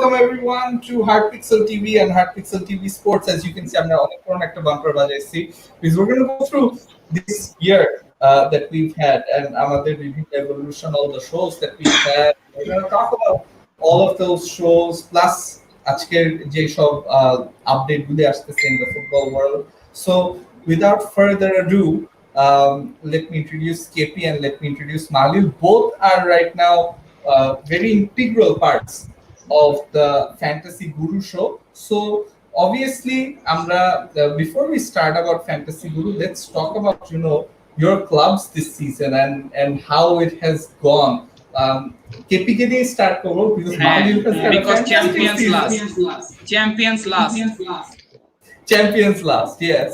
welcome everyone to Hard Pixel TV and Hard Pixel TV Sports. As you can see, I'm now on a bumper because we're going to go through this year that we've had and আমাদের বিভিন্ন evolution, all the shows that we've had. We're going to talk about all of those shows plus আজকের যে সব update গুলো আসতেছে in the football world. So without further ado, let me introduce KP and let me introduce Malil. Both are right now very integral parts of the Fantasy Guru show. So obviously, before we start about Fantasy Guru, let's talk about your clubs this season and how it has gone. KP ke diye start karo because Malil has got because champions last. Yes.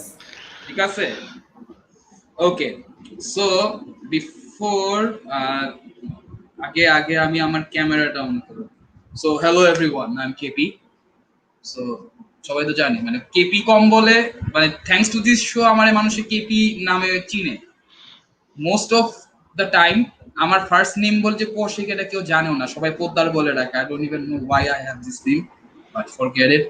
Because okay, so before আগে আমি আমার ক্যামেরাটা on করব। So hello everyone, I'm KP. So সবাই তো জানে মানে KP কম বলে মানে থ্যাঙ্কস টু দিস শো আমারে মানুষে KP নামে চিনে। মোস্ট অফ দ্য টাইম আমার ফার্স্ট নেম বলতে কৌশিক, এটা কেউ জানেও না, সবাই পোদ্দার বলে ডাকে। I don't even know why I have this name, but forget it.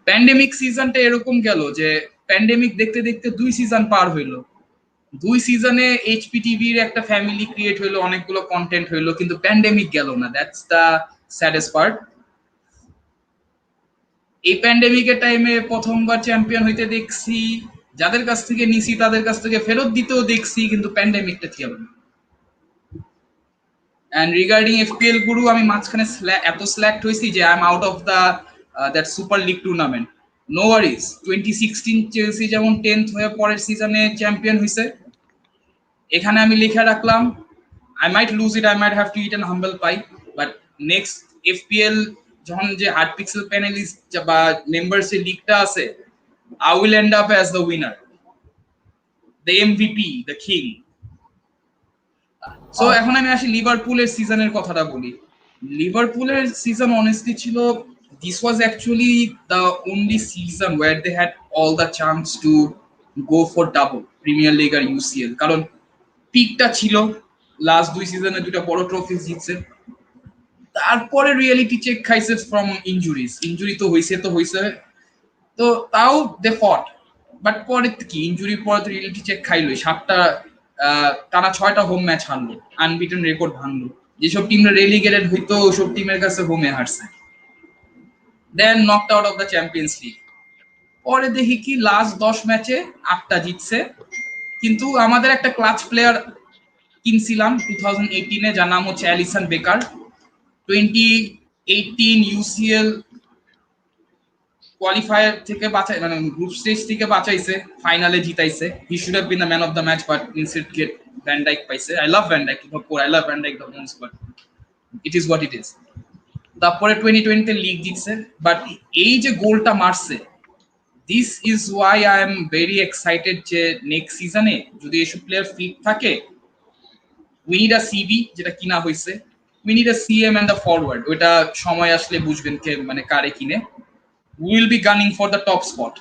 Pandemic সিজনটা এরকম গেল যে প্যান্ডেমিক দেখতে দেখতে 2 সিজন পার হইলো। 2 সিজনে এইচপি টিভির একটা ফ্যামিলি ক্রিয়েট হইলো, অনেকগুলো কন্টেন্ট হইলো, কিন্তু প্যান্ডেমিক গেল না। That's the saddest part. এই প্যান্ডেমিকের টাইমে প্রথমবার চ্যাম্পিয়ন হইতে দেখছি, যাদের কাছ থেকে নিছি তাদের কাছ থেকে ফেরত দিতেও দেখছি, কিন্তু প্যান্ডেমিকটা ছিল না। এন্ড রিগার্ডিং এফপিএল গুরু, আমি মাঝখানে এত স্ল্যাক্ট হইছি যে I am out of the that super league tournament. No worries, 2016 Chelsea যেমন 10th হয়ে পরের সিজনে চ্যাম্পিয়ন হইছে, এখানে আমি লিখে রাখলাম I might lose it, I might have to eat an humble pie, but next FPL যখন যে হার্ড পিক্সেল প্যানেলিস্ট বা মেম্বারশিপ লিগটা আছে, I will end up as the winner, the MVP, the king. So এখন আমি আসি লিভারপুলের সিজনের কথাটা বলি। লিভারপুলের সিজন অনেস্টলি ছিল, this was actually the only season where they had all the chance to go for double Premier League আর UCL, কারণ পিকটা ছিল, লাস্ট 2 সিজনে 2টা বড় ট্রফি জিতছে। তারপরে রিয়েলিটি চেক খাইছে ফ্রম ইনজুরি তো হইছে তো তাও দে ফট, বাট পরে কি ইনজুরির পরে তো রিয়েলিটি চেক খাইলোই। 7টা টানা 6টা হোম ম্যাচ হারলো, আনবিটেন রেকর্ড ভাঙলো। যেসব টিমরা রেলিগেটেড হইতো ওসব টিমের কাছে হোমে হারছে। Then knocked out of the Champions League. পরে দেখি কি লাস্ট 10 ম্যাচে 8টা জিতছে, কিন্তু আমাদের একটা ক্লাচ প্লেয়ার কিনছিলাম 2018-এ, যার নাম হচ্ছে অ্যালিসন বেকার। 2018 ইউসিএল কোয়ালিফায়ার থেকে বাঁচাই, মানে গ্রুপ স্টেজ থেকে বাঁচাইছে, ফাইনালে জিতাইছে। He should have been the man of the match, but instead get Van Dijk পাইছে। I love Van Dijk, I love Van Dijk the most, but it is what it is. তারপরে 2020-তে league জিতছে, but এই যে গোলটা মারছে, this is why I am very excited যে next সিজনে যদি এসব প্লেয়ার ফিট থাকে, উই নিড আ সিবি যেটা কিনা হয়েছে, we need a CM and the forward. ওইটা সময় আসলে বুঝবেন কে মানে কারে কিনে। We will be gunning for the top spot,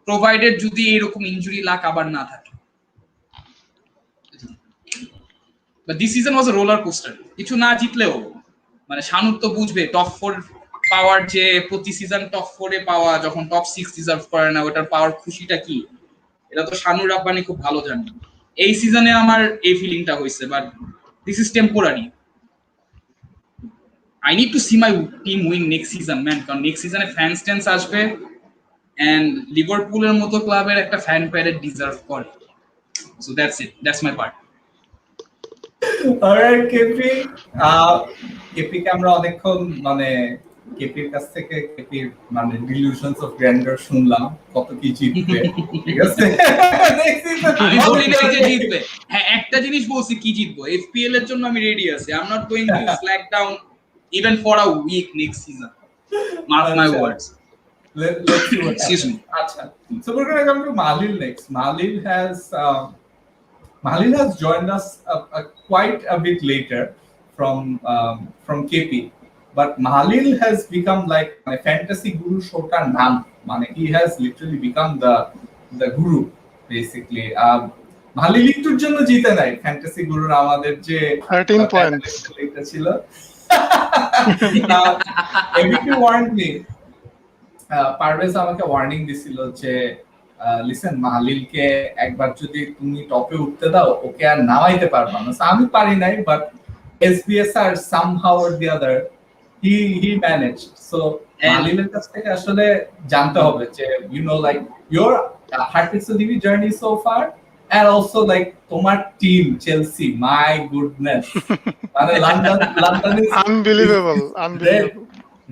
provided যদি এরকম ইনজুরি লাক আবার না থাকে। But this season was a roller coaster. কিছু না জিতলেও মানে শানুর তো বুঝবে টপ 4 পাওয়ার, যে প্রতি সিজন টপ 4-এ পাওয়া যখন টপ 6 ডিজার্ভ করে না, ওটার পাওয়ার খুশিটা কি, এটা তো শানুর রাব্বানি খুব ভালো জানে। এই সিজনে আমার এই ফিলিংটা হইছে, but this is temporary. I need to see my team win next season, man, কারণ নেক্সট সিজনে ফ্যান স্ট্যান্স আসবে এন্ড লিভারপুলের মতো ক্লাবের একটা ফ্যান প্যারেড ডিজার্ভ করে। So that's it, that's my part. Alright, KP কে আমরা অনেকক্ষণ মানে কেপির কাছ থেকে কেপির মানে ডিলিউশনস অফ গ্র্যান্ডার শুনলাম, কত কি জিতবে, ঠিক আছে? আমি বলি না যে জিতবে, হ্যাঁ একটা জিনিস বলছি কি জিতবো, এফপিএল এর জন্য আমি রেডি আছি। I am not going to slack down even for a week next season, mark my words. Let's see what excuse me. Acha. So we're going to come to Malil next. Malil has joined us quite a bit later from KP, but Malil has become like my fantasy guru shota naam, mane he has literally become the guru basically. Malil একটুর জন্য জিতে নাই fantasy গুরুর আমাদের যে 13 points এটা ছিল। ABP warned me. Parvez আমাকে ওয়ার্নিং দিছিল যে লিসেন মাহলিলকে একবার যদি তুমি টপে উঠতে দাও ওকে আর নামাইতে পারবা না। So, আমি পারি নাই, বাট এসবিএস আর somehow or the other he managed. So মাহলিলের কাছ থেকে আসলে জানতে হবে যে you know like your Heart Pixel TV journey so far, and also like তোমার টিম চেলসি, মাই গুডনেস, মানে লন্ডন ইজ আনবিলিভেবল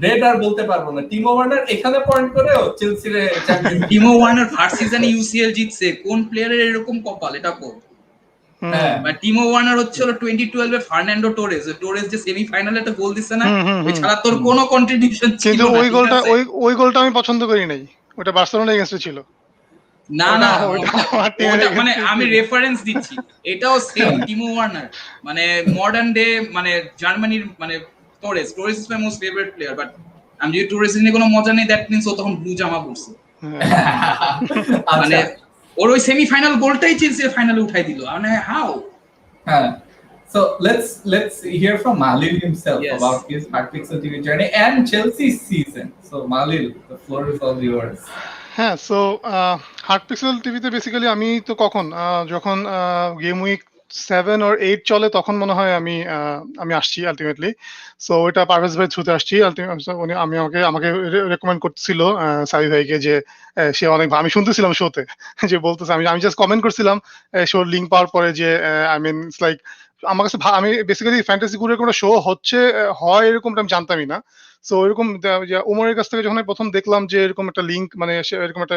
রেড আর বলতে পারবো না। টিমো ওয়ার্নার এখানে পয়েন্ট করেও চেলসির চ্যাম্পিয়ন। টিমো ওয়ার্নার ফার্স্ট সিজনে ইউসিএল জিতছে, কোন প্লেয়ারের এরকম কপাল, এটা কো? হ্যাঁ, মানে টিমো ওয়ার্নার হচ্ছে হলো 2012 এ ফার্নান্ডো টোরেস যে সেমিফাইনালে একটা গোল দিছে না, এছাড়া তোর কোনো কন্ট্রিবিউশন ছিল কিন্তু না। ওই গোলটা আমি পছন্দ করি নাই, ওটা বার্সেলোনা এগেইনস্টে ছিল। না না, মানে আমি রেফারেন্স দিচ্ছি, এটাও সেম টিমো ওয়ার্নার, মানে মডার্ন ডে, মানে জার্মানির, মানে Torres is my most favourite player, but আমি যদি টোরেস নিয়ে কোনো মজা নেই, দ্যাট মিন্স ও তখন ব্লু জামা পরছে। মানে ওর ওই সেমিফাইনাল গোলটাই চেলসির ফাইনালে উঠাই দিল, মানে হাউ। হ্যাঁ, so let's hear from Malil himself about his Heartpixel TV journey and Chelsea's season. So Malil, the floor is all yours. হ্যাঁ, সো হার্টপিক্সেল টিভিতে বেসিক্যালি আমি তো যখন গেম উইক 7 or 8 চলে তখন মনে হয় আমি আসছি আলটিমেটলি। সো ওইটা পারভেজ ভাই থ্রুতে আসছি। উনি আমাকে রেকমেন্ড করছিল সাবি ভাইকে, যে সে অনেক, আমি শুনতেছিলাম শোতে যে বলতেছে, আমি জাস্ট কমেন্ট করছিলাম শোর লিঙ্ক পাওয়ার পরে, যে আই মিন ইটস লাইক আমার কাছে, আমি বেসিক্যালি ফ্যান্টাসি গুলোর কোনো শো হয় এরকমটা আমি জানতামই না। সো এরকম উমরের কাছ থেকে যখন আমি প্রথম দেখলাম যে এরকম একটা লিঙ্ক, মানে এরকম একটা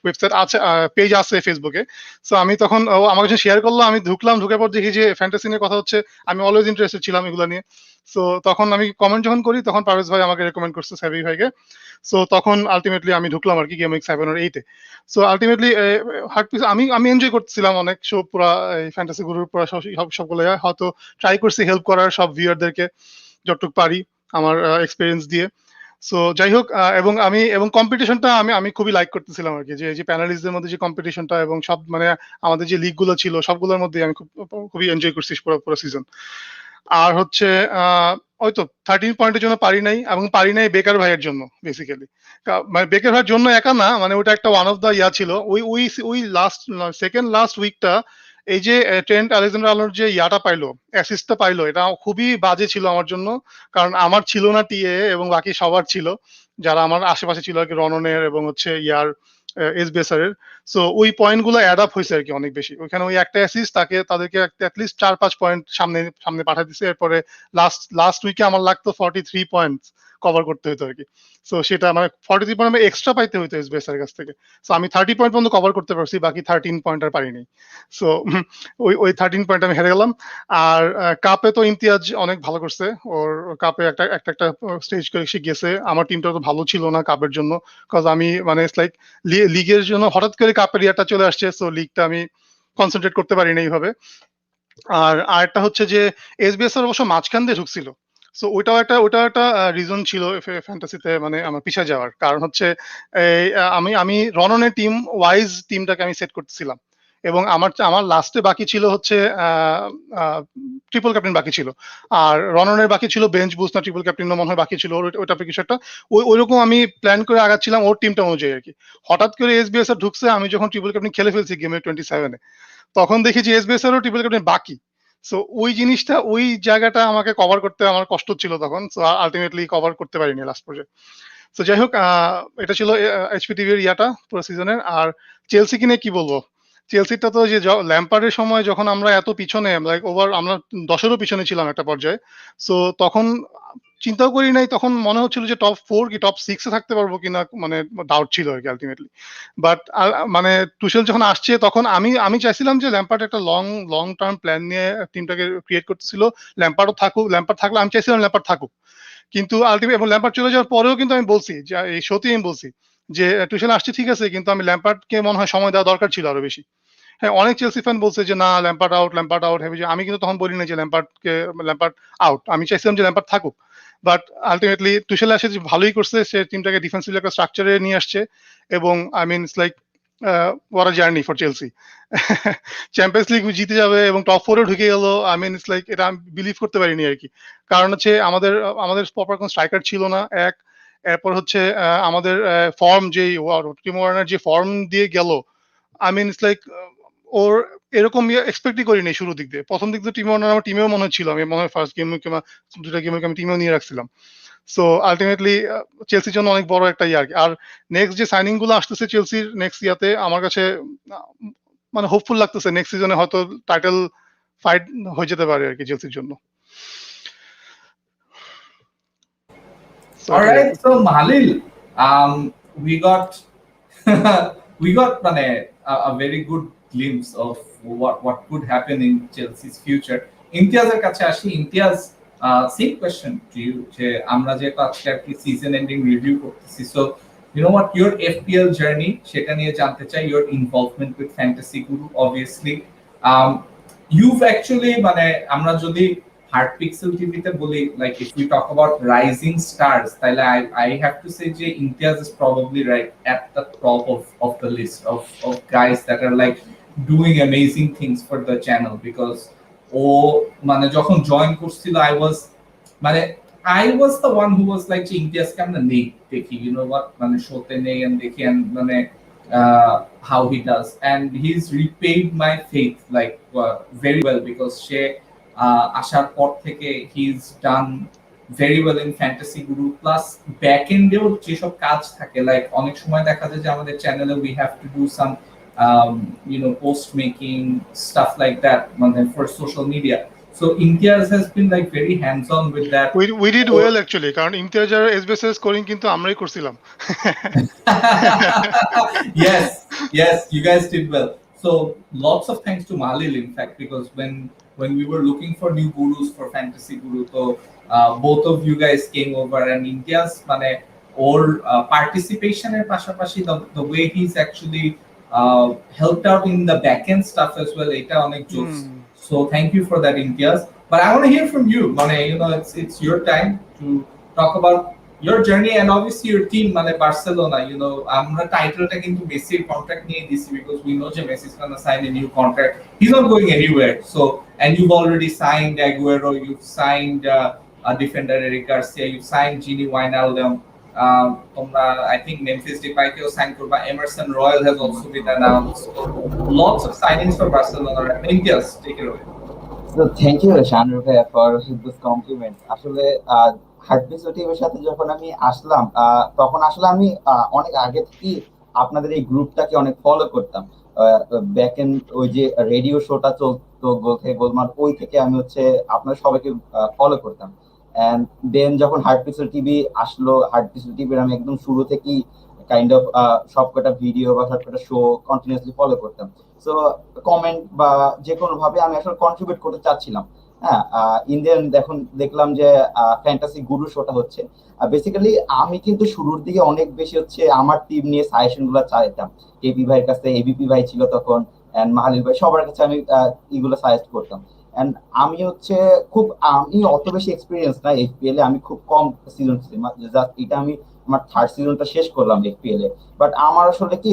ওয়েবসাইট আছে, পেজ আছে ফেসবুকে, সো আমি তখন আমার কাছে শেয়ার করলো, আমি ঢুকে পর দেখি যে ফ্যান্টাসি নিয়ে কথা হচ্ছে। আমি অলওয়েজ ইন্টারেস্টেড ছিলাম এগুলো নিয়ে। সো তখন আমি কমেন্ট যখন করি তখন পারভেজ ভাই আমাকে রেকমেন্ড করছে সাবি ভাইকে। সো তখন আলটিমেটলি আমি ঢুকলাম আর কি গেম উইক 7 or 8 এ। সো আলটিমেটলি হার্টপিক্স আমি এনজয় করতেছিলাম অনেক, শো পুরা ফ্যান্টাসি গুরুর পুরা সবগুলো হয়তো ট্রাই করছি হেল্প করার সব ভিউয়ারদেরকে যতটুকু পারি আমার এক্সপেরিয়েন্স দিয়ে। সো যাই হোক, এবং কম্পিটিশনটা আমি খুবই লাইক করতেছিলাম আর কি, যে প্যানেলিস্টদের মধ্যে যে কম্পিটিশনটা, এবং সব মানে আমাদের যে লিগ গুলো ছিল সবগুলোর মধ্যে আমি খুবই এনজয় করছি পুরো সিজন। আর হচ্ছে হয়তো 13 পয়েন্টের জন্য পারি নাই বেকার ভাইয়ের জন্য বেসিক্যালি। মানে বেকার ভাইয়ের জন্য একা না, মানে ওটা একটা ওয়ান অফ দা ছিল ওই সেকেন্ড লাস্ট উইকটা, এই যে ট্রেন্ট আলেকজান্ডার-আর্নল্ড যে পাইলো, অ্যাসিস্টটা পাইলো, এটা খুবই বাজে ছিল আমার জন্য। কারণ আমার ছিল না টিএ, এবং বাকি সবার ছিল, যারা আমার আশেপাশে ছিল আর কি, রননের এবং হচ্ছে এসবিএসআর-এর। সো ওই পয়েন্ট গুলো অ্যাড আপ হয়েছে আর কি অনেক বেশি। ওইখানে ওই একটা অ্যাসিস্ট তাদেরকে অ্যাটলিস্ট 4-5 পয়েন্ট সামনে পাঠিয়ে দিচ্ছে। এরপরে লাস্ট উইকে আমার লাগতো 43 পয়েন্ট কভার করতে হতো আর কি। সো সেটা মানে 43 পয়েন্ট আমি এক্সট্রা পাইতে হতো এসবিএসআর কাছ থেকে। সো আমি 30 পয়েন্ট পর্যন্ত কভার করতে পারছি, বাকি 13 পয়েন্ট আর পারিনি। সো ওই 13 পয়েন্ট আমি হেরে গেলাম। আর কাপে তো ইমতিয়াজ অনেক ভালো করছে, ওর কাপে একটা স্টেজ করে এসে গেছে। আমার টিমটা তো ভালো ছিল না কাপের জন্য, কজ আমি মানে ইটস লাইক লিগের জন্য হঠাৎ করে কাপের ইয়াটা চলে আসছে, সো লিগটা আমি কনসেন্ট্রেট করতে পারি না এইভাবে। আর আরেকটা হচ্ছে যে এসবিএসআর অবশ্য মাঝখান দিয়ে ঢুকছিল। সো ওটাও একটা রিজন ছিল ফ্যান্টাসিতে মানে আমার পিছিয়ে যাওয়ার কারণ হচ্ছে আমি রননের টিমটাকে আমি সেট করতেছিলাম, এবং আমার লাস্টে বাকি ছিল হচ্ছে ট্রিপল ক্যাপ্টেন বাকি ছিল, আর রননের বাকি ছিল বেঞ্চ বুস্ট না ট্রিপল ক্যাপ্টেন মনে হয় বাকি ছিল, ওইটা কিছু একটা ওইরকম আমি প্ল্যান করে আগাচ্ছিলাম ওর টিমটা অনুযায়ী আর কি। হঠাৎ করে এসবিএসআর ঢুকছে, আমি যখন ট্রিপল ক্যাপ্টেন খেলে ফেলছি গেমে 27-এ, তখন দেখি যে এসবিএসআর ট্রিপল ক্যাপ্টেন বাকি। সো ওই জায়গাটা আমাকে কভার করতে আমার কষ্ট ছিল তখন, সো আলটিমেটলি কভার করতে পারিনি লাস্ট পর্যায়ে। তো যাই হোক, এটা ছিল এইচপি টিভির পুরো সিজনের। আর চেলসি কিনে কি বলবো, চেলসিটা তো যে ল্যাম্পার্ডের সময় যখন আমরা এত পিছনে লাইক আমরা 10-এরও পিছনে ছিলাম একটা পর্যায়ে, সো তখন চিন্তাও করি নাই, তখন মনে হচ্ছিল যে টপ 4 কি টপ 6 এ থাকতে পারবো কিনা, মানে ডাউট ছিল আর কি আলটিমেটলি। বাট মানে টুশেল যখন আসছে তখন আমি চাইছিলাম যে ল্যাম্পার্ড একটা লং টার্ম প্ল্যান নিয়ে টিমটাকে ক্রিয়েট করতেছিল, ল্যাম্পার্ড থাকলে আমি চাইছিলাম ল্যাম্পার্ড থাকুক, কিন্তু আলটিমেট এবং ল্যাম্পার্ড চলে যাওয়ার পরেও কিন্তু আমি বলছি যে এই সত্যি আমি বলছি যে টুশেল আসছে ঠিক আছে, কিন্তু আমি ল্যাম্পার্ডকে মনে হয় সময় দেওয়া দরকার ছিল আরো বেশি। হ্যাঁ, অনেক চেলসি ফ্যান বলছে যে না ল্যাম্পার্ড আউট হেভি, আমি কিন্তু তখন বলি না যে ল্যাম্পার্ড আউট, আমি চাইছিলাম যে ল্যাম্পার্ড থাকুক। বাট আলটিমেটলি টুশেল আসে ভালোই করছে, সে টিমটাকে ডিফেন্সিভ একটা স্ট্রাকচারে নিয়ে আসছে, এবং I mean it's like what a journey for Chelsea. Champions league জিতে যাবে এবং টপ 4 এ ঢুকে গেল। আই মিন ইটস লাইক এটা আমি বিলিভ করতে পারিনি আর কি। কারণ হচ্ছে আমাদের প্রপার কোন স্ট্রাইকার ছিল না এক। এরপর হচ্ছে আমাদের ফর্ম যে টিমো ওয়ার্নার যে ফর্ম দিয়ে গেল, আই মিন ইটস লাইক ওর এরকম এক্সপেক্টই করিনি শুরু দিক দিয়ে। প্রথম দিক দিয়ে টিমো ওয়ার্নার আমার টিমেও মনে হচ্ছিল, আমি মনে হয় ফার্স্ট গেম কিংবা দুটা গেমে আমি টিমেও নিয়ে রাখছিলাম। সো আলটিমেটলি চেলসির জন্য অনেক বড় একটা আর কি। আর নেক্সট যে সাইনিং গুলো আসতেছে চেলসির নেক্সট ইয়াতে আমার কাছে মানে হোপফুল লাগতেছে নেক্সট সিজনে হয়তো টাইটেল ফাইট হয়ে যেতে পারে আর কি চেলসির জন্য। All right, so Mahalil, we got we got a very good glimpse of what could happen in Chelsea's future. Imtiaz's কাছে আসি। Imtiaz, same question to you. যে আমরা যে আজকে আর কি সিজন এন্ডিং রিভিউ করতেছি, so you know what your FPL journey সেটা নিয়ে জানতে চাই, your involvement with Fantasy Guru obviously. You've actually আমরা যদি Heart Pixel TV তে বলি, like if we talk about rising stars, তাহলে I have to say যে Imtiaz is probably right at the top of the list of guys that are like doing amazing things for the channel, because ও যখন join করছিল I was the one who was like Imtiaz কে আমরা নেই দেখি, you know what শোতে নেই and দেখি and how he does, and he's repaid my faith like very well, because সে আসার পর থেকে he's done very well in Fantasy Guru, plus back এন্ডেও যেসব কাজ থাকে, like অনেক সময় দেখা যায় যে আমাদের চ্যানেলে we have to do some post making stuff like that for social media, so Imtiaz has been like very hands on with that. We did well actually, কারণ ইমতিয়াজের এসবিএস স্কোরিং কিন্তু আমরাই করছিলাম। yes you guys did well, so lots of thanks to Mahalil in fact, because when we were looking for new gurus for Fantasy Guru, so both of you guys came over, and Imtiaz or participation এর পাশাপাশি the way he's actually helped out in the back end stuff as well, এটা অনেক জোস, so thank you for that Imtiaz. But I want to hear from you, it's your time to talk about your journey and obviously your team Barcelona. আমরা টাইটেলটা কিন্তু মেসির contract নিয়ে দিছি, because we know যে Messi is going to sign a new contract, he's not going anywhere, so and you've already signed Aguero, you've signed a defender Eric Garcia, you've signed Gini Wijnaldum, তোমরা I think Memphis Depay কেও sign করবা, Emerson Royal has also been announced, lots of signings for Barcelona. Imtiaz, take it away. So thank you Shanur ভাই for this compliment. আসলে heart pixel টিভির সাথে যখন আমি আসলাম, তখন আসলে আমি অনেক আগে থেকে আপনাদের এই গ্রুপটাকে অনেক ফলো করতাম। ব্যাক এন্ড ওই যে রেডিও শোটা চলতো গোল থেকে গোলমাল, ওই থেকে আমি হচ্ছে আপনাদের সবাইকে ফলো করতাম। এন্ড দেন যখন হার্ট পিক্সেল টিভি আসলো, হার্ট পিক্সেল টিভির আমি একদম শুরু থেকেই কাইন্ড অফ সবকটা ভিডিও বা সবকটা শো কন্টিনিউয়াসলি ফলো করতাম। সো কমেন্ট বা যে কোনো ভাবে আমি আসলে কন্ট্রিবিউট করতে চাচ্ছিলাম। হ্যাঁ, ইন্ডিয়ান দেখলাম যে ফ্যান্টাসি গুরু শোটা হচ্ছে। বেসিক্যালি আমি কিন্তু শুরুর দিকে অনেক বেশি হচ্ছে আমার টিম নিয়ে সাজেশন গুলো চাইতাম, কেপি ভাইয়ের কাছে, এবিপি ভাই ছিল তখন, এন্ড মাহালিল ভাই, সবার কাছে আমি এগুলো সাজেস্ট করতাম। এন্ড আমি অত বেশি এক্সপিরিয়েন্স না এফপিএল এ, আমি খুব কম সিজন, এটা আমি আমার থার্ড সিজনটা শেষ করলাম এফপিএল এ। বাট আমার আসলে কি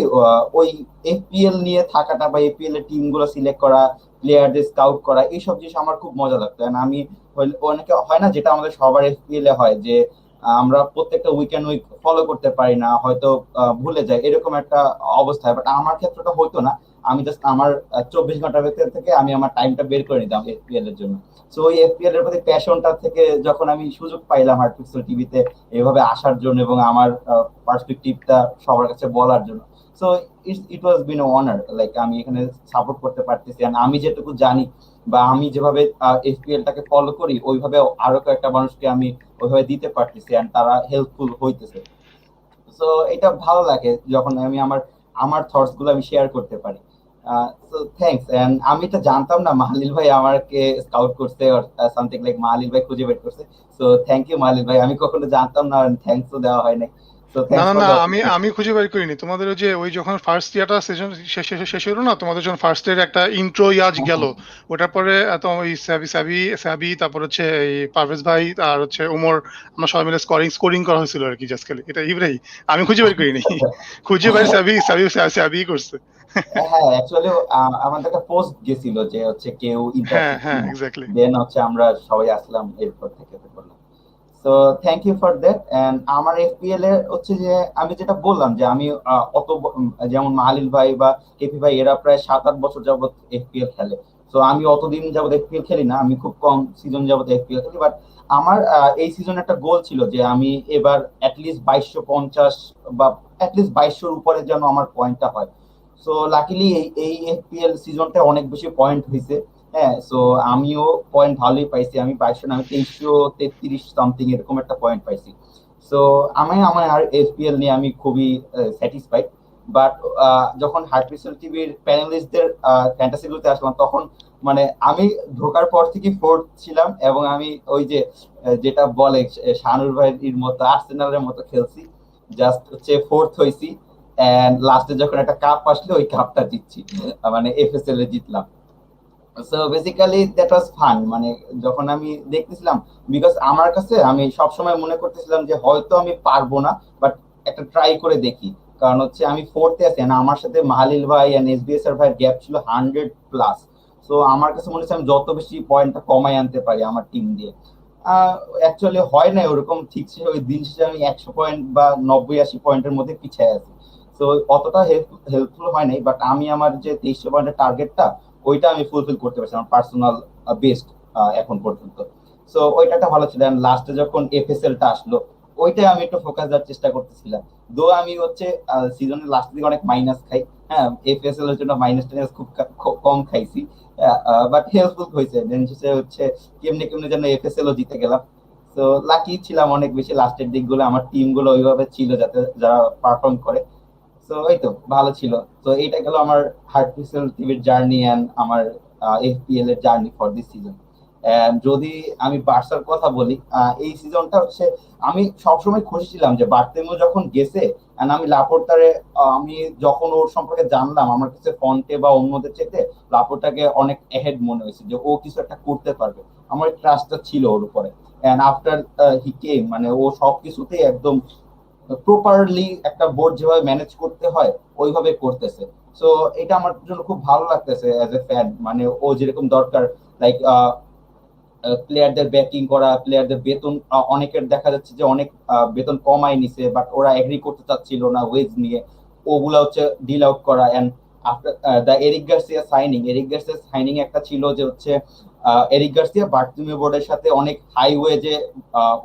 ওই এফপিএল নিয়ে থাকাটা বা এফপিএল এর টিম গুলো সিলেক্ট করা, প্লেয়ারদের স্কাউট করা, এইসব জিনিস আমার খুব মজা লাগতো। আমি অনেকে হয় না, যেটা আমাদের সবার এফপিএল এ হয় যে আমরা প্রত্যেকটা উইকেন্ড ফলো করতে পারি না, হয়তো ভুলে যাই, এরকম একটা অবস্থা। বাট আমার ক্ষেত্রটা হতো না, আমি জাস্ট আমার 24 ঘন্টার ভেতর থেকে আমি আমার টাইমটা বের করে নিতাম এফপিএল এর জন্য। সো ওই এফপিএল এর প্রতি প্যাশনটা থেকে যখন আমি সুযোগ পাইলাম হার্ট পিক্সেল টিভিতে এভাবে আসার জন্য এবং আমার পার্সপেক্টিভটা সবার কাছে বলার জন্য, so it was been honour, like আমি এখানে সাপোর্ট করতে পারতেছি। আমি যেটুকু জানি বা আমি যেভাবে এফপিএলটাকে ফলো করি, ওইভাবে আরো কয়েকটা মানুষকে আমি ওইভাবে দিতে পারতেছি, এন্ড তারা হেল্পফুল হইতেছে। সো এটা ভালো লাগে যখন আমি আমার থটস গুলো আমি শেয়ার করতে পারি। So thanks. এন্ড আমি এটা জানতাম না মাহালিল ভাই আমাকে স্কাউট করছে অর সামথিং লাইক, মাহালিল ভাই খুঁজে বের করছে। সো থ্যাংক ইউ মাহালিল ভাই, আমি কখনো জানতাম না, থ্যাঙ্কসও দেওয়া হয় নাই। সো না থ্যাঙ্কস না ফর না, দ্য আমি খুঁজে বের করিনি তোমাদের। ওই যে ওই যখন ফার্স্ট ইয়ারটা সেশন শেষ হলো না, তোমাদের যখন ফার্স্ট ইয়ার একটা ইন্ট্রো ইয়াজ গেল, ওটার পরে তো ওই সাবি তারপর হচ্ছে এই পারভেজ ভাই আর হচ্ছে উমর, আমরা সবাই মিলে স্কোরিং করা হয়েছিল আর কি, জাস্ট খালি এটা ইব্রাহিম, আমি খুঁজে বের করিনি। খুঁজে বের সাবি করছে। হ্যাঁ অ্যাকচুয়ালি আমাদের একটা পোস্ট গেছিল যে হচ্ছে কেউ হ্যাঁ ইন্টারেস্টেড হ্যাঁ কিনা, এক্স্যাক্টলি। দেন হচ্ছে আমরা সবাই আসলাম, এরপর থেকে তো করলাম। So thank you for that. And আমার এফপিএল এর হচ্ছে যে আমি যেটা বললাম যে আমি যেমন মালিল ভাই বা কেপি ভাই এরা প্রায় 7-8 বছর যাবত এফপিএল খেলে। তো আমি অতদিন যাবত এফপিএল খেলি না, আমি খুব কম সিজন যাবত এফপিএল খেলি। বাট আমার এই সিজনে একটা গোল ছিল যে আমি এবার অ্যাটলিস্ট 2250 বা অ্যাটলিস্ট 2200 উপরে যেন আমার পয়েন্টটা হয়। সো লাকিলি এই এফপিএল সিজনটা অনেক বেশি পয়েন্ট হয়েছে। হ্যাঁ, সো আমিও পয়েন্ট ভালোই পাইছি। আমি 2200 না, আমি 2333 সামথিং এরকম একটা পয়েন্ট পাইছি। সো আমার আর এফপিএল নিয়ে আমি খুবই স্যাটিসফাইড। বাট যখন হার্টপিক্সেল টিভির প্যানেলিস্টদের ফ্যান্টাসি গুলোতে আসলাম, তখন মানে আমি ঢোকার পর থেকে ফোর্থ ছিলাম, এবং আমি ওই যে যেটা বলে শানুর ভাইয়ের মতো আর্সেনালের মতো খেলছি, জাস্ট হচ্ছে ফোর্থ হয়েছি। এন্ড লাস্টে যখন একটা কাপ আসলো ওই কাপটা জিতছি, মানে এফএসএল এ জিতলাম। So basically that was fun. মানে যখন আমি দেখতেছিলাম, বিকজ আমার কাছে আমি সবসময় মনে করতেছিলাম যে হয়তো আমি পারবো না, বাট একটা ট্রাই করে দেখি। কারণ হচ্ছে আমি ফোর্থে আছি, না আমার সাথে মাহালিল ভাই এন্ড এসবিএস এর ভাই গ্যাপ ছিল 100+। সো আমার কাছে মনে হচ্ছে আমি যত বেশি পয়েন্টটা কমাই আনতে পারি আমার টিম দিয়ে। অ্যাকচুয়ালি হয় না ওরকম, ঠিক ওই দিন শেষে আমি 100 পয়েন্ট বা 90-80 পয়েন্টের মধ্যে পিছিয়ে আছি। তো অতটা হেল্পফুল হয় নাই, বাট আমি আমার যে 2300 পয়েন্টের টার্গেটটা ওইটা আমি ফুলফিল করতে পারছি আমার পার্সোনাল বেস্ট এখন পর্যন্ত। সো ওইটা একটা ভালো ছিল। লাস্টে যখন এফএসএলটা আসলো, ওইটাই আমি একটু ফোকাস দেওয়ার চেষ্টা করতেছিলাম। দো আমি হচ্ছে সিজনের লাস্টের দিকে অনেক মাইনাস খাই। হ্যাঁ, এফএসএল এর জন্য মাইনাস টাইনাস খুব কম খাইছি, বাট হেল্পফুল হয়েছে। দেন শেষে হচ্ছে কেমনে কেমনে যেন এফএসএল ও জিতে গেলাম। তো লাকি ছিলাম অনেক বেশি, লাস্টের দিকগুলো আমার টিম গুলো ওইভাবে ছিল যাতে যারা পারফর্ম করে। তো এই তো ভালো ছিল। তো এইটা গেল আমার হার্টপিক্সেল টিভির জার্নি এন্ড আমার এফপিএল এর জার্নি ফর দিস সিজন। যদি আমি বার্সার কথা বলি, এই সিজনটা হচ্ছে আমি সবসময় খুশি ছিলাম যে বার্তেমো যখন গেছে, and আমি লাপোর্তারে আমি যখন ওর সম্পর্কে জানলাম, আমার কাছে ফন্টে বা অন্যদের চেয়ে লাপোর্টাকে অনেক এহেড মনে হয়েছে যে ও কিছু একটা করতে পারবে। আমার ট্রাস্টটা ছিল ওর উপরে। এন্ড আফটার হি কেম, মানে ও সবকিছুতেই একদম প্রপারলি একটা বোর্ড যেভাবে ম্যানেজ করতে হয় ওইভাবে করতেছে। সো এটা আমার জন্য খুব ভালো লাগতেছে অ্যাজ এ ফ্যান। মানে ও যেরকম দরকার, লাইক প্লেয়ারদের ব্যাকিং করা, প্লেয়ারদের বেতন, অনেকের দেখা যাচ্ছে যে অনেক বেতন কমাই নিছে, বাট ওরা এগ্রি করতে চাচ্ছিল না ওয়েজ নিয়ে, ওগুলা হচ্ছে ডিল আউট করা। And after the Eric Garcia signing একটা ছিল যে হচ্ছে এরিক গার্সিয়া বার্থিমেও বোর্ডের সাথে অনেক হাই ওয়েজে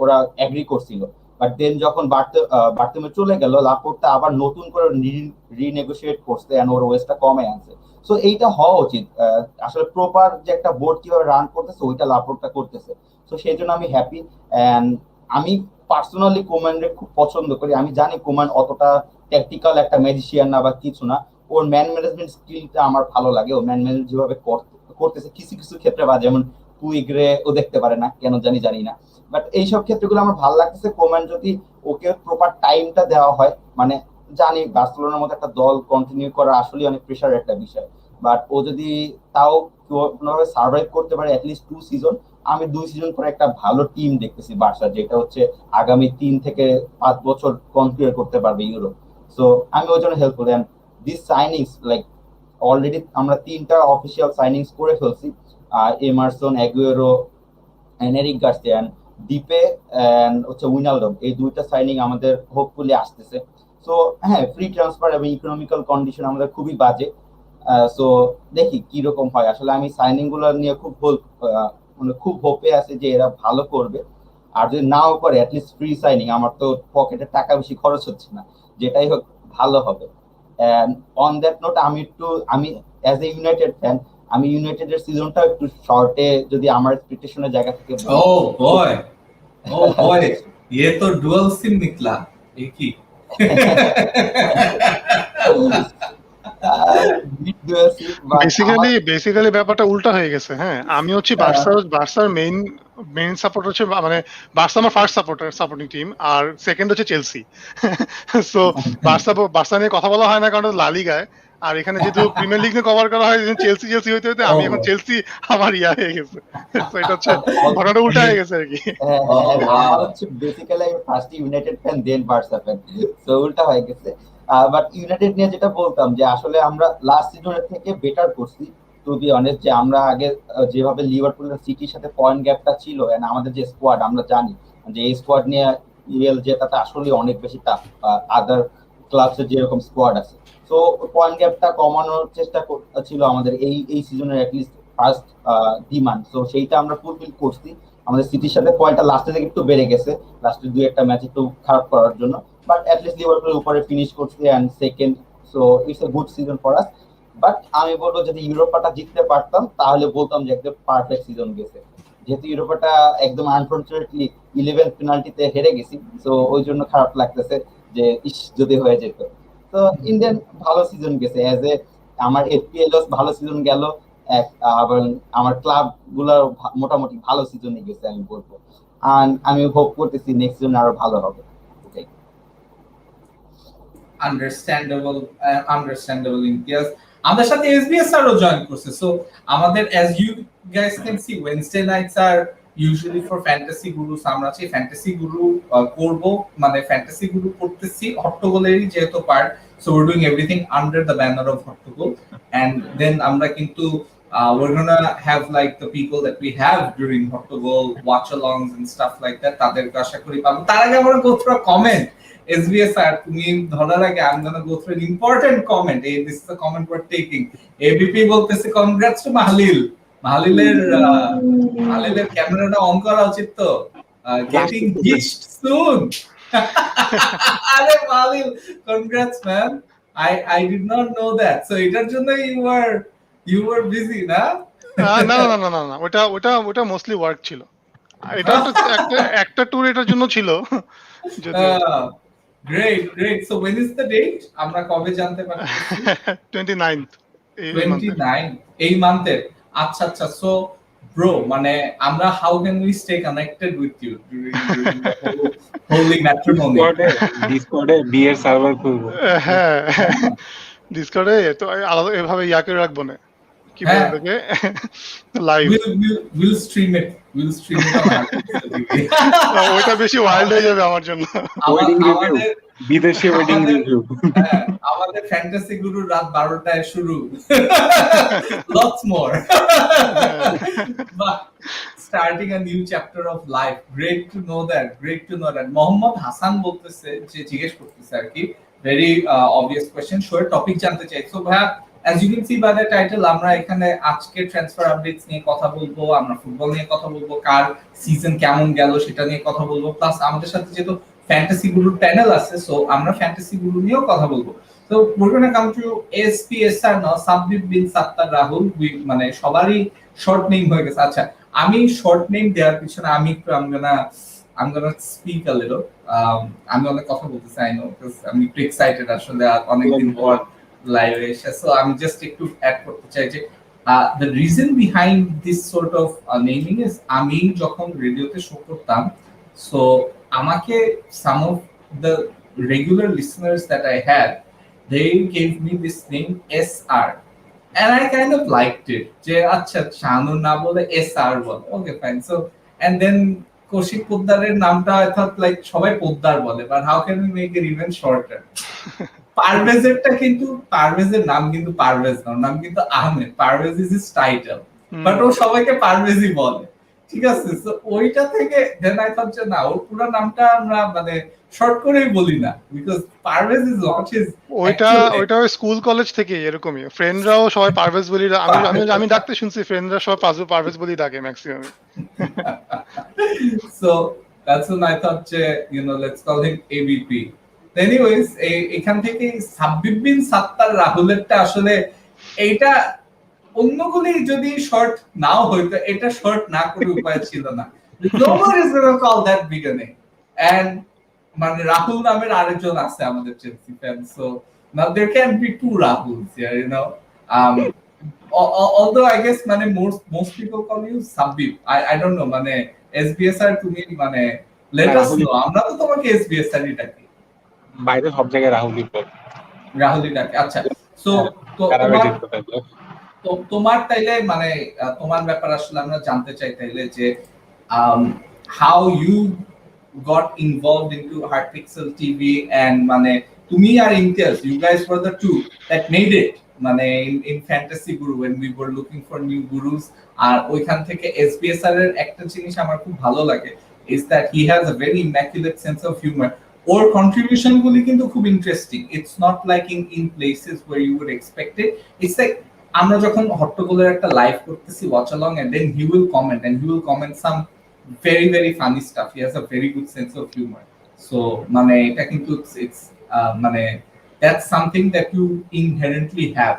ওরা এগ্রি করছিল। বাট দেন যখন বার্থিমেও চলে গেল, লাপোর্টা আবার নতুন করে রিনেগোশিয়েট করছে এন্ড ওর ওয়েজটা কমে আনছে। সো এইটা হওয়া উচিত। আসলে প্রপার যে একটা বোর্ড কিভাবে রান করতেছে ওইটা লাপোর্টটা করতেছে। তো সেই জন্য আমি হ্যাপি। এন্ড আমি পার্সোনালি কোম্যানকে খুব পছন্দ করি। আমি জানি কোম্যান অতটা ট্যাকটিক্যাল একটা ম্যাজিশিয়ান না বা কিছু না, ওর ম্যান ম্যানেজমেন্ট স্কিলটা আমার ভালো লাগে। ও ম্যান ম্যানেজ যেভাবে করতেছে কিছু কিছু ক্ষেত্রে, বা যেমন কুইগ্রে ও দেখতে পারে না কেন জানি না, বাট এইসব ক্ষেত্রগুলো আমার ভালো লাগতেছে। কোম্যান যদি ওকে প্রপার টাইমটা দেওয়া হয়, মানে জানি বার্সেলোনার মতো একটা দল কন্টিনিউ করা আসলে অনেক প্রেশারের একটা বিষয়, বাট ও যদি তাও কোনোভাবে সার্ভাইভ করতে পারে অ্যাটলিস্ট 2 সিজন, আমি 2 সিজন পরে একটা ভালো টিম দেখতেছি বার্সা, যেটা হচ্ছে আগামী 3 থেকে 5 বছর কন্টিনিউ করতে পারবে ইউরোপ। সো আমি ওই জন্য হেল্প করি। দিস সাইনিংস লাইক অলরেডি আমরা 3টা অফিসিয়াল সাইনিংস করে ফেলছি, এমারসন, অ্যাগুয়েরো, এরিক গার্সিয়া, ডিপে এন্ড হচ্ছে উইনালডম, এই 2টা সাইনিং আমাদের হোপফুলি আসতেছে। সো হ্যাঁ, ফ্রি ট্রান্সফার এবং ইকোনমিক্যাল কন্ডিশন আমাদের খুবই বাজে। সো দেখি কি রকম হয়। আসলে আমি সাইনিং গুলো নিয়ে মানে খুব হোপে আছে যে এরা ভালো করবে। আর যদি নাও করে অ্যাটলিস্ট ফ্রি সাইনিং, আমার তো পকেটে টাকা বেশি খরচ হচ্ছে না, যেটাই হোক ভালো হবে। অন দ্যাট নোট আমি অ্যাজ এ ইউনাইটেড ফ্যান, আমি ইউনাইটেডের সিজনটা একটু শর্টে যদি আমার এক্সপেকটেশনের জায়গা থেকে বলি। ओ बॉय ओ बॉय ये तो डुअल सिम निकला एक ही বেসিক্যালি ব্যাপারটা উল্টা হয়ে গেছে। হ্যাঁ, আমি হচ্ছে বার্সার মেইন সাপোর্ট হচ্ছে মানে বার্সা আমার ফার্স্ট সাপোর্টিং টিম, আর সেকেন্ড হচ্ছে চেলসি। সো বার্সা নিয়ে কথা বলা হয় না কারণ লা লিগায়, আর এখানে যেহেতু প্রিমিয়ার লিগ নিয়ে কভার করা হয় চেলসি হইতে হইতে আমি এখন চেলসি আমার হয়ে গেছে। তো এটা হচ্ছে ঘটনাটা উল্টা হয়ে গেছে আর কি। আমার হচ্ছে বেসিক্যালি ফার্স্ট ইউনাইটেড ফ্যান দেন বার্সা ফ্যান, সো উল্টা হয়ে গেছে। বাট ইউনাইটেড নিয়ে যেটা বলতাম যে আসলে আমরা লাস্ট সিজনের থেকে বেটার করছি, টু বি অনেস্ট। যে আমরা আগে যেভাবে লিভারপুলের সিটির সাথে পয়েন্ট গ্যাপটা ছিল, এন্ড আমাদের যে স্কোয়াড আমরা জানি যে এই স্কোয়াড নিয়ে ইএল জেতাটা আসলে অনেক বেশি টাফ আদার ক্লাবসের যেরকম স্কোয়াড আছে। সো পয়েন্ট গ্যাপটা কমানোর চেষ্টা ছিল আমাদের এই সিজনের অ্যাটলিস্ট ফার্স্ট ডিমান্ড। সো সেইটা আমরা ফুলফিল করছি। আমাদের সিটির সাথে পয়েন্টটা লাস্টের দিকে একটু বেড়ে গেছে, লাস্টের দুই একটা ম্যাচ একটু খারাপ করার জন্য, বাট অ্যাটলিস্ট লিভারপুলের উপরে ফিনিশ করছে and second. So it's a good season for us. But আমি বলবো যদি ইউরোপাটা জিততে পারতাম তাহলে বলতাম যে একদম পারফেক্ট সিজন গেছে। যেহেতু ইউরোপাটা একদম আনফরচুনেটলি 11 পেনাল্টিতে হেরে গেছি, সো ওই জন্য খারাপ লাগতেছে যে ইস যদি হয়ে যেত। তো ইন্ডিয়ান ভালো সিজন গেছে, এজ এ আমার এফপিএল ভালো সিজন গেল, আবার আমার ক্লাব গুলো মোটামুটি ভালো সিজনে গেছে আমি বলবো। আর আমি হোপ করতেছি নেক্সট সিজন আরো ভালো হবে। আন্ডারস্ট্যান্ডেবল ইমতিয়াজ। আমাদের সাথে এসবিএস আরও জয়েন করছে। সো আমাদের as you guys can see Wednesday nights are usually for fantasy gurus. আমরা চাই ফ্যান্টাসি গুরু করব, মানে ফ্যান্টাসি গুরু করতেছি হট্টগোলেরই যেহেতু part. So we are doing everything under the banner of Hottogol, and then আমরা কিন্তু we're gonna have like the people that we have during Hottogoal watch-alongs and stuff like that. তাদেরকে আশা করি পাবো। তার আগে আমরা go through a comment. SBS আর তুমি ধরার আগে I'm gonna go through an important comment. This is a comment we're taking. ABP বলতেছে congrats to মাহলিলের ক্যামেরাটা অন করা উচিত তো, getting hitched soon. আরে মাহলিল, congrats man. I did not know that. So এটার জন্য you were busy না? না, ওটা মোস্টলি ওয়ার্ক ছিল। এটা একটা ট্যুর এটার জন্য ছিল। Great. So when is the date? আমরা কবে জানতে পারছি? 29th এই মান্থের। আচ্ছা। So bro, মানে আমরা how can we stay connected with you during the whole holy matrimony? ডিসকর্ডে বিয়ের সার্ভার খুলবো। হ্যাঁ, ডিসকর্ডে তো আলাদা এভাবে ইয়াকে রাখবো না, কি বলে এটাকে, live we'll stream it on ওইটা বেশি ওয়াইল্ড হয়ে যাবে আমার জন্য। বিদেশি ওয়েডিং রিভিউ। আমাদের ফ্যান্টাসি গুরু রাত 12টায় শুরু, lots more. But starting a new chapter of life. Great to know that. Mohammad Hasan বলতেছে যে জিজ্ঞেস করতেছে আর কি, very obvious question, short topic জানতে চাই। So ভাইয়া, as you can see by the title, আমরা এখানে আজকে ট্রান্সফার আপডেটস নিয়ে কথা বলবো, আমরা ফুটবল নিয়ে কথা বলবো, কার সিজন কেমন গেল সেটা নিয়ে কথা বলবো, প্লাস আমাদের সাথে যেহেতু ফ্যান্টাসি গুরুর প্যানেল আছে, সো আমরা ফ্যান্টাসি গুরু নিয়েও কথা বলবো। তো we're going to come to SPSR না, সাব্বির বিন সাত্তার রাহুল, মানে সবারই শর্ট নেম হয়ে গেছে। আচ্ছা, আমি শর্ট নেম দেওয়ার পিছনে আমি একটু I'm gonna speak a little. আমি অনেক কথা বলতে চাই না, because আমি একটু এক্সাইটেড আসলে অনেকদিন পর লাইভ এসে। সো আমি জাস্ট একটু অ্যাড করতে চাই যে the reason behind this sort of naming is আমি যখন রেডিওতে শো করতাম, সো আমাকে some of the regular listeners that I had, they gave me this name SR, and I kind of liked it যে আচ্ছা শানু না বলে SR ball, okay fine. So and then Kaushik পোদ্দারের নামটা I thought like সবাই পোদ্দার বলে, but how can we make it even shorter? পারভেজেরটা কিন্তু পারভেজের নাম কিন্তু পারভেজ না, নাম কিন্তু Ahmed. Parvez is his title, but ও সবাইকে পারভেজই বলে, ঠিক আছে? সো ওইটা থেকে দেন আই থট যে না, ওর পুরো নামটা আমরা মানে শর্ট করেই বলি না, because Parvez is not his. ওইটা স্কুল কলেজ থেকে এরকমই, ফ্রেন্ডরাও সবাই পারভেজ বলি, আমি ডাকতে শুনছি ফ্রেন্ডরা সবাই পারভেজ বলি ডাকে maximum. So that's when I thought যে let's call him ABP. Anyways, এখান থেকে সাব্বির বিন সাত্তার রাহুলেরটা আসলে এইটা অন্যগুলি যদি শর্ট নাও হইতো, এটা শর্ট না করে উপায় ছিল না। Nobody is going to call that bigger name. And মানে রাহুল নামের আরেকজন আছে আমাদের Chelsea fan, so Now there can't be two Rahuls here, you know. Although I guess most people call you Sabib. I don't know SBSR তুমি let us রাহুলই know আমরা তো তোমাকে SBSR ই ডাকি বাইরে সব জায়গায় রাহুলই বলে। রাহুলই ডাকি আচ্ছা সো হ্যাঁ, তো খারাপ তোমার যেতে পারলো। তোমার তাইলে তোমার ব্যাপার আসলে আমরা জানতে চাই তাইলে যে um, how you got involved into Heartpixel TV and তুমি আর Imtiaz, you guys were the two that made it in Fantasy Guru when we were looking for new gurus আর ওইখান থেকে SBSR এর একটা জিনিস আমার খুব ভালো লাগে is that he has a very immaculate sense of humor ওর কন্ট্রিবিউশন গুলি কিন্তু খুব interesting it's not like in places where you would expect it it's like আমরা যখন হট্টগোলের একটা লাইভ করতেছি watch along and then he will comment some very very funny stuff he has a very good sense of humor so এটা কিন্তু it's that's something that you inherently have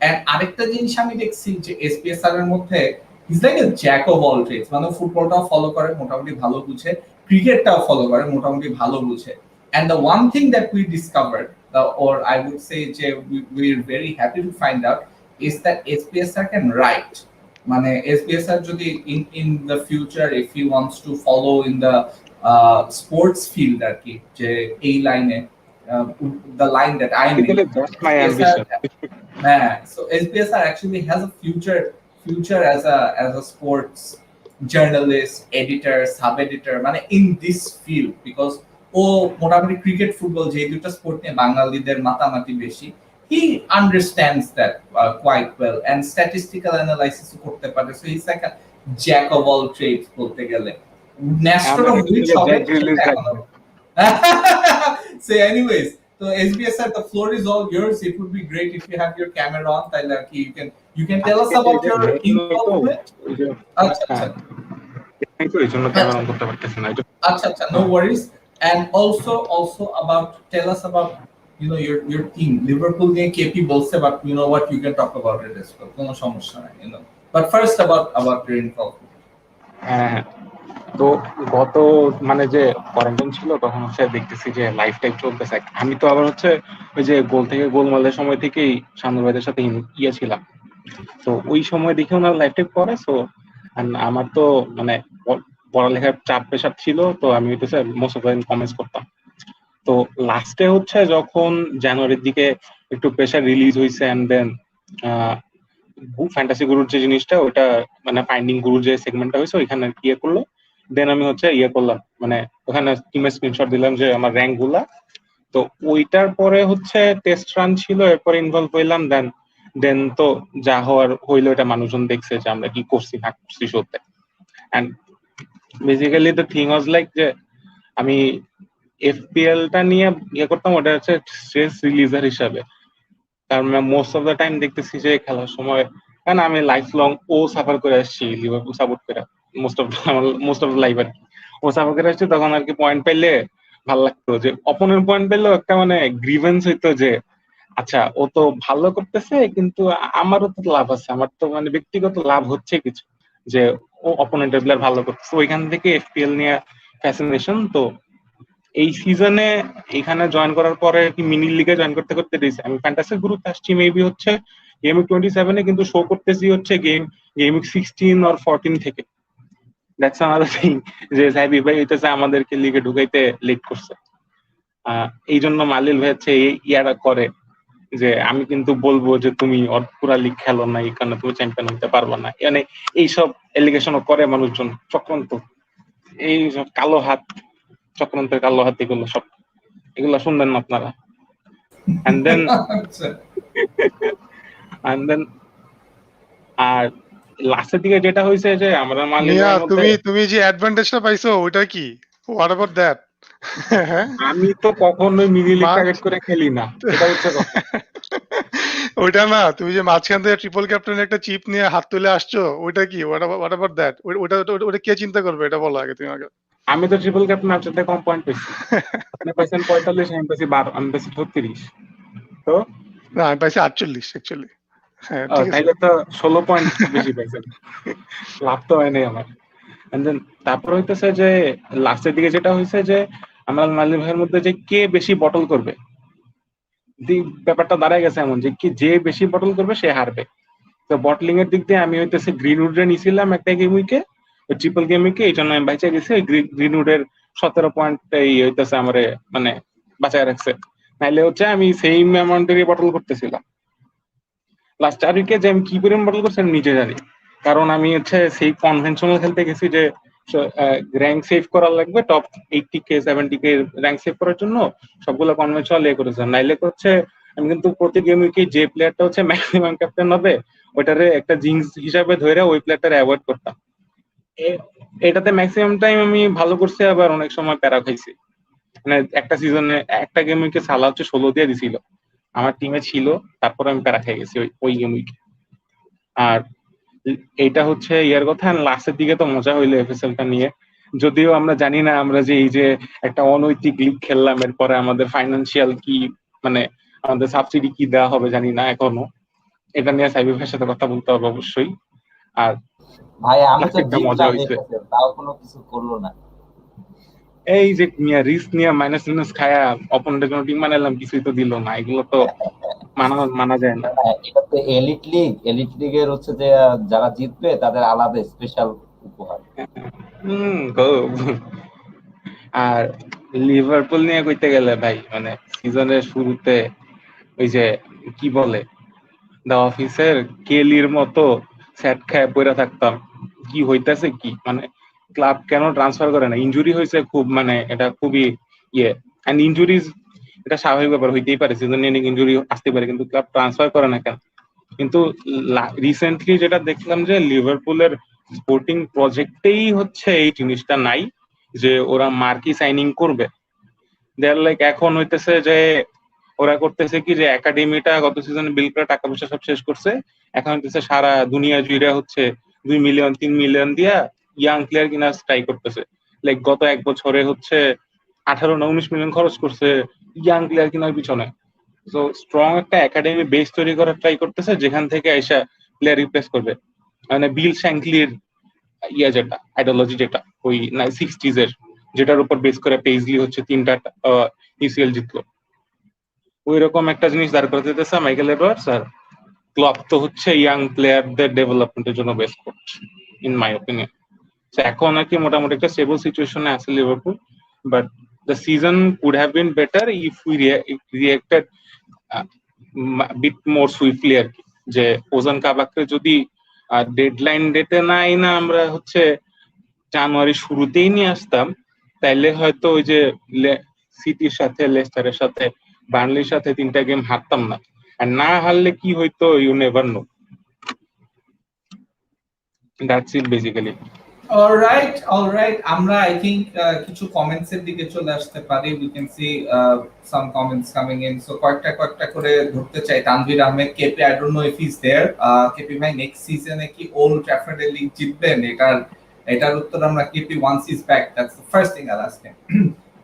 and আরেকটা জিনিস আমি দেখছি যে এসপিএসআর এর মধ্যে he's like a jack of all trades ফুটবলটাও ফলো করে মোটামুটি ভালো বুঝে ক্রিকেটটাও ফলো করে মোটামুটি ভালো বুঝে and the one thing that we discovered or I would say যে we're very happy to find out is that SPSR can write SPSR যদি in the future if he wants to follow in the sports field আর কি যে এই লাইনে the line that I made That's my ambition. so SPSR actually has a future as a sports journalist editor sub editor in this field because ও মোটামুটি cricket football যে দুটো sport নিয়ে বাঙালিদের মাতামাতি বেশি he understands that quite well and statistical analysis করতে পারে so he's like a jack of all trades বলতে গেলে ন্যাশনাল হুইচ হবে so anyways so SBSR the floor is all yours it would be great if you have your camera on তাইলে কি you can tell us about your involvement আচ্ছা no worries and also about tell us about your team Liverpool নিয়ে KP বলছে but you know what you can talk about it as well কোনো সমস্যা নাই but first about your involvement হ্যাঁ তো গত যে কোয়ারেন্টাইন ছিল তখন দেখতেছি যে লাইফ টাইম চলতেছে আমি তো আবার ওই যে গোল থেকে গোলমালের সময় থেকেই শানুর ভাইদের সাথে ছিলাম তো ওই সময় দেখে ওনার লাইফ টাইম করে সো আমার তো পড়ালেখার চাপ প্রেশার ছিল তো আমি most of the time comments করতাম তো লাস্টে যখন জানুয়ারির দিকে একটু প্রেশার রিলিজ হয়েছে এন্ড দেন ফ্যান্টাসি গুরুর যে জিনিসটা ওটা ফাইন্ডিং গুরুর যে সেগমেন্টটা হয়েছে ওইখানে করলো দেন আমি করলাম ওখানে টিমের স্ক্রিনশট দিলাম যে আমার র্যাঙ্ক গুলা তো ওইটার পরে টেস্ট রান ছিল এরপরে ইনভলভ হইলাম দেন তো যা হওয়ার হইলো এটা মানুষজন দেখছে যে আমরা কি করছি না করছি শোতে and basically the thing was like যে আমি এফপিএল টা নিয়ে করতাম ওটা স্ট্রেস রিলিজার হিসাবে কারণ মোস্ট অফ দ্য টাইম দেখতেছি যে খেলার সময় কারণ আমি লাইফ লং ও সাফার করে আসছি লিভারপুল সাপোর্ট করে মোস্ট অফ লাইফ আর কি ও সাফার করে আসছি তখন আর কি পয়েন্ট পাইলে ভালো লাগতো যে অপোনেন্ট পয়েন্ট পেলেও একটা গ্রিভেন্স হইতো যে আচ্ছা ও তো ভালো করতেছে কিন্তু আমারও তো লাভ আছে আমার তো ব্যক্তিগত লাভ হচ্ছে কিছু যে ও অপোনেন্টের প্লেয়ার ভালো করতেছে ওইখান থেকে এফপিএল নিয়ে ফ্যাসিনেশন তো এই সিজনে এখানে জয়েন করার পরে কি মিনি লিগে জয়েন করতে করতে দিয়েছে আমি ফ্যান্টাসি গ্রুপে আসছি মেবি গেম 27 কিন্তু শো করতেছি গেম 16 অর 14 থেকে দ্যাটস আনাদার থিং যে সাইবি ভাই আমাদেরকে লিগে ঢুকাইতে লেট করছে এই জন্য মালিল ভাই ইয়ারা করে যে আমি কিন্তু বলবো যে তুমি পুরা লিগ খেলো না এই কারণে তুমি চ্যাম্পিয়ন হতে পারবে না এইসব এলিগেশনও করে মানুষজন চক্রান্ত এই সব কালো হাত চক্রান্তের কালো হাত এগুলো শুনবেন না আপনারা and then আর লাস্টের দিকে যেটা হয়েছে যে আমরা তুমি যে অ্যাডভান্টেজটা পাইছো ওটা কি হোয়াট অ্যাবাউট দ্যাট আমি তো কখনোই মিনি লিগ টার্গেট করে খেলি না এটা ওইটা না তুমি যে মাঝখান থেকে ট্রিপল ক্যাপ্টেন একটা চিপ নিয়ে হাত তুলে আসছো ওইটা কি হোয়াট অ্যাবাউট দ্যাট ওটা কে চিন্তা করবে এটা বলো আগে তুমি আগে আমি তো ট্রিপল ক্যাপ্টেন আপনার কম পয়েন্ট পেয়েছি আপনি পাইছেন 45 আমি পেয়েছি 12 আমি পেয়েছি 36 তো না আমি পাইছি 48 অ্যাকচুয়ালি হ্যাঁ তাইলে তো 16 পয়েন্ট বেশি পাইছেন লাভ তো হয় নাই আমার এন্ড দেন তারপর হইতেছে যে লাস্টের দিকে যেটা হইছে যে আমরা মালিক ভাইয়ের মধ্যে যে কে বেশি বটল করবে ব্যাপারটা দাঁড়ায় গেছে এমন যে কি যে বেশি বটল করবে সে হারবে। তো বটলিং এর দিক দিয়ে আমি হইতেছে গ্রিনউড নিছিলাম একটা গেম উইকে, ট্রিপল গেম উইকে, এই জন্য আমি বাইচা গেছি। গ্রিনউডের 17 পয়েন্ট হইতেছে আমারে মানে বাঁচায় রাখছে, নাইলে হচ্ছে আমি সেম অ্যামাউন্টেরই বটল করতেছিলাম। লাস্ট 4 উইকে যে আমি কি পরিমাণ বটল করছি আমি নিজে জানি, কারণ আমি হচ্ছে সেই কনভেনশনাল খেলতে গেছি যে র্যাঙ্ক সেভ করা লাগবে, top 80K 70K rank save করার জন্য সবগুলো কনভেনশনাল করেছিলাম। নাইলে হচ্ছে আমি কিন্তু প্রতি গেম উইকে যে প্লেয়ারটা হচ্ছে ম্যাক্সিমাম ক্যাপ্টেন হবে ওইটারে একটা জিন্স হিসাবে ধরে ওই প্লেয়ারটারে অ্যাভয়েড করতাম। এটাতে ম্যাক্সিমাম টাইম আমি ভালো করছি, আবার অনেক সময় প্যারা খাইছি। মানে একটা সিজনে একটা গেম উইকে সালা হচ্ছে 16 দিয়ে দিছিল, আমার টিমে ছিল, তারপর আমি প্যারা খেয়ে গেছি ওই গেম উইকে। আর এইটা হচ্ছে ইয়ার কথা। লাস্টের দিকে তো মজা হইলো এফএসএলটা নিয়ে, যদিও আমরা জানি না আমরা যে এই যে একটা অনৈতিক লিগ খেললাম এরপরে আমাদের ফাইন্যান্সিয়াল কি মানে আমাদের সাবসিডি কি দেওয়া হবে জানি না এখনো। এটা নিয়ে সাইবি ভাইয়ের সাথে কথা বলতে হবে অবশ্যই। আর ভাই আমি তো একটা মজা জিতলাম হয়েছে তাও কোনো কিছু করলো না। এই যে রিস্ক নিয়ে মাইনাস মাইনাস খায়া অপোনেন্টের জন্য টিম বানালাম, কিছুই তো দিল না, এগুলো তো মানা যায় না। এটা তো এলিট লিগের হচ্ছে যে যারা জিতবে তাদের আলাদা স্পেশাল উপহার। আর লিভারপুল নিয়ে কইতে গেলে ভাই মানে সিজনের শুরুতে ওই যে কি বলে দা অফিসের কেলির মতো স্যাট খায় পড়ে থাকতাম, কি হইতাছে কি মানে ক্লাব কেন ট্রান্সফার করে না, ইনজুরি হয়েছে খুব, মানে এটা খুবই এন্ড ইনজুরিজ এটা স্বাভাবিক ব্যাপার, হইতেই পারে, সিজন এন্ডিং ইনজুরি আসতে পারে, কিন্তু ক্লাব ট্রান্সফার করে না কেন? কিন্তু রিসেন্টলি যেটা দেখলাম যে লিভারপুলের স্পোর্টিং প্রজেক্টেই হচ্ছে এই জিনিসটা নাই যে ওরা মার্কি সাইনিং করবে। দেয়ার লাইক এখন হইতেছে যে ওরা করতেছে কি যে একাডেমিটা গত সিজনে বিল করে টাকা পয়সা সব শেষ করছে, এখন হইতেছে সারা দুনিয়া জুড়ে হচ্ছে 2 মিলিয়ন 3 মিলিয়ন দিয়া ইয়াং প্লেয়ার কিনা ট্রাই করতেছে। লাইক গত এক বছরে হচ্ছে 18 না 19 মিলিয়ন খরচ করছে ইয়াং প্লেয়ার কেনার পিছনে। তো স্ট্রং একটা একাডেমি বেস তৈরি করার ট্রাই করতেছে যেখান থেকে আইসা প্লেয়ার রিপ্লেস করবে। মানে বিল শ্যাঙ্কলির যেটা আইডিওলজি, যেটা ওই 60s এর, যেটার উপর বেস করে পেইজলি হচ্ছে 3টা ইউসিএল জিতলো, ওই রকম একটা জিনিস দাঁড় করে দিতেছে মাইকেল এডওয়ার্ডস। আর ক্লব তো হচ্ছে ইয়াং প্লেয়ারদের ডেভেলপমেন্টের জন্য best coach in my opinion. এখন আর কি মোটামুটি একটা স্টেবল সিচুয়েশনে আছে Liverpool, but the season could have been better if we reacted bit more swiftly আর কি। যে ওজন কাবাককে যদি ডেডলাইন ডেটে নাই না আমরা হচ্ছে জানুয়ারি শুরুতেই নিয়ে আসতাম, তাইলে হয়তো ওই যে সিটির সাথে, লেস্টারের সাথে, বার্নলির সাথে 3টা গেম হারতাম না। আর না হারলে কি হইতো you never know. That's it basically. Alright আমরা আই থিংক কিছু কমেন্টস এর দিকে চলে আসতে পারি। We can see some comments coming in. So কয়েকটা করে ধরতে চাই। Tanvir Ahmed, KP, I don't know if he is there. KP ভাই নেক্সট সিজনে কি ওল্ড ট্র্যাফোর্ডে লিগ জিতবেন? এটার উত্তর আমরা KP once is back, that's the first thing I ask him.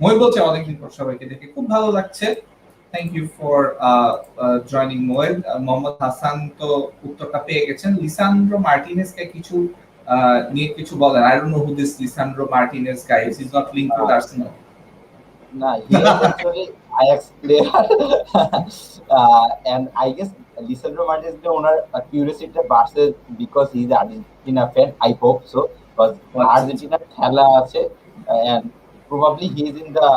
মই বলছে অনেকদিন পর সবাইকে দেখে খুব ভালো লাগছে। Thank you for joining Moyel. Mohammad Hasan তো উত্তরটা পেয়ে গেছেন। লিসান্ড্রো মার্টিনেজকে কিছু নিয়ে কিছু বলেন। I don't know who this Lisandro Martinez guy is. He's not linked with Arsenal. No, he is actually Ajax player. And I guess Lisandro Martinez is owner curiosity to Barca because he's an Argentina fan. I hope so. Because Argentina খেলা আছে and probably he is in the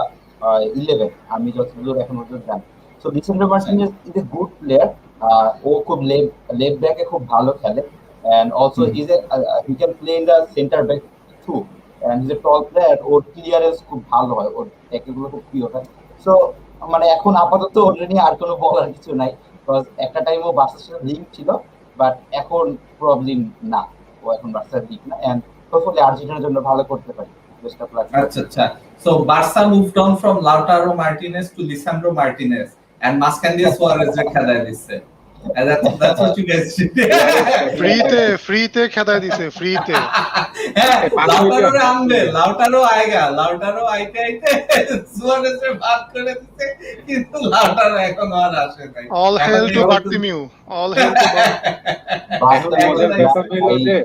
11. আমি যতদূর এখন পর্যন্ত জানি। So Lisandro Martinez is a good player. ও খুব left ব্যাকে খুব ভালো খেলে। And also he can play in the center back too. And he's a tall player. Or clearance খুব ভালো হয়, ওর ট্যাকেলগুলো খুব প্রিয় হয়। সো মানে এখন আপাতত ওর নিয়ে আর কোনো বলার কিছু নাই, বিকজ একটা টাইম ও বার্সার সাথে লিঙ্ক ছিল, বাট এখন প্রবলেম না, ও এখন বার্সার লিঙ্ক না। এন্ড হোপফুলি আর্জেন্টিনার জন্য ভালো করতে পারে। Best of luck. আচ্ছা। So Barca moved on from Lautaro Martinez to Lisandro Martinez and Mascandia Suarez এর খেলায় দিচ্ছে। And that's what you guys did. ফ্রিতে খেদায় দিছে, ফ্রিতে। লাউটারো আনবে, লাউটারো আইগা, লাউটারো আইতে সুয়ারেজের ভাগ করে দিতে, কিন্তু লাউটারো এখন আর আসে নাই। অল হেল টু বার্টিমিউ, অল হেল টু বার্টিমিউ।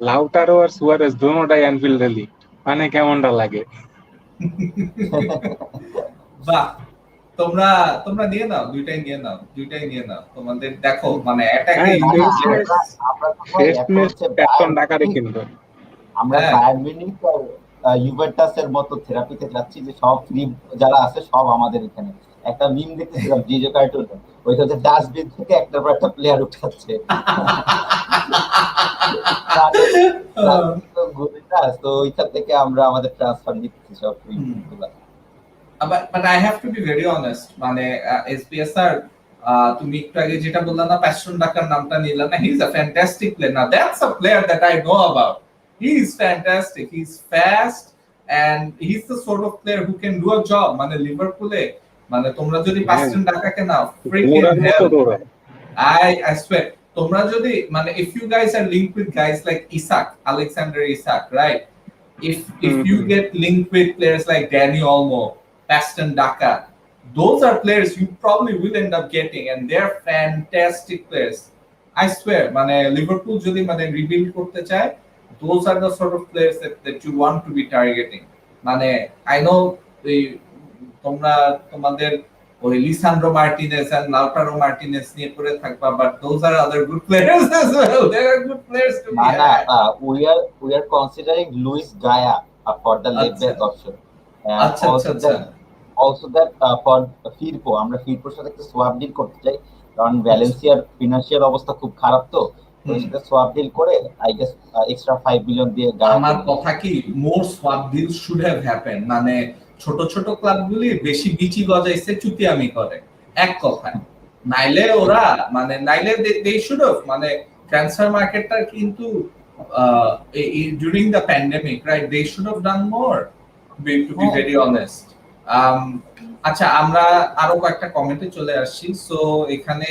লাউটারো আর সুয়ারেজ দুটোটাই অ্যানফিল্ডে লিগ, মানে কেমনটা লাগে? বাহ, তোমরা তোমরা নিয়ে নাও, দুইটাই নিয়ে নাও তোমাদের। দেখো মানে অ্যাটাকে হ্যাঁ, না, না, ইউনিট আমরা তো ভাই শেষ এখন ম্যাচ হচ্ছে প্যাটন বায়ার্ন ডাকারে মিউনিখ, কিন্তু আমরা হ্যাঁ বায়ার্ন মিউনিখ আর ইউভেন্টাসের মতো থেরাপিতে যাচ্ছি যে সব ফ্রি যারা আছে সব আমাদের এখানে। একটা মিম দেখতেছিলাম জিজো কার্টুনে, ওইটা হচ্ছে ডাস্টবিন থেকে একটার পর একটা প্লেয়ার উঠাচ্ছে, মানে রাজনীতি তো ঘুরে না, তো ওইখান থেকে আমরা আমাদের ট্রান্সফার নিচ্ছি সব ফ্রি হুম। গুলা। but I have to be very honest মানে SPSR তুমি একটু আগে যেটা বললা না প্যাশন ডাকার নামটা নিলা না, he is a fantastic player. না that's a player that I know about. He is fantastic, he is fast and he is the sort of player who can do a job. মানে লিভারপুলে মানে তোমরা যদি হ্যাঁ, প্যাশন ডাকাকে নাও freaking ঘোড়ার মতো হেল, দৌড়ায়। I swear তোমরা যদি মানে if you guys are linked with guys like Isak, Alexander Isak, right? If you get linked with players like Danny Olmo, Paston Daka, those are players you probably will end up getting, and they're fantastic players. I swear, মানে Liverpool যদি মানে rebuild করতে চায়, those are the sort of players that you want to be targeting. মানে I know তোমরা তোমাদের ওই Lisandro Martinez and Lautaro Martinez নিয়ে পড়ে থাকবা, but those are other good players as well. There are good players to be না, না, had. we are considering Luis Gaya for the left আচ্ছা back option, and আচ্ছা আচ্ছা আচ্ছা also that for Firpo আমরা ফিরপোর সাথে একটা সোয়াপ ডিল করতে চাই, কারণ ভ্যালেন্সিয়ার ফিনান্সিয়াল অবস্থা খুব খারাপ, তো ওর হুম। সাথে সোয়াপ ডিল করে আই গেস এক্সট্রা 5 বিলিয়ন দিয়ে গায়া আমার কথা কি more swap deal should have happen. মানে ছোট ছোট ক্লাবগুলি বেশি বিচি গজাইছে চুতিয়ামি করে এক কথায়, নাইলে ওরা মানে নাইলে দে শুড হ্যাভ মানে ট্রান্সফার মার্কেটটা কিন্তু during the pandemic right they should have done more to be very honest. আচ্ছা আমরা আরো কয়েকটা কমেন্টে চলে আসছি। সো এখানে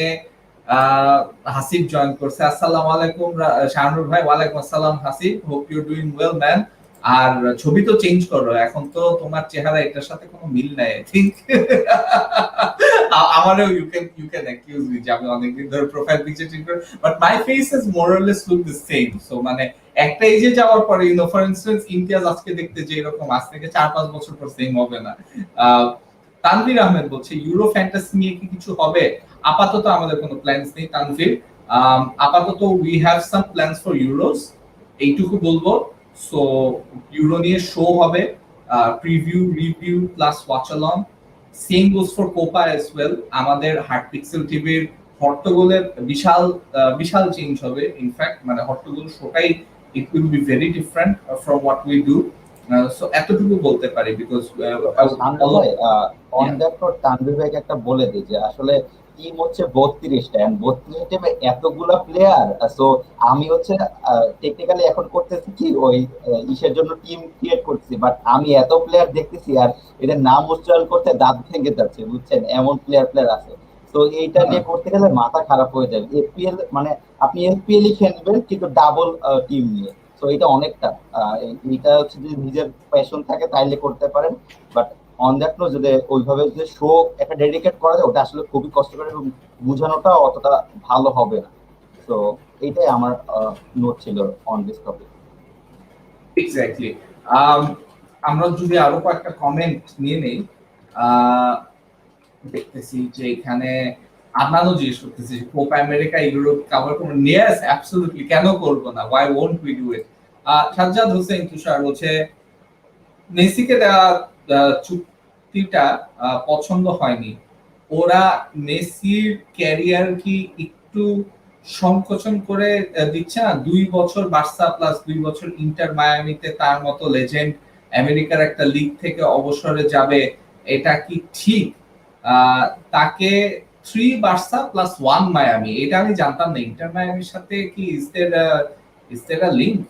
হাসিব জয়েন করছে। আসসালামু আলাইকুম শাহনুর ভাই। ওয়ালাইকুম আসসালাম Hasib, hope you doing well man. আর ছবি তো চেঞ্জ করো, এখন তো তোমার চেহারা এটার সাথে কোনো মিল নাই আই থিংক। আমারও ইউ ক্যান অ্যাকিউজ মি যে আমি অনেকদিন ধরে প্রোফাইল পিকচার চেঞ্জ করি, but my face is more or less look the same. So মানে একটা এজে যাওয়ার পরে you know for instance Imtiaz আজকে দেখতে যে এরকম আজ থেকে 4-5 বছর পর সেম হবে না। তানভীর আহমেদ বলছে ইউরো ফ্যান্টাসি নিয়ে কি কিছু হবে? আপাতত আমাদের কোনো প্ল্যানস নেই তানভীর। আপাতত we have some plans for Euros, এইটুকু বলবো। সো ইউরো নিয়ে শো হবে, preview review plus watch along. Same goes for Copa as well. আমাদের হার্ট পিক্সেল টিভির হট্টগোলের বিশাল বিশাল চেঞ্জ হবে। ইনফ্যাক্ট মানে হট্টগোল শোটাই it will be very different from what we do. So এতটুকু বলতে পারি because on that note Tanvir ভাইকে একটা বলে দিই যে আসলে টিম হচ্ছে 32টা, এন্ড 32 টিমে এতগুলা প্লেয়ার, সো আমি হচ্ছে টেকনিক্যালি এখন করতেছি কি ওই ইসের জন্য টিম ক্রিয়েট করতেছি, বাট আমি এত প্লেয়ার দেখতেছি আর এদের নাম উচ্চারণ করতে দাঁত ভেঙে যাচ্ছে, বুঝছেন, এমন প্লেয়ার আছে। তো এইটা নিয়ে করতে গেলে মাথা খারাপ হয়ে যাবে। এপিএল মানে আপনি এপিএলই খেলবেন কিন্তু ডাবল টিম নিয়ে, তো এটা অনেকটা এটা হচ্ছে যদি নিজের প্যাশন থাকে তাইলে করতে পারেন, বাট অন দ্যাট নো যদি ওইভাবে যে শো একটা ডেডিকেট করা যায় ওটা আসলে খুবই কষ্টকর এবং বোঝানোটা অতটা ভালো হবে না। তো এইটাই আমার নোট ছিল অন দিস টপিক। এক্স্যাক্টলি। আমরা যদি আরো কয়েকটা কমেন্ট নিয়ে নেই, দেখতেছি যে এখানে আপনারও জিজ্ঞেস করতেছি কোপা আমেরিকা ইউরোপ কভার করবো। ইয়েস অ্যাবসলিউটলি, কেন করবো না, why won't we do it. Sajjad Hossain Tushar বলছে মেসিকে দেওয়া চুক্তিটা পছন্দ হয়নি। ওরা মেসির ক্যারিয়ার কি একটু সংকোচন করে দিচ্ছে না? 2 বছর বার্সা প্লাস 2 বছর ইন্টার মায়ামিতে তার মতো লেজেন্ড আমেরিকার একটা লিগ থেকে অবসরে যাবে, এটা কি ঠিক? তাকে 3 বার্সা প্লাস 1 মায়ামি, এটা আমি জানতাম না। ইন্টার মায়ামির সাথে কি ইজ দেয়ার আ লিংক?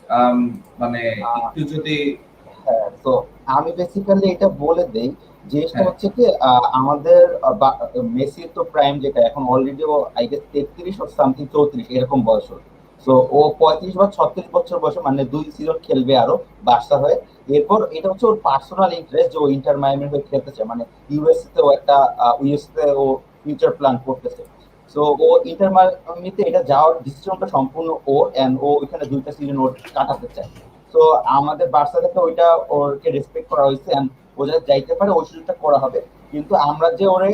মানে একটু যদি তো আমি বেসিক্যালি এটা বলে দেই, জিনিসটা হ্যাঁ হচ্ছে কি আমাদের মেসির তো প্রাইম যেটা এখন অলরেডি ও আই গেস 33 অর সামথিং 34 এরকম বয়স ওর। সো ও 35 বা 36 বছর বয়সে মানে 2 সিজন খেলবে আরো বার্সা হয়ে। এরপর এটা হচ্ছে ওর পার্সোনাল ইন্টারেস্ট যে ও ইন্টার মায়ামির হয়ে খেলতে চায়, মানে ইউএসএ তে ও একটা ইউএসএ ও ফিউচার প্ল্যান করতেছে। সো ও ইন্টার মায়ামিতে এটা যাওয়ার ডিসিশনটা সম্পূর্ণ ওর, এন্ড ও ওইখানে 2টা সিজন ওর কাটাতে চায়। তো আমাদের বার্সা থেকে ওইটা ওরকে রেসপেক্ট করা হয়েছে, এন্ড ও যাতে যাইতে পারে ওই সুযোগটা করা হবে। কিন্তু আমরা যে ওরে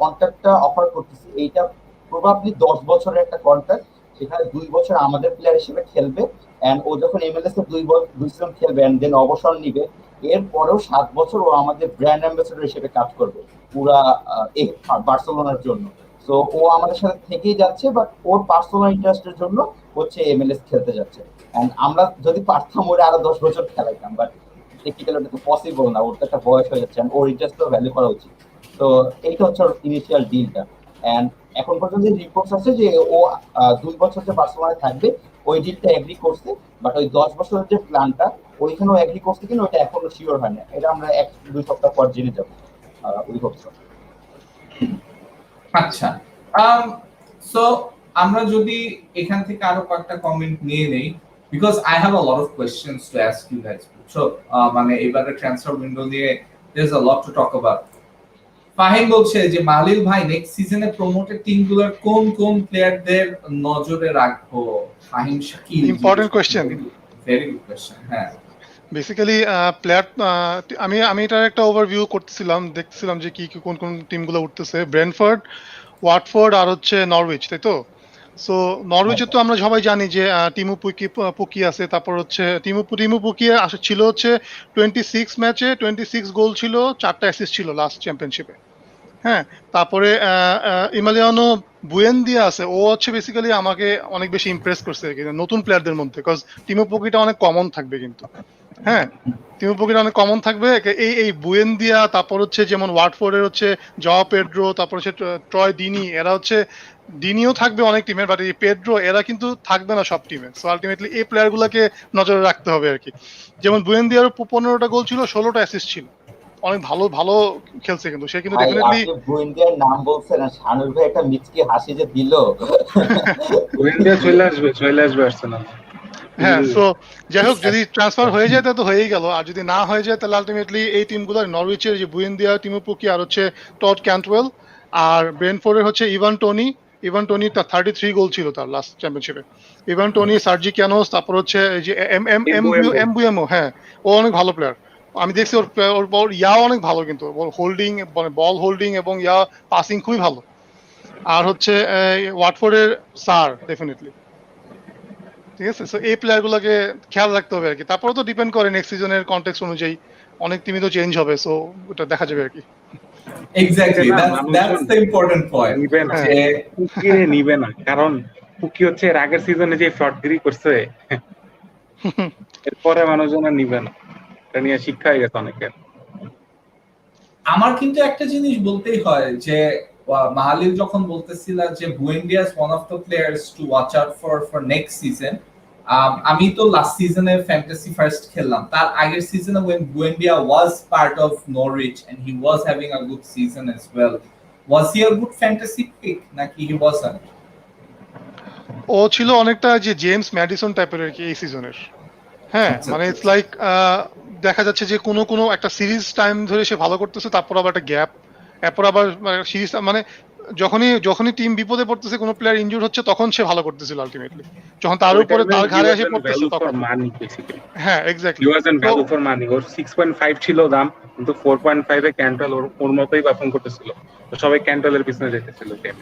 কন্ট্রাক্টটা অফার করতেছি এইটা প্রবাবলি 10 বছরের একটা কন্ট্রাক্ট, সেখানে 2 বছর আমাদের প্লেয়ার হিসেবে খেলবে, এন্ড ও যখন এমএলএস এ 2 সিজন খেলবে এন্ড দেন অবসর নিবে, এরপরেও 7 বছর ও আমাদের ব্র্যান্ড অ্যাম্বাসেডর হিসেবে কাজ করবে পুরা বার্সেলোনার জন্য। সো ও আমাদের সাথে থেকেই যাচ্ছে, বাট ওর পার্সোনাল ইন্টারেস্টের জন্য হচ্ছে এমএলএস খেলতে যাচ্ছে। এন্ড আমরা যদি পারতাম ওরা আরো 10 বছর খেলাইতাম, বাট টেকনিক্যালি ওটা তো পসিবল না, ওর তো একটা বয়স হয়ে যাচ্ছে, ওর ইন্টারেস্টও ভ্যালু করা উচিত। তো এইটা হচ্ছে ওর ইনিশিয়াল ডিলটা। এন্ড এখন পর্যন্ত রিপোর্টস আছে যে ও 2 বছর যে বার্সেলোনায় থাকবে ওই ডিলটা এগ্রি করছে, বাট ওই 10 বছরের যে প্ল্যানটা ওইখানেও এগ্রি করছে কিনা ওইটা এখনো শিওর হয় না, এটা আমরা 1-2 সপ্তাহ পর জেনে যাবো। We hope so. আচ্ছা, সো আমরা যদি এখান থেকে আরো কয়েকটা কমেন্ট নিয়ে নেই, because I have a lot of questions to ask you guys. So মানে এবারে ট্রান্সফার উইন্ডো নিয়ে there is a lot to talk about. Fahim বলছে যে মাহলিল ভাই নেক্সট সিজনে প্রমোটেড টিমগুলোর কোন কোন প্লেয়ারদের নজরে রাখবো? Fahim Shakil, important question, very good question. হ্যাঁ, বেসিক্যালি প্লেয়ার আমি এটার একটা ওভারভিউ করতেছিলাম, দেখতেছিলাম যে কি কি কোন কোন টিমগুলো উঠতেছে, ব্রেনফোর্ড, ওয়াটফোর্ড আর হচ্ছে নরউইচ, তাই তো? সো নরউইচের তো আমরা সবাই জানি যে টিমু পুকি আছে, তারপর হচ্ছে টিমু পুকি ছিল হচ্ছে 26 ম্যাচে 26 গোল ছিল, 4টা অ্যাসিস্ট ছিল লাস্ট চ্যাম্পিয়নশিপে। হ্যাঁ, তারপরে ইমালিয়ানো বুয়েন্দিয়া আছে, ও হচ্ছে বেসিক্যালি আমাকে অনেক বেশি ইমপ্রেস করছে নতুন প্লেয়ারদের মধ্যে, বিকজ টিমু পুকিটা অনেক কমন থাকবে কিন্তু। হ্যাঁ, টিমু পুকিটা অনেক কমন থাকবে। এই বুয়েন্দিয়া, তারপর হচ্ছে যেমন ওয়াটফোর্ডের হচ্ছে জও পেড্রো, তারপর হচ্ছে ট্রয় ডিনি, এরা হচ্ছে ডিনিও থাকবে অনেক টিমের, বাট এই পেড্রো এরা কিন্তু থাকবে না সব টিমে। সো আলটিমেটলি এই প্লেয়ার গুলাকে নজরে রাখতে হবে আর কি। যেমন বুয়েন্দিয়ার 15টা গোল ছিল, 16টা অ্যাসিস্ট ছিল, অনেক ভালো ভালো খেলছে কিন্তু সে, কিন্তু ভাই ডেফিনেটলি আপনি বুয়েন্দিয়ার নাম বলছেন আর শানুর ভাই একটা মিচকে হাসি যে দিল। ওয়েন্ডিয়া চলে আসবে আর্সেনাল। হ্যাঁ। সো যাই হোক, যদি ট্রান্সফার হয়ে যায় তাহলে তো হয়েই গেল, আর যদি না হয়ে যায় তাহলে আলটিমেটলি এই টিমগুলো নরউইচের যে বুয়েন্দিয়া, টিমু পুকি আর হচ্ছে টড ক্যান্টওয়েল, আর ব্রেনফোর্ডের হচ্ছে ইভান টোনি তার 33 গোল ছিল তার লাস্ট চ্যাম্পিয়নশিপে। ইভান টোনি, সার্জি ক্যানোস, তারপর হচ্ছে এই যে এমবুয়েমো, হ্যাঁ ও অনেক ভালো প্লেয়ার। আমি দেখছি ওর ইয়া অনেক ভালো, কিন্তু হোল্ডিং মানে বল হোল্ডিং এবং ইয়া পাসিং খুবই ভালো। আর হচ্ছে ওয়াটফোর্ডের সার ডেফিনেটলি, ঠিক আছে। সো এই প্লেয়ার গুলোকে খেয়াল রাখতে হবে আর কি। তারপরে তো ডিপেন্ড করে নেক্সট সিজনের কনটেক্সট অনুযায়ী, অনেক টিমই তো চেঞ্জ হবে, সো ওটা দেখা যাবে আর কি। Exactly, that's the important point. নিবে না, যে পুকিরে নিবে না, কারণ পুকি হচ্ছে এর আগের সিজনে যে ফ্রডগিরি করছে, এরপরে মানুষজন আর নিবে না, এটা নিয়ে শিক্ষা হয়ে গেছে অনেকের। আমার কিন্তু একটা জিনিস বলতেই হয় যে মাহালিল যখন বলতেছিল যে Buendia is one of the players to watch out for next season, আমি তো লাস্ট সিজনে ফ্যান্টাসি ফার্স্ট খেললাম, তার আগের সিজনে when বুয়েন্ডিয়া was part of Norwich and he was having a good season as well, was he a good fantasy pick নাকি he wasn't? ও ছিল অনেকটা যে জেমস ম্যাডিসন টাইপের আর কি এই সিজনের। হ্যাঁ, মানে ইটস লাইক দেখা যাচ্ছে যে কোনো একটা সিরিজ টাইম ধরে সে ভালো করতেছে, তারপর আবার একটা গ্যাপ, এরপর আবার সিরিজ মানে যখনই টিম বিপদে পড়তেছে, কোনো প্লেয়ার ইনজুর হচ্ছে, তখন সে ভালো করতেছিল আলটিমেটলি। যখন তার উপরে তার ঘাড়ে এসে পড়তেছে তখন, হ্যাঁ exactly, he wasn't value for money। ওর 6.5 ছিল দাম, কিন্তু 4.5 এ ক্যান্টল ওর মতোই পারফর্ম করতেছিল, তো সবাই ক্যান্টলের পিছনে যেতেছিল টিম।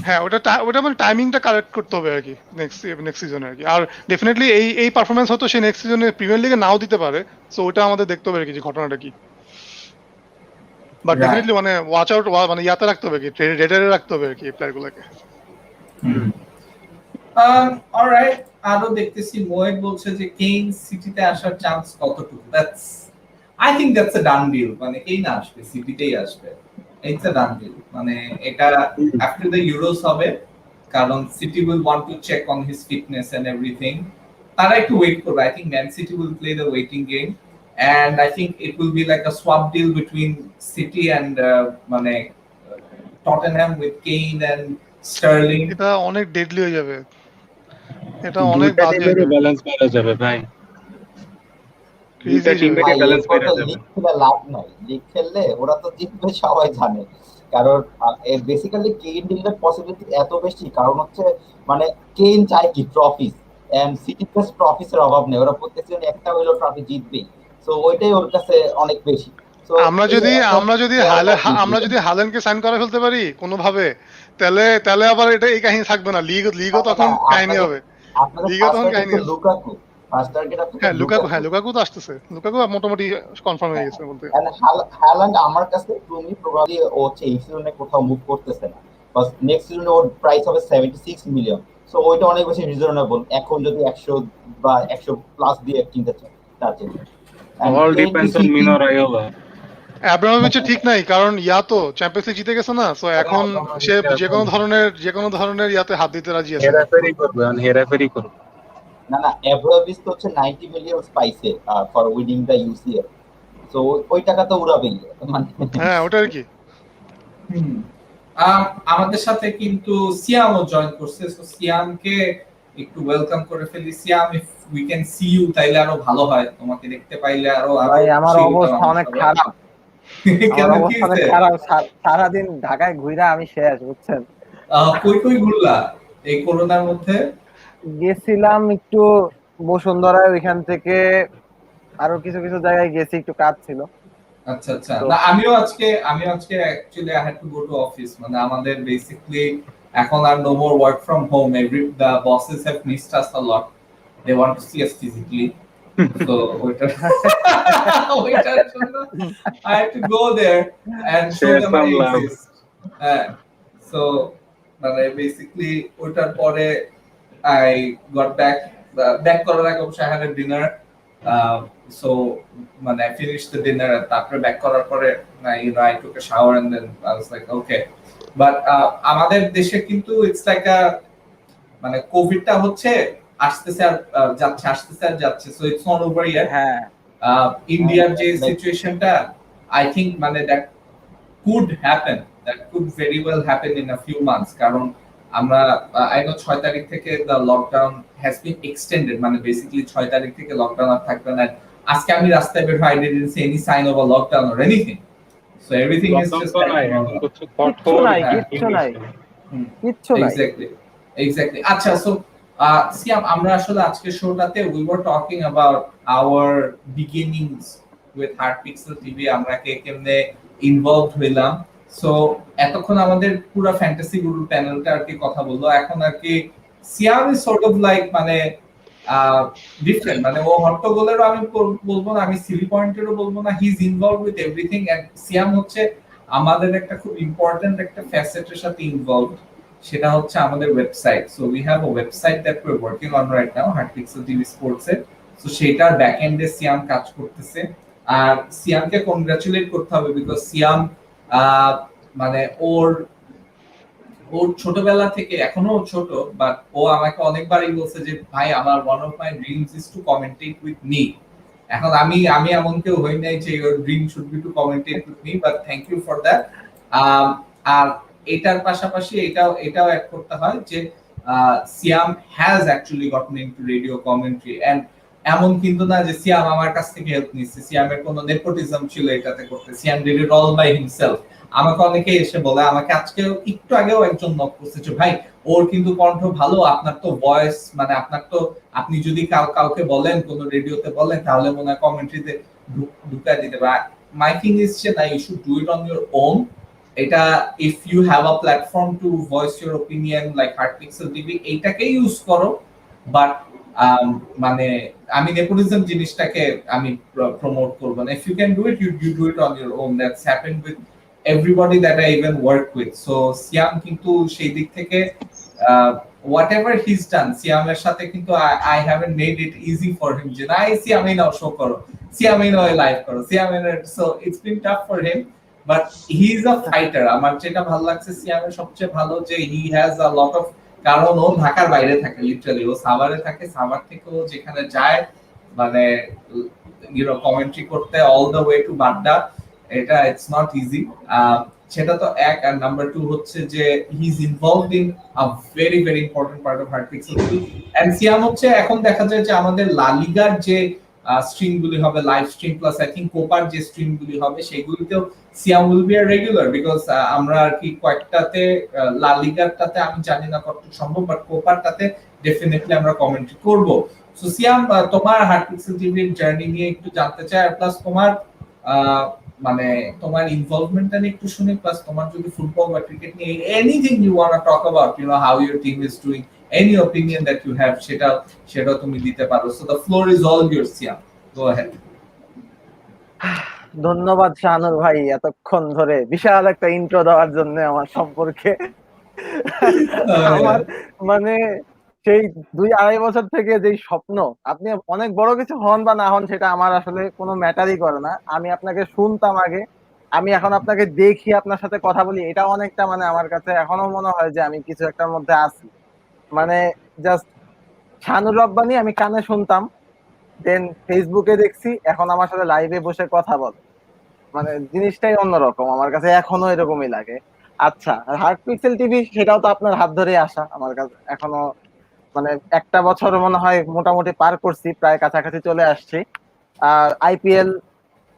হ্যাঁ ওটা মানে টাইমিংটা কারেক্ট করতে হবে আর কি নেক্সট সিজনে আর কি। আর ডেফিনেটলি এই পারফরমেন্স হয়তো সে নেক্সট সিজনে প্রিমিয়ার লিগে নাও দিতে পারে, সো ওটা আমাদের দেখতে হবে আর কি যে ঘটনাটা কি। বাট ডেফিনেটলি মানে ওয়াচ আউট, মানে ইয়াতে রাখতে হবে কি, রেডারে রাখতে হবে আর কি প্লেয়ার গুলোকে। অলরাইট, আরো দেখতেছি মোয়েড বলছে যে কেইন সিটিতে আসার চান্স কতটুকু? That's, I think that's a done deal. মানে কেইন আসবে, সিটিতেই আসবে, ইটস আ ডান ডিল। মানে এটা আফটার দ্য ইউরোস হবে, কারণ City will want to check on his fitness and everything. তারা একটু ওয়েট করবে। I think Man City will play the waiting game, and I think it will be like a swap deal between City and মানে Tottenham with Kane and Sterling. এটা অনেক deadly হয়ে যাবে, এটা অনেক বাজে হয়ে যাবে, ব্যালেন্স করা যাবে ভাই, দুইটা টিমেরই ব্যালেন্স করা যাবে। লিগ খেলে লাভ নাই, লিগ খেললে ওরা তো জিতবে সবাই জানে, কারণ বেসিক্যালি কেইন ডিলের পসিবিলিটি এত বেশি, কারণ হচ্ছে মানে কেইন চায় কি ট্রফিজ, এন্ড সিটি প্লাস ট্রফিসের অভাব নেই, ওরা প্রত্যেকজন একটা হইলো ট্রফি জিতবেই, সো ওইটাই ওর কাছে অনেক বেশি। So আমরা যদি হালেনকে সাইন করে ফেলতে পারি কোনোভাবে, তাহলে আবার এটা এই কাহিনী থাকবে না, লিগও তখন কাহিনী হবে, আপনাদের লিগও ফার্স্ট তখন টার্গেট কাহিনী তো হবে। লুকাকু, ফার্স্ট টার্গেট আপনাদের লুকাকু তো আসতেছে, লুকাকু মোটামুটি কনফার্ম হয়ে গেছে বলতে। And হ্যালান্ড আমার কাছে তুমি প্রবাবলি ও হচ্ছে এই সিজনে কোথাও মুভ করতেছে না, বাস নেক্সট সিজনে ওর প্রাইস হবে 76 মিলিয়ন। সো ওইটা অনেক বেশি রিজনেবল এখন যদি 100 বা 100 প্লাস দিয়ে কিনতে চায় তার জন্য। All depends on Mino Raiola. আব্রামোভিচের ঠিক নাই, কারণ তো চ্যাম্পিয়ন্স লিগ জিতে গেছে না, সো এখন সে যে কোনো ধরনের ইয়াতে হাত দিতে রাজি আছে। হেরাফেরি করবে। না এভরাবিস তো হচ্ছে 90 মিলিয়ন পাইছে for winning the UCL. So ওই টাকা তো উড়াবেই মানে। হ্যাঁ ওটা আর কি। আমাদের সাথে কিন্তু সিয়ামও জয়েন করছে, সো সিয়ামকে একটু ওয়েলকাম করে ফেলি। Siam, if we can see you তাইলে আরো ভালো হয়, তোমাকে দেখতে পাইলে আরো ভাই আমার অবস্থা অনেক খারাপ, কেন আমার কি অবস্থা অনেক হইছে? খারাপ, সারাদিন ঢাকায় ঘুরে আমি শেষ, বুঝছেন। কই ঘুরলা এই করোনার মধ্যে? গেছিলাম একটু বসুন্ধরায়, ওইখান থেকে আরো কিছু কিছু জায়গায় গেছি, একটু কাজ ছিল। আচ্ছা না আমিও আজকে actually I had to go to office, মানে আমাদের বেসিক্যালি এখন আর no more work from home, the bosses have missed us a lot, they want to see us physically. So ওইটার জন্য I had to go there and show them I exist. So মানে basically ওইটার পরে I got back করার আগে অবশ্য I had a dinner. So মানে I finished the dinner and তারপরে ব্যাক করার পরে I took a shower and then I was like okay. But আমাদের দেশে কিন্তু it's like a মানে কোভিডটা হচ্ছে আসতেছে আর যাচ্ছে, so it's not over yet. হ্যাঁ ইন্ডিয়ার যে সিচুয়েশনটা I think মানে that could very well happen in a few months, কারণ আমরা I know 6 তারিখ থেকে the lockdown has been extended, মানে বেসিক্যালি 6 তারিখ থেকে লকডাউন আর থাকবে না। আজকে আমি রাস্তায় বের হই, I didn't see any sign of a lockdown or anything, so everything is just কিচ্ছু নাই। Exactly. আচ্ছা, so সিয়াম, আমরা আসলে আজকের শোটাতে we were talking about our beginnings with Heartpixel TV, আমরা কেমনে ইনভলভড হইলাম। সো এতক্ষণ আমাদের পুরো ফ্যান্টাসি গুরু প্যানেলটা আর কি কথা বললো, এখন আর কি সিয়াম ইজ সর্ট অফ লাইক মানে ডিফারেন্ট, মানে ও হট্টগোলেরও আমি বলবো না, আমি সিলি পয়েন্টেরও বলবো না, he is involved with everything. And Siam হচ্ছে আমাদের একটা খুব ইম্পর্টেন্ট একটা ফ্যাসেটের সাথে ইনভলভড, সেটা হচ্ছে আমাদের website. So we have a website that we are working on right now, Heart Pixel TV sports এর। সো সেটার ব্যাক এন্ডে সিয়াম কাজ করতেছে, আর সিয়ামকে কংগ্রাচুলেট করতে হবে বিকজ সিয়াম মানে ওর ছোটবেলা থেকে, এখনো ছোট, বাট ও আমাকে অনেকবারই বলছে যে ভাই আমার one of my dreams is to commentate with me. এখন আমি এমন কেউ হই নাই যে your dream should be to commentate with me, but thank you for that. আর এটার পাশাপাশি এটাও অ্যাড করতে হয় যে Siam has actually gotten into radio commentary, and এমন কিন্তু না যে সিয়াম আমার কাছ থেকে হেল্প নিচ্ছে, সিয়ামের কোনো নেপোটিজম ছিল এটাতে করতে, Siam did it all by himself. আমাকে অনেকে এসে বলে, আমাকে আজকে একটু আগেও একজন নক করছে যে ভাই ওর কিন্তু কণ্ঠ ভালো, আপনার তো ভয়েস মানে আপনি যদি কাউকে বলেন, কোনো রেডিওতে বলেন, তাহলে মনে হয় কমেন্ট্রিতে ঢুকায় দিতে পারে। মাই থিং ইজ যে না, you should do it on your own. এটা if you have a platform to voice your opinion like Heart Pixel TV, এইটাকে ইউজ করো, বাট মানে আমি নেপোটিজম জিনিসটাকে আমি প্রমোট করব না। If you can do it, you do it on your own. That's happened with everybody that I even work with. So Siam কিন্তু সেই দিক থেকে whatever he's done, সিয়ামের সাথে কিন্তু I haven't made it easy for him যে না সিয়ামই নাও show করো, সিয়ামই নাও লাইভ করো, সিয়ামই। So it's been tough for him, but he's a fighter. আমার যেটা ভালো লাগছে সিয়ামের সবচেয়ে ভালো যে he has a lot of, কারণ ও ঢাকার বাইরে থাকে, লিটারালি ও সাভারে থাকে, সাভার থেকে ও যেখানে যায় মানে কমেন্ট্রি করতে all the way to Badda, এটা ইটস নট ইজি। সেটা তো এক, আর নাম্বার 2 হচ্ছে যে he is involved in a very very important part of Heart Pixel TV. And Siam হচ্ছে এখন দেখা যায় যে আমাদের লা লিগার যে স্ট্রিম গুলি হবে, live stream plus I think কোপার যে স্ট্রিম গুলি হবে, সেগুলিতেও Siam will be a regular, because আমরা আর কি কয়েকটাতে লা লিগারটাতে আমি জানি না কতটুকু সম্ভব, বাট কোপারটাতে ডেফিনেটলি আমরা কমেন্ট্রি করব। সো সিয়াম, তোমার হার্টপিক্সেল টিভির জার্নি নিয়ে একটু জানতে চাই, আর প্লাস তোমার মানে তোমার ইনভলভমেন্টটা নিয়ে একটু শুনি, প্লাস তোমার যদি ফুটবল বা ক্রিকেট নিয়ে anything you want to talk about, you know how your team is doing, any opinion that you have, সেটা তুমি দিতে পারো। So the floor is all yours, Siam, go ahead. ধন্যবাদ শাহানুর ভাই এতক্ষণ ধরে বিশাল একটা ইন্ট্রো দেওয়ার জন্য আমার সম্পর্কে। আমার মানে সেই 2-2.5 বছর থেকে যেই স্বপ্ন, আপনি অনেক বড় কিছু হন বা না হন সেটা আমার আসলে কোনো ম্যাটারই করে না। আমি আপনাকে শুনতাম আগে, আমি এখন আপনাকে দেখি, আপনার সাথে কথা বলি, এটা অনেকটা মানে আমার কাছে এখনো মনে হয় যে আমি কিছু একটার মধ্যে আছি। মানে জাস্ট শানুর রব্বানি আমি কানে শুনতাম, দেন ফেসবুকে দেখছি, এখন আমার সাথে লাইভে বসে কথা বলে, মানে জিনিসটাই অন্যরকম আমার কাছে, এখনো এরকমই লাগে। আচ্ছা, হার্ট পিক্সেল টিভি সেটাও তো আপনার হাত ধরে আসা আমার কাছে, এখনো মানে একটা বছর মনে হয় মোটামুটি পার করছি, প্রায় কাছাকাছি চলে আসছি। আর আইপিএল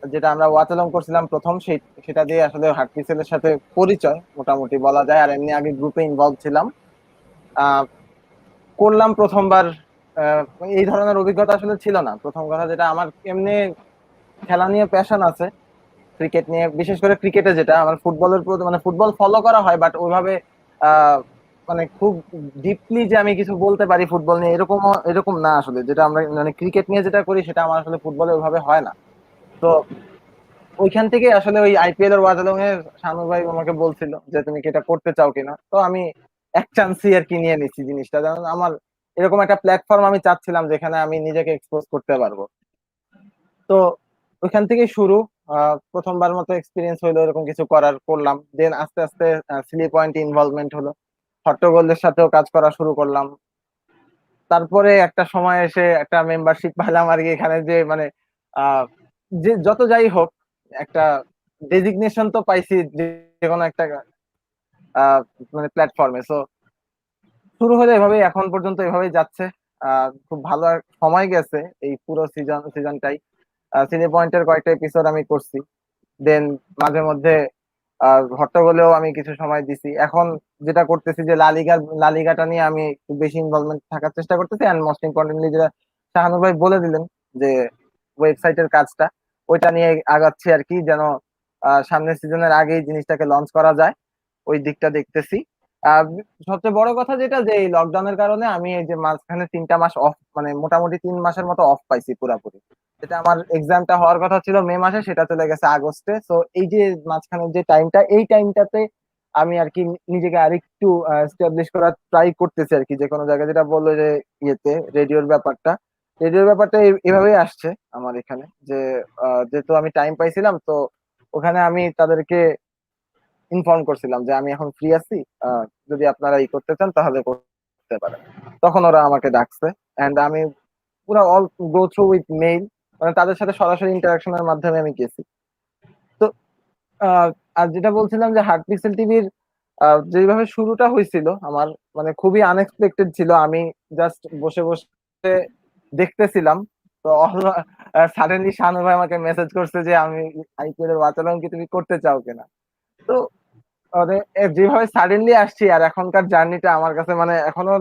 যেটা আমরা ওয়াচ অ্যালং করছিলাম প্রথম, সেটা দিয়ে আসলে হার্ট পিক্সেলের সাথে পরিচয় মোটামুটি বলা যায়। আর এমনি আগে গ্রুপে ইনভলভ ছিলাম, আহ করলাম প্রথমবার। আহ, এই ধরনের অভিজ্ঞতা আসলে ছিল না। প্রথম কথা যেটা, আমার এমনি খেলা নিয়ে প্যাশন আছে, ক্রিকেট নিয়ে, বিশেষ করে ক্রিকেটে, যেটা আমার ফুটবলের প্রতি মানে ফুটবল ফলো করা হয় বাট ওইভাবে আহ মানে খুব ডিপলি যে আমি কিছু বলতে পারি ফুটবল নিয়ে, এরকম না আসলে। যেটা আমরা মানে ক্রিকেট নিয়ে যেটা করি সেটা আমার আসলে ফুটবলে ওইভাবে হয় না। তো ওইখান থেকে আসলে ওই আইপিএল এর ওয়াজালং এর শানু ভাই আমাকে বলছিল যে তুমি কি এটা করতে চাও কিনা, তো আমি এক চান্সই আর কি নিয়ে নিচ্ছি জিনিসটা, কারণ আমার এরকম একটা প্ল্যাটফর্ম আমি চাচ্ছিলাম যেখানে আমি নিজেকে এক্সপোজ করতে পারবো। তো ওইখান থেকে শুরু। প্রথমবার মতো এক্সপিরিয়েন্স হইলো এরকম কিছু করলাম, দেন আস্তে আস্তে সিলি পয়েন্ট ইনভলভমেন্ট হলো, হট্টগোলদের সাথেও কাজ করা শুরু করলাম। তারপরে একটা সময় এসে একটা মেম্বারশিপ পেলাম আর কি, এখানে যে মানে আহ যে যত যাই হোক একটা ডেজিগনেশন তো পাইছি যে কোনো একটা আহ মানে প্ল্যাটফর্মে। সো শুরু হলে এভাবে এখন পর্যন্ত এভাবেই যাচ্ছে। খুব ভালো সময় গেছে এই পুরো সিজনটাই। সিনি পয়েন্টের কয়েকটা এপিসোড আমি করছি, দেন মাঝে মধ্যে হট্টগোলেও আমি কিছু সময় দিছি। এখন যেটা করতেছি যে লালিগাটা নিয়ে আমি একটু বেশি ইনভলভমেন্ট থাকার চেষ্টা করতেছি। এন্ড মোস্ট ইম্পর্টেন্টলি যেটা শাহানু ভাই বলে দিলেন যে ওয়েবসাইটের কাজটা, ওইটা নিয়ে আগাচ্ছি আর কি, যেন সামনের সিজনের আগেই জিনিসটাকে লঞ্চ করা যায়, ওই দিকটা দেখতেছি। আর সবচেয়ে বড় কথা যেটা, যে এই লকডাউনের কারণে আমি এই যে মাঝখানে 3টা মাস অফ, মানে মোটামুটি 3 মাসের মতো অফ পাইছি পুরাপুরি। যেটা আমার এক্সামটা হওয়ার কথা ছিল মে মাসে, সেটা চলে গেছে আগস্টে। তো এই যে মাঝখানের যে টাইমটা, এই টাইমটাতে আমি আর কি নিজেকে আরেকটু এস্টাবলিশ করার ট্রাই করতেছি আর কি, যে কোনো জায়গায়, যেটা বললো যে ইয়েতে রেডিওর ব্যাপারটা এভাবেই আসছে আমার এখানে, যে যেহেতু আমি টাইম পাইছিলাম, তো ওখানে আমি তাদেরকে ইনফর্ম করছিলাম যে আমি এখন ফ্রি আছি, যদি আপনারা করতে চান তাহলে করতে পারেন। তখন ওরা আমাকে ডাকছে, এন্ড আমি পুরো all go through with mail, মানে তাদের সাথে সরাসরি ইন্টারাকশনের মাধ্যমে আমি গেছি। তো আহ, আর যেটা বলছিলাম যে হার্ট পিক্সেল টিভির যেভাবে শুরুটা হয়েছিল আমার, মানে খুবই আনএক্সপেক্টেড ছিল। আমি জাস্ট বসে বসে দেখতেছিলাম, তো সাডেনলি শানু ভাই আমাকে মেসেজ করছে যে আমি আইপিএল এর ওয়াচ কি তুমি করতে চাও কিনা। তো মানে যেভাবে সাডেনলি আসছি, আর এখনকার জার্নিটা আমার কাছে মানে এখনো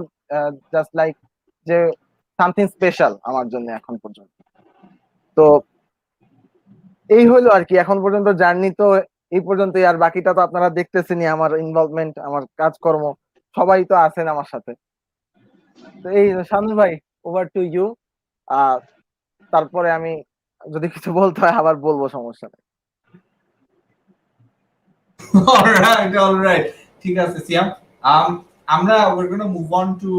জাস্ট লাইক যে সামথিং স্পেশাল আমার জন্য এখন পর্যন্ত। তো এই হলো আর কি এখন পর্যন্ত জার্নি। তো এই পর্যন্তই, আর বাকিটা তো আপনারা দেখতেছেনই, আমার ইনভলভমেন্ট, আমার কাজকর্ম, সবাই তো আছেন আমার সাথে। তো এই শানু ভাই, ওভার টু ইউ। আহ তারপরে আমি যদি কিছু বলতে হয় আবার বলবো, সমস্যা নেই। অলরাইট, অলরাইট, ঠিক আছে সিয়াম। আমরা we're going to move on to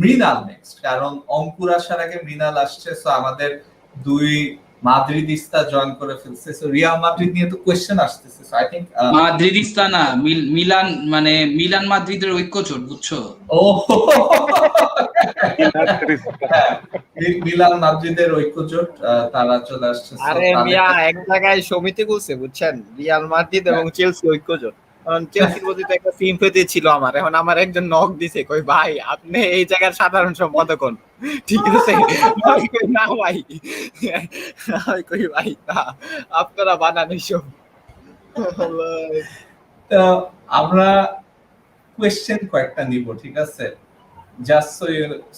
Mrinal next, কারণ অঙ্কুর আসার আগে মৃণাল আসছে। সো আমাদের দুই মাদ্রিদিস্তা জয়েন করে ফেলছে। সো রিয়াল মাদ্রিদ নিয়ে তো কোশ্চেন আসতেছে। সো আই থিংক মাদ্রিদিস্তা না, মিলান, মানে মিলান মাদ্রিদের ঐক্যজোট, বুঝছো? ও হ্যাঁ, মিলান মাদ্রিদের ঐক্যজোট, তারা চলে আসছে। So আরে মিয়া, এক জায়গায় সমিতি বলছে বুঝছেন, রিয়াল মাদ্রিদ এবং চেলসি ঐক্যজোট। কারণ চেলসির প্রতি তো একটা সিম্পেথি ছিল আমার। এখন আমার একজন নক দিছে, কই ভাই আপনি এই জায়গার সাধারণ সম্পাদক হন, ঠিক আছে? আমি কই না ভাই, আমি কই ভাই না, আপনারা বানান এইসব। তো আমরা কোয়েশ্চেন কয়েকটা নিব, ঠিক আছে? জাস্ট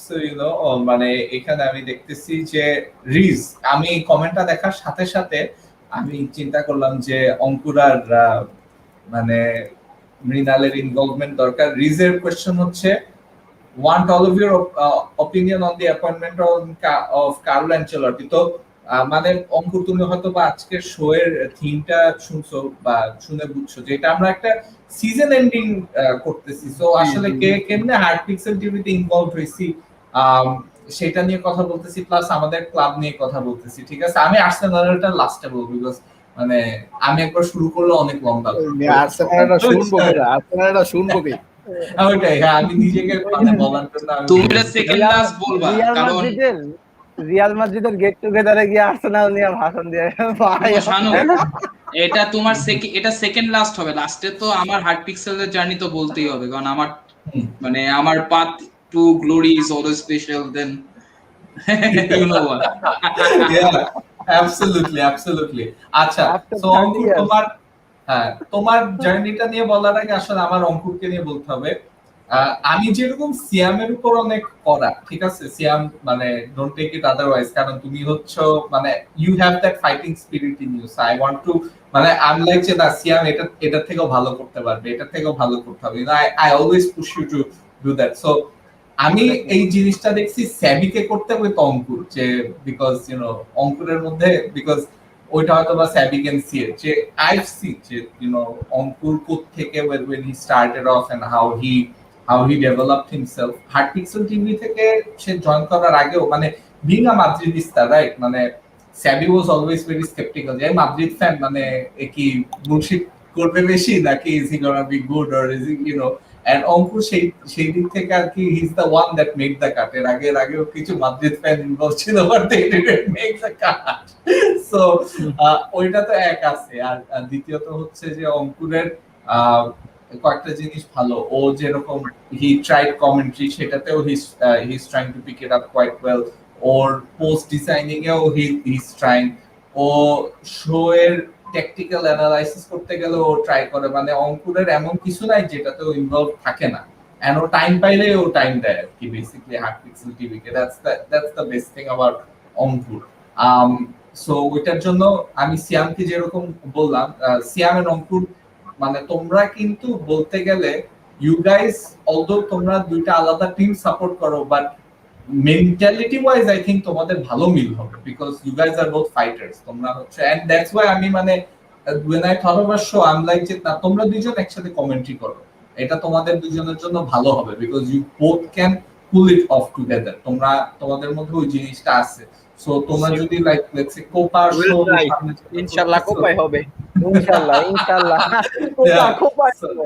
সো ইউ নো, মানে এখানে আমি দেখতেছি যে রিজ, আমি কমেন্টটা দেখার সাথে সাথে আমি চিন্তা করলাম যে অঙ্কুর আর মানে মৃণালের ইনভলভমেন্ট দরকার। রিজের কোয়েশ্চেন হচ্ছে want all of your opinion on the appointment of Carlo Ancelotti. তো মানে অঙ্কুর তুমি হয়তো বা আজকের শো এর থিমটা শুনছো বা শুনে বুঝছো যে এটা আমরা একটা সিজন এন্ডিং করতেছি। সো আসলে কে কেমনে হার্ট পিক্সেল টিভিতে ইনভলভ হইছি সেটা নিয়ে কথা বলতেছি, প্লাস আমাদের ক্লাব নিয়ে কথা বলতেছি। ঠিক আছে, আমি আর্সেনালটা লাস্টে বলবো বিকজ মানে আমি একবার শুরু করলে অনেক লম্বা আর্সেনালটা শুনবো কেন? আর্সেনালটা শুনবো কি? ওইটাই, হ্যাঁ আমি নিজেকে মানে বলার জন্য তুমি এটা সেকেন্ড লাস্ট বলবা, কারণ রিয়াল মাদ্রিদের গেট টুগেদারে গিয়ে আর্সেনাল নিয়ে ভাষণ দিয়ে ভাই শানু, এটা তোমার এটা সেকেন্ড লাস্ট হবে। লাস্টে তো আমার হার্ট পিক্সেলের জার্নি তো বলতেই হবে, কারণ আমার মানে আমার path to glory is always special then you know what. Absolutely. আচ্ছা, সো অঙ্কুর তোমার জার্নিটা নিয়ে বলার আগে আসলে আমার অঙ্কুরকে নিয়ে বলতে হবে। আমি যেরকম সিয়ামের উপর অনেক করা, ঠিক আছে, সিয়াম মানে ডোন্ট টেক ইট আদারওয়াইজ, কারণ তুমি হচ্ছে মানে you have that fighting spirit in you. So I want to মানে আই এম লাইক যে না সিয়াম এটা থেকেও ভালো করতে পারবে, এটা থেকেও ভালো করতে হবে। I always push you to do that. So আমি এই জিনিসটা দেখছি স্যাবিকে করতে হবে তো অঙ্কুর, যে বিকজ ইউ নো অঙ্কুরের মধ্যে বিকজ ওইটা হয়তো বা স্যাবি ক্যান সি ইট, যে আইভ সি যে ইউ নো অঙ্কুর কোত্থেকে when he started off and how he developed himself. Heart pixel TV থেকে সে জয়েন করার আগেও মানে being a Madridista, right, মানে স্যাবি was always very skeptical যে মাদ্রিদ ফ্যান মানে কি বুলশিট করবে বেশি নাকি is he gonna be good or is he, you know, and অঙ্কুর সেই দিক থেকে আর কি he's the one that made the cut. এর আগেও কিছু মাদ্রিদ ফ্যান ইনভলভ ছিল but they didn't make the cut. So ওইটা তো এক আছে। আর দ্বিতীয়ত হচ্ছে যে অঙ্কুরের কয়েকটা জিনিস ভালো, ও যেরকম he tried commentary, সেটাতেও he's trying to pick it up quite well. Or post designing এও he's trying, ও শো এর টেকনিক্যাল অ্যানালাইসিস করতে গেলে ও ট্রাই করে। মানে অঙ্কুরের এমন কিছু নাই যেটাতে ও ইনভলভ থাকে না, এন্ড ও টাইম পাইলে ও টাইম দেয় আর কি basically heart pixel TV K. That's the best thing about Ankur. So ওইটার জন্য আমি সিয়ামকে যেরকম বললাম, সিয়াম এন্ড অঙ্কুর মানে তোমরা কিন্তু বলতে গেলে ইউ গাইস অলদো তোমরা দুইটা আলাদা টিম সাপোর্ট করো, but mentality wise I think তোমাদের ভালো মিল হবে because you guys are both fighters. তোমরা হচ্ছে এন্ড দ্যাটস ওয়াই আমি মানে when I thought of a show I'm like যে না তোমরা দুইজন একসাথে কমেন্ট্রি করো, এটা তোমাদের দুইজনের জন্য ভালো হবে because you both can pull it off together. তোমাদের মধ্যে ওই জিনিসটা আছে। সো তোমরা যদি like let's say Copa show ইনশাআল্লাহ কোপাই হবে, ইনশাআল্লাহ কোপা হবে।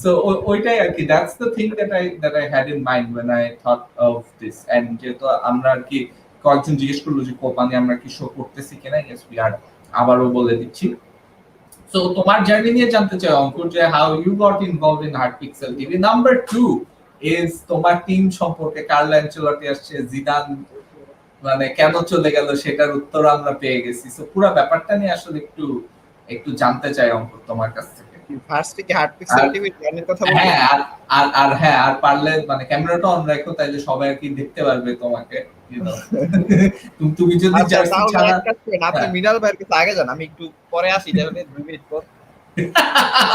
So ওইটাই আর কি, that's the thing that I had in mind when I thought of this. And যেহেতু আমরা আর কি কয়েকজন জিজ্ঞেস করলো যে কোপা নিয়ে আমরা কি শো করতেছি কিনা, yes we are, আবারও বলে দিচ্ছি। সো তোমার জার্নি নিয়ে জানতে চাই অঙ্কুর যে how you got involved in Heart Pixel TV. Number 2 is তোমার টিম সম্পর্কে, কার্লো অ্যানচেলত্তি আসছে, জিদান মানে কেন চলে গেল সেটার উত্তর আমরা পেয়ে গেছি। সো পুরো ব্যাপারটা নিয়ে আসলে একটু জানতে চাই অঙ্কুর তোমার কাছ থেকে। ফার্স্ট থেকে হার্ট পিক্সেল টিভি জার্নির কথা বলবো। হ্যাঁ আর পারলে মানে ক্যামেরাটা অন রাখো তাইলে সবাই আর কি দেখতে পারবে তোমাকে, ইউ নো। তুমি যদি জার্সি ছাড়া আপনি মিনাল ভাইয়ের কাছে আগে যান, আমি একটু পরে আসি, তাহলে 2 মিনিট পর।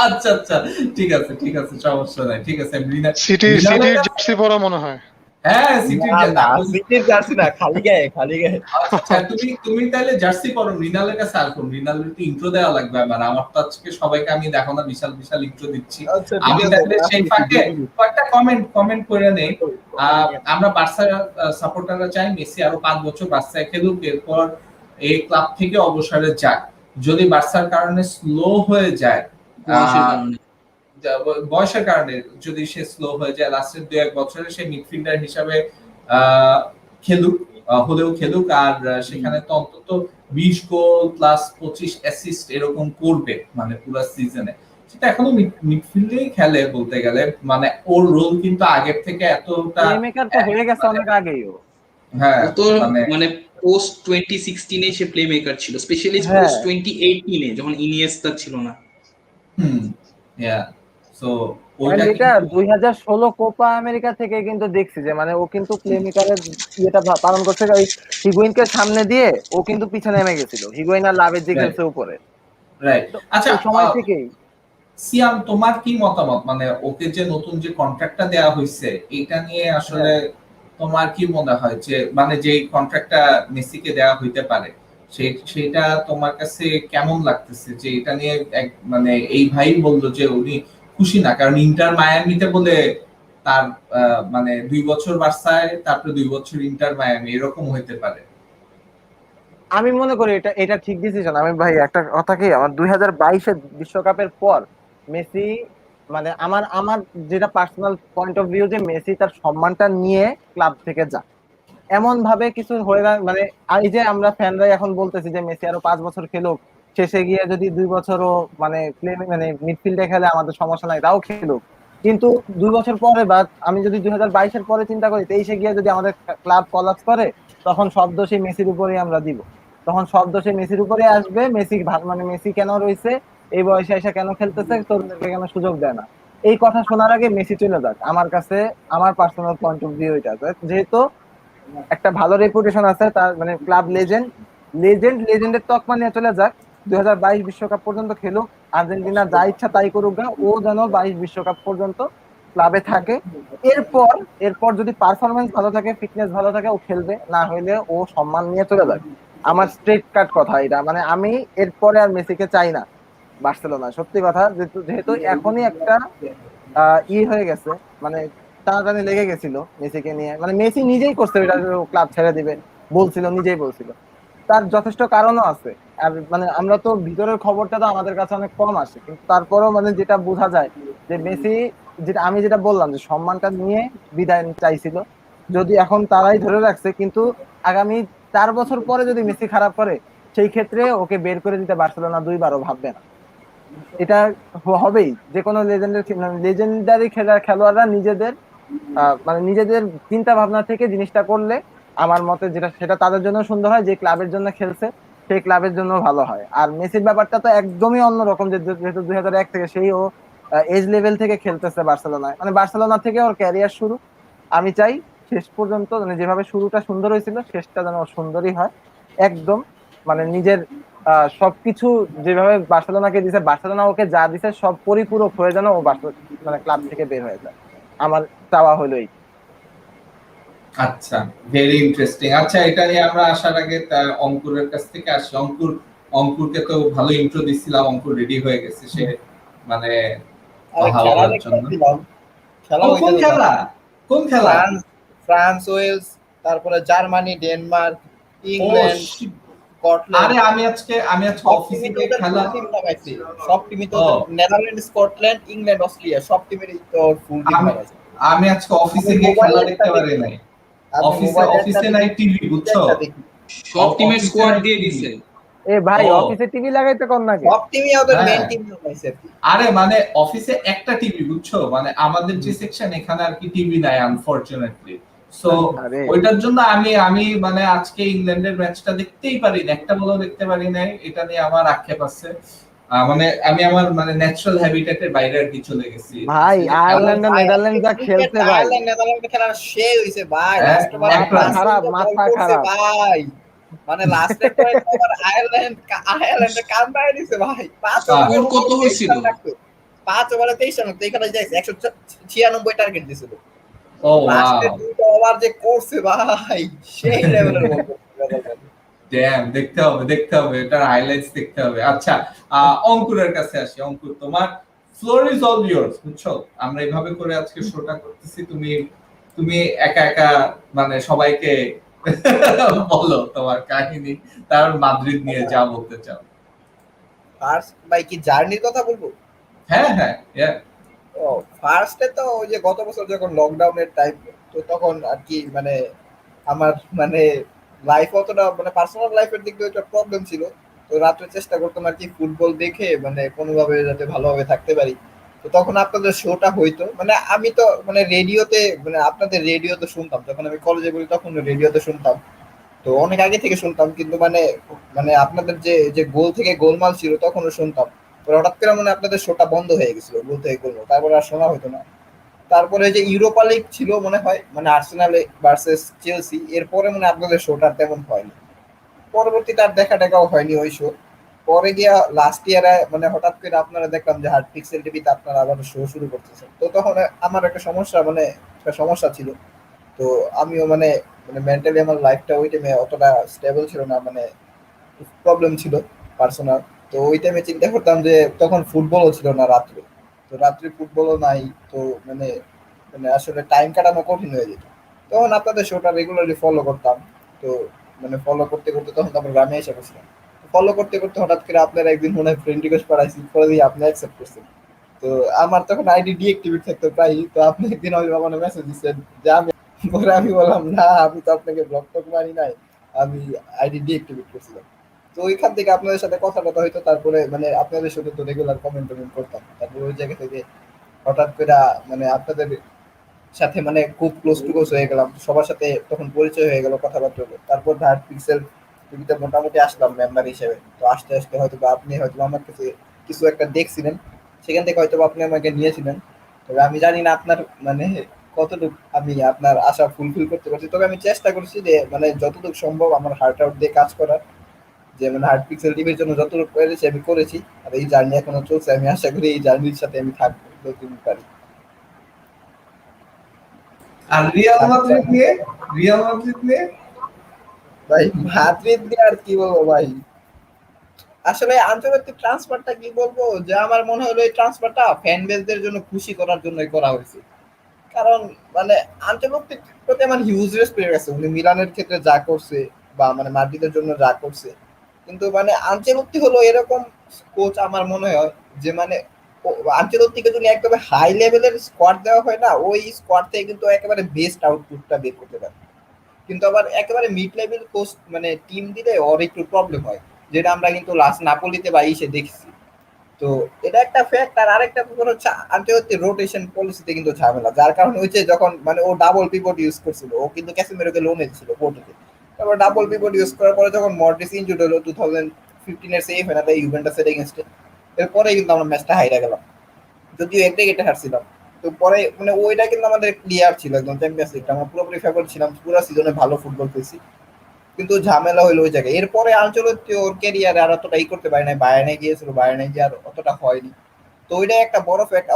আচ্ছা ঠিক আছে সমস্যা নাই, ঠিক আছে। সিটির জার্সি পরা মনে হয়। হ্যাঁ সিটির জার্সি না, খালি গায়ে। আচ্ছা তুমি তাহলে জার্সি পরো, মৃণালের কাছে আসো। মৃণালের একটু ইন্ট্রো দেওয়া লাগবে আমার তো আজকে সবাইকে আমি দেখো না বিশাল ইন্ট্রো দিচ্ছি। আমি তাহলে সেই ফাঁকে কয়েকটা কমেন্ট করে নেই। আমরা বার্সা সাপোর্টাররা চাই মেসি আরো 5 বছর বার্সায় খেলুক, এরপর এই ক্লাব থেকে অবসরে যাক। যদি বার্সার কারণে স্লো হয়ে যায়, বয়সের কারণে যদি সে স্লো হয়ে যায়, লাস্টের 2-1 বছরে সে মিডফিল্ডার হিসাবে খেলুক আর সেখানে তো অন্তত 20 গোল প্লাস 25 অ্যাসিস্ট এরকম করবে মানে পুরো সিজনে। সেটা এখনো মিডফিল্ডেই খেলে বলতে গেলে, মানে ওর রোল কিন্তু আগের থেকে এতটা প্লেমেকার তো হয়ে গেছে অনেক আগেই। হ্যাঁ তো মানে পোস্ট 2016 এ সে প্লেমেকার ছিল, স্পেশালি পোস্ট 2018 এ যখন ইনিয়েস্তা ছিল না। সো ওইটা এটা কিন্তু 2016 কোপা আমেরিকা থেকে কিন্তু দেখছি যে মানে ও কিন্তু প্লে মেকারের ইয়েটা পালন করছে, ওই হিগুইনকে সামনে দিয়ে ও কিন্তু পিছনে নেমে গেছিল, হিগুইন আর লাভের রাইট খেলছে উপরে। রাইট। তো আচ্ছা ওই সময় থেকেই সিয়াম, তোমার কি মতামত, মানে ওকে যে নতুন যে কন্ট্রাক্টটা দেওয়া হয়েছে এটা নিয়ে আসলে হ্যাঁ, তোমার কি মনে হয় যে মানে যে কন্ট্রাক্টটা মেসিকে দেওয়া হইতে পারে সেটা তোমার কাছে কেমন লাগতেছে, যে এটা নিয়ে মানে এই ভাই বললো যে উনি খুশি না, কারণ ইন্টার মায়ামিতে বলে তার মানে 2 বছর বার্সায় তারপরে 2 বছর ইন্টার মায়ামি এরকম হইতে পারে। আমি মনে করি এটা এটা ঠিক ডিসিশন। আমি ভাই একটা কথা কি, আমার 2022-এর বিশ্বকাপের পর মেসি, মানে আমার আমার যেটা পার্সোনাল পয়েন্ট অফ ভিউ, যে মেসি তার সম্মানটা নিয়ে ক্লাব থেকে যা, এমন ভাবে কিছু হয়ে না। মানে এই যে আমরা ফ্যানরাই এখন বলতেছি যে মেসি আরো 5 বছর খেলুক, শেষে গিয়ে যদি 2 বছরও মানে মানে মিডফিল্ডে খেলে আমাদের সমস্যা নাই, তাও খেলুক। কিন্তু 2 বছর পরে বা আমি যদি 2022-এর পরে চিন্তা করি, 23-এ গিয়ে যদি আমাদের ক্লাব কলাপস করে, তখন সব দোষই মেসির উপরেই আমরা দিব। তখন সব দোষই মেসির উপরে আসবে। মেসি মানে মেসি কেন রয়েছে, এই বয়সে এসে কেন খেলতেছে, তরুণদেরকে কেন সুযোগ দেয় না, এই কথা শোনার আগে মেসি চলে যাক। আমার কাছে আমার পার্সোনাল পয়েন্ট অফ ভিউ এটা। যেহেতু একটা ভালো রেপুটেশন আছে তার, মানে ক্লাব লেজেন্ড, লেজেন্ডের তকমা নিয়ে চলে যাক, 2022 বিশ্বকাপ পর্যন্ত খেলুক, আর্জেন্টিনা যা ইচ্ছা তাই করুক গা, ও যেন 22 বিশ্বকাপ পর্যন্ত ক্লাবে থাকে। এরপর এরপর যদি পারফরমেন্স ভালো থাকে, ফিটনেস ভালো থাকে, ও খেলবে, না হলে ও সম্মান নিয়ে চলে যাবে। আমার স্ট্রেট কাট কথা এটা, মানে আমি এরপরে আর মেসিকে চাই না বার্সেলোনা, সত্যি কথা। যেহেতু যেহেতু এখনই একটা হয়ে গেছে, মানে টানাটানি লেগে গেছিল মেসিকে নিয়ে, মানে মেসি নিজেই করছে এটা, ক্লাব ছেড়ে দিবে বলছিল, নিজেই বলছিল। তার যথেষ্ট কারণও আছে। আর মানে আমরা তো ভিতরের খবরটা তো আমাদের কাছে অনেক কম আসে, কিন্তু তারপরেও মানে যেটা বোঝা যায় যে মেসি, যেটা আমি যেটা বললাম যে সম্মানটা নিয়ে বিদায় চাইছিল, যদি এখন তারাই ধরে রাখছে, কিন্তু আগামী 4 বছর পরে যদি মেসি খারাপ করে, সেই ক্ষেত্রে ওকে বের করে দিতে বার্সেলোনা দুইবারও ভাববে না। এটা হবেই। যে কোনো লেজেন্ডারি খেলোয়াড়রা নিজেদের মানে নিজেদের চিন্তা ভাবনা থেকে জিনিসটা করলে আমার মতে যেটা, সেটা তাদের জন্য সুন্দর হয়, যে ক্লাবের জন্য খেলছে সেই ক্লাবের জন্য ভালো হয়। আর মেসির ব্যাপারটা তো একদমই অন্যরকম, যেহেতু 2001 থেকে সেই ও এজ লেভেল থেকে খেলতেছে বার্সেলোনায়, মানে বার্সেলোনা থেকে ওর ক্যারিয়ার শুরু। আমি চাই শেষ পর্যন্ত, মানে যেভাবে শুরুটা সুন্দর হয়েছিল, শেষটা যেন ওর সুন্দরই হয় একদম। মানে নিজের সবকিছু যেভাবে বার্সেলোনাকে দিছে, বার্সেলোনা ওকে যা দিছে সব পরিপূরক হয়ে যেন ও মানে ক্লাব থেকে বের হয়ে যায়। আমার চাওয়া হলো এই। আচ্ছা, ভেরি ইন্টারেস্টিং। আচ্ছা, এটা নিয়ে আমরা আসার আগে অঙ্কুরের কাছ থেকে আসি। অঙ্কুরকে তো ভালো ইন্ট্রো দিছিলাম, অঙ্কুর রেডি হয়ে গেছে সে মানে আরে কথা খেলা বলার জন্য। দেখতেছিলাম, খেলা ও হইতে কোন তো খেলা? কোন খেলা? ফ্রান্স, ওয়েলস, তারপরে জার্মানি, ডেনমার্ক, ও ইংল্যান্ড, shit! আরে স্কটল্যান্ড, আমি আজকে সব অফিসে টিমই তো গিয়ে ওদের খেলা। ফুল টিম লাগাইছে। সব টিমই তো ও ওদের, নেদারল্যান্ড, স্কটল্যান্ড, ইংল্যান্ড, অস্ট্রিয়া, সব টিমেরই তো ফুল টিম আমি লাগাইছে। আমি আজকে আমি অফিসে গিয়ে খেলা মোবাইলে একটা দেখতে পারি দেখি, নাই। আমি অফিসে মোবাইলে একটা অফিসে নাই দেখি, টিভি, টিভিতে বুঝছো? একটা দেখি। সব টিমের অফিসে স্কোয়াড নাই দিয়ে টিভি। দিছে। এ ভাই, ও অফিসে টিভি লাগাইতে কোন নাকি? সব টিমই ওদের মেইন হ্যাঁ, টিম লাগাইছে আর কি। আরে মানে অফিসে একটা টিভি, বুঝছো, মানে আমাদের যে সেকশন এখানে আর কি টিভি নাই আনফরচুনেটলি। সো আরে ওইটার জন্য আমি মানে আজকে ইংল্যান্ডের ম্যাচটা দেখতেই পারি না, একটা বলও দেখতে পারি নাই। এটা নিয়ে আমার আক্ষেপ আছে। মানে আমি আমার মানে ন্যাচারাল হ্যাবিটেটের বাইরে আর কি চলে গেছি। ভাই, আরে আয়ারল্যান্ড আর ভাই, আজকে নেদারল্যান্ড যা ক্রিকেট খেলছে ভাই, আয়ারল্যান্ড নেদারল্যান্ড খেলার সেই হইছে ভাই, হ্যাঁ, লাস্ট ওভারে এক মাথা রান। ব্রাজিল খারাপ, যে বল মাথা করছে খারাপ। ভাই, মানে লাস্টের কয়েক ওভার আয়ারল্যান্ডের কামড়ায় দিছে ভাই। 5 ওভারে স্কোর কত 23 হয়েছিল? রান রাখতো, 5 ওভারে 23 রান, তো এখানে যাইছে 196 টার্গেট দিছিল। ও লাস্টের ওয়াও, দুটো ওভার যে করছে ভাই, সেই লেভেলের বল করছে নেদারল্যান্ড। ড্যাম, দেখতে হবে এটার হাইলাইটস দেখতে হবে। আচ্ছা, অঙ্কুরের কাছে আসি। অঙ্কুর, তোমার ফ্লোর ইজ অল ইয়ার্স, বুঝছো? আমরা এইভাবে করে আজকে শোটা করতেছি, তুমি তুমি একা একা মানে সবাইকে বলো তোমার কাহিনী, তার মাদ্রিদ নিয়ে যা বলতে চাও। ফার্স্ট ভাই কি জার্নির কথা বলবো? হ্যাঁ হ্যাঁ, yeah. ও, ফার্স্টে তো ওই যে গত বছর যখন লকডাউনের টাইম, তো তখন আর কি মানে আমার মানে লাইফ অতটা, মানে পার্সোনাল লাইফের দিক দিয়ে একটা প্রবলেম ছিল। তো রাত্রে চেষ্টা করতাম আর কি ফুটবল দেখে মানে কোনোভাবে যাতে ভালোভাবে থাকতে পারি। তো তখন আপনাদের শোটা হইতো, মানে আমি তো মানে রেডিওতে, মানে আপনাদের রেডিওতে শুনতাম যখন আমি কলেজে পড়ি, তখন রেডিওতে শুনতাম। তো অনেক আগে থেকে শুনতাম, কিন্তু মানে মানে আপনাদের যে যে গোল থেকে গোলমাল ছিল তখনও শুনতাম। তো হঠাৎ করে মনে হয় আপনাদের শোটা বন্ধ হয়ে গেছিল বলতে গেলো, তারপরে আর শোনা হতো না। তারপরে যে ইউরোপা লিগ ছিল মনে হয়, মানে আর্সেনাল ভার্সেস চেলসি, এরপরে মানে আপনাদের শোটা তেমন হয়নি, পরবর্তীতে আর দেখা টাকাও হয়নি ওই শো। পরে গিয়া লাস্ট ইয়ারে মানে হঠাৎ করে আপনারা দেখলাম যে হার্ট পিক্সেল টিভিতে আপনারা আবার শো শুরু করতেছেন। তো তখন আমার একটা সমস্যা, মানে একটা সমস্যা ছিল। তো আমিও মানে মানে মেন্টালি আমার লাইফটা ওই টাইমে অতটা স্টেবল ছিল না, মানে প্রবলেম ছিল পার্সোনাল। তো ওই টাইমে চিন্তা করতাম যে তখন ফুটবলও ছিল না রাত্রে, তো রাত্রে ফুটবলও নাই। তো মানে মানে আসলে টাইম কাটানো কঠিন হয়ে যেত। তখন আপনাদের শোটা রেগুলারলি ফলো করতাম। তো মানে ফলো করতে করতে তখন তারপর গ্রামে এসে বসলাম। ফলো করতে করতে হঠাৎ করে আপনার একদিন মনে হয় ফ্রেন্ড রিকোয়েস্ট পাঠাইছি, পরে দিয়ে আপনি অ্যাকসেপ্ট করছেন। তো আমার তখন আইডি ডিএক্টিভেট থাকতো প্রায়ই। তো আপনি একদিন হয়তো আমার মেসেজ দিচ্ছেন যে আমি, পরে আমি বললাম না আমি তো আপনাকে ব্লক টক মারি নাই, আমি আইডি ডিএক্টিভেট করছিলাম। তো ওইখান থেকে আপনাদের সাথে কথা কথা হইতো, তারপরে মানে আপনাদের সাথে তো রেগুলার কমেন্ট টমেন্ট করতাম। তারপরে ওই জায়গা থেকে হঠাৎ করে মানে আপনাদের সাথে মানে খুব ক্লোজ টু ক্লোজ হয়ে গেলাম, সবার সাথে তখন পরিচয় হয়ে গেল, কথাবার্তা হলো। তারপর হার্ট পিক্সেল টিভিতে মোটামুটি আসলাম মেম্বার হিসেবে। তো আস্তে আস্তে হয়তো বা আপনি হয়তো আমার কাছে কিছু একটা দেখছিলেন, সেখান থেকে হয়তো আপনি আমাকে নিয়েছিলেন। তবে আমি জানি না আপনার মানে কতটুকু আমি আপনার আশা ফুলফিল করতে পারছি। তবে আমি চেষ্টা করছি যে মানে যতটুকু সম্ভব আমার হার্ট আউট দিয়ে কাজ করার, যে মানে হার্ট পিক্সেল টিভির জন্য যতটুকু পেরেছি আমি করেছি। আর এই জার্নি এখনো চলছে, আমি আশা করি এই জার্নির সাথে আমি থাকবো যতদিন পারি। আর রিয়াল মাদ্রিদ নিয়ে, রিয়াল মাদ্রিদ নিয়ে ভাই মাদ্রিদ দিয়ে আর কি বলবো ভাই, আসলে আন্তর্জাতিক ট্রান্সফারটা কি বলবো, যে আমার মনে হলো এই ট্রান্সফারটা ফ্যান বেসদের জন্য খুশি করার জন্যই করা হয়েছে। কারণ মানে আন্তর্জাতিক প্রতি আমার হিউজ রেসপেক্ট আছে, উনি মিলানের ক্ষেত্রে যা করছে বা মানে মাদ্রিদের জন্য যা করছে। কিন্তু মানে আনচেলত্তি হলো এরকম কোচ আমার মনে হয় যে মানে আনচেলত্তিকে যদি একদম হাই লেভেলের স্কোয়াড দেওয়া হয় না, ওই স্কোয়াড থেকে কিন্তু একেবারে বেস্ট আউটপুটটা বের করতে পারে। কিন্তু আবার একেবারে মিড লেভেল কোচ মানে টিম দিলে ওর একটু প্রবলেম হয়, যেটা আমরা কিন্তু লাস্ট নাপোলিতে বা ইসে দেখছি। তো এটা একটা ফ্যাক্ট। আর আরেকটা ব্যাপার হচ্ছে আন্তর্জাতিক রোটেশন পলিসিতে কিন্তু ঝামেলা, যার কারণে হচ্ছে যখন মানে ও ডাবল পিভট ইউজ করছিল, ও কিন্তু ক্যাসিমেরোকে লোনে ছিল পোর্টোকে। তারপর ডাবল পিভট ইউজ করার পরে যখন মডরিচ ইনজুর্ড হলো 2015 এর সেমি ফাইনালে ইউভেন্টাসের এগেইনস্টে, এরপরে কিন্তু আমরা ম্যাচটা হাইরা গেলাম, যদিও এক জায়গায় হারছিলাম। তো পরে মানে ওইটা কিন্তু আমাদের ক্লিয়ার ছিল একদম, চ্যাম্পিয়ন্স লিগটা আমরা পুরোপুরি ফেভারিট ছিলাম, পুরো সিজনে ভালো ফুটবল খেলছি। কিন্তু ঝামেলা হইলো ওই জায়গায়। এরপরে আঞ্চলিক ওর ক্যারিয়ারে আর অতটা করতে পারে নাই, বায়ার্নে গিয়েছিল, বায়ার্নে গিয়ে আর অতটা হয়নি। তো ওইটা একটা বড় ফ্যাক্ট।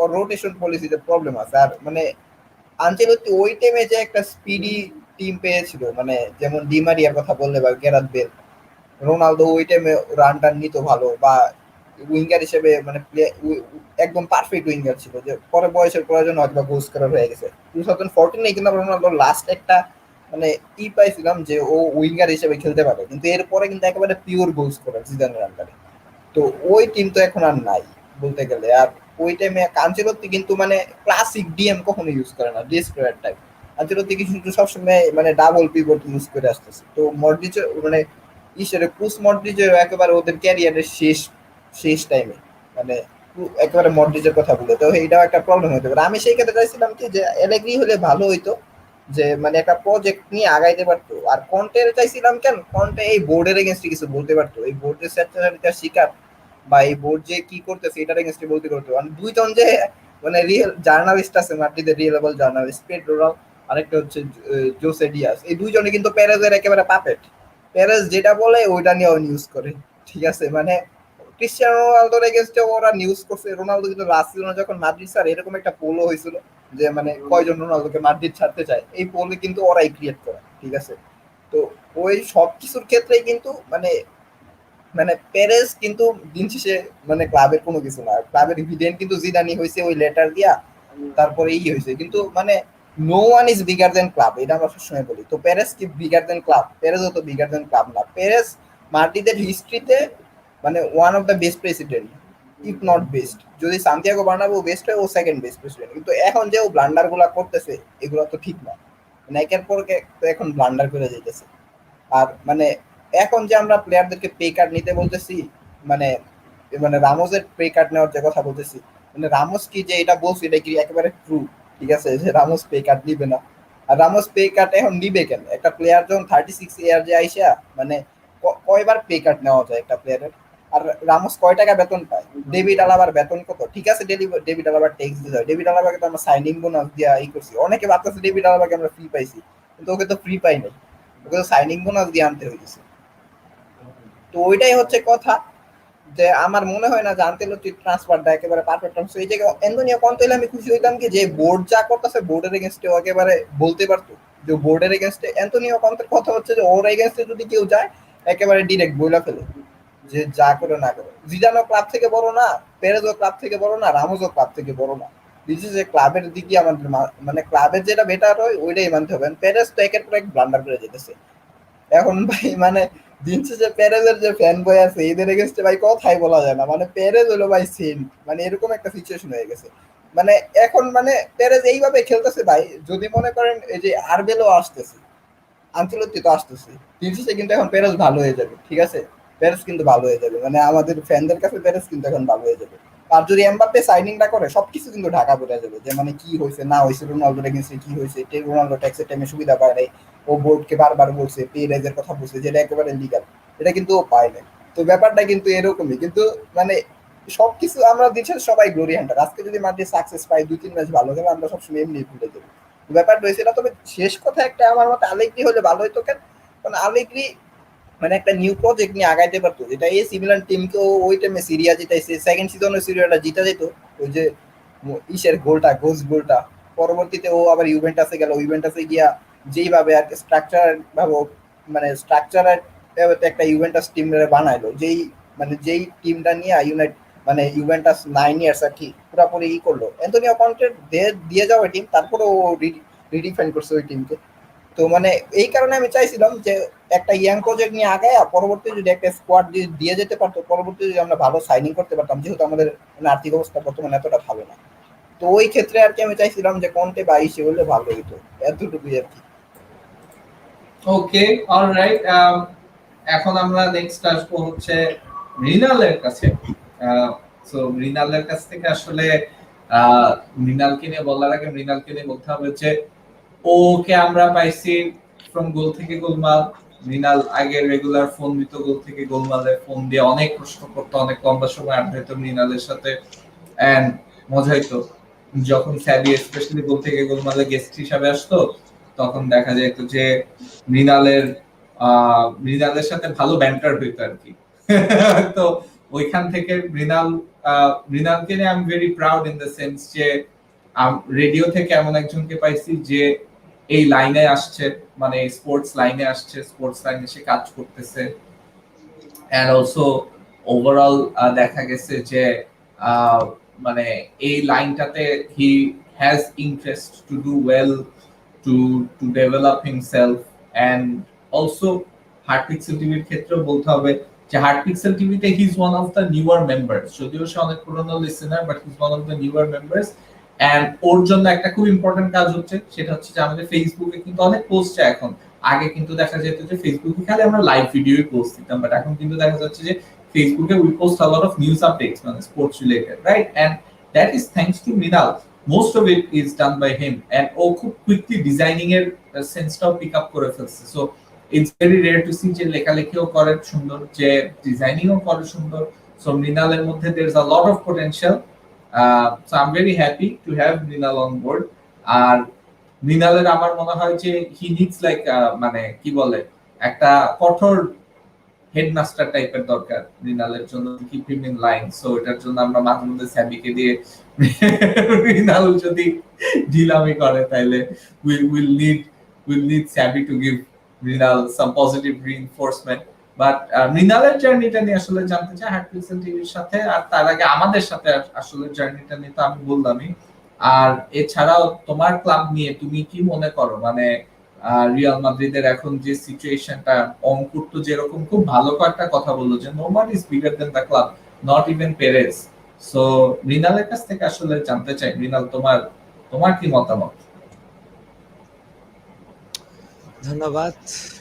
ওর রোটেশন পলিসিতে প্রবলেম আছে। আর মানে আনচেলত্তি ওই টাইমে যে একটা স্পিডি টিম পেয়েছিল, মানে যেমন ডিমারিয়ার কথা বললে বা গেরাথ বেল, রোনালদো ওই টাইমে রান টান নিত ভালো, বা উইঙ্গার হিসেবে মানে একদম পারফেক্ট উইঙ্গার ছিল, যে পরে বয়সের প্রয়োজন হয়তো বা গোল স্কোরার হয়ে গেছে। 2014 কিন্তু আমরা রোনালদো লাস্ট একটা মানে পাইছিলাম যে ও উইঙ্গার হিসেবে খেলতে পারে, কিন্তু এরপরে কিন্তু একেবারে পিওর গোল স্কোরার জিদানের আন্ডারে। তো ওই টিম তো এখন আর নাই বলতে গেলে। আর ওই টাইমে আনচেলত্তি কিন্তু মানে ক্লাসিক ডিএম কখনো ইউজ করে না, ডিস্ট্রয়ার টাইপ। আনচেলত্তি কিন্তু সবসময় মানে ডাবল পিভট ইউজ করে আসতেছে। তো মডরিচ মানে ইসের ক্রুস মডরিচের একেবারে ওদের ক্যারিয়ারের শেষ শেষ টাইমে মানে একেবারে মডরিচের কথা বলে, তো এইটাও একটা প্রবলেম হতে পারে। আমি সেই ক্ষেত্রে চাইছিলাম কি যে অ্যালেগ্রি হলে ভালো হইতো, যে মানে একটা প্রজেক্ট নিয়ে আগাইতে পারতো। আর কন্টের চাইছিলাম কেন, কন্টে এই বোর্ডের এগেনস্টে কিছু বলতে পারতো, এই বোর্ডের স্যাটেলাইটের শিকার বা এই বোর্ড যে কি করতেছে এটার এগেনস্টে বলতে পারতো। মানে দুইজন যে মানে রিয়েল জার্নালিস্ট আছে মাদ্রিদের, রিয়েলেবল জার্নালিস্ট, পেড্রো, আরেকটা হচ্ছে জোসে ডিয়াস, এই দুইজনে কিন্তু পেরেজের একেবারে পাপেট। পেরেজ যেটা বলে ওইটা নিয়ে নিউজ করে, ঠিক আছে। মানে ক্রিস্টিয়ানো রোনালদোর এগেনস্টে ওরা নিউজ করছে। রোনালদো কিন্তু লাস্ট সিজনে যখন মাদ্রিদ ছাড়ে, এরকম একটা পোলও হয়েছিল যে মানে কয়জন রোনালদোকে মাদ্রিদ ছাড়তে চায়, এই পোলে কিন্তু ওরাই ক্রিয়েট করে, ঠিক আছে। তো ওই সব কিছুর ক্ষেত্রেই কিন্তু মানে মানে পেরেজ কিন্তু দিন শেষে মানে ক্লাবের কোনো কিছু না, ক্লাবের ভিডেন কিন্তু জিদানি হয়েছে ওই লেটার দিয়া, তারপরে হয়েছে। কিন্তু মানে no one is bigger than club, এটা আমরা সবসময় বলি। তো পেরেজ কি বিগার দেন ক্লাব? পেরেজও তো বিগার দেন ক্লাব না। পেরেজ মাদ্রিদের হিস্ট্রিতে মানে one of the best president, if not best. যদি সান্তিয়াগো বার্নাব্যু বেস্ট হয়, ও সেকেন্ড বেস্ট প্রেসিডেন্ট। কিন্তু এখন যে ও ব্লান্ডার গুলা করতেছে, এগুলো তো ঠিক না। মানে একের পর এখন ব্লান্ডার করে যাইতেছে। আর মানে এখন যে আমরা প্লেয়ারদেরকে পে কার্ড নিতে বলতেছি, মানে মানে রামোসের পে কার্ড নেওয়ার যে কথা বলতেছি, মানে রামোস কি যে এটা বলছি এটা কি একেবারে ট্রু, ঠিক আছে, যে রামোস পে কার্ড নিবে না। আর রামোস পে কার্ড এখন নিবে কেন? একটা প্লেয়ার যখন 36 ইয়ার যে আইসা মানে কয়বার পে কার্ড নেওয়া যায় একটা প্লেয়ারের? আর রামোস কয় টাকা বেতন পায়? ডেভিড আলাবার বেতন কত? ঠিক আছে, ডেভিড আলাবার ট্যাক্স দিতে হয়, ডেভিড আলাবাকে তো আমরা সাইনিং বোনাস দিয়া ই করছি, অনেকে ভাবতেছে ডেভিড আলাবাকে আমরা ফ্রি পাইছি, কিন্তু ওকে তো ফ্রি পাই নাই, ওকে তো সাইনিং বোনাস দিয়ে আনতে হয়েছে। তো ওইটাই হচ্ছে কথা, যে আমার মনে হয় না যে আনতেলত্তি ট্রান্সফারটা একেবারে পারফেক্ট ট্রান্সফার। এই জায়গায় অ্যান্তোনিও কন্তে হলে আমি খুশি হইতাম কি, যে বোর্ড যা করতেছে বোর্ডের এগেনস্টে একেবারে বলতে পারতো, যে বোর্ডের এগেনস্টে অ্যান্তোনিও কন্তের কথা হচ্ছে যে ওর এগেনস্টে যদি কেউ যায় একেবারে ডিরেক্ট বইলা ফেলে, যে যা করে না করে। জিদানো ক্লাব থেকে বড় না, পেরেজও ক্লাব থেকে বড় না, রামোসও ক্লাব থেকে বড় না। দিস ইজ এ ক্লাবের দিকে আমাদের মানে ক্লাবের যেটা বেটার হয় ওইটাই মানতে হবে। পেরেজ তো একের পর এক ব্লান্ডার করে যেতেছে এখন ভাই, মানে দিন শেষে পেরেজের যে ফ্যান বয় আছে এদের এগেনস্টে ভাই কথাই বলা যায় না, মানে পেরেজ হলো ভাই সেন্ট, মানে এরকম একটা সিচুয়েশন হয়ে গেছে। মানে এখন মানে পেরেজ এইভাবে খেলতেছে ভাই, যদি মনে করেন এই যে আরবেলও আসতেছে, আনচেলত্তি তো আসতেছে, দিন শেষে কিন্তু এখন পেরেজ ভালো হয়ে যাবে, ঠিক আছে, পেরেজ কিন্তু ভালো হয়ে যাবে, মানে আমাদের ফ্যানদের কাছে পেরেজ কিন্তু এখন ভালো হয়ে যাবে। আর যদি এমবাপ্পে সাইনিংটা করে সবকিছু কিন্তু ঢাকা পড়ে যাবে, যে মানে কি হয়েছে না হয়েছে, রোনাল্ডোর এগেন্সে কি হয়েছে, রোনাল্ডো ট্যাক্সের টাইমে সুবিধা পায় নাই, ও বোর্ডকে বারবার বলছে, পেরেজের কথা বলছে, যেটা একেবারে লিগাল, এটা কিন্তু ও পায় নাই। তো ব্যাপারটা কিন্তু এরকমই, কিন্তু মানে সবকিছু আমরা দিচ্ছি সবাই গ্লোরি হান্টার, আজকে যদি মাঠে সাকসেস পাই 2-3 ম্যাচ ভালো গেলে আমরা সবসময় এমনি ভুলে যাবো। ব্যাপারটা হয়েছিল। তবে শেষ কথা একটা, আমার মতে আলেগ্রি হলে ভালো হইতো, কেন, কারণ আলেগ্রি মানে একটা নিউ প্রজেক্ট নিয়ে আগাইতে পারতো, যেটা এই সিমিলার টিমকে ওই টাইমে সিরিয়া জিতাইছে, সেকেন্ড সিজনে সিরিয়াটা জিতা যেত, ওই যে ইসের গোলটা, গোস্ট গোলটা, পরবর্তীতে ও আবার ইউভেন্টাসে গেল, ইউভেন্টাসে গিয়া যেইভাবে আর কি স্ট্রাকচার ভাবে মানে স্ট্রাকচার একটা ইউভেন্টাস টিম বানাইলো, যেই মানে যেই টিমটা নিয়ে মানে ইউভেন্টাস 9 ইয়ার্স আর কি পুরোপুরি ই করলো, অ্যান্তোনিও কন্তে দিয়ে যাওয়া টিম, তারপরে ও রিডিফাইন করছে ওই টিমকে। তো মানে এই কারণে আমি চাইছিলাম যে একটা ইয়াং প্রজেক্ট নিয়ে আগায় পরবর্তী যদি একটা স্কোয়াড দিয়ে যেতে পারতো, পরবর্তী যদি আমরা ভালো সাইনিং করতে পারতাম, যেহেতু আমাদের মানে আর্থিক অবস্থা বর্তমানে এতটা ভালো না, তো ওই ক্ষেত্রে আর কি আমি চাইছিলাম যে কন্তে বা ইসে হলে ভালো হইতো, এতটুকুই আর কি। ওকে, অলরাইট। এখন আমরা নেক্সট আসবো হচ্ছে মৃণালের কাছে। সো মৃণালের কাছ থেকে আসলে মৃণালকে নিয়ে বলার আগে মৃণালকে নিয়ে বলতে হবে যে ওকে আমরা পাইছি ফ্রম গোল থেকে গোলমাল। মৃণাল আগে রেগুলার ফোন দিত, গোল থেকে গোলমালে ফোন দিয়ে অনেক প্রশ্ন করতো, অনেক লম্বা সময় আড্ডা দিত মৃণালের সাথে, এন্ড মজা হইতো। যখন স্যাবি স্পেশালি গোল থেকে গোলমালে গেস্ট হিসাবে আসতো, তখন দেখা যেত যে মৃণালের সাথে ভালো ব্যান্টার হইতো আর কি। তো ওইখান থেকে মৃণালকে নিয়ে I am very proud in the sense যে রেডিও থেকে এমন একজনকে পাইছি যে এই লাইনে আসছে, মানে স্পোর্টস লাইনে আসছে, স্পোর্টস লাইনে সে কাজ করতেছে, এন্ড অলসো ওভারঅল দেখা গেছে যে মানে এই লাইনটাতে he has interest to do well, to develop himself. And also Heart pixel টিভির ক্ষেত্রেও বলতে হবে যে হার্ট পিক্সেল টিভিতে he is one of the newer members, যদিও সে অনেক পুরনো listener, but he is one of the newer members. And ওর জন্য একটা খুব ইম্পর্টেন্ট কাজ হচ্ছে, সেটা হচ্ছে যে আমাদের ফেসবুকে কিন্তু অনেক পোস্ট যায় এখন। আগে কিন্তু দেখা যেত যে ফেসবুকে খালি আমরা লাইভ ভিডিওই পোস্ট দিতাম, বাট এখন কিন্তু দেখা যাচ্ছে যে ফেসবুকে we post a lot of news updates, মানে sports related, right? And that is thanks to Mrinal. Most of it is done by him, and ও খুব কুইকলি ডিজাইনিং এর সেন্সটাও পিক আপ করে ফেলছে। So it's very rare to see যে লেখালেখিও করে সুন্দর, যে ডিজাইনিংও করে সুন্দর। সো মৃণালের মধ্যে there is a lot of potential. So I am very happy to have Mrinal on board. আর মৃণালের আমার মনে হয় যে হি নিডস লাইক মানে কি বলে, একটা কঠোর হেডমাস্টার টাইপের দরকার মৃণালের জন্য, keep him in line. So এটার জন্য আমরা মাঝে মধ্যে স্যাবিকে দিয়ে মৃণাল যদি ঢিলামি করে তাহলে will need Xabi to give Mrinal some positive reinforcement. But মৃণালের জার্নিটা নিয়ে আসলে জানতে চাই হার্ট পিক্সেল টিভির সাথে, আর তার আগে আমাদের সাথে আসলে জার্নিটা নিয়ে তো আমি বললামই। আর এছাড়াও তোমার ক্লাব নিয়ে তুমি কি মনে করো, মানে রিয়াল মাদ্রিদের এখন যে সিচুয়েশনটা, অঙ্কুর তো যেরকম খুব ভালো কয়েকটা কথা বললো যে no one is bigger than the club, not even Perez. So মৃণালের কাছ থেকে আসলে জানতে চাই, মৃণাল তোমার কি মতামত? ধন্যবাদ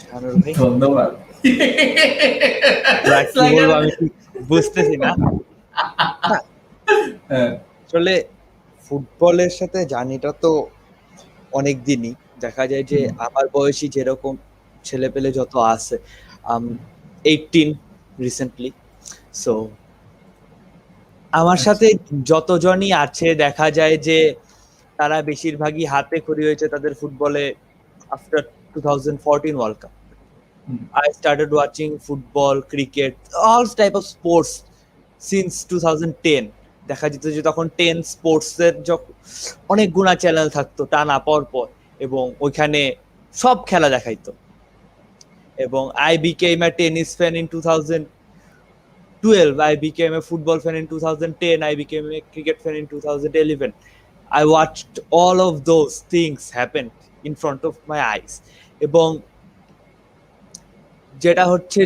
শানুর ভাই। ধন্যবাদ। কি বলবো আমি বুঝতেছি না। আসলে ফুটবলের সাথে জার্নিটা তো অনেক দিনই, দেখা যায় যে আমার বয়সী যেরকম ছেলেপেলে যত আছে 18 রিসেন্টলি, সো আমার সাথে যতজনই আছে দেখা যায় যে তারা বেশিরভাগই হাতে খড়ি হয়েছে তাদের ফুটবলে after 2014 world cup. I started watching football, cricket, all type of sports since 2010. দেখা যেত যে তখন 10 স্পোর্টস এর অনেক গুণা চ্যানেল থাকতো টানা পর পর, এবং ওইখানে সব খেলা দেখাইতো। এবং I became a tennis fan in 2012, I became a football fan in 2010, I became a cricket fan in 2011. I watched all of those things happen in front of my eyes. এবং যেটা হচ্ছে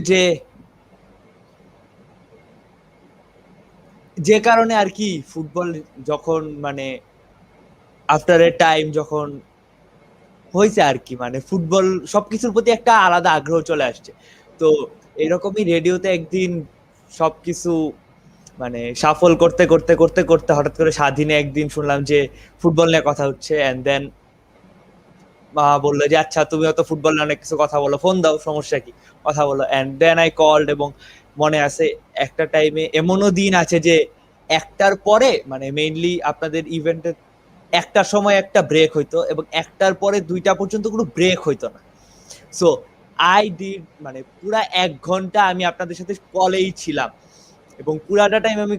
যে কারণে আর কি ফুটবল যখন মানে after a time যখন হয়েছে আর কি, মানে ফুটবল সবকিছুর প্রতি একটা আলাদা আগ্রহ চলে আসছে। তো এরকমই রেডিওতে একদিন সবকিছু মানে সাফল করতে করতে করতে করতে হঠাৎ করে স্বাধীনে একদিন শুনলাম যে ফুটবল নিয়ে কথা হচ্ছে, এন্ড দেন মা বললো যে আচ্ছা তুমি হয়তো ফুটবল নিয়ে অনেক কিছু কথা বলো, ফোন দাও, সমস্যা কি, কথা বলো। এন্ড দেন আই কল্ড, এবং মনে আছে একটা টাইমে এমনও দিন আছে যে একটার পরে মানে মেইনলি আপনাদের ইভেন্টে একটার সময় একটা ব্রেক হইতো এবং একটার পরে 2টা পর্যন্ত কোনো ব্রেক হইতো না। সো আই ডিড মানে পুরা 1 ঘন্টা আমি আপনাদের সাথে কলেই ছিলাম এবং পুরাটা টাইম আমি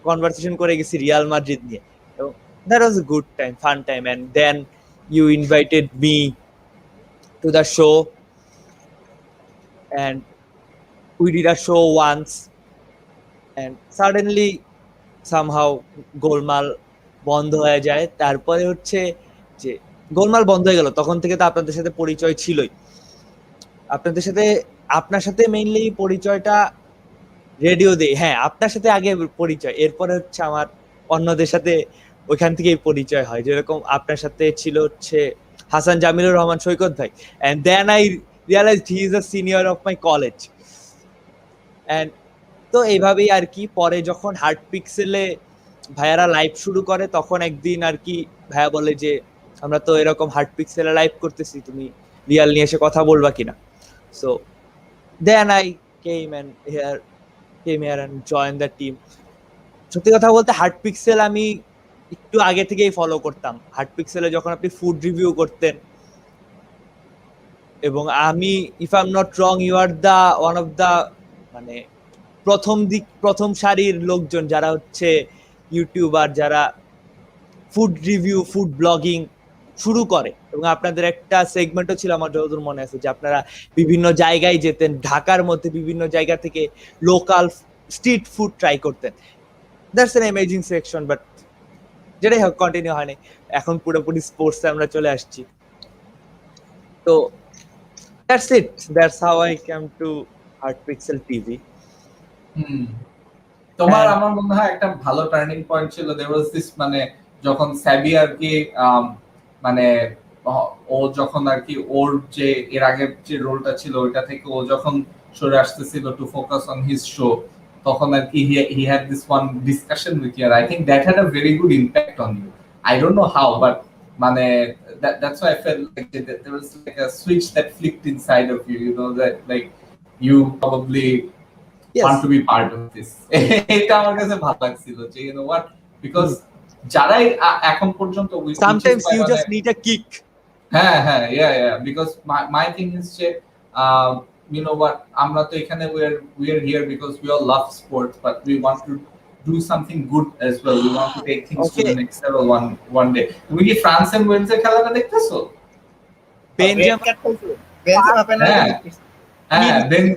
কনভারসেশন করে গেছি রিয়াল মাদ্রিদ নিয়ে, এবং that was a good time, fun time. And then you invited me to the show and we did a show once, and suddenly somehow গোলমাল বন্ধ হয়ে যায়। তারপরে হচ্ছে যে গোলমাল বন্ধ হয়ে গেল, তখন থেকে তো আপনাদের সাথে পরিচয় ছিলই। আপনার সাথে মেইনলি পরিচয়টা রেডিও দিয়ে, হ্যাঁ আপনার সাথে আগে পরিচয়, এরপরে হচ্ছে আমার অন্যদের সাথে ওইখান থেকেই পরিচয় হয়। যেরকম আপনার সাথে ছিল হচ্ছে হাসান জামিলুর রহমান সৈকত ভাই, and then I realized he is a senior of my college, and তো এইভাবেই আর কি। পরে যখন হার্ট পিক্সেলে ভাইয়ারা লাইভ শুরু করে তখন একদিন আর কি ভাইয়া বলে যে আমরা তো এরকম হার্ট পিক্সেলে লাইভ করতেছি, তুমি রিয়াল নিয়ে এসে কথা বলবা কিনা। So then I came here and joined the team. সত্যি কথা বলতে হার্ট পিক্সেল আমি একটু আগে থেকেই ফলো করতাম। হার্ট পিক্সেলে যখন আপনি ফুড রিভিউ করতেন, এবং আমি if I am not wrong you are the one of the মানে প্রথম সারির লোকজন যারা হচ্ছে ইউটিউবার, যারা ফুড রিভিউ ফুড ব্লগিং শুরু করে। এবং আপনাদের একটা সেগমেন্টও ছিল আমার যতদূর মনে আছে যে আপনারা বিভিন্ন জায়গায় যেতেন, ঢাকার মধ্যে বিভিন্ন জায়গা থেকে লোকাল স্ট্রিট ফুড ট্রাই করতেন। That's an amazing section, but যেটাই হোক কন্টিনিউ হয়নি, এখন পুরোপুরি স্পোর্টসে আমরা চলে আসছি। তো that's it, that's how I came to heart pixel TV. তোমার আমার মনে হয় একটা ভালো টার্নিং পয়েন্ট ছিল। দেয়ার ওয়াজ দিস মানে যখন সাবি আর কি মানে ও যখন আর কি ওর যে এর আগের যে রোলটা ছিল ওইটা থেকে ও যখন সরে আসতেছিল to focus on his show, তখন আর কি he had this one discussion with you, I think that had a very good impact on you. I don't know how, but মানে that's why I felt like there was like a switch that flicked inside of you, you know, that like you probably want to be part of this. এটা আমার কাছে ভালো লাগছিল যে you know what, because যারাই এখন পর্যন্ত sometimes you just need a kick. হ্যাঁ yeah, because my thing is যে you know what, আমরা তো এখানে we are here because we all love sports, but we want to do something good as well. We want to take things to the next level one day. তুমি কি France and ওয়েলসের খেলাটা দেখতেছো?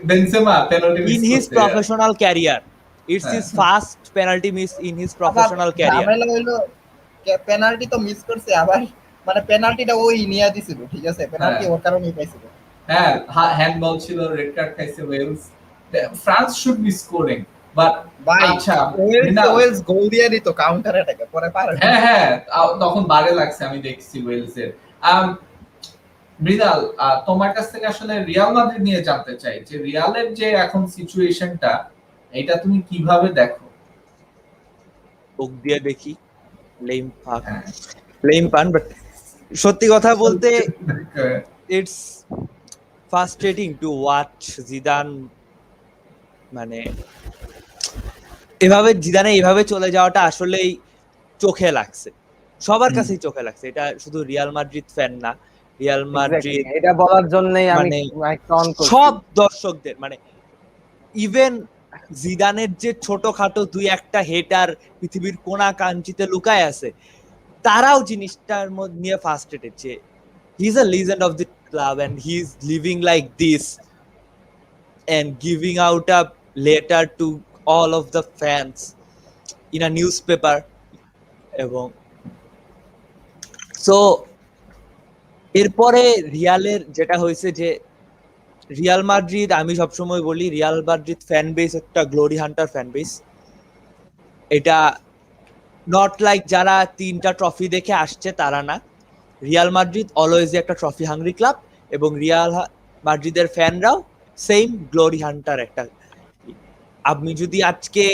Benzema penalty miss in his professional career, it's his first penalty miss in his professional career. ঝামেলা হইলো penalty তো miss করছে, আবার মানে পেনাল্টিটা ওই নিয়ে দিছিল, ঠিক আছে, পেনাল্টি ওর কারণেই পাইছিল। হ্যাঁ হ্যান্ডবল ছিল, রেড কার্ড খাইছে Wales. France should be scoring, but আচ্ছা ওয়েলস গোল দিয়ে দিত কাউন্টার অ্যাটাকে, পরে পারে। হ্যাঁ তখন বারে লাগছে, আমি দেখছি ওয়েলসের। মৃণাল, তোমার কাছ থেকে আসলে রিয়াল মাদ্রিদ নিয়ে জানতে চাই যে রিয়ালের যে এখন সিচুয়েশনটা, এটা তুমি কিভাবে দেখো? চোখ দিয়ে দেখি লেম পান, বাট সত্যি কথা বলতে it's frustrating to watch Zidane মানে এভাবে জিদানে এভাবে চলে যাওয়াটা আসলেই চোখে লাগছে, সবার কাছেই চোখে লাগছে। এটা শুধু রিয়াল মাদ্রিদ ফ্যান না, রিয়াল মাদ্রিদ এটা বলার জন্যই আমি মানে মাইকটা অন করছি। সব দর্শকদের, মানে ইভেন জিদানের যে ছোটখাটো দুই একটা হেটার পৃথিবীর কোনা কাঞ্চিতে লুকায় আছে, তারাও জিনিসটার মধ্যে নিয়ে ফার্স্ট্রেটেড যে he is a legend of the club and he is living like this and giving out a letter to all of the fans in a newspaper. এবং সো এরপরে রিয়ালের যেটা হয়েছে যে রিয়াল মাদ্রিদ, আমি সবসময় বলি রিয়াল মাদ্রিদ ফ্যান বেস একটা গ্লোরি হান্টার ফ্যান বেস। এটা নট লাইক যারা 3টা ট্রফি দেখে আসছে তারা না, রিয়াল মাদ্রিদ অলওয়েজ একটা ট্রফি হাংরি ক্লাব, এবং রিয়াল মাদ্রিদের ফ্যানরাও সেম গ্লোরি হান্টার একটা। আপনি যদি আজকে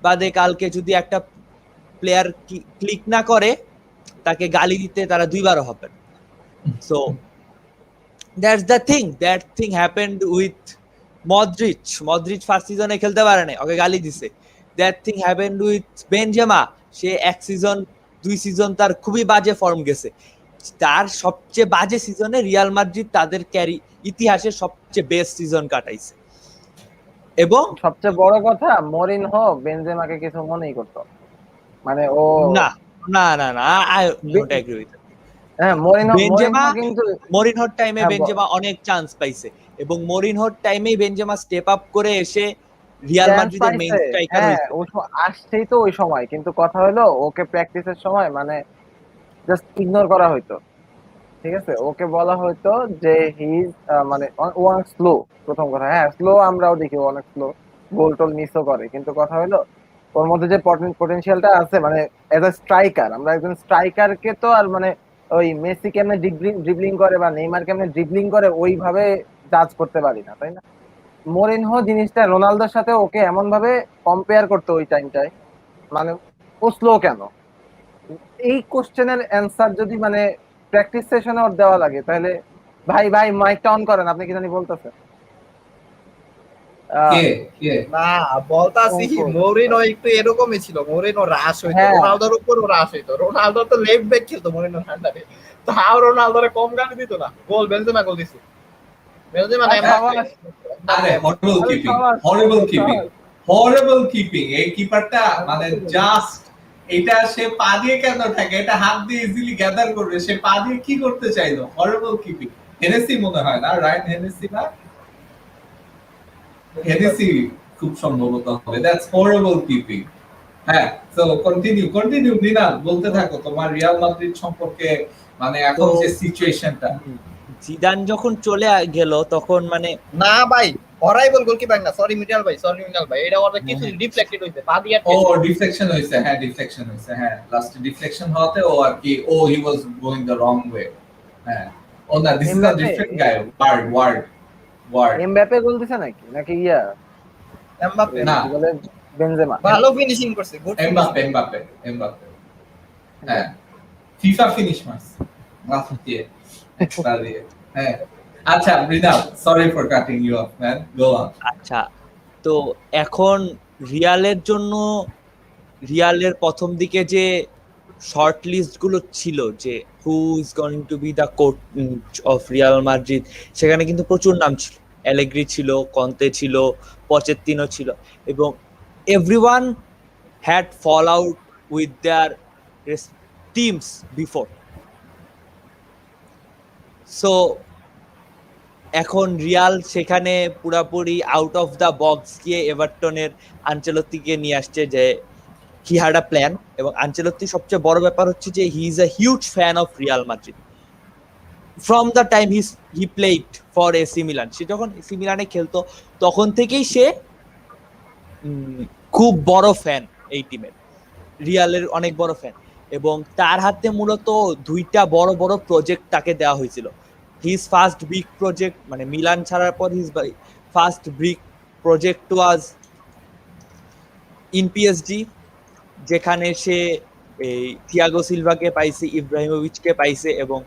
বাদে কালকে যদি একটা প্লেয়ার ক্লিক না করে, তাকে গালি দিতে তারা 2বারও হবেন। So that's the thing, that thing happened with Modric first সিজনে খেলতে পারে না, ওকে গালি দিছে। That thing happened with Benzema, say 1 season 2 season তার খুবই বাজে ফর্ম গেছে, তার সবচেয়ে বাজে সিজনে রিয়াল মাদ্রিদ তাদের ইতিহাসের সবচেয়ে বেস্ট সিজন কাটাইছে। এবং সবচেয়ে বড় কথা, মরিনহো বেনজেমাকে কিছু মনেই করতো, মানে ও না না না না, আই ডোন্ট এগ্রি উইথ। হ্যাঁ, বেনজেমা কিন্তু মরিনহোর টাইমে হ্যাঁ, বেনজেমা অনেক চান্স পাইছে, এবং মরিনহোর টাইমেই বেনজেমা স্টেপ আপ করে এসে রিয়াল chance মাদ্রিদের মেইন পাইছে। স্ট্রাইকার হ্যাঁ, হইছে। ও আসছেই তো ওই সময়, কিন্তু কথা হলো ওকে প্র্যাকটিসের সময় মানে জাস্ট ইগনোর করা হইতো, ঠিক আছে? ওকে বলা হইতো যে হি ইজ মানে ও অনেক স্লো, প্রথম কথা। হ্যাঁ, স্লো আমরাও দেখি, ও অনেক স্লো, গোল টোল মিসও করে, কিন্তু কথা হলো ওর মধ্যে যে পটেনশিয়ালটা আছে, মানে এজ আ স্ট্রাইকার, আমরা একজন স্ট্রাইকারকে তো আর মানে ওই মেসি কেমনে ড্রিবলিং করে বা নেইমার কেমনে ড্রিবলিং করে ওইভাবে জাজ করতে পারি না, তাই না? মরিনহো জিনিসটা রোনালদোর সাথে ওকে এমন ভাবে কম্পেয়ার করতো ওই টাইমটায়, মানে ও স্লো কেন? এই কোশ্চেনের অ্যান্সার যদি মানে প্র্যাকটিস সেশনে ওর দেওয়া লাগে, তাহলে ভাই মাইকটা অন করেন, আপনি কি জানি বলতেছেন? কে কে না, বলতাছি মরিনো একটু এরকমই ছিল, মরিনো রাশ হইতো, হ্যাঁ। রোনালদোর উপর রাশ হইতো। রোনালদো তো লেফট ব্যাক খেলতো মরিনো ঠান্ডাতে, তাও রোনালদোরে কম গালি দিত না। গোল বেনজেমা গোল দিছে, বেনজেমা না আরে হরিবল কিপিং এই কিপারটা মানে জাস্ট, এটা সে পা দিয়ে কেন থাকে, এটা হাত দিয়ে ইজিলি গ্যাদার করবে, সে পা দিয়ে কি করতে চাইলো? হরিবল কিপিং। হেনেসি মনে হয় না, রাইট? হেনেসি না, হেনেসি খুব সম্ভবত হবে। That's horrible keeping. হ্যাঁ, সো কন্টিনিউ নিনাল, বলতে থাকো তোমার রিয়াল মাদ্রিদ সম্পর্কে, মানে এখন যে সিচুয়েশনটা। জিদান যখন চলে গেল তখন মানে না ভাই, হরাইবল গোলকিপার না, সরি মিনাল ভাই, এটা ওর কিছু ডিফ্লেক্টেড হইছে, পা দিয়ে ও ডিফ্লেকশন হইছে, হ্যাঁ ডিফ্লেকশন হইছে, হ্যাঁ লাস্টে ডিফ্লেকশন হওয়াতে ও আর কি, ও he was going the wrong way. হ্যাঁ, ও না, this is a different guy, ওয়ার্ড এমবাপ্পে গোল দিছে নাকি ইয়া এমবাপ্পে না, কি বলে, বেনজেমা। ভালো ফিনিশিং করছে, গুড এমবাপ্পে। হ্যাঁ, ফিফা ফিনিশ মারছে লাস্ট দিয়ে, একটা দিয়ে। হ্যাঁ, আচ্ছা Rinal, sorry for cutting you off man, go on. আচ্ছা, তো এখন রিয়ালের জন্য রিয়ালের প্রথম দিকে যে শর্ট লিস্ট গুলো ছিল যে who is going two B the coach of Real Madrid, সেখানে কিন্তু প্রচুর নাম ছিল। অ্যালেগ্রি ছিল, কন্তে ছিল, পচেত্তিনো ছিল, এবং everyone had fall out with their teams before. So এখন রিয়াল সেখানে পুরাপুরি আউট অফ দ্য বক্স গিয়ে এভারটনের আনচেলত্তিকে নিয়ে আসছে, যে হি হ্যাড আ প্ল্যান। এবং আনচেলত্তির সবচেয়ে বড় ব্যাপার হচ্ছে যে he is a huge fan of Real Madrid from the time he played for AC Milan. সে যখন এসি মিলানে খেলতো তখন থেকেই সে খুব বড় ফ্যান এই টিমের, রিয়ালের অনেক বড় ফ্যান। এবং তার হাতে মূলত 2টা বড় বড় প্রজেক্ট তাকে দেওয়া হয়েছিল। হিজ ফার্স্ট বিগ প্রজেক্ট, মানে মিলান ছাড়ার পর his first big project was in PSG, যেখানে সে এই থিয়াগো সিলভাকে পাইছে, ইব্রাহিমোভিচকে পাইছে, এবং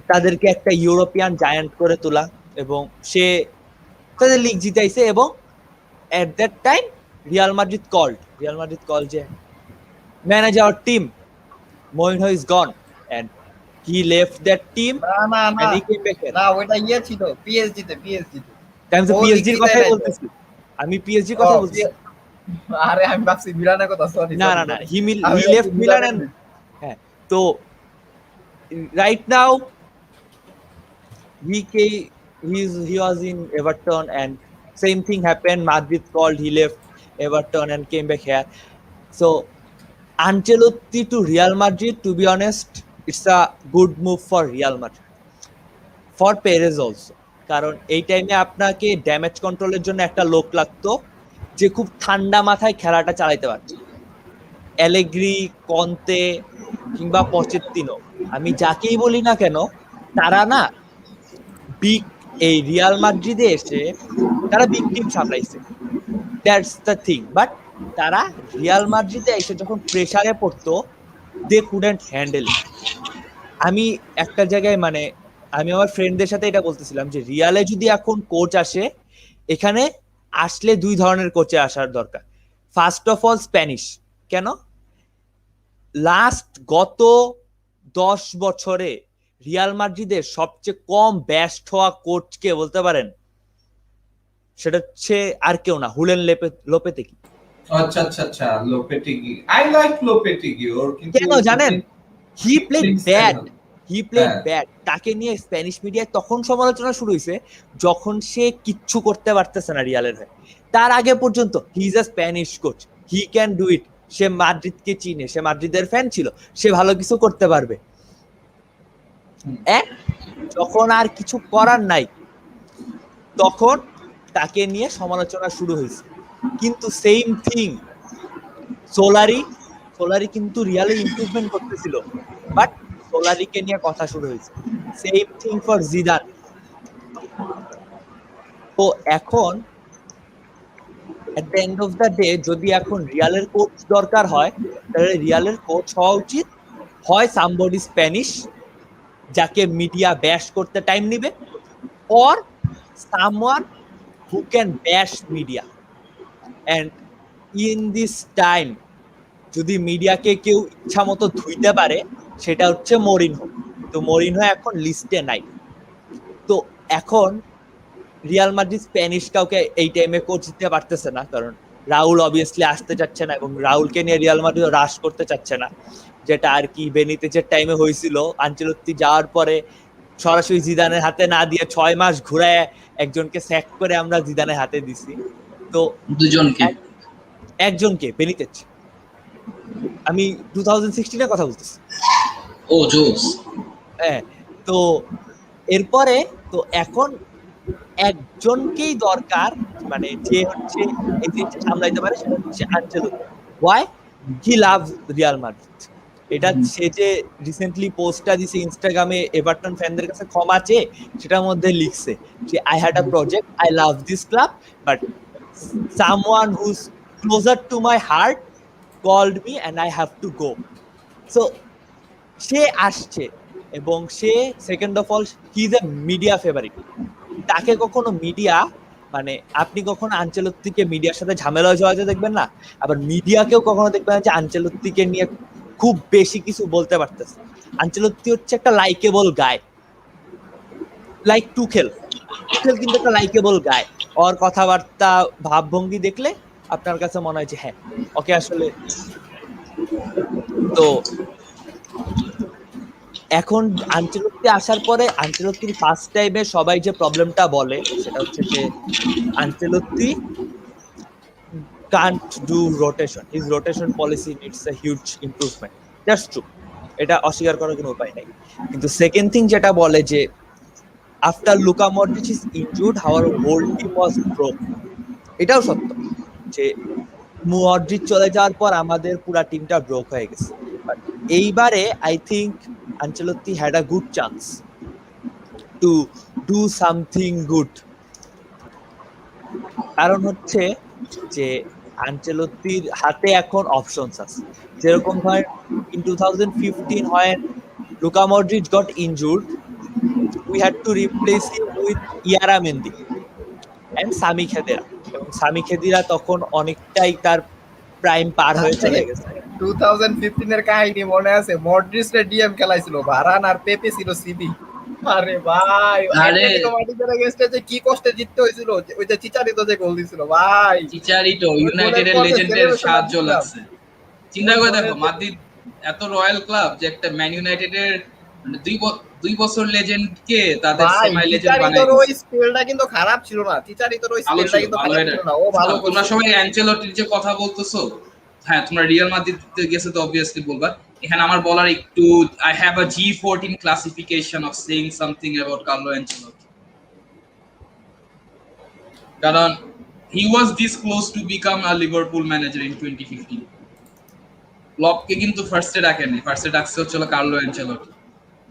তাদেরকে একটা ইউরোপিয়ান জায়ান্ট করে তোলা, এবং সে তাদের লিগ জিতাইছে। এবং at that time Real Madrid called যে manage our team. Mourinho is gone and he left that team না and he came back here. না ওটা ইয়ে ছিল পিএসজি তে আমি তো ও PSG এর লিখতেই কথাই নাই তো। বলতেছি, আমি PSG এর কথাই ও, বলতেছি। আরে আমি ভাবছি মিলানের কথা সরি না he left Milan and হ্যাঁ তো right now he was in Everton and same thing happened. Madrid called, he left Everton and came back here. So Ancelotti to Real Madrid, to be honest, it's a good move for Real Madrid. For Perez also. কারণ এই টাইমে আপনাকে damage কন্ট্রোলের জন্য একটা লোক লাগতো যে খুব ঠান্ডা মাথায় খেলাটা চালাইতে পারছে। অ্যালেগ্রি, কন্তে কিংবা পচেত্তিনো, আমি যাকেই বলি না কেন, তারা না বিগ এই রিয়াল মাদ্রিদে এসে তারা বিগ টিম সামলাইছে, দ্যাটস দ্য থিং। বাট তারা রিয়াল মাদ্রিদে এসে যখন প্রেসারে পড়তো, দে কুডন্ট হ্যান্ডেল ইট। আমি একটা জায়গায় মানে আমি আমার ফ্রেন্ডদের সাথে এটা বলতেছিলাম যে রিয়ালে যদি এখন কোচ আসে, এখানে আসলে দুই ধরনের কোচে আসার দরকার। First of all Spanish. কেন? গত 10 বছরে রিয়াল মাদ্রিদের সবচেয়ে কম ব্যাস্ট হওয়া কোচকে বলতে পারেন, সেটা হচ্ছে আর কেউ না, হুলেন লোপেতেগি। আচ্ছা লোপেটেগি, আই লাইক লোপেটেগি। ওর কিন্তু কেন জানেন? He played bad. তাকে নিয়ে স্প্যানিশ মিডিয়ায় তখন সমালোচনা শুরু হয়েছে যখন সে কিচ্ছু করতে পারতেছে না রিয়ালের হয়ে। তার আগে পর্যন্ত he is a Spanish coach, he can do it. সে মাদ্রিদকে চিনে, সে মাদ্রিদের ফ্যান ছিল, সে ভালো কিছু করতে পারবে। যখন আর কিছু করার নাই, তখন তাকে নিয়ে সমালোচনা শুরু হয়েছে। কিন্তু সেম থিং সোলারি কিন্তু রিয়ালে ইমপ্রুভমেন্ট করতেছিল, বাট সোলারিকে নিয়ে কথা শুরু হয়েছে। Same thing for Zidane. তো এখন এট the end of the day যদি এখন রিয়ালের কোচ দরকার হয়, তাহলে রিয়ালের কোচ হওয়া উচিত হয় সামবডি স্প্যানিশ, যাকে মিডিয়া ব্যাশ করতে টাইম নিবে, or someone who can bash media. And in this time যদি মিডিয়াকে কেউ ইচ্ছা মতো ধুইতে পারে, সেটা হচ্ছে মরিনহো। তো মরিনহো এখন লিস্টে নাই। তো এখন রিয়াল মাদ্রিদ স্প্যানিশ কাউকে এই টাইমে কোচ দিতে পারতেছে না, কারণ রাউল অবভিয়াসলি আসতে চাচ্ছে না এবং রাউলকে নিয়ে রিয়াল মাদ্রিদ রাশ করতে চাচ্ছে না, যেটা আর কি বেনিতেজের টাইমে হয়েছিল। আনচেলত্তি যাওয়ার পরে সরাসরি জিদানের হাতে না দিয়ে 6 মাস ঘুরায় একজনকে স্যাক করে আমরা জিদানের হাতে দিছি। তো একজনকে বেনিতেজ, আমি 2016 এর কথা বলতেছি। ও জোস। হ্যাঁ, তো এরপরে তো এখন একজনকেই দরকার, মানে যে হচ্ছে এই জিনিসটা সামলাইতে পারে, সেটা হচ্ছে Ancelotti. Why? He loves Real Madrid. এটা সে যে রিসেন্টলি পোস্টটা দিছে ইনস্টাগ্রামে এভারটন ফ্যানদের কাছে ক্ষমা চেয়ে, সেটার মধ্যে লিখছে যে I had a project, I love this club, but someone who's closer to my heart called me and I have to go. So সে আসছে এবং সে second of all he is a media favourite. তাকে কখনো media, মানে আপনি কখনো আনচেলত্তিকে মিডিয়ার সাথে ঝামেলা জড়াতে দেখবেন না, আবার মিডিয়াকেও কখনো দেখবেন না যে আনচেলত্তিকে নিয়ে খুব বেশি কিছু বলতে পারতেছে। আনচেলত্তি হচ্ছে একটা লাইকেবল গায়, লাইক টুখেল কিন্তু একটা লাইকেবল গায়। ওর কথাবার্তা, ভাবভঙ্গি দেখলে আপনার কাছে মনে হয় যে হ্যাঁ ওকে আসলে। তো এখন আনচেলত্তি আসার পরে আনচেলত্তির ফার্স্ট টাইমে সবাই যে প্রবলেমটা বলে, সেটা হচ্ছে যে Ancelotti can't do rotation. His rotation policy needs a huge improvement. That's true. এটা অস্বীকার করার কোনো উপায় নাই। কিন্তু সেকেন্ড থিং যেটা বলে যে after Luka Modric is injured, our whole team was broke. এটাও সত্য যে মডরিচ চলে যাওয়ার পর আমাদের পুরো টিমটা ব্রোক হয়ে গেছে। বাট এইবারে I think Ancelotti had a good chance to do something good. কারণ হচ্ছে যে আনচেলত্তির হাতে এখন অপশনস আছে, যেরকম হয় in 2015 when Luka Modric got injured, we had to replace him with Iaramendi and Sami Khedira. এবং সামি খেদিরা তখন অনেকটাই তার প্রাইম পার হয়ে চলে গেছে। 2015 এর কাহিনী মনে আছে, মডরিচ রে ডিএম খেলাইছিল, ভারান আর পেপে ছিল সিবি। আরে ভাই আরে অ্যাটলেটিকো মাদ্রিদের এগেইনস্টে যে কি কষ্টে জিততে হয়েছিল, ওই যে চিচারিতো যে গোল দিছিল ভাই, চিচারিটো ওই গোলের ইউনাইটেডের পরে লেজেন্ডের celebration সাহায্য দেখলাম। লাগছে। চিন্তা ওই করে গোলের দেখো মাদ্রিদ এত রয়্যাল ক্লাব যে একটা ম্যান ইউনাইটেডের মানে 2 বছর লেজেন্ডকে তাদের ভাই সেমি লেজেন্ড বানাই চিচারিতোর ওই দিছে। স্পেলটা কিন্তু খারাপ ছিল না, চিচারিতোর ওই ভালো স্পেলটা ছিল, কিন্তু ভালো খারাপ এটা। ছিল না, ও ভালো তোমরা করছিল। সবাই অ্যানচেলটির যে কথা বলতেছো, হ্যাঁ তোমরা রিয়াল মাদ্রিদ গেছে তো অবভিয়াসলি বলবা। এখানে আমার বলার একটু, I have a G14 classification of saying something about Carlo Ancelotti. কারণ he was this close to become a Liverpool manager in 2015. ক্লপকে কিন্তু ফার্স্টে ডাকেনি, ফার্স্টে ডাকছে হচ্ছিল কার্লো অ্যানচেলটি।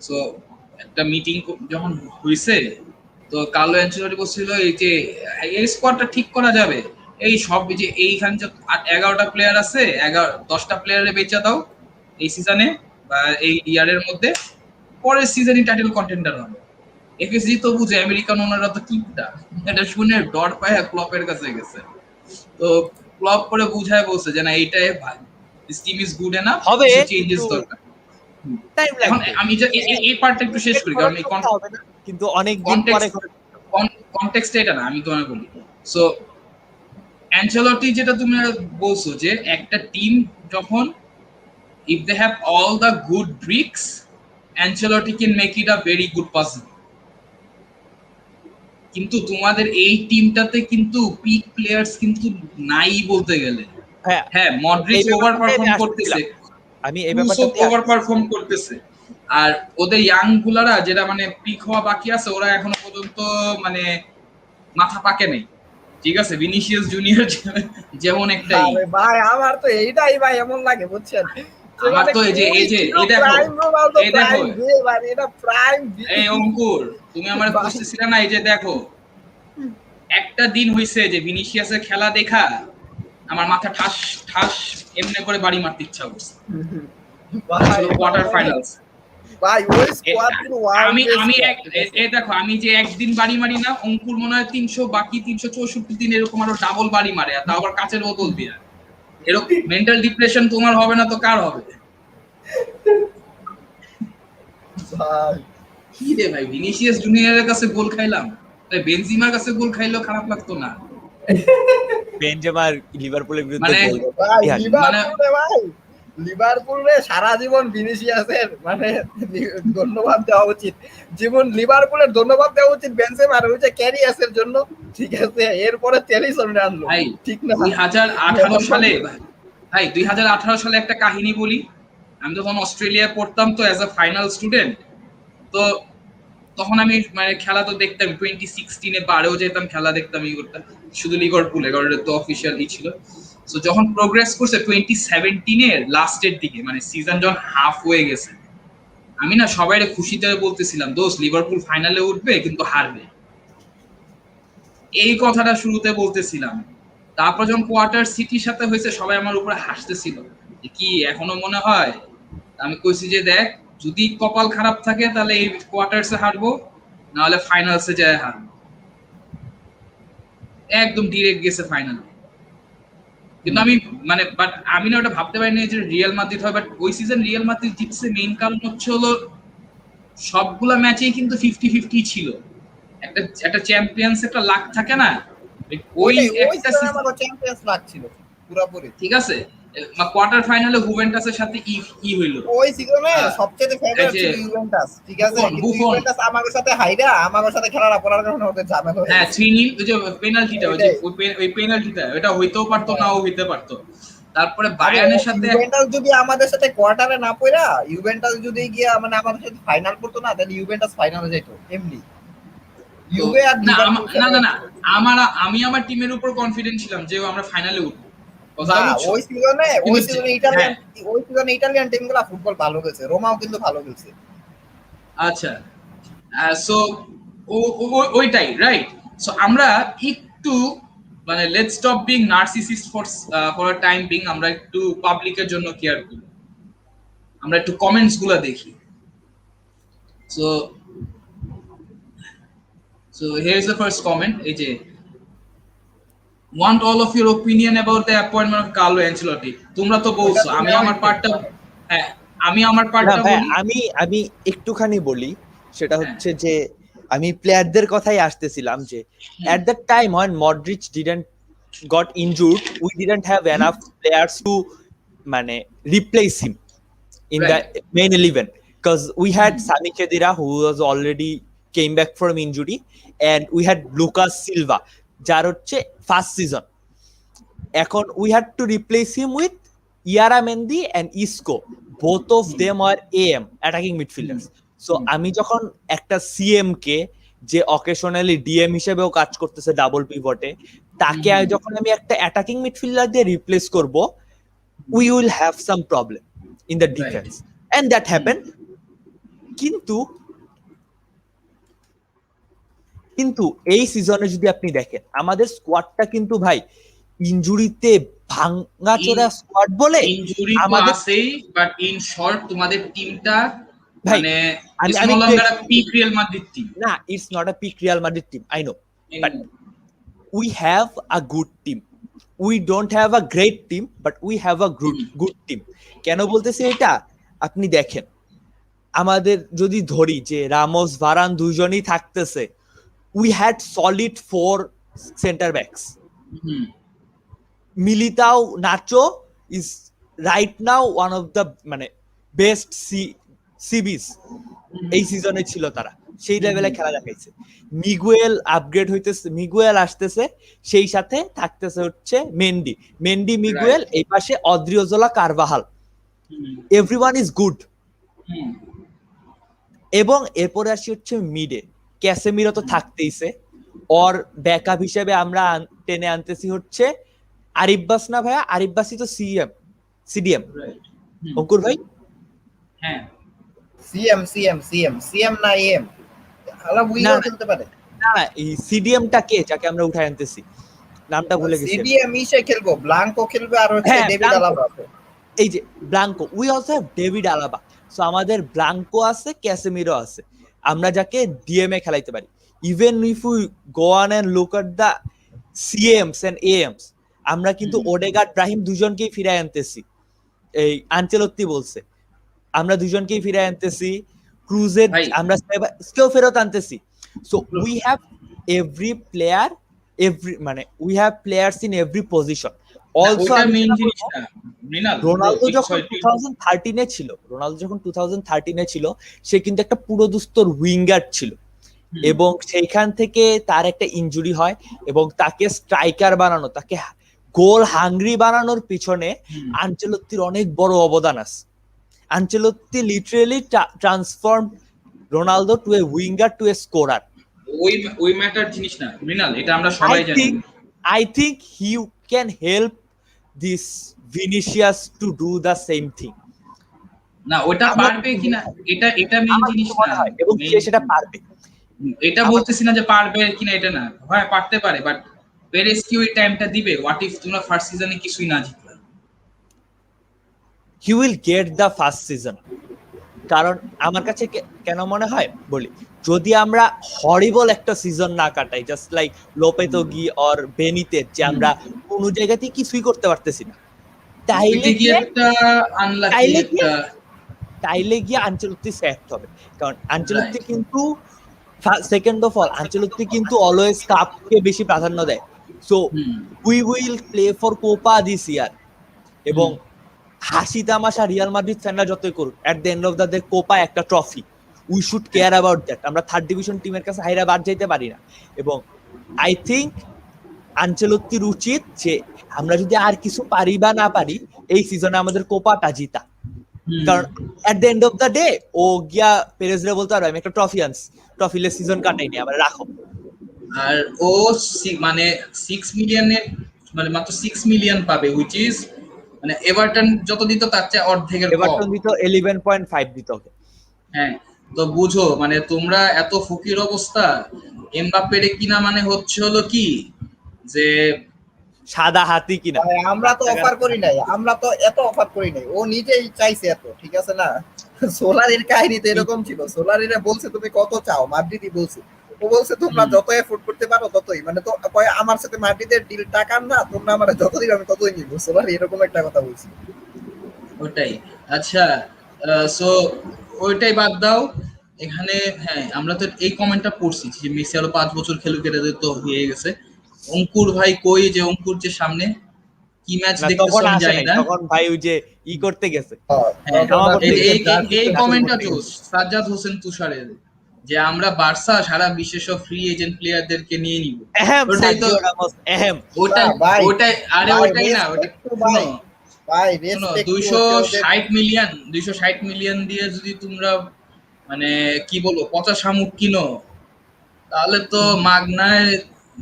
সো একটা মিটিং যখন হইছে, তো কার্লো অ্যানচেলটি বলছিল এই যে এই স্কোয়াডটা ঠিক করা যাবে, এই সব যে এইখানে যে 11টা প্লেয়ার আছে, 10টা প্লেয়ারে বেচা দাও এই সিজনে বা এই ইয়ারের মধ্যে, পরের সিজনই টাইটেল কন্টেন্ডার হবে। এফএসজি তো বুঝে, আমেরিকান ওনারা তো কিপটা, এটা শুনে ডট পায় ক্লপের কাছে গেছে। তো ক্লপ করে বুঝায় বলছে যে না এইটাই ভাই, this team is good enough, হবে, কিছু চেঞ্জেস কিন্তু দরকার। টাইম এখন লাগবে। আমি যে এই পার্টটা একটু শেষ করি, কারণ এই হবে না, কিন্তু অনেক দিন পরে কনটেক্সটটা এটা না, আমি তোমায় বলি। সো অ্যানচেলটি যেটা তুমি বলছো যে একটা টিম যখন if they have all the good bricks, Ancelotti can make it a very good puzzle. কিন্তু তোমাদের এই টিমটাতে কিন্তু পিক প্লেয়ার্স কিন্তু নাই বলতে গেলে। হ্যাঁ মডরিচ ওভার পারফর্ম করতেছে, আমি এই ব্যাপারটাতে ওভার পারফর্ম করতেছে, আর ওদের ইয়াং গুলারা যেটা মানে পিক হওয়া বাকি আছে, ওরা এখনো পর্যন্ত মানে মাথা পাকে নেই। ঠিক আছে, ভিনিসিয়াস জুনিয়র যেমন একটাই। আরে ভাই আমার তো এইটাই ভাই এমন লাগে বুঝছেন, আমার তো এই যে এই দেখো, এই দেখো এই অঙ্কুর, তুমি আমার বুঝতেছিলে না, এই যে দেখো একটা দিন হইছে যে ভিনিসিয়াসের খেলা দেখা আমার মাথা ঠাস ঠাস এমনি করে বাড়ি মারতে ইচ্ছা করছে। কোয়ার্টার ফাইনালস ভাই ওই স্কোয়াড পুরো আমি এই দেখো, আমি যে একদিন বাড়ি মারি না, অঙ্কুর মনে হয় 300 বাকি 364 দিন এরকম আরো ডাবল বাড়ি মারে, আর তাও আবার কাচের বোতল দিয়ে। এরকম মেন্টাল ডিপ্রেশন তোমার হবে না তো কার হবে? ভাই কি রে ভাই, ভিনিসিয়াস জুনিয়রের কাছে গোল খাইলাম, তাই বেনজিমার কাছে গোল খাইলেও খারাপ লাগতো না। বেনজেমার লিভারপুলের বিরুদ্ধে মানে গোল, ভাই লিভারপুলে ভাই লিভারপুলে সারা জীবন ভিনিসিয়াসের মানে ধন্যবাদ দেওয়া উচিত, জীবন লিভারপুলের ধন্যবাদ দেওয়া উচিত বেনজেমার ওই যে ক্যারিয়াসের জন্য। ঠিক আছে, এরপরে টেলিসন আনলো ভাই ঠিক না। 2018 সালে ভাই 2018 সালে একটা কাহিনী বলি। আমি যখন অস্ট্রেলিয়ায় পড়তাম তো অ্যাজ আ ফাইনাল স্টুডেন্ট, তো তখন আমি মানে খেলা তো দেখতাম, 2016-এ বারেও যেতাম খেলা দেখতাম, ই করতাম শুধু লিভারপুলে, কারণ এটা তো অফিসিয়াল ই ছিল। তো যখন প্রোগ্রেস করছে 2017-এর লাস্টের দিকে, মানে সিজন যখন হাফ হয়ে গেছে, আমি না সবাইরে খুশিতে বলতেছিলাম দোস্ত লিভারপুল ফাইনালে উঠবে কিন্তু হারবে, এই কথাটা শুরুতে বলতেছিলাম। তারপর যখন কোয়ার্টার সিটির সাথে হয়েছে, সবাই আমার উপরে হাসতেছিল যে কি এখনো মনে হয়। আমি কইছি যে দেখ, যদি কপাল খারাপ থাকে তাহলে এই কোয়ার্টারসে হারবো, না হলে ফাইনালসে যায় হারবো। একদম ডিরেক্ট গেছে ফাইনালে। কিন্তু আমি মানে বাট আমি না ওটা ভাবতে পারিনি যে রিয়াল মাদ্রিদ হয়, বাট ওই সিজন রিয়াল মাদ্রিদ জিতছে মেইন কারণ হচ্ছে হলো সবগুলা ম্যাচেই কিন্তু 50-50 ছিল। একটা চ্যাম্পিয়ন্স একটা লাক থাকে না, ওই একটা চ্যাম্পিয়ন্স লাগছিল পুরোপুরি। ঠিক আছে, কোয়ার্টার ফাইনালে হুভেন্টাসের সাথে ই হইলো ওই সিজনে সবচেয়ে ফেভারিট ছিল ইউভেন্টাস। ঠিক আছে, কিন্তু ইউভেন্টাস আমাদের সাথে হাইরা আমাদের সাথে খেলাটা করার কারণে ওদের ঝামেলা হয়েছে। হ্যাঁ 3-0 ওই যে পেনাল্টিটা, ওই পেনাল্টিটা এটা হইতেও পারতো নাও হইতে পারতো। তারপরে বায়ার্নের সাথে ইউভেন্টাস যদি আমাদের সাথে কোয়ার্টারে না পড়া, ইউভেন্টাস যদি গিয়া মানে আমাদের সাথে ফাইনাল করতো না, তাহলে ইউভেন্টাস ফাইনালে যেত এমনি। ইউভে আর না আমি আমার টিমের উপর কনফিডেন্ট ছিলাম যে আমরা ফাইনালে উঠবো। ওই সিজনে ইটালিয়ান টিমগুলো ফুটবল ভালো খেলছে, রোমাও কিন্তু ভালো খেলছে। আচ্ছা সো ওইটাই রাইট। সো আমরা একটু মানে let's stop being narcissist for a time being, আমরা একটু পাবলিকের জন্য কেয়ার করি, আমরা একটু কমেন্টস গুলা দেখি। So here is the first comment, এই যে want all of your opinion about the appointment of Carlo Ancelotti. তোমরা তো বলছো, আমি আমার পার্টটা না ভাই, বলি। আমি একটুখানি বলি, সেটা হচ্ছে যে আমি প্লেয়ারদের কথাই আসতেছিলাম যে at that time when Modric didn't got injured, we didn't have enough players to মানে replace him in the main 11, because we had Sami Khedira who was already came back from injury, and we had Lucas Silva যার হচ্ছে first season. এখন we had to replace him with Yaramendi and Isco. Both of them are AM, attacking midfielders. So আমি যখন একটা CM কে, যে occasionally DM হিসেবেও কাজ করতেছে ডাবল পিভটে, তাকে যখন আমি একটা অ্যাটাকিং মিডফিল্ডার দিয়ে রিপ্লেস করব, we will have some problem in the defense, and that happened. কিন্তু এই সিজনে যদি আপনি দেখেন আমাদের স্কোয়াডটা কিন্তু ভাই ইনজুরিতে ভাঙাচোরা স্কোয়াড বলে ইনজুরি তো আমাদের আছেই, বাট ইন শর্ট তোমাদের টিমটা ভাই, মানে আমি it's no longer a peak Real Madrid team. না, it's not a peak Real Madrid team, I know, but we have a good team. We don't have a great team, but we have a good team. কেন বলতেছি এটা? আপনি দেখেন আমাদের যদি ধরি যে রামোস ভারান দুইজনই থাকতেছে, we had solid 4 center backs. Militao Nacho is right now one of the মানে best CBs এই সিজনে ছিল, তারা সেই লেভেলে খেলা দেখাইছে। মিগুয়েল আপগ্রেড হইতেছে, মিগুয়েল আসতেছে, সেই সাথে থাকতেছে হচ্ছে মেন্ডি মিগুয়েল, এই পাশে অদ্রিওজোলা কারভাহাল, এভরিওয়ান ইজ গুড। এবং এরপরে আসি হচ্ছে মিডে, ক্যাসেমিরো তো থাকতেইছে, ওর ব্যাকআপ হিসেবে আমরা টেনে আনতেছি হচ্ছে আরিব্বাস, না ভাইয়া আরিব্বাসই তো সিডিএম অঙ্কুর ভাই, হ্যাঁ সিএম না এম, আলা উইও খেলতে পারে না, এই সিডিএমটা কে যাকে আমরা উঠায় আনতেছি, নামটা ভুলে গেছি। সিডিএম ইসে খেলবো, ব্লাঙ্কো খেলবে, আর হচ্ছে ডেভিড আলাবা আছে, এই যে Blanco, we also have David Alaba. So আমাদের ব্লাঙ্কো আছে, ক্যাসেমিরো আছে, আমরা যাকে ডিএমএ খেলাইতে পারি। Even if we go on and look at the CMs and AMs, আমরা কিন্তু ওডেগার্ড ব্রাহিম দুজনকেই ফিরায় আনতেছি, এই আনচেলত্তি বলছে আমরা দুজনকেই ফিরায় আনতেছি, ক্রুজের আমরা কেউ ফেরত আনতেছি। So we have every player, মানে we have players in every position. Also Ronaldo যখন 2013 ছিল, সে কিন্তু একটা পুরোদুস্তর উইঙ্গার ছিল, এবং সেইখান থেকে তার একটা ইনজুরি হয়, এবং তাকে স্ট্রাইকার বানানো, তাকে গোল হাংরি বানানোর পিছনে আনচেলত্তির অনেক বড় অবদান আছে। Ancelotti literally transform Ronaldo to a winger to a scorer. ওই ম্যাটার জিনিস না মৃণাল, এটা আমরা সবাই জানি। I think he can help this Vinicius to do the same thing. না ওটা পারবে কিনা, এটা মেইন জিনিস না, এবং সে সেটা পারবে, এটা বলতেছি না যে পারবে কিনা, এটা না, হয় পারতে পারে, বাট পেরেস কি ওই টাইমটা দিবে? হোয়াট ইফ তোমরা ফার্স্ট সিজনে কিছুই না জিতলে? he will get the first season, কারণ আমার কাছে কেন মনে হয় বলি, যদি আমরা হরিবল একটা সিজন না কাটাই, জাস্ট লাইক লোপেতোগি অর বেনিতে, যে আমরা কোনো জায়গাতেই কিছুই করতে পারতেছি না, তাইলে গিয়ে আনচেলত্তি সেট হবে। কারণ আনচেলত্তি কিন্তু সেকেন্ড অফ অল, আনচেলত্তি কিন্তু অলওয়েজ কাপকে বেশি প্রাধান্য দেয়। So we will play for Copa this year, এবং হাসি তামাশা রিয়াল মাদ্রিদ ফ্যানরা যতই করুক, at the end of the day Copa একটা trophy, we should care about that. আমরা থার্ড ডিভিশন টিমের কাছে হাইরা বাদ যাইতে পারি না, এবং আই থিঙ্ক আনচেলত্তির উচিত যে আমরা যদি আর কিছু পারি বা না পারি, এই সিজনে আমাদের কোপাটা জিতা। কারণ at the end of the day ও গিয়া পেরেজরে বলতে পারবে আমি একটা ট্রফি আনছি, ট্রফিলে সিজন কাটাইনি, আবার রাখো। আর ও মানে 6 মিলিয়নের মানে মাত্র 6 মিলিয়ন পাবে, হুইচ ইজ মানে এভারটন যত দিত তার চেয়ে অর্ধেকের কম। এভারটন দিত 11.5 দিত ওকে। হ্যাঁ, তো বুঝো মানে তোমরা এত ফকির অবস্থা, এমবাপ্পের কিনা মানে হচ্ছে হলো কি যে সাদা হাতি কিনা। আমরা তো অফার করি নাই, আমরা তো এত অফার করি নাই, ও নিজেই চাইছে এত, ঠিক আছে না? সোলারের কাহিনী তো এরকম ছিল, সোলারিরা বলছে তুমি কত চাও, মাদ্রিদই বলছে ও বলছে তোমরা যত এফোর্ট করতে পারো ততই, মানে তো কয় আমার সাথে মাটিদের ডিল টাকার না, তোমরা আমার যত দিবে আমি ততই নিব, বুঝছো ভাই, এরকম একটা কথা বলছি। ওটাই। আচ্ছা, সো ওইটাই বাদ দাও। এখানে হ্যাঁ আমরা তো এই কমেন্টটা পড়ছি যে মেসি আরো 5 বছর খেলুক, এটা তো হয়ে গেছে। অঙ্কুর ভাই কই, যে অঙ্কুর যে সামনে কি ম্যাচ না দেখতেছো তখন আমি আসে জানি নাই, না। তখন ভাই ওই যে করতে গেছে। হ্যাঁ, ক্ষমা করতে এই গেছে। এই কমেন্টটা জোস সাজ্জাদ হোসেন তুষারের, যে আমরা বার্সা সারা বিশ্বের সব ফ্রি এজেন্ট প্লেয়ারদেরকে নিয়ে নিব। এহেম ওটাই তো, সার্জিও রামোস এহেম। ওটাই ভাই, ওটাই আরে ভাই, ওটাই না, ওটা respect to ভাই, শুনো ভাই শোনো, রেসপেক্ট টু 260 মিলিয়ন দিয়ে যদি তোমরা মানে কি বলবো পচা শামুক কিনো, তাহলে তো মাগনায়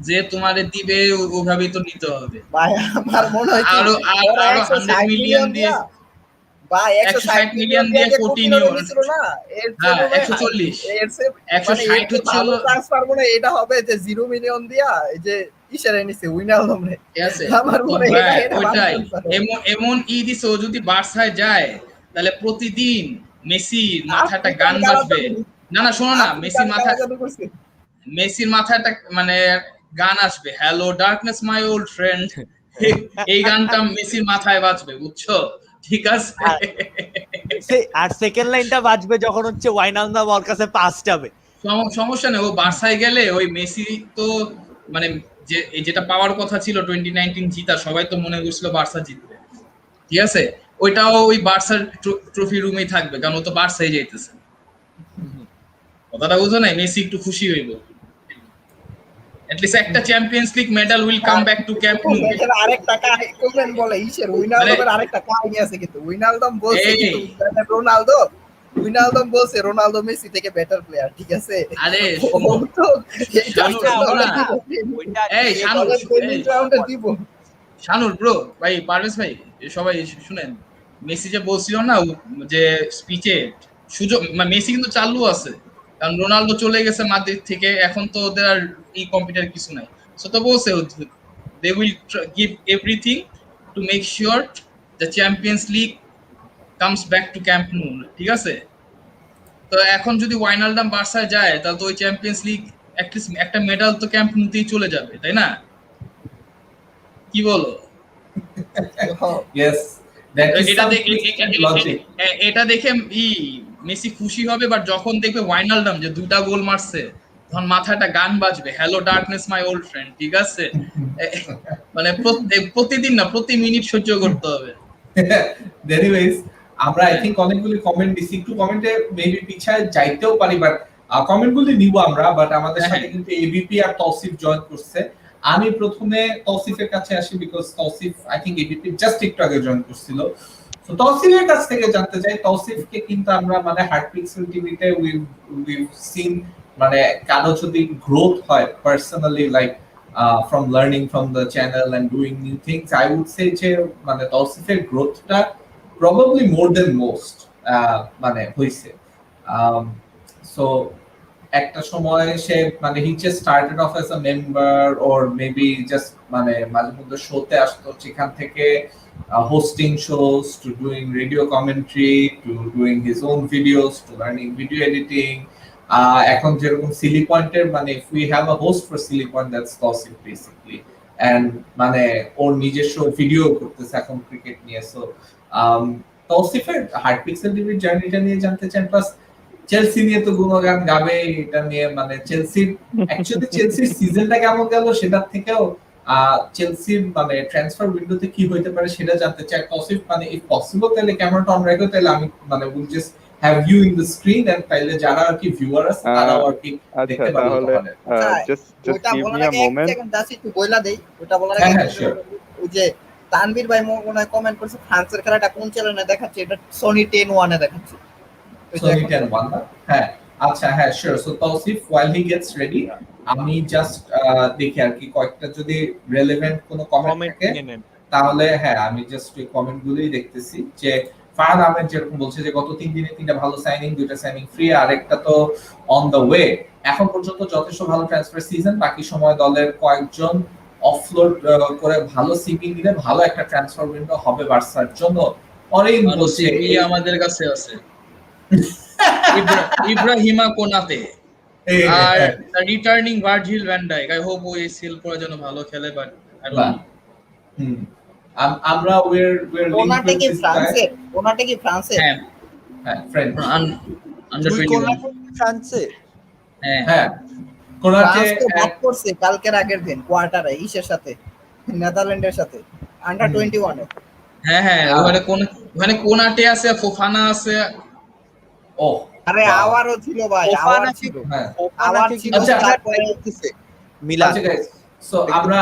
যে তোমারে দিবে ওভাবেই তো নিতে হবে। ভাই। আমার মনে হয় কি আরো ওরা আরো 100 160 মিলিয়ন মিলিয়ন দিয়ে, দিয়া, ভাই 160 মিলিয়ন দিয়ে যে কোটিনো নিছিল না, এর চেয়ে হ্যাঁ মনে হয় 140 এর চেয়ে মানে এর 160 চেয়ে হচ্ছে ভালো হলো, ট্রান্সফার মনে হয় এটা হবে যে 0 মিলিয়ন দিয়া এই যে ইশারে নিছে উইনালদম রে। ঠিক আছে আমার তো মনে হয় ভাই এটা ভালো ওইটাই। ট্রান্সফার। এমন দিছে, ও যদি বার্সায় যায় তাহলে প্রতিদিন মেসির মাথায় একটা আফ্রিকান গান কারা বাজবে। জাদু, না না শোনো না, আফ্রিকান কারা জাদু করছে। মেসির মাথায় একটা মানে গান আসবে, হ্যালো ডার্কনেস মাই ওল্ড ফ্রেন্ড, এই গানটা মেসির মাথায় বাজবে, বুঝছো? ঠিক আছে। আর সেকেন্ড লাইনটা বাজবে যখন হচ্ছে ওয়াইনালদাম ওর কাছে পাস যাবে। সমস্যা নেই, ও বার্সায় গেলে ওই মেসি তো মানে যেটা পাওয়ার কথা ছিল 2019 জিতা, সবাই তো মনে করছিল বার্সা জিতবে, ঠিক আছে, ওইটাও ওই বার্সার ট্রফি রুমেই থাকবে, কারণ ও তো বার্সায় যাইতেছে। কথাটা বুঝো নাই? মেসি একটু খুশি হইব, at least একটা Champions League medal will come back to Camp Nou. এখানে আরেকটা কমেন্ট বলে ইসের উইনালদমের আরেকটা কাহিনী আছে, কিন্তু উইনালদম বলছে কিন্তু রোনালদো, উইনালদম বলছে রোনালদো মেসি থেকে বেটার প্লেয়ার, ঠিক আছে। আরে ও তো এইটার জন্য এই রাউন্ডে দিব। শানুর ব্রো ভাই, পারভেজ ভাই, সবাই শুনেন, মেসি যে বলছিল না যে স্পিচে সুযোগ, মেসি কিন্তু চালু আছে, কারণ রোনালদো চলে গেছে মাদ্রিদ থেকে, এখন তো ওদের আর এই কম্পিউটার কিছু নাই। সো তো বলছে they will give everything to make sure the Champions League comes back to Camp Nou, ঠিক আছে। তো এখন যদি ওয়াইনালডাম বার্সায় যায়, তাহলে তো ওই চ্যাম্পিয়ন্স লিগ একটা মেডাল তো ক্যাম্প নুতেই চলে যাবে, তাই না? কি বলো? Yes, that is এটা some দেখে twisted logic. এটা দেখে মেসি খুশি হবে, বাট যখন দেখবে ওয়াইনালডাম যে 2টা গোল মারছে, তখন মাথায় একটা গান বাজবে, হ্যালো ডার্কনেস মাই ওল্ড ফ্রেন্ড, ঠিক আছে। মানে প্রতিদিন না, প্রতি মিনিট সহ্য করতে হবে। Anyways, আমরা আই থিংক অনেকগুলি কমেন্ট দিছি, একটু কমেন্টে মেবি পিছায় যাইতেও পারি, বাট কমেন্টগুলি নিব আমরা। বাট আমাদের সাথে কিন্তু এবিপি আর তৌসিফ জয়েন করছে। আমি প্রথমে তৌসিফের কাছে আসি, because Tausif I think ABP just একটু আগে জয়েন করছিল। তো তৌসিফের কাছ থেকে জানতে চাই, তৌসিফকে কিন্তু আমরা মানে হার্ট পিক্সেল টিভিতে উইভ সিন মানে কারো যদি গ্রোথ হয় personally, like from learning from the channel and doing new things, I would say যে মানে তৌসিফের গ্রোথটা probably more than most মানে হইছে। So একটা সময় সে মানে he just started off as a member or maybe just মানে মাঝে মধ্যে শোতে আসতো, সেখান থেকে hosting shows to doing radio commentary to doing his own videos to learning video editing. এখন যেরকম সিলি পয়েন্টের মানে if we have a host for Silly Point, that's Tausif basically, and মানে ওর নিজস্ব ভিডিও করতেছে এখন ক্রিকেট নিয়ে। সো তৌসিফের হার্ট পিক্সেল টিভির জার্নিটা নিয়ে জানতে চান, প্লাস চেলসি নিয়ে তো গুণগান গাবে, এটা নিয়ে মানে চেলসির অ্যাকচুয়ালি চেলসির সিজনটা কেমন গেল সেটার থেকেও চেলসির মানে ট্রান্সফার উইন্ডোতে কি হইতে পারে সেটা জানতে চাই তৌসিফ। মানে ইফ পসিবল তাহলে ক্যামেরাটা অন রাখো, তাহলে আমি মানে will just have you in the screen and তাহলে যারা আর কি ভিউয়ার আছে তারাও আর কি দেখতে পারবে। তাহলে just give me a moment. Second দাসি একটু বইলা দেই, ওটা বলার আগে ওই যে তানভীর ভাই মনে হয় কমেন্ট করছে ফ্রান্সের খেলাটা কোন চ্যানেলে দেখাচ্ছে, এটা সনি 10 এ দেখাচ্ছে। সনি 10 না? হ্যাঁ আচ্ছা, হ্যাঁ sure. So Tausif while he gets ready, আমি জাস্ট দেখি আর কি কয়েকটা যদি রিলেভেন্ট কোনো কমেন্ট থাকে তাহলে হ্যাঁ আমি জাস্ট ওই কমেন্টগুলোই দেখতেছি। যে ফারহাদ আহমেদ যেরকম বলছে যে গত 3 দিনে 3টা ভালো সাইনিং, 2টা সাইনিং ফ্রি, আর একটা তো অন দ্য ওয়ে। এখন পর্যন্ত যথেষ্ট ভালো ট্রান্সফার সিজন, বাকি সময় দলের কয়েকজন অফলোড করে ভালো সিপি নিলে ভালো একটা ট্রান্সফার উইন্ডো হবে বার্সার জন্য। অনেক সিপি আমাদের কাছে আছে, ইব্রাহিমা কোনাতে আর returning Virgil van Dijk, I hope ও এসিএল পরে যেন ভালো খেলে, বাট আই ডোন্ট নো। আমরা we're linked ওনাটা with কি this guy. ফ্রান্সের? ওনাটা কি ফ্রান্সের? হ্যাঁ, ফ্রেঞ্চ। আন্ডার দুই 21। কোনাকুনি ফ্রান্সে। হ্যাঁ, কোনাতে ফ্রান্স তো বাদ করছে কালকের আগের দিন কোয়ার্টারে ইসের সাথে, নেদারল্যান্ডের সাথে, আন্ডার 21 এ। হ্যাঁ, ওখানে কোনাটে আছে, ফোফানা আছে। ও আরে আওয়ারও ছিল ভাই, আওয়ার ছিল। হ্যাঁ, আওয়ার ছিল, আচ্ছা, তারপরে মিলান। আচ্ছা গাইস, সো আমরা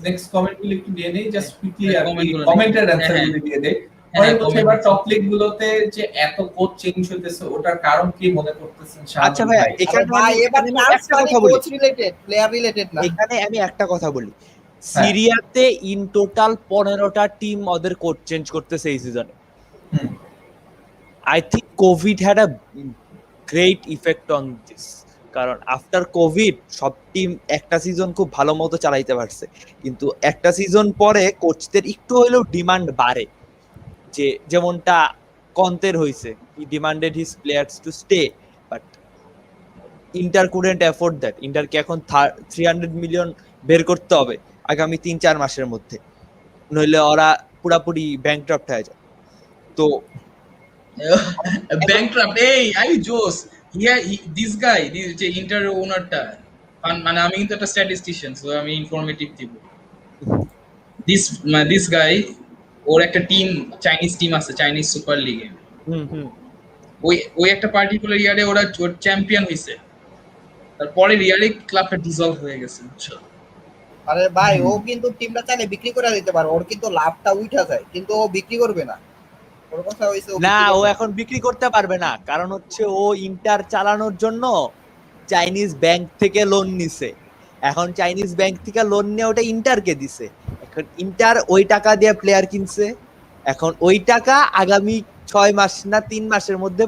নেক্সট কমেন্ট গুলো একটু দিয়ে নেই, জাস্ট কুইকলি comment গুলো কমেন্টের নেই। অ্যানসার হ্যাঁ, গুলো দিয়ে দেই। হ্যাঁ, পরে হচ্ছে এবার comment টপ লিগ গুলোতে যে এত কোচ চেঞ্জ হইতেছে, ওটার কারণ কি মনে করতেছেন আচ্ছা ভাই, এখানে ভাই এবার আমি ট্রান্সফার একটা কথা বলি, কোচ রিলেটেড, প্লেয়ার রিলেটেড না। এখানে আমি একটা কথা বলি, সিরিয়াতে ইন টোটাল 15টা টিম ওদের কোচ চেঞ্জ করতেছে এই সিজনে। I think Covid had a great effect on this, কারণ আফটার কোভিড সব টিম একটা সিজন খুব ভালো মতো চালাইতে পারছে, কিন্তু একটা সিজন পরে কোচদের একটু হলেও ডিমান্ড বাড়ে, যে যেমনটা কন্তের হইছে, he demanded his players to stay, but Inter couldn't afford that. ইন্টারকে এখন 300 মিলিয়ন বের করতে হবে আগামী 3-4 মাসের মধ্যে, নইলে ওরা পুরাপুরি ব্যাংকরাপ্ট হয়ে যায়। তো ব্যাংকরাপ্ট, এই আই জোস দিস গাই, যে ইন্টার ওনারটা, মানে আমি কিন্তু একটা স্ট্যাটিস্টিশিয়ান, সো আমি ইনফরমেটিভ দিব। দিস গাই, ওর একটা টিম, চাইনিজ টিম আছে, চাইনিজ সুপার লিগে। ওই একটা পার্টিকুলার ইয়ারে ওরা চ্যাম্পিয়ন হইছে, তারপরে রিয়ালি ক্লাবটা ডিসলভ হয়ে গেছে, বুঝছো? আরে ভাই ও কিন্তু টিমটা চাইলে বিক্রি করে দিতে পারে, ওর কিন্তু লাভটা উঠা যায়, কিন্তু ও বিক্রি করবে না। ওর কথা হইছে না, ও এখন বিক্রি করতে পারবে না, কারণ হচ্ছে ও ইন্টার চালানোর জন্য চাইনিজ ব্যাংক থেকে লোন নিছে। এখন চাইনিজ ব্যাংক থেকে লোন নিয়ে ওটা ইন্টারকে দিছে, এখন ইন্টার ওই টাকা দিয়ে প্লেয়ার কিনছে। এখন ওই টাকা আগামী 6 মাস না 3 মাসের মধ্যে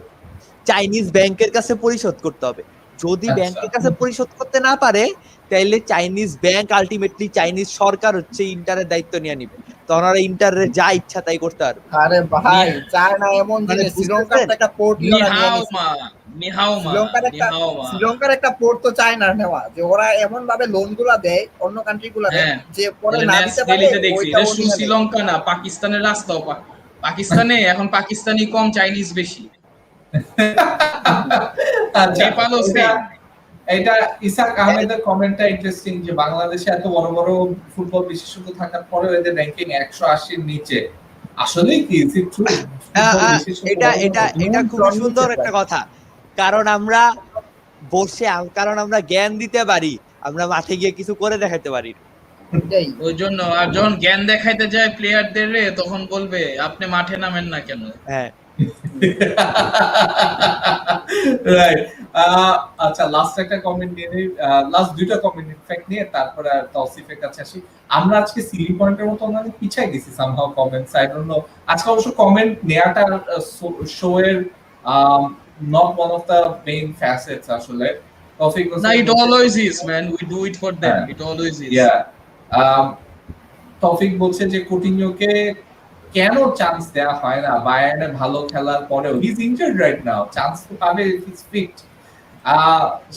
চাইনিজ ব্যাংকের কাছে পরিশোধ করতে হবে। যদি ব্যাংকের কাছে পরিশোধ করতে না পারে, তাইলে চাইনিজ ব্যাংক আলটিমেটলি চাইনিজ সরকার হচ্ছে ইন্টারের দায়িত্ব নিয়ে নিবে, তখন ওরা ইন্টারের যা ইচ্ছা তাই করতে পারবে। আরে ভাই চায়না এমন মানে জিনিস, শ্রীলঙ্কার একটা পোর্ট শ্রীলঙ্কার একটা পোর্ট তো চায়নার নেওয়া, যে ওরা এমন ভাবে লোন গুলা দেয় অন্য কান্ট্রি গুলা দেয় যে পরে না দিতে পারে। শুধু শ্রীলঙ্কা না, পাকিস্তানের রাস্তাও, পাকিস্তানে এখন পাকিস্তানি কম, চাইনিজ বেশি। এটা ইসাক আহমেদের কমেন্টটা ইন্টারেস্টিং, যে বাংলাদেশে এত বড় বড় ফুটবল বিশেষজ্ঞ থাকার পরেও এদের র‍্যাঙ্কিং 180 এর নিচে। আসলে কি ইজ ইট ট্রু? এটা খুব সুন্দর একটা কথা, কারণ আমরা জ্ঞান দিতে পারি, আমরা মাঠে গিয়ে কিছু করে দেখাতে পারি। ওই জন্য আর যখন জ্ঞান দেখাইতে যায় প্লেয়ারদের, তখন বলবে আপনি মাঠে নামেন না কেন। হ্যাঁ, রাইট। আচ্ছা, লাস্ট একটা কমেন্ট নিয়ে নেই, লাস্ট দুইটা কমেন্ট ইনফ্যাক্ট নিয়ে তারপরে তৌসিফের কাছে আসি। আমরা আজকে সিলি পয়েন্টের মতো অনেক পিছাই গেছি somehow comments, I don't no. আজকে অবশ্য কমেন্ট নেয়াটা শো এর not one of the main facets আসলে। তৌফিক না, it always is, man, we do it for them, it always is. Yeah. তৌফিক বলছে যে কুটিনিওকে কেন চান্স দেয়া হয় না বায়ার্নে ভালো খেলার পরেও? He is injured right now, chance তো পাবে if he is fit.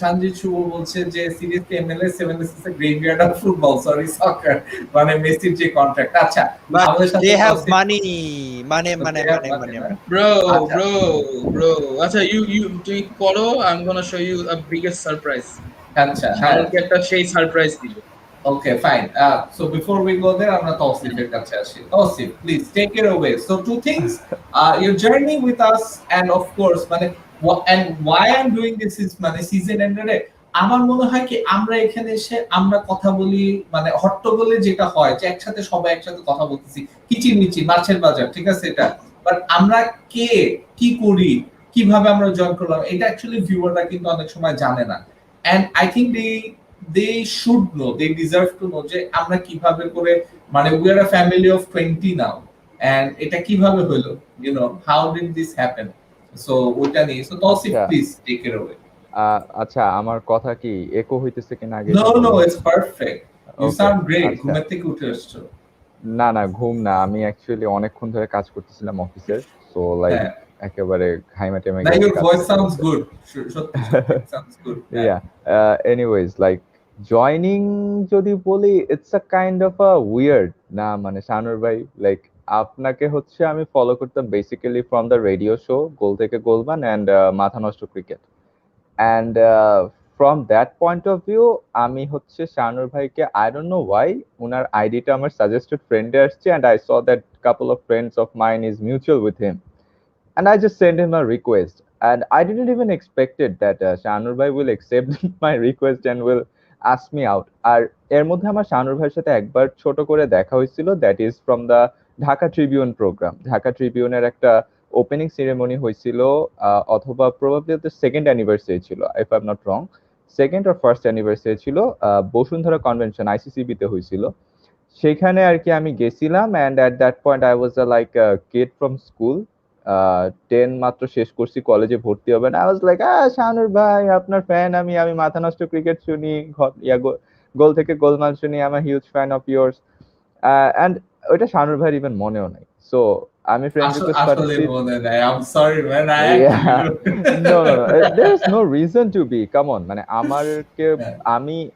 Sanjit Shuvo বলছে যে seriously MLS 7 is a graveyard of football, sorry soccer, মানে মেসির যে কন্ট্রাক্ট। আচ্ছা, আমাদের সাথে they have money bro. আচ্ছা, you follow, I'm gonna show you a biggest surprise. আচ্ছা, আমাকে একটা সেই সারপ্রাইজ দিল। Okay, fine. So before we go there, আমরা তৌসিফের কাছে আসি। Tausif, please take it away. So two things, your journey with us, and of course, মানে and why I'm doing this is মানে সিজন এন্ডে আমার মনে হয় কি আমরা এখানে এসে আমরা কথা বলি, মানে হট্টগোলে যেটা হয় যে একসাথে সবাই একসাথে কথা বলতেছি, কিচিরমিচির মাছের বাজার, ঠিক আছে এটা, বাট আমরা কে কি করি, কিভাবে আমরা জয়েন করলাম, এটা অ্যাকচুয়ালি ভিউয়াররা কিন্তু অনেক সময় জানে না। And I think they should know, they deserve to know যে আমরা কিভাবে করে, মানে we are a family of 20 now, and এটা কিভাবে হলো, you know, how did this happen? So ওটা নিয়ে, so Tausif, please take it away. আচ্ছা, আমার কথা কি একো হইতেছে কিনা আগে? No, it's perfect, you sound great. ঘুমের থেকে উঠে আসছো? না ঘুম না, আমি অ্যাকচুয়ালি অনেকক্ষণ ধরে কাজ করতেছিলাম অফিসের, সো লাইক একেবারে ঘাইমা টেমে Now গেছে your কাজ voice করতে sounds করতে। good. সত্যি সত্যি it sounds good. Yeah. Anyways, like joining যদি বলি it's a kind of a weird না মানে শানুর ভাই লাইক আপনাকে হচ্ছে আমি ফলো করতাম basically from the radio show গোল থেকে গোলমান অ্যান্ড মাথা নষ্ট cricket and from that point of view আমি হচ্ছে শানুর ভাইকে আই ডোন্ট নো ওয়াই ওনার আইডিটা আমার সাজেস্টেড ফ্রেন্ডে আসছে and I saw that couple of friends of mine is mutual with him and I just sent him a request. And I didn't even expected that Shanur bhai will accept my request and will ask me out. আর এর মধ্যে আমার শানুর ভাইয়ের সাথে একবার ছোট করে দেখা হয়েছিল, that is from the Dhaka Tribune programme. Dhaka ট্রিবিউনের একটা ওপেনিং সেরেমনি হয়েছিল, অথবা প্রবাবলি দ্য সেকেন্ড অ্যানিভার্সারি ছিল, if I am not wrong, second or first anniversary ছিল, বসুন্ধরা কনভেনশন আইসিসিবিতে হয়েছিল। সেখানে আর কি আমি গেছিলাম and at that point I was like kid from school, 10 মাত্র শেষ করছি, কলেজে ভর্তি হবে না। আই ওয়াজ লাইক শানুর ভাই আপনার ফ্যান, আমি মাথা নষ্ট ক্রিকেট শুনি, গোল থেকে গোলমাল শুনি, I am a huge fan of yours. And ওইটা শানুর ভাইয়ের ইভেন মনেও নাই। সো আমি ফ্রেন্ড রিকোয়েস্ট আসলে পাঠাচ্ছি। মনে নাই, I am sorry man, I know there is no reason to be, come on, মানে আমারকে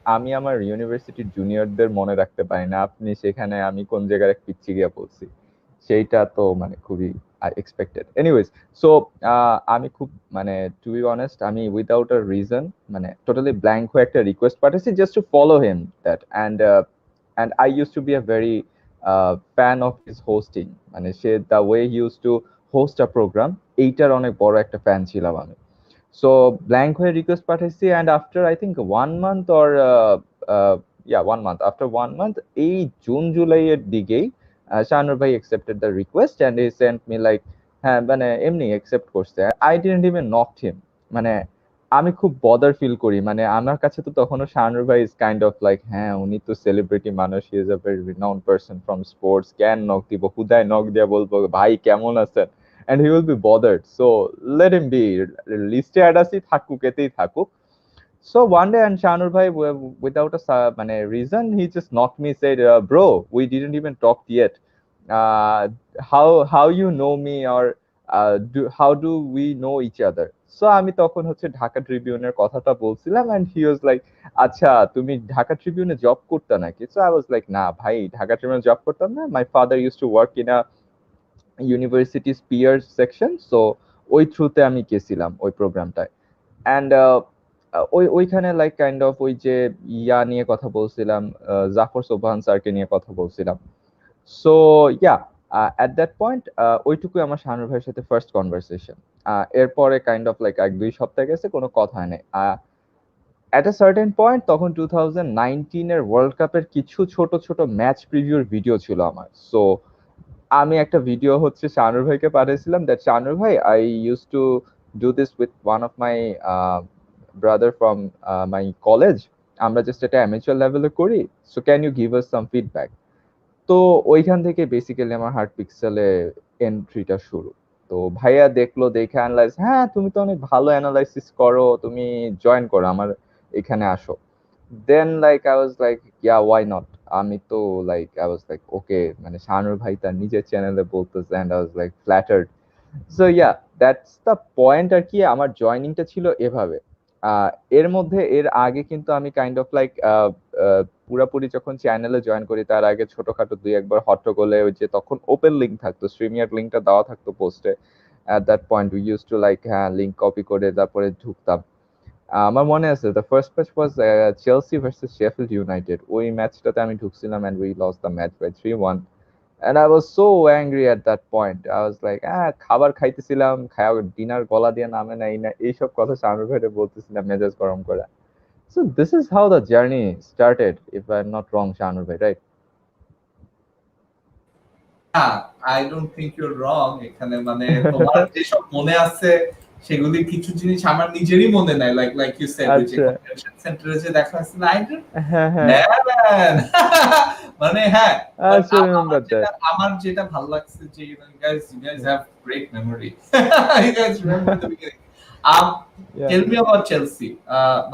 আমি আমার ইউনিভার্সিটির জুনিয়রদের মনে রাখতে পারি না, আপনি সেখানে আমি কোন জায়গায় পিচ্ছি গিয়া বলছি, সেইটা তো মানে খুবই এক্সপেক্টেড। এনিওয়েজ, সো আমি খুব মানে টু বি অনেস্ট আমি উইদাউট আ রিজন মানে টোটালি ব্ল্যাঙ্ক হয়ে একটা রিকোয়েস্ট পাঠাইছি just to follow him that and I use to be a very fan of his hosting, মানে সে the way he use to host a programme, এইটার অনেক বড় একটা ফ্যান ছিলাম আমি। সো ব্ল্যাঙ্ক হয়ে রিকোয়েস্ট পাঠাইছি and after I think 1 month or 1 month, after 1 month এই জুন জুলাই এর দিকেই শানুর ভাই accepted the request and he sent me like হ্যাঁ মানে এমনি accept করছে। I didn't even knock him, মানে আমি খুব বদার ফিল করি, মানে আমার কাছে তো তখনও শানুর ভাই is kind of like হ্যাঁ উনি তো সেলিব্রিটি মানুষ, he is a very renowned person from sports, can knock দিব, হুদায় নক দিয়া বলবো ভাই কেমন আছেন, and he will be bothered, so let him be, লিস্টে অ্যাড আছি থাকুক, এতেই থাকুক। So one day, and Shanur bhai, without a reason, he just knocked me, said, "Bro, we didn't even talk yet. How you know me, or how do we know each other?" So আমি তখন হচ্ছে ঢাকা ট্রিবিউনের কথাটা বলছিলাম, and he was like, "আচ্ছা, তুমি Dhaka ট্রিবিউনে job করতে নাকি?" So I was like, "না ভাই, ঢাকা ট্রিবিউনে জব করতাম না. My father used to work in a university's peers section, so ওই থ্রুতে আমি গেছিলাম ওই প্রোগ্রামটায়। অ্যান্ড ওইখানে লাইক কাইন্ড অফ ওই যে ইয়া নিয়ে কথা বলছিলাম, জাফর সোবহান স্যারকে নিয়ে কথা বলছিলাম। So yeah at that point ওইটুকুই আমার শানুর ভাইয়ের সাথে ফার্স্ট কনভারসেশন। এরপরে কাইন্ড অফ লাইক 1-2 সপ্তাহ গেছে, কোনো কথা হয় নাই। অ্যাট আ সার্টেন পয়েন্ট তখন 2019 এর ওয়ার্ল্ড কাপের কিছু ছোট ছোট ম্যাচ প্রিভিউর ভিডিও ছিল আমার। সো আমি একটা ভিডিও হচ্ছে শানুর ভাইকে পাঠিয়েছিলাম, দ্যাট শানুর ভাই, I use to do this with one of my brother from my college, আমরা জাস্ট এটা অ্যামেচার লেভেলে করি, so can you give us some feedback. তো ওইখান থেকে বেসিক্যালি আমার হার্ট পিক্সেলে এন্ট্রিটা শুরু। তো ভাইয়া দেখলো, দেখে অ্যানালাইজ, হ্যাঁ তুমি তো অনেক ভালো অ্যানালাইসিস করো, তুমি জয়েন করো, আমার এখানে আসো। Then like I was like yeah why not, আমি তো like I was like okay, মানে শানুর ভাই তার নিজের চ্যানেলে বলতেছে, and I was like flattered. So yeah that's the point আর কি, আমার জয়নিংটা ছিল এভাবে। এর মধ্যে এর আগে কিন্তু আমি কাইন্ড অফ লাইক পুরাপুরি যখন চ্যানেলে জয়েন করি তার আগে ছোটখাটো 2-1 বার হট্টগোলে ওই যে তখন ওপেন লিঙ্ক থাকতো, স্ট্রিমিয়ার লিঙ্কটা দেওয়া থাকতো পোস্টে, at that point we use to like হ্যাঁ লিঙ্ক কপি করে তারপরে ঢুকতাম। আমার মনে আছে the first match was Chelsea versus Sheffield United, ওই ম্যাচটাতে আমি ঢুকছিলাম and we lost the match by 3-1 and I was so angry at that point. I was like খাবার খাইতেছিলাম, ডিনার গলা দিয়ে নামে নাই না, এইসব কথা শানুর ভাইরে বলতেছিলাম মেজাজ গরম করে। So this is how the journey started, if I'm not wrong, Shanur bhai, right? I don't think you're wrong. এখানে মানে তোমার যেসব মনে আছে সেগুলি কিছু জিনিস আমার নিজেরই মনে নাই, লাইক ইউ সেড, ওই যে কনভেনশন সেন্টারে যে দেখা হচ্ছিল, মানে হ্যাঁ, আমার যেটা ভালো লাগছে যে you guys have great memory. You guys remember the beginning. Tell me about Chelsea.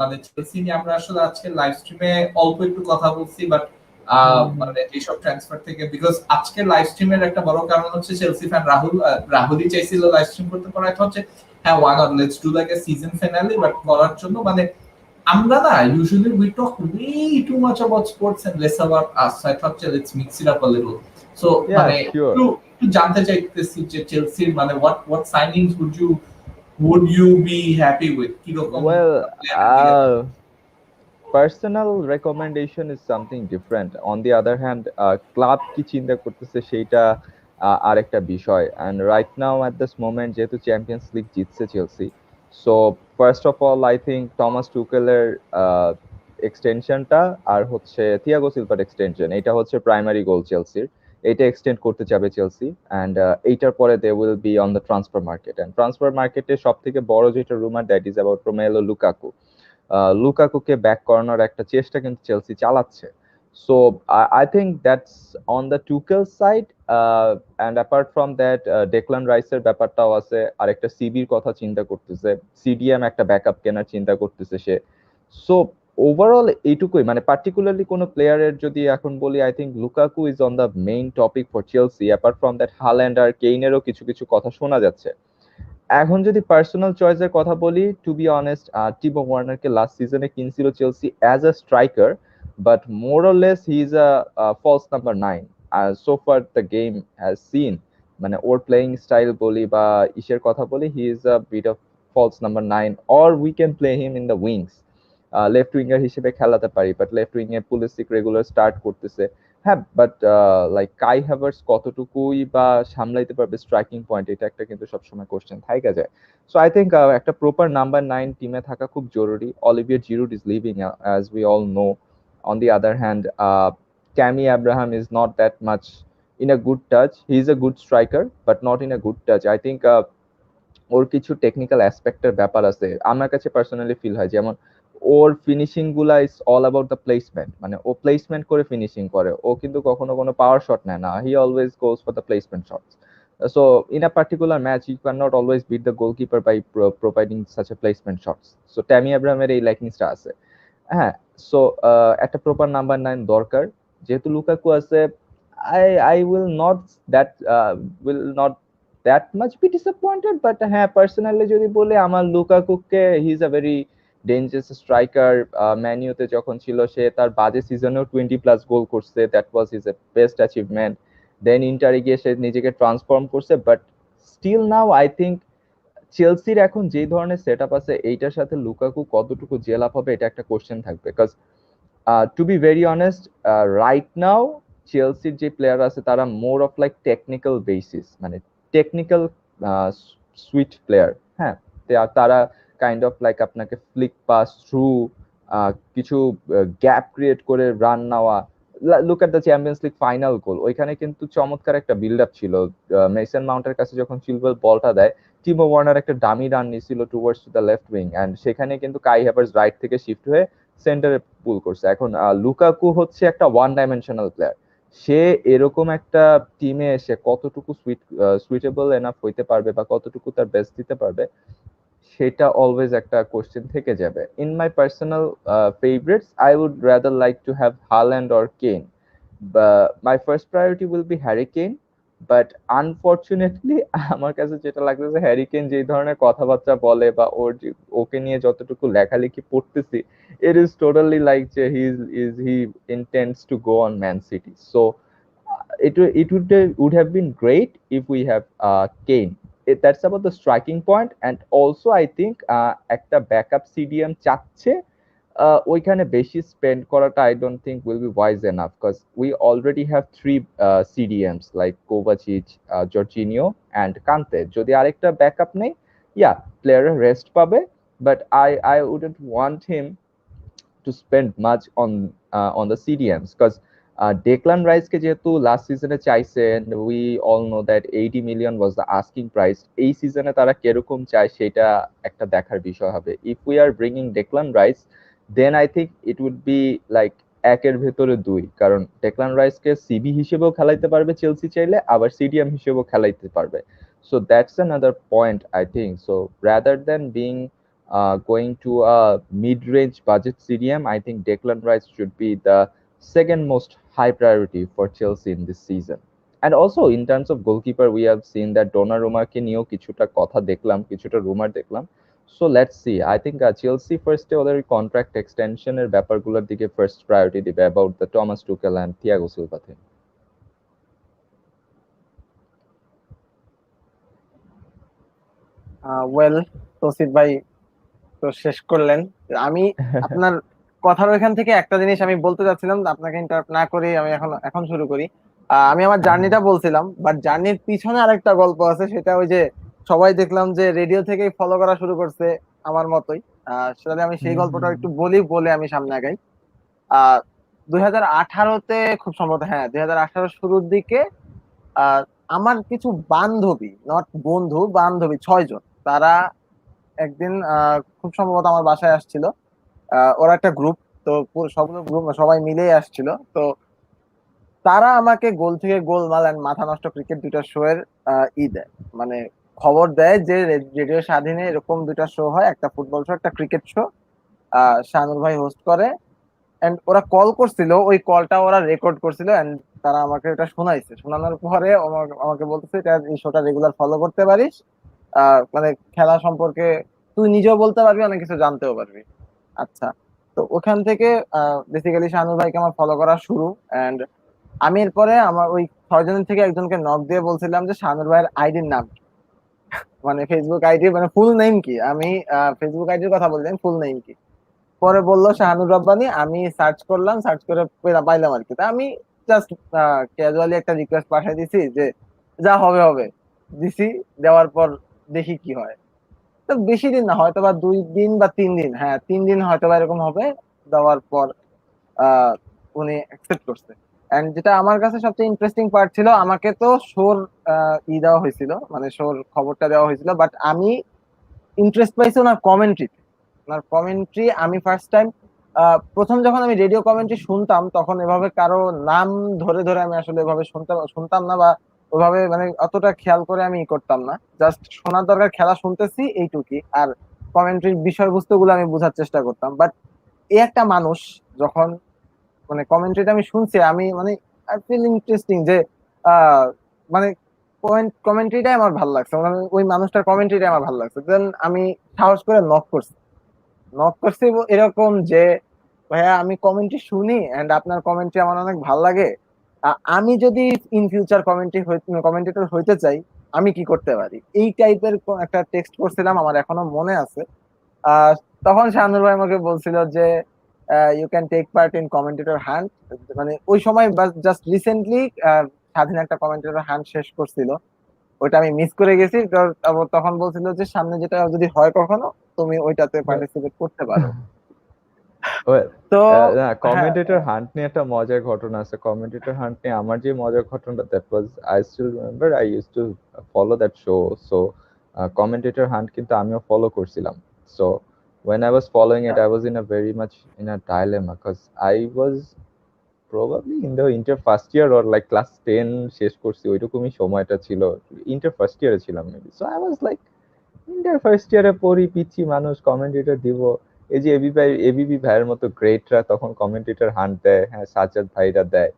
মানে চেলসি নিয়ে আমরা আসলে আজকে লাইভ স্ট্রিমে অল্প একটু কথা বলছি, বাট মানে এইসব ট্রান্সফার থেকে, বিকজ আজকে লাইভ স্ট্রিমের একটা বড় কারণ হচ্ছে চেলসি ফ্যান রাহুলই চাইছিল লাইভ স্ট্রিম করতে, পরে হচ্ছে হ্যাঁ why not, let's do like a season finale, but করার জন্য মানে আমরা না usually we talk way too much about sports and less about us, so I thought let's mix it up a little. So Yeah, মানে sure. একটু জানতে চাইতেছি যে চেলসির মানে what signings would you be happy with, কি রকম Well, প্লেয়ারের দিকে? personal recommendation is something different. On the other hand, club কি চিন্তা করতেছে সেইটা আরেকটা বিষয়। And right now at this moment যেহেতু চ্যাম্পিয়ন্স লিগ জিতছে Chelsea, so first of all I think Thomas টুকেলের এক্সটেনশনটা আর হচ্ছে থিয়াগো সিলভার এক্সটেনশন, এটা হচ্ছে প্রাইমারি গোল চেলসির। এটা এক্সটেন্ড করতে চাবে চেলসি, অ্যান্ড এইটার পরে they will be on the transfer market. And transfer মার্কেটে সব থেকে বড় যেটা rumour, that is about Romelu Lukaku. লুকাকুকে ব্যাক করানোর একটা চেষ্টা কিন্তু চেলসি চালাচ্ছে। So I think that's on the Tuchel side. And apart from that Declan রাইসের ব্যাপারটাও আছে, আর একটা সিবির কথা চিন্তা করতেছে, সিডিএম একটা ব্যাকআপ কেনার চিন্তা করতেছে সে। সো ওভারঅল এইটুকুই, মানে পার্টিকুলারলি কোনো প্লেয়ারের যদি এখন বলি, I think Lukaku is on the main topic for Chelsea. Apart from that Haaland আর কেইনেরও কিছু কিছু কথা শোনা যাচ্ছে। এখন যদি পার্সোনাল চয়েসের কথা বলি, টু বি অনেস্ট, টিবো ওয়ার্নারকে লাস্ট সিজনে কিনছিল Chelsea as a striker, but more or less he is a false number 9 so far the game has seen. মানে ওর প্লেয়িং স্টাইল বলি বা ইসের কথা বলি, he is a bit of false number 9, or we can play him in the wings. Left winger হিসেবে খেলাতে পারি, বাট লেফট উইং এ পুলিসিক রেগুলার স্টার্ট করতেছে। হ্যাঁ, বাট লাইক কাই হ্যাভার্টস কতটুকুই বা সামলাইতে পারবে স্ট্রাইকিং পয়েন্ট, এটা একটা কিন্তু সবসময় কোশ্চেন থাইকা যায়। সো আই থিঙ্ক একটা প্রপার নাম্বার 9 টিমে থাকা খুব জরুরি। Olivier Giroud is leaving as we all know. On the other hand, Tammy Abraham is not that much in a good touch. He is a good striker, but not in a good touch. I think ওর কিছু technical অ্যাসপেক্টের ব্যাপার আছে আমার কাছে personally feel হয়, যেমন ওর finishing গুলা is all about the placement. মানে ও placement করে ফিনিশিং করে, ও কিন্তু কখনো কোনো পাওয়ার শট নেয় না, he always goes for the placement shots. So in a particular match you can not always beat the goalkeeper by providing such a placement shots. So Tammy আব্রাহামের এই ল্যাকিংসটা আছে। হ্যাঁ, সো একটা প্রপার নাম্বার 9 দরকার। যেহেতু লুকাকু আছে, I will not that that much be disappointed, but হ্যাঁ পার্সোনালি যদি বলি, আমার লুকাকুকে he is a very dangerous striker. ম্যানিউতে যখন ছিল সে তার বাজে সিজনেও 20+ গোল করছে, that was his best achievement. Then ইন্টারে গিয়ে সে নিজেকে ট্রান্সফর্ম করছে, but still now I think চেলসির এখন যে ধরনের সেট আপ আছে এইটার সাথে লুকাকু কতটুকু জেল আপ হবে, এটা একটা কোশ্চেন থাকবে। Because to be very honest, right now চেলসির যে প্লেয়ার আছে তারা more of like technical basis, মানে টেকনিক্যাল সুইট প্লেয়ার। হ্যাঁ, তারা কাইন্ড অফ লাইক আপনাকে ফ্লিক পাস থ্রু কিছু গ্যাপ ক্রিয়েট করে রান নেওয়া। Look at the Champions League final goal, ওইখানে কিন্তু চমৎকার একটা বিল্ড আপ ছিল। মেসন মাউন্টের কাছে যখন চিলওয়েল বলটা দেয়, টিমো ওয়ার্নার একটা ডামি রান নিছিল towards to the left wing, and সেখানে কিন্তু কাই হ্যাভার্টজ রাইট থেকে শিফট হয়ে সেন্টারে পুল করছে। এখন লুকাকু হচ্ছে একটা ওয়ান ডাইমেনশনাল প্লেয়ার, সে এরকম একটা টিমে এসে কতটুকু সুইটেবল এনাফ হইতে পারবে বা কতটুকু তার বেস্ট দিতে পারবে, সেটা অলওয়েজ একটা কোশ্চেন থেকে যাবে। In my personal favourites, I would rather like to have Haaland or Kane. My first priority will be Harry Kane, but unfortunately আমার কাছে যেটা লাগতেছে, হ্যারি কেন যে ধরনের কথাবার্তা বলে বা ওকে নিয়ে যতটুকু লেখালেখি পড়তেছি, it is totally like he intends to go on Man City. So it would have been great if we have Kane. That's about the striking point, and also I think একটা backup CDM চাচ্ছে, ওইখানে বেশি spend করাটা I don't think will be wise enough, because we already have 3 CDMs like Kovacic, Jorginho and Kante. যদি আরেকটা backup নেই, player rest পাবে, but I wouldn't want him to spend much on the CDMs, because Declan Rice কে যেহেতু last সিজনে চাইছে, and we all know that 80 million was the asking price, এই সিজনে তারা কিরকম চায় সেটা একটা দেখার বিষয় হবে। If we are bringing Declan Rice, then I think it would be like একের ভেতরে 2, কারণ ডেকলান রাইসকে সিবি হিসেবেও খেলাইতে পারবে চেলসি চাইলে, আবার সিডিএম হিসেবেও খেলাইতে পারবে। So that's another point I think. So rather than being going to a mid-range budget CDM, I think Declan Rice should be the second most high priority for Chelsea in this season. And also in terms of goalkeeper, we have seen that Donnarumma ke niyo কিছুটা কথা দেখলাম, কিছুটা rumor দেখলাম. So let's see. I think Chelsea first ওদের contract extension এর ব্যাপারগুলোর দিকে first priority দিবে about the Thomas Tuchel and Thiago Silva thing. Well, Tausif ভাই তো শেষ করলেন। আমি আপনার কথার ওইখান থেকে একটা জিনিস আমি বলতে যাচ্ছিলাম, আপনাকে ইন্টারাপ্ট না করে আমি এখন শুরু করি। আমি আমার জার্নিটা বলছিলাম, বাট জার্নির পিছনে আরেকটা গল্প আছে, সেটা ওই যে সবাই দেখলাম যে রেডিও থেকেই ফলো করা শুরু করছে আমার মতোই। সেটা আমি সেই গল্পটা একটু বলে আমি সামনে আগাই। 2018-তে খুব সম্ভবত, হ্যাঁ 2018 শুরুর দিকে আহ, আমার কিছু বান্ধবী, নট বন্ধু, বান্ধবী 6 জন, তারা একদিন খুব সম্ভবত আমার বাসায় আসছিল। ওরা একটা গ্রুপ, তো সবগুলো গ্রুপ সবাই মিলেই আসছিল। তো তারা আমাকে গোল থেকে গোলমাল এন্ড মাথা নষ্ট ক্রিকেট দুইটা শো এর দেয়, মানে খবর দেয় যে রেডিও স্বাধীনে এরকম দুইটা শো হয়, একটা ফুটবল শো একটা ক্রিকেট শো, শানুর ভাই হোস্ট করে। এন্ড ওরা কল করছিল, ওই কলটা ওরা রেকর্ড করছিল এন্ড তারা আমাকে এটা শোনাইছে। শোনানোর পরে আমাকে বলতেছে এটা, এই শোটা রেগুলার ফলো করতে পারিস, মানে খেলা সম্পর্কে তুই নিজেও বলতে পারবি, অনেক কিছু জানতেও পারবি। আচ্ছা, তো ওখান থেকে বেসিক্যালি শানুর ভাইকে আমার ফলো করা শুরু। এন্ড আমি এরপরে আমার ওই 6 জনের থেকে একজনকে নক দিয়ে বলছিলাম যে শানুর ভাইয়ের আইডির নাম কি? মানে ফেসবুক আইডি, মানে ফুল নেম কি, আমি ফেসবুক আইডির কথা বললাম, ফুল নেম কি? পরে বললো শাহানুর রব্বানি। আমি সার্চ করলাম, সার্চ করে পাইলাম আর কি। তা আমি জাস্ট ক্যাজুয়ালি একটা রিকোয়েস্ট পাঠিয়ে দিছি যে যা হবে হবে, দিছি। দেওয়ার পর দেখি কি হয়। তো বেশি দিন না, হয়তো বা 2 দিন বা 3 দিন, হ্যাঁ 3 দিন হয়তো বা এরকম হবে। দেওয়ার পর আহ উনি অ্যাকসেপ্ট করছে। এন্ড যেটা আমার কাছে সবচেয়ে ইন্টারেস্টিং পার্ট ছিল, আমাকে তো শোর দেওয়া হয়েছিল, মানে শোর খবরটা দেওয়া হয়েছিল, বাট আমি ইন্টারেস্ট পাইছি ওনার কমেন্ট্রিতে। ওনার কমেন্ট্রি আমি ফার্স্ট টাইম, প্রথম যখন আমি রেডিও কমেন্ট্রি শুনতাম, তখন এভাবে কারো নাম ধরে ধরে আমি আসলে এভাবে শুনতাম না, বা ওভাবে মানে অতটা খেয়াল করে আমি করতাম না। জাস্ট শোনার দরকার, খেলা শুনতেছি এইটুকুই, আর কমেন্ট্রির বিষয়বস্তুগুলো আমি বোঝার চেষ্টা করতাম। বাট এই একটা মানুষ যখন, মানে কমেন্ট্রিটা আমি শুনছি, আমি মানে আই ফিল ইন্টারেস্টিং যে আহ মানে কমেন্ট্রিটাই আমার ভালো লাগছে, মানে ওই মানুষটার কমেন্ট্রিটাই আমার ভালো লাগছে। দেন আমি সাহস করে নক করছি এরকম যে ভাইয়া আমি কমেন্ট্রি শুনি এন্ড আপনার কমেন্ট্রি আমার অনেক ভালো লাগে। আমি যদি ইন ফিউচার কমেন্টেটর হইতে চাই, আমি কি করতে পারি, এই টাইপের একটা টেক্সট করছিলাম, আমার এখনো মনে আছে। আহ তখন শাহানুর ভাই আমাকে বলছিল যে you can take part in commentator hunt. মানে ওই সময় জাস্ট রিসেন্টলি স্বাধীন একটা কমেন্টেটর হান্ট শেষ করছিল, ওইটা আমি মিস করে গেছি। তো তারপর তখন বলছিল যে সামনে যেটা যদি হয় কখনো, তুমি ওইটাতে পার্টিসিপেট করতে পারো। Well, তো না হ্যাঁ, কমেন্টেটর হান্ট নিয়ে একটা মজার ঘটনা আছে। কমেন্টেটর হান্ট নিয়ে আমার যে মজার ঘটনাটা, that was I still remember, I use to follow that show. So commentator hunt কিন্তু আমিও ফলো করছিলাম। So when I was following it, I was in a very much in a dilemma because I was probably in the inter first year or like class 10 শেষ করছি, ওইরকমই সময়টা ছিল। Inter first ইয়ারে ছিলাম maybe. So I was like inter first ইয়ারে পড়ি, পিচ্ছি মানুষ, কমেন্টেটর দিব। এই যে এবিবি ভাইয়ের মতো গ্রেটরা তখন কমেন্টেটর হান্ট দেয়, হ্যাঁ সাজ্জাদ ভাইরা দেয়।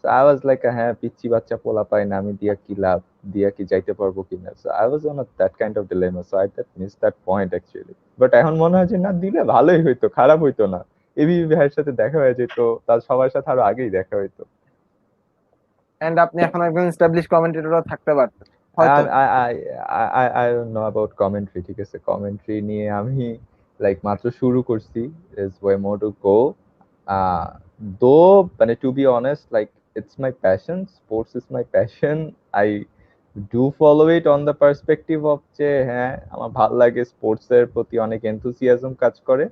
সো আই ওয়াজ লাইক হ্যাঁ পিচ্ছি বাচ্চা পোলা পাই না, আমি দিয়া কি লাভ, দিয়া কি যাইতে পারবো কিনা। So I was on that kind of dilemma. So I that miss that point actually. But এখন মনে হয় যে না, দিলে ভালোই হইতো, খারাপ হইতো না। এবিবি ভাইয়ের সাথে দেখা হয়ে যেত, তার সবার সাথে আরো আগেই দেখা হইতো। এন্ড আপনি এখন একজন এস্টাবলিশ কমেন্টেটরও থাকতে পারতেন হয়তো। And I don't know about commentary, ঠিক আছে? Commentary নিয়ে আমি like মাত্র শুরু করছি, is way more to go. Uh, though মানে to be honest, like it's my passion, sports is my passion. I do follow it on the perspective of যে হ্যাঁ আমার ভালো লাগে, স্পোর্টস এর প্রতি অনেক enthusiasm কাজ করে।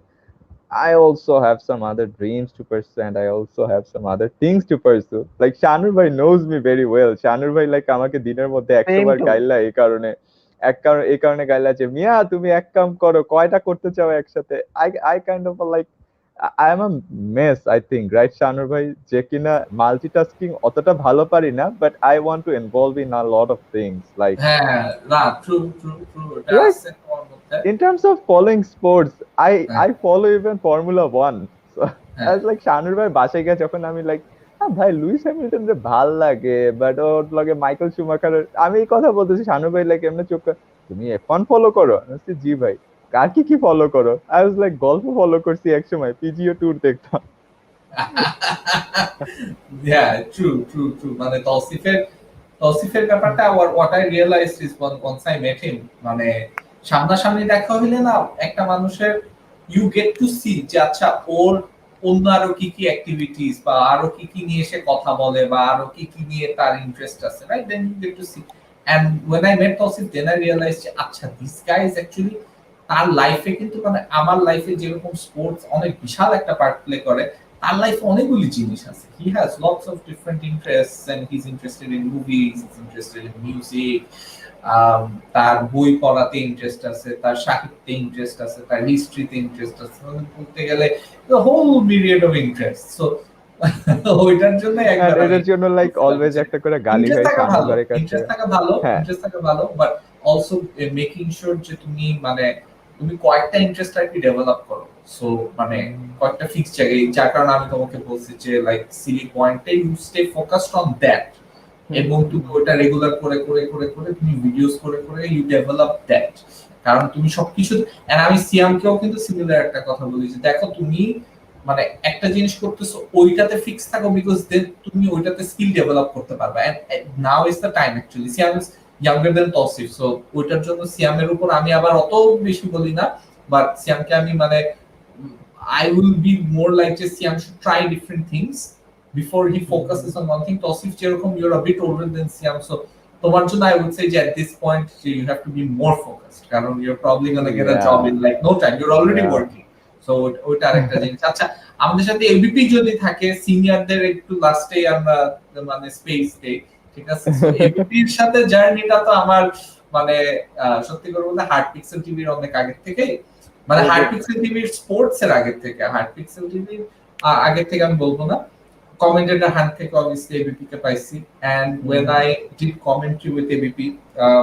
I also have some other dreams to pursue, and I also have some other things to pursue. Like Shanur bhai knows me very well. Shanur bhai like আমাকে দিনের মধ্যে 100 সেম বার টু। গাইলা, এই কারণে গাইলা যে মিয়া তুমি এক কাম করো, কয়টা করতে চাও একসাথে। I kind of like I am a mess, I think, right Shanur bhai, যে কিনা মাল্টিটাস্কিং অতটা ভালো পারি না, but I want to involve in a lot of things like হ্যাঁ, না ট্রু ট্রু ট্রু, এটা right. আছে আমার মধ্যে। In terms of following sports, I হ্যাঁ, follow even Formula 1. So I হ্যাঁ, was like Shanur bhai বাসায় গিয়ে যখন আমি like ভাই লুইস হ্যামিল্টন রে ভাল লাগে, বাট ওর লাগে মাইকেল শুমাখার। আমি এই কথা বলতেছি, শানু ভাই লাইক এমনি চোখ তুমি F1 ফলো করো? আমি বলছি, জি ভাই। কার কি কি ফলো করো? আই ওয়াজ লাইক গল্প ফলো করছি একসময়, পিজিও ট্যুর দেখতাম। Yeah, true. মানে তৌসিফের ব্যাপারটা what I realized is once I met him, মানে সামনাসামনি দেখা হইলে না একটা মানুষের you get to see যে আচ্ছা ওর অন্য আরো কি কি অ্যাক্টিভিটিস বা আরো কি কি নিয়ে সে কথা বলে বা আরো কি কি নিয়ে তার ইন্টারেস্ট আছে, right? Then you get to see, and when I met Tausif then I realized যে আচ্ছা this guy is actually তার লাইফে কিন্তু মানে আমার লাইফে যেরকম স্পোর্টস অনেক বিশাল একটা পার্ট প্লে করে, তার লাইফে অনেকগুলি জিনিস আছে। He has lots of different interests and he is interested in movies, he is interested in music, তার বই পড়াতে ইন্টারেস্ট আছে, তার সাহিত্যে ইন্টারেস্ট আছে, তার হিস্ট্রিতে ইন্টারেস্ট আছে, মানে বলতে গেলে the whole myriad of interest. So ওইটার জন্য একবার এটার জন্য লাইক অলওয়েজ একটা করে গালি হয় শানু ভাইয়ের কাছে। ইন্টারেস্ট থাকা ভালো, বাট অলসো মেকিং শিওর যে তুমি মানে তুমি কয়েকটা ইন্টারেস্ট আর কি ডেভেলপ করো। সো মানে কয়েকটা ফিক্স জায়গায়, যার কারণে আমি তোমাকে বলছি যে লাইক সিলি পয়েন্টে you stay focused on that, এবং তুমি ওটা রেগুলার করে করে করে করে তুমি ভিডিওস করে করে ইউ ডেভেলপ দ্যাট। কারণ তুমি সবকিছু, এন্ড আমি সিয়ামকেও কিন্তু সিমিলার একটা কথা বলি যে দেখো তুমি মানে একটা জিনিস করতেছো ওইটাতে ফিক্স থাকো, বিকজ দেন তুমি ওইটাতে স্কিল ডেভেলপ করতে পারবে। And now is the time actually. Siam is younger than Tausif, so ওইটার জন্য সিয়ামের উপর আমি আবার অত বেশি বলি না, বাট সিয়ামকে আমি মানে I will be more like যে সিয়াম should try different things before he focuses on one thing. Tausif যেরকম you're a bit older than Siam, so তোমার জন্য I would say যে at this point you have to be more focused, কারণ you're probably gonna get a job in like no time, you're already working. So ওইটা আরেকটা জিনিস। আচ্ছা, আমাদের সাথে এবিপি যদি থাকে, সিনিয়রদের একটু লাস্টে আমরা মানে স্পেস দেই, ঠিক আছে? এবিপির সাথে জার্নিটা তো আমার মানে সত্যি করে বলতে হার্ট পিক্সেল টিভির অনেক আগে থেকে, মানে হার্ট পিক্সেল টিভির স্পোর্টস এর আগে থেকে, হার্ট পিক্সেল টিভির আগে থেকে আমি বলবো না, কমেন্টেটর হান্ট থেকে অবভিয়াসলি এবিপি কে পাইছি। And when I did commentary with ABP,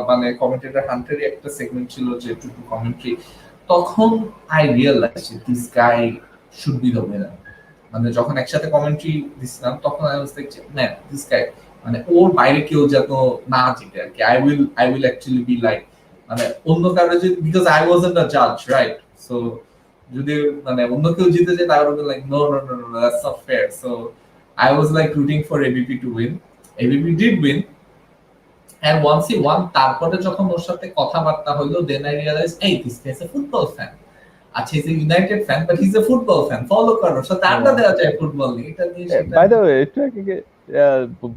মানে কমেন্টেটর হান্টেরই একটা সেগমেন্ট ছিল যে টু কমেন্ট্রি, তখন I realise this guy should be the winner. মানে যখন একসাথে কমেন্ট্রি দিছিলাম তখন আই ওয়াজ লাইক না, দিস গাই মানে ওর বাইরে কেউ যেন না জিতে আর কি। I will actually be like মানে অন্য কারো যদি, বিকজ আই ওয়াজন্ট আ জাজ, রাইট? সো যদি মানে অন্য কেউ জিতে যায় তাহলে like no no no no that's not fair. So I was like rooting for ABP to win. ABP did win. And once he won, তারপরে যখন ওর সাথে কথাবার্তা হলো, then I realized, hey, this guy is a football fan. আচ্ছা, he's a United fan, but he's a football fan. Follow করো, সাথে আড্ডা দেওয়া যায় ফুটবল নিয়ে। এটা নিয়ে সেটা। বাই দ্য ওয়ে, এটা কি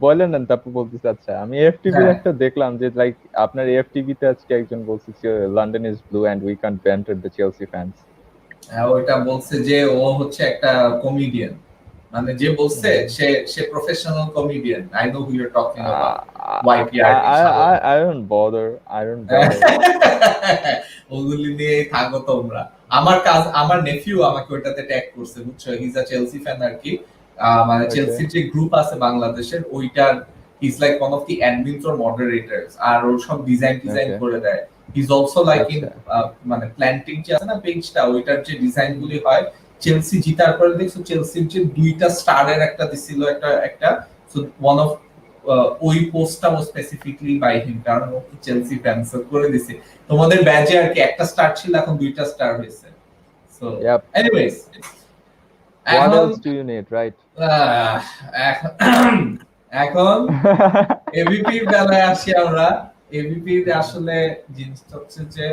বলেন না, তারপর বলতেছি। আচ্ছা, আমি এফটিভি একটা দেখলাম যে লাইক আপনার এফটিভি তে আজকে একজন বলছে যে London is blue and we can't banter the Chelsea fans. ওইটা বলছে যে ও হচ্ছে একটা কমেডিয়ান, মানে যে বলছে সে professional comedian. I know who you're talking about. I don't bother. ওগুলি নিয়ে থাকো তোমরা। আমার নেফিউ আমাকে ওটাতে ট্যাগ করছে, বুঝছো? He is a Chelsea fan আর কি। মানে চেলসির যে গ্রুপ আছে বাংলাদেশের, ওইটার he is like one of the admins or moderators, আর ও সব ডিজাইন করে দেয়। He is also like in মানে প্ল্যান্টিং যে আছে না পেজটা, ওইটার যে ডিজাইন গুলি হয়, চেলসি জিতার পরে দেখছো চেলসির যে দুইটা স্টারের একটা দিছিল একটা, সো ওয়ান অফ ওই পোস্টটা ও স্পেসিফিকলি বাই হিম, কারণ ও চেলসি ফ্যান, সো করে দিছে। তোমাদের ব্যাচে আর কি একটা স্টার ছিল, এখন দুইটা স্টার হয়েছে। So anyways, what else do you need, right? এখন এবিপির বেলায় আসি আমরা। এবিপির আসলে জিনিসটা হচ্ছে যে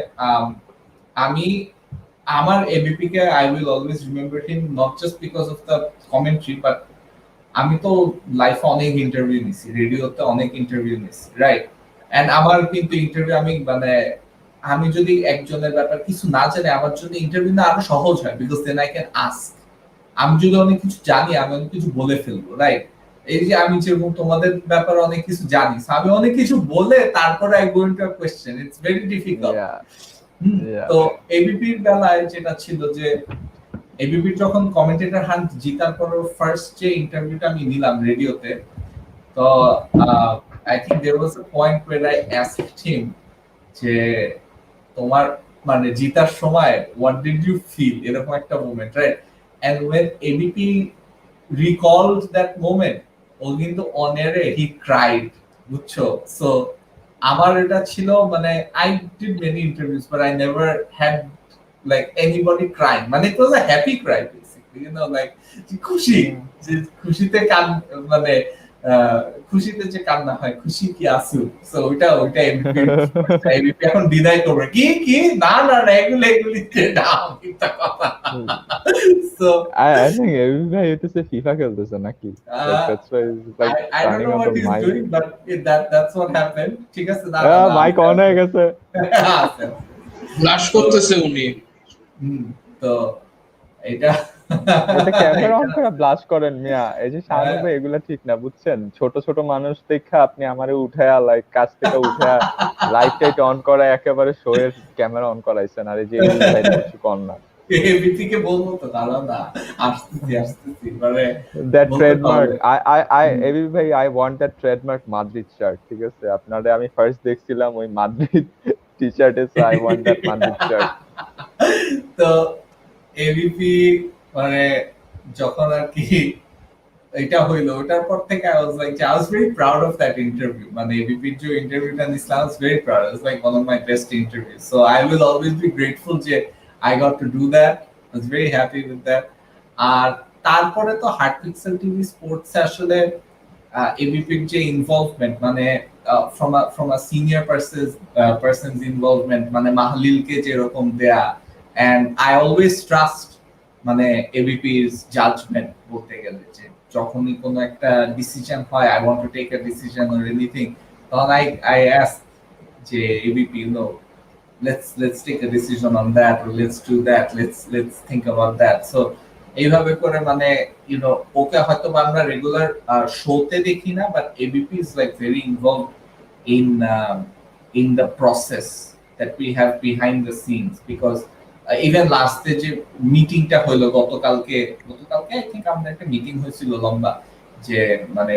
আমি আমার ABP K I will always remember him not just because of the commentary, but আমি তো লাইফে অনেক ইন্টারভিউ নিছি, রেডিওতে অনেক ইন্টারভিউ নিছি, রাইট? এন্ড আমার কিন্তু ইন্টারভিউ আমি যদি একজনের ব্যাপার কিছু না জানি, আমার জন্য ইন্টারভিউ না আরো সহজ হয়, because then I can ask. আমি যদি অনেক কিছু জানি, আমি অনেক কিছু বলে ফেলবো, রাইট? এই যে আমি যেরকম তোমাদের ব্যাপারে অনেক কিছু জানি, আমি অনেক কিছু বলে তারপরে I go into a question, it's very difficult. তো এবিপির বেলায় যেটা ছিল যে এবিপির যখন কমেন্টেটর হান্ট জিতার পর ফার্স্ট যে ইন্টারভিউটা আমি নিলাম রেডিওতে, তো I think there was a point where I asked him যে তোমার মানে জিতার সময় হোয়াট ডিড ইউ ফিল, এরকম একটা moment, right? And when ABP recalled that moment, ও কিন্তু অনেরে হি ক্রাইড, বুঝছো? সো আমার এটা ছিল মানে I did many interviews but I never had like anybody crying, মানে it was a happy cry basically, you know, like খুশি, যে খুশিতে কান, মানে খুশিতে যে কান্না হয়, খুশি কি আসু, সো ওইটা এবিপি এখন বিদায় করবে কি কি না না না এগুলিতে না মিথ্যা কথা। So I think everybody হইতেছে FIFA খেলতেছে নাকি? Like that's why he's like I don't turning know on what the he's mic. doing, but that's what happened. ঠিক আছে, না মাইক অন হয়ে গেছে। ব্লাশ করতেছে উনি। তো এটা এটা ক্যামেরা অন করে ব্লাশ করেন মিয়া, এই যে শানু ভাই এগুলা ঠিক না বুঝছেন, ছোট ছোট মানুষ দেখা আপনি আমারে উঠায়া লাইক কাছ থেকে উঠায়া লাইট টাইট অন করা একেবারে শো এর ক্যামেরা অন করাইছেন, আর এই যে ভাই কিছু কর না এবিপিকে বলবো তো দাঁড়াও না, আসতেছি মানে দ্যাট ট্রেডমার্ক I এবি ভাই I want that trademark Madrid shirt, ঠিক আছে? আপনারে আমি ফার্স্ট দেখছিলাম ওই মাদ্রিদ টি-শার্টে, so I want that Madrid shirt. তো এবিপি মানে যখন আর কি এটা হইলো, ওটার পর থেকে I was like I was very proud of that interview, মানে এবিপির যে ইন্টারভিউটা নিছিলাম I was very proud, it was like one of my best interviews, so I will always be grateful যে I got to do that, I was very happy with that. আর তারপরে তো হার্টপিক্সেল TV sports আসলে এবিপির যে involvement, মানে from a senior person's involvement, মানে মাহলিলকে যেরকম দেয়া, and I always trust মানে এবিপি's judgment বলতে গেলে, যে যখনই কোনো একটা ডিসিশন হয় I want to take a decision or anything, তখন I ask যে ABP no, let's take a decision on that, or let's do that, let's think about that. So এইভাবে করে মানে you know ওকে হয়তো আমরা রেগুলার শোতে দেখি না, but ABP is like very involved in the process that we have behind the scenes, because even last যে মিটিংটা হলো গতকালকে I think আমাদের একটা মিটিং হয়েছিল লম্বা, যে মানে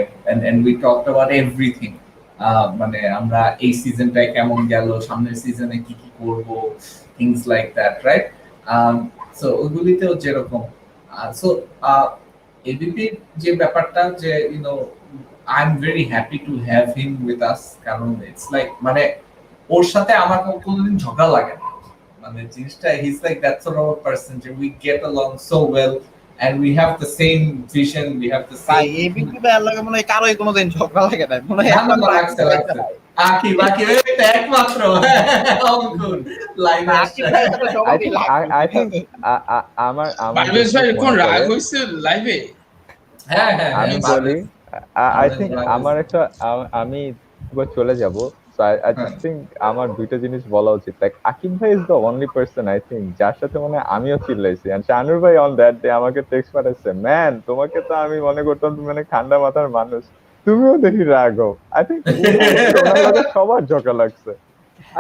and we talked about everything, মানে আমরা এই সিজনটায় কেমন গেল, সামনের সিজনে কি কি করব, things like that, right? So ওগুলিতেও যেরকম so এবিপি যে ব্যাপারটা, যে you know I'm very happy to have him with us, কারণ it's like মানে ওর সাথে আমার কোনোদিন ঝগড়া লাগে না, মানে জিনিসটা he's like that sort of a person, যে we get along so well and we have the same vision, we have the same ABP ভাইয়ের লাগে মনে হয় কারোই কোনোদিন ঝগড়া লাগে না, মনে হয় না লাগছে বাকি ওই তো একমাত্র অঙ্কুর লাইন আসছে। I think আমার পারভেজ ভাই কোন রাগ হইছে লাইভে? হ্যাঁ আমি বলি I think আমার একটা আমি এবার চলে যাব, so I just think আমার দুইটা জিনিস বলা উচিত, like আকিব ভাই is the only person I think যার সাথে মানে আমিও চিল্লাইছি, and শানুর ভাই on that day আমাকে টেক্সট পাঠাইছে, ম্যান তোমাকে তো আমি মনে করতাম তুমি মানে ঠান্ডা মাথার মানুষ, তুমিও দেখি রাগ হও। I think সবার ঝগড়া লাগছে।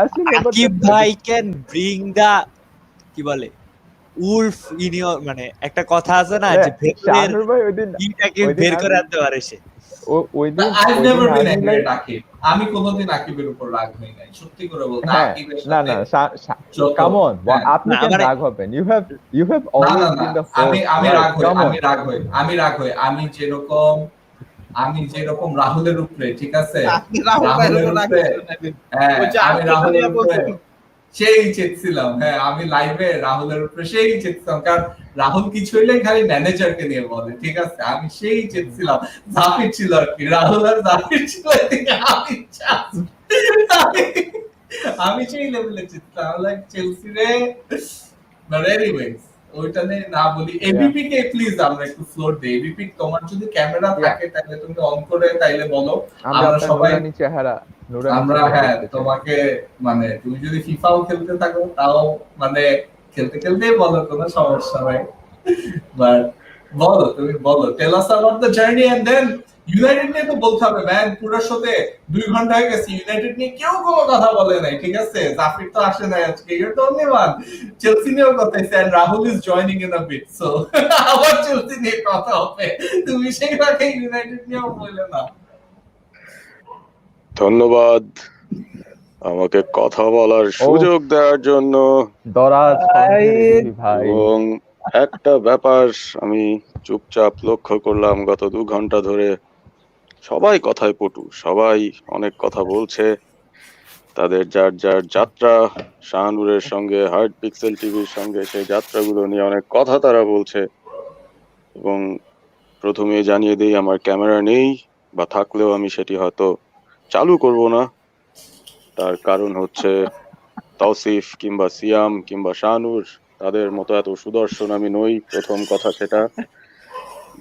আকিব ভাই ক্যান ব্রিং দা কি বলে উলফ ইন ইওর, মানে একটা কথা আছে না যে শানুর ভাই ওইদিন ইটাকে বের করে আনতে পারে সে। ওইদিন আমি কোনোদিন আকিবের উপর রাগ হই নাই, সত্যি করে বলতে। না কাম অন, আপনি কেন রাগ হবেন? You have always been the first. আমি রাগ হই আমি যেরকম রাহুলের উপরে, ঠিক আছে, আমি রাহুলের উপরে সেই চেয়েছিলাম, হ্যাঁ আমি লাইভে রাহুলের উপরে সেই চেয়েছিলাম, কারণ রাহুল কিছু হইলে খালি ম্যানেজারকে নিয়ে বলে, ঠিক আছে, আমি সেই চেয়েছিলাম, জাফির ছিল আর কি, রাহুল আর জাফির ছিল, আমি সেই লেভেলে চেয়েছিলাম, লাইক চেলসি রে, বাট এনিওয়েজ ওইটা নিয়ে না বলি। এবিপি কে প্লিজ আমরা একটু ফ্লোর দেই। এবিপি তোমার যদি ক্যামেরা থাকে তাহলে তুমি অন করে তাইলে বলো, আমরা সবাই চেহারা আমরা হ্যাঁ তোমাকে মানে তুমি যদি ফিফাও খেলতে থাকো তাও মানে খেলতে বলো, কোনো সমস্যা নাই, বাট বলো, তুমি বলো, tell us about the journey, and then United নিয়ে তো বলতে হবে ম্যান, পুরো শোতে 2 ঘন্টা হয়ে গেছে, ইউনাইটেড নিয়ে কেউ কোনো কথা বলে নাই, ঠিক আছে, জাফির তো আসে নাই আজকে, you are the only one, Chelsea নিয়েও কথা হইছে, and Rahul is joining in a bit, so আবার চেলসি নিয়ে কথা হবে, তুমি সেইভাবে ইউনাইটেড নিয়েও বলে না। ধন্যবাদ আমাকে কথা বলার সুযোগ দেওয়ার জন্য, এবং একটা ব্যাপার আমি চুপচাপ লক্ষ্য করলাম গত 2 ঘন্টা ধরে, সবাই কথায় পটু, সবাই অনেক কথা বলছে, তাদের যার যার যাত্রা, শাহানুরের সঙ্গে হার্ট পিক্সেল টিভির সঙ্গে সেই যাত্রাগুলো নিয়ে অনেক কথা তারা বলছে। এবং প্রথমে জানিয়ে দেই আমার ক্যামেরা নেই, বা থাকলেও আমি সেটি হয়তো চালু করব না। তার কারণ হচ্ছে তৌসিফ কিংবা সিয়াম কিংবা শাহানুর তাদের মতো এত সুদর্শন আমি নই, প্রথম কথা সেটা।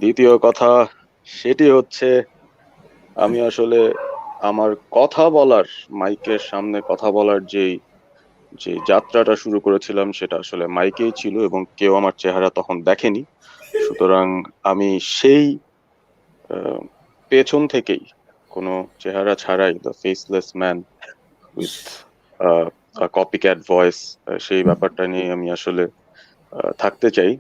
দ্বিতীয় কথা সেটি হচ্ছে আমি আসলে আমার কথা বলার, মাইকের সামনে কথা বলার যে যাত্রাটা শুরু করেছিলাম সেটা আসলে মাইকেই ছিল, এবং কেউ আমার চেহারা তখন দেখেনি। সুতরাং আমি সেই আহ, পেছন থেকেই কোনো চেহারা ছাড়াই, the faceless man with copy cat voice, সেই ব্যাপারটা নিয়ে আমি আসলে থাকতে চাই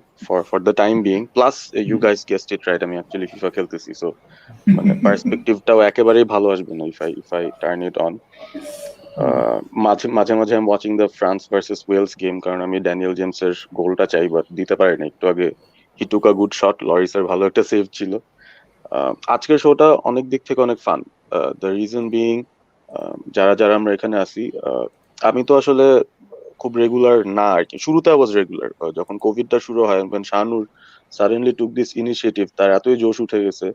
for the time being. Plus you guys guessed it right, আমি অ্যাকচুয়ালি ফিফা খেলতেছি, সো মানে পার্সপেক্টিভটাও একেবারেই ভালো আসবে না if I turn it on. মাঝে মাঝে মাঝে আমি watching the France versus Wales game, কারণ আমি ড্যানিয়েল জেমসের গোলটা চাই, বাট দিতে পারি না। একটু আগে হি টুক আ গুড শট, লরিসের ভালো একটা সেভ ছিল। আজকের শোটা অনেক দিক থেকে অনেক ফান। দ্য রিজন বিং, যারা যারা আমরা এখানে আছি, আমি তো আসলে খুব রেগুলার না আর কি। শুরুতে আই ওয়াজ রেগুলার, যখন কোভিডটা শুরু হয়, Shahanur suddenly took this initiative, তার এতই জোশ উঠে গেছে,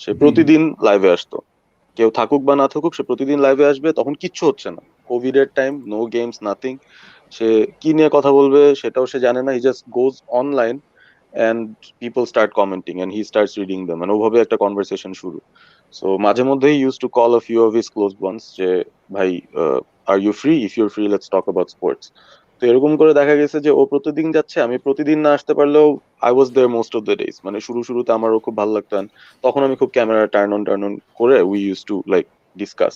সে প্রতিদিন লাইভে আসতো। কেউ থাকুক বা না থাকুক, সে প্রতিদিন লাইভে আসবে। তখন কিচ্ছু হচ্ছে না, কোভিড এর টাইম, নো গেমস, নাথিং। সে কি নিয়ে কথা বলবে সেটাও সে জানে না, he just goes online and people start commenting and he starts reading them, and ওভাবে একটা কনভারসেশন শুরু। সো মাঝে মধ্যে he used to call a few of his close ones যে ভাই, are you free? If you're free, let's talk about sports. তো এরকম করে দেখা গেছে যে ও প্রতিদিন যাচ্ছে, আমি প্রতিদিন না আসতে পারলেও I was there most of the days. মানে শুরুতে আমারও খুব ভালো লাগতো, and তখন আমি খুব ক্যামেরা টার্ন অন করে we use to like discuss.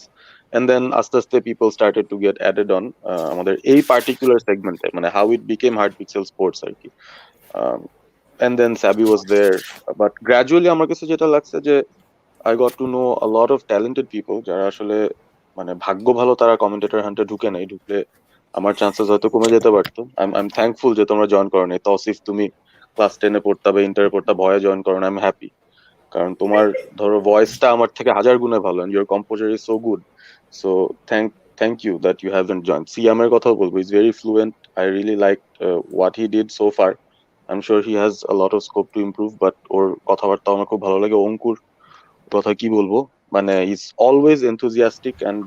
And then আস্তে আস্তে people started to get added on আমাদের এই পার্টিকুলার সেগমেন্টে, মানে how it became Hard Pixel Sports আর কি। And then Sabi was there, but gradually আমার কাছে যেটা লাগছে যে I got to know a lot of talented people যারা আসলে মানে ভাগ্য ভালো তারা কমেন্টেটর হান্টে ঢুকে নাই, ঢুকলে আমার চান্সেস হয়তো কমে যেতে পারতো। আই এম থ্যাঙ্কফুল যে তোমরা জয়েন করো নাই। তৌসিফ, তুমি ক্লাস 10-এ পড়তা বা ইন্টারে পড়তা, ভয়ে জয়েন করো না, আই এম হ্যাপি। কারণ তোমার ধরো ভয়েসটা আমার থেকে হাজার গুণে ভালো, and your composer is so good. So thank you that you haven't join. সিয়ামের কথাও বলবো, is very fluent, I really like what he did so far. I am sure he has a lot of scope to improve, but ওর কথাবার্তা আমার খুব ভালো লাগে। অঙ্কুর কথা কি বলবো, মানে ইজ অলওয়েজ এনথুজিয়াস্টিক। অ্যান্ড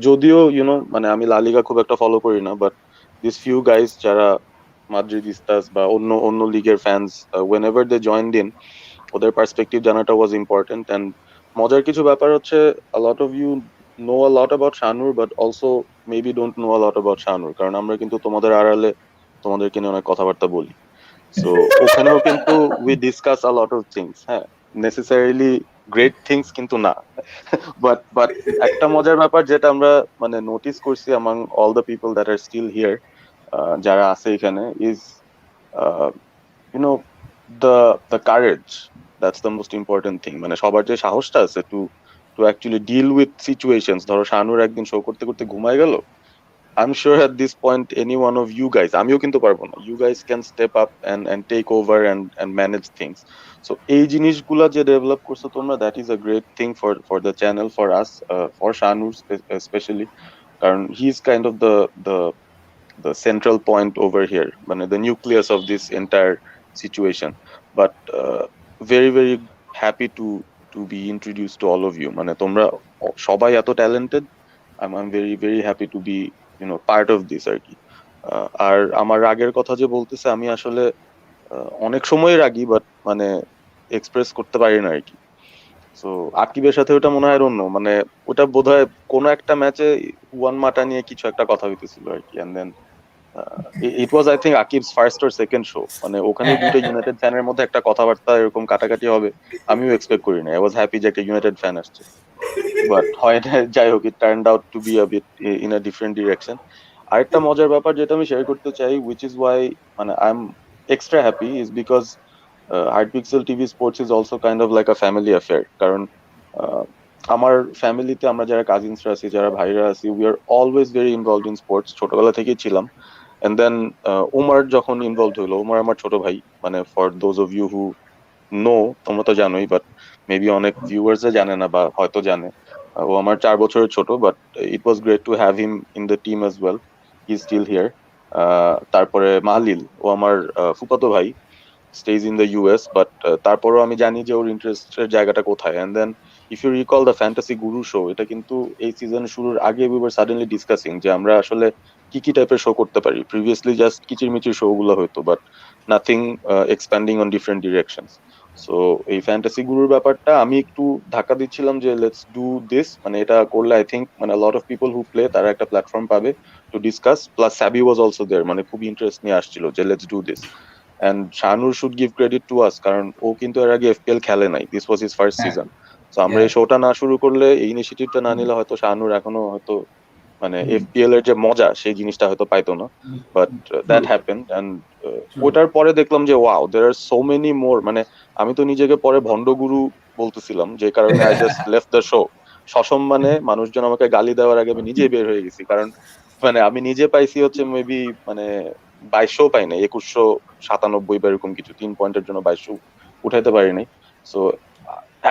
যদিও মানে আমি লালিগা খুব একটা ফলো করি না, বাট দিস ফিউ গাইজ যারা মাদ্রিদিস্তাস বা অন্য অন্য লিগের fans, whenever they joined in, ওদের পার্সপেক্টিভ জানাটা ওয়াজ ইম্পর্টেন্ট। অ্যান্ড মজার কিছু ব্যাপার হচ্ছে, a lot of you know a lot about Shahanur, but also maybe don't know a lot about Shahanur, কারণ আমরা কিন্তু তোমাদের আড়ালে তোমাদেরকে নিয়ে অনেক কথাবার্তা বলি। সো ওখানেও কিন্তু we discuss a lot of things, হ্যাঁ, নেসেসারিলি গ্রেট থিংস কিন্তু না। বাট একটা মজার ব্যাপার যেটা আমরা মানে নোটিস করছি among all the people that are still here, যারা আছে এখানে, is YONO the courage, that's the most important thing. মানে সবার যে সাহসটা আছে to actually deal with situations. ধরো শাহানুর একদিন শো করতে করতে ঘুমায় গেল, I'm sure at this point any one of you guys, আমিও কিন্তু পারবো না, you guys can step up and take over and manage things. So এই জিনিসগুলা যে ডেভেলপ করছো তোমরা, that is a great thing for the channel, for us, for Shanur especially, কারণ he is kind of the central point over here, মানে the nucleus of this entire situation. But very very happy to be introduced to all of you. মানে তোমরা সবাই এত talented, I'm very very happy to be part of this আর কি। আর আমার রাগের কথা যে বলতেছে, আমি আসলে অনেক সময় রাগি, বাট মানে এক্সপ্রেস করতে পারি না আর কি। সো আকিবের সাথে ওটা মনে হয় অন্য, মানে ওটা বোধহয় কোনো একটা ম্যাচে ওয়ান মাটা নিয়ে কিছু একটা কথা হইতেছিল আর কি। And then it was I think Akib's first or second show, মানে ওখানে দুটো ইউনাইটেড ফ্যানের মধ্যে একটা কথাবার্তা এরকম কাটাকাটি হবে, আমিও এক্সপেক্ট করি না। আই ওয়াজ হ্যাপি যে একটা ইউনাইটেড ফ্যান আসছে, বাট হয় না, যাই হোক, it turned out to be a bit in a different direction. আরেকটা মজার ব্যাপার যেটা আমি শেয়ার করতে চাই, উইচ ইজ ওয়াই মানে I am extra happy, is because Hard Pixel TV Sports is also kind of like a family affair. কারণ আমার ফ্যামিলিতে আমরা যারা কাজিনসরা আছি, যারা ভাইরা আছি, we are always very involved in sports, ছোটবেলা থেকেই ছিলাম। এন্ড দেন উমার যখন ইনভলভ হইলো, উমার আমার ছোট ভাই, মানে for those of you who know, তোমরা তো জানোই, বাট মেবি অনেক ভিউয়ার্স জানে না বা হয়তো জানে। ও আমার 4 বছরের ছোট, but it was great to have him in the team as well. He is still here. তারপরে মাহলিল, ও আমার ফুফাতো ভাই, stays in the US, but তারপরও আমি জানি যে ওর ইন্টারেস্টের জায়গাটা কোথায়। And then if you recall the fantasy guru show, এটা কিন্তু এই সিজন শুরুর আগে উই ওয়ার সাডেনলি ডিসকাসিং যে আমরা আসলে কি কি টাইপের শো করতে পারি। প্রিভিয়াসলি জাস্ট কিচিরমিচির শো গুলো হতো, but nothing expanding on different directions. So এই ফ্যান্টাসি গুরুর ব্যাপারটা আমি একটু ধাক্কা দিচ্ছিলাম যে লেটস ডু দিস, মানে এটা করলে আই থিঙ্ক মানে lot of people who play তারা একটা প্ল্যাটফর্ম পাবে টু ডিসকাস। প্লাস সাবি ওয়াজ অলসো দেয়ার, মানে খুব ইন্টারেস্ট নিয়ে আসছিল যে let's do this. And Shanur should give credit to us, কারণ ও কিন্তু এর আগে এফপিএল খেলে নাই, this was his first season. তো আমরা এই শোটা না শুরু করলে, এই ইনিশিয়েটিভটা না নিলে হয়তো শানুর এখনো হয়তো মানে এফপিএল এর যে মজা সেই জিনিসটা হয়তো পাইতো না। বাট দ্যাট হ্যাপেন্ড, অ্যান্ড ওটার পরে দেখলাম যে ওয়াও, দেয়ার আর সো মেনি মোর। মানে আমি তো নিজেকে পরে ভন্ডগুরু বলতেছিলাম, যে কারণে I just left the show সসম্মানে। মানুষজন আমাকে গালি দেওয়ার আগে আমি নিজেই বের হয়ে গেছি, কারণ মানে আমি নিজে পাইছি হচ্ছে মেবি মানে 2200 পাই নাই, 2197 বা এরকম কিছু, 3 পয়েন্টের জন্য 2200 উঠাইতে পারি নাই। সো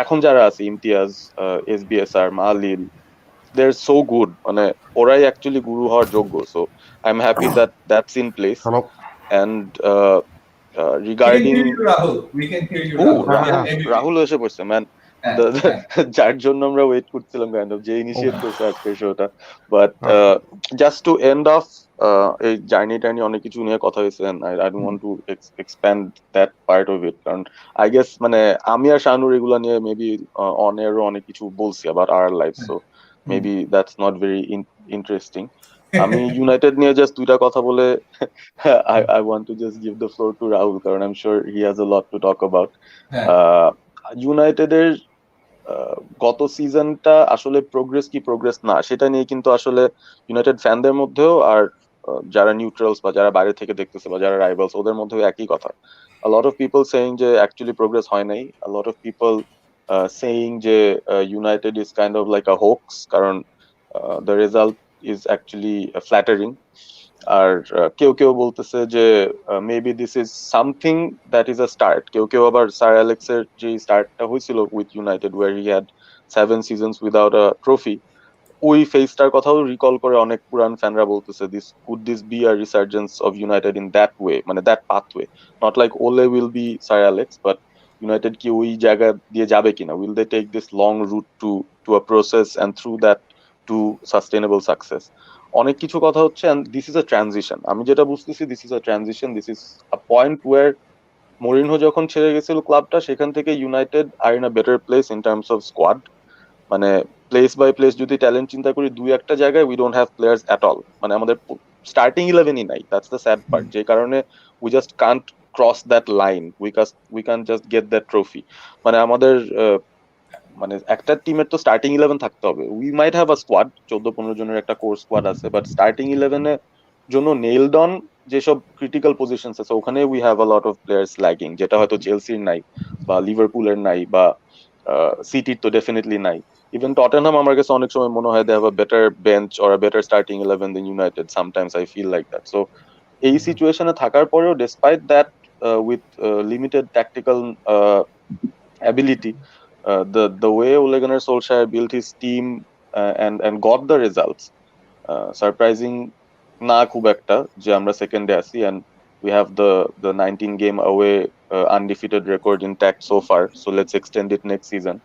এখন যারা আছে Imtiaz, SBSR, Mahlil, they are so good, মানে ওরাই অ্যাকচুয়ালি গুরু হওয়ার যোগ্য। So I am happy that that's in place. And We can regarding hear you, Rahul. We can hear you, ও Rahul. রাহুল এসে পড়ছে ম্যান, যার জন্য আমরা ওয়েট করছিলাম কাইন্ড অফ, যে ইনিশিয়েট করছে আজকের শোটা। But just to end of এই জার্নিটা নিয়ে অনেক কিছু নিয়ে কথা হয়েছে, I don't want to expand that part of it, কারণ আই গেস মানে আমি আর শানুর এগুলা নিয়ে মেবি অন এয়ারও অনেক কিছু বলছি about our life, so maybe that's not very interesting. আমি ইউনাইটেড নিয়ে জাস্ট দুইটা কথা বলে I want to just give the floor to Rahul, কারণ I'm sure he has a lot to talk about. ইউনাইটেডের গত সিজনটা আসলে প্রোগ্রেস কি প্রোগ্রেস না সেটা নিয়ে কিন্তু আসলে ইউনাইটেড ফ্যানদের মধ্যেও আর যারা নিউট্রালস বা যারা বাইরে থেকে দেখতেছে বা যারা রাইভালস, ওদের মধ্যেও একই কথা। a lot of people saying যে actually progress হয় নাই, a lot of people saying যে United is kind of like a hoax, কারণ the result is actually flattering. আর কেউ কেউ বলতেছে যে maybe this is something that is a start. কেউ কেউ আবার স্যার অ্যালেক্সের যে স্টার্টটা হয়েছিল with United, where he had 7 seasons without a trophy, ওই ফেজটার কথাও রিকল করে অনেক পুরান ফ্যানরা বলতেছে this be a resurgence of United in that way, মানে that pathway. Not like Ole will be sir Alex, but United কি ওই জায়গা দিয়ে যাবে কিনা, will they take this long route to a process and through that to sustainable success. অনেক কিছু কথা হচ্ছে, and this is a transition. আমি যেটা বুঝতেছি, this is a transition, this is a point where Mourinho যখন ছেড়ে গেছিল ক্লাবটা, সেখান থেকে United are in a better place in terms of squad. মানে প্লেস বাই প্লেস যদি ট্যালেন্ট চিন্তা করি, দুই একটা জায়গায় we don't have players at all, মানে আমাদের স্টার্টিং 11ই নাই। দ্যাটস দ্য স্যাড পার্ট, যে কারণে we just Kant cross that line, we can't just get that trophy. মানে আমাদের মানে একটা টিমের তো স্টার্টিং 11 থাকতে হবে। We might have a squad, 14-15 জনের একটা কোর স্কোয়াড আছে, বাট স্টার্টিং 11-এর জন্য নেইলড অন যেসব ক্রিটিক্যাল পজিশনস আছে, ওখানে we have a lot of players lagging, যেটা হয়তো চেলসির নাই বা লিভারপুলের নাই বা সিটির তো ডেফিনেটলি নাই। ইভেন টটেনহাম আমার কাছে অনেক সময় মনে হয় they have a better bench or a better starting 11 than United. Sometimes I feel like that. So এই সিচুয়েশনে থাকার পরেও, despite that, with limited tactical ability, the way Ole Gunnar Solskjaer built his team and got the results, surprising না খুব একটা যে আমরা সেকেন্ডে আছি, and we have the 19 game away undefeated record intact so far, so let's extend it next season.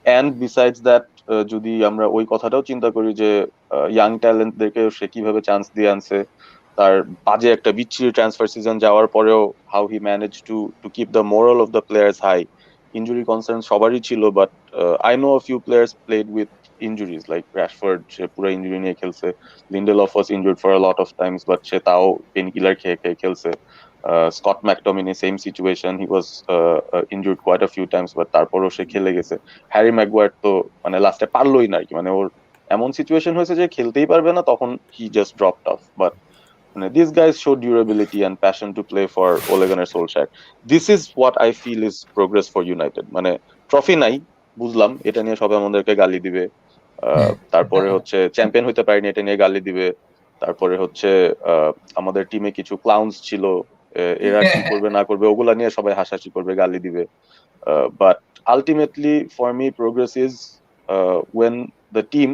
And besides that, যদি আমরা ওই কথাটাও চিন্তা করি যে ইয়াং ট্যালেন্টদেরকে সে কিভাবে চান্স দিয়ে আনছে, তার বাজে একটা বিচ্ছিরি ট্রান্সফার সিজন যাওয়ার পরেও how he manage to keep the morale of the players high. Injury concern সবারই ছিল, but I know a few players played with injuries, like Rashford, সে পুরো ইনজুরি নিয়ে খেলছে। Lindelof was injured for a lot of times, but সে তাও painkiller খেয়ে খেয়ে খেলছে। Scott McTominay same situation, he was injured quite a few times, but তারপরও সে খেলে গেছে। হ্যারি ম্যাগুয়ার তো মানে লাস্টে পারলোই না আর কি, মানে ওর এমন সিচুয়েশন হয়েছে যে খেলতেই পারবে না, তখন he just dropped off. But মানে this guys show durability and passion to play for Ole Gunnar Solskjaer. This is what I feel is progress for United. মানে ট্রফি নাই বুঝলাম, এটা নিয়ে সবাই আমাদেরকে গালি দিবে। তারপরে হচ্ছে চ্যাম্পিয়ন হইতে পারিনি, এটা নিয়ে গালি দিবে। তারপরে হচ্ছে আমাদের টিমে কিছু ক্লাউন্স ছিল, এরা কি করবে না করবে ওগুলা নিয়ে সবাই হাসাহাসি করবে, গালি দিবে। But ultimately for me progress is when the team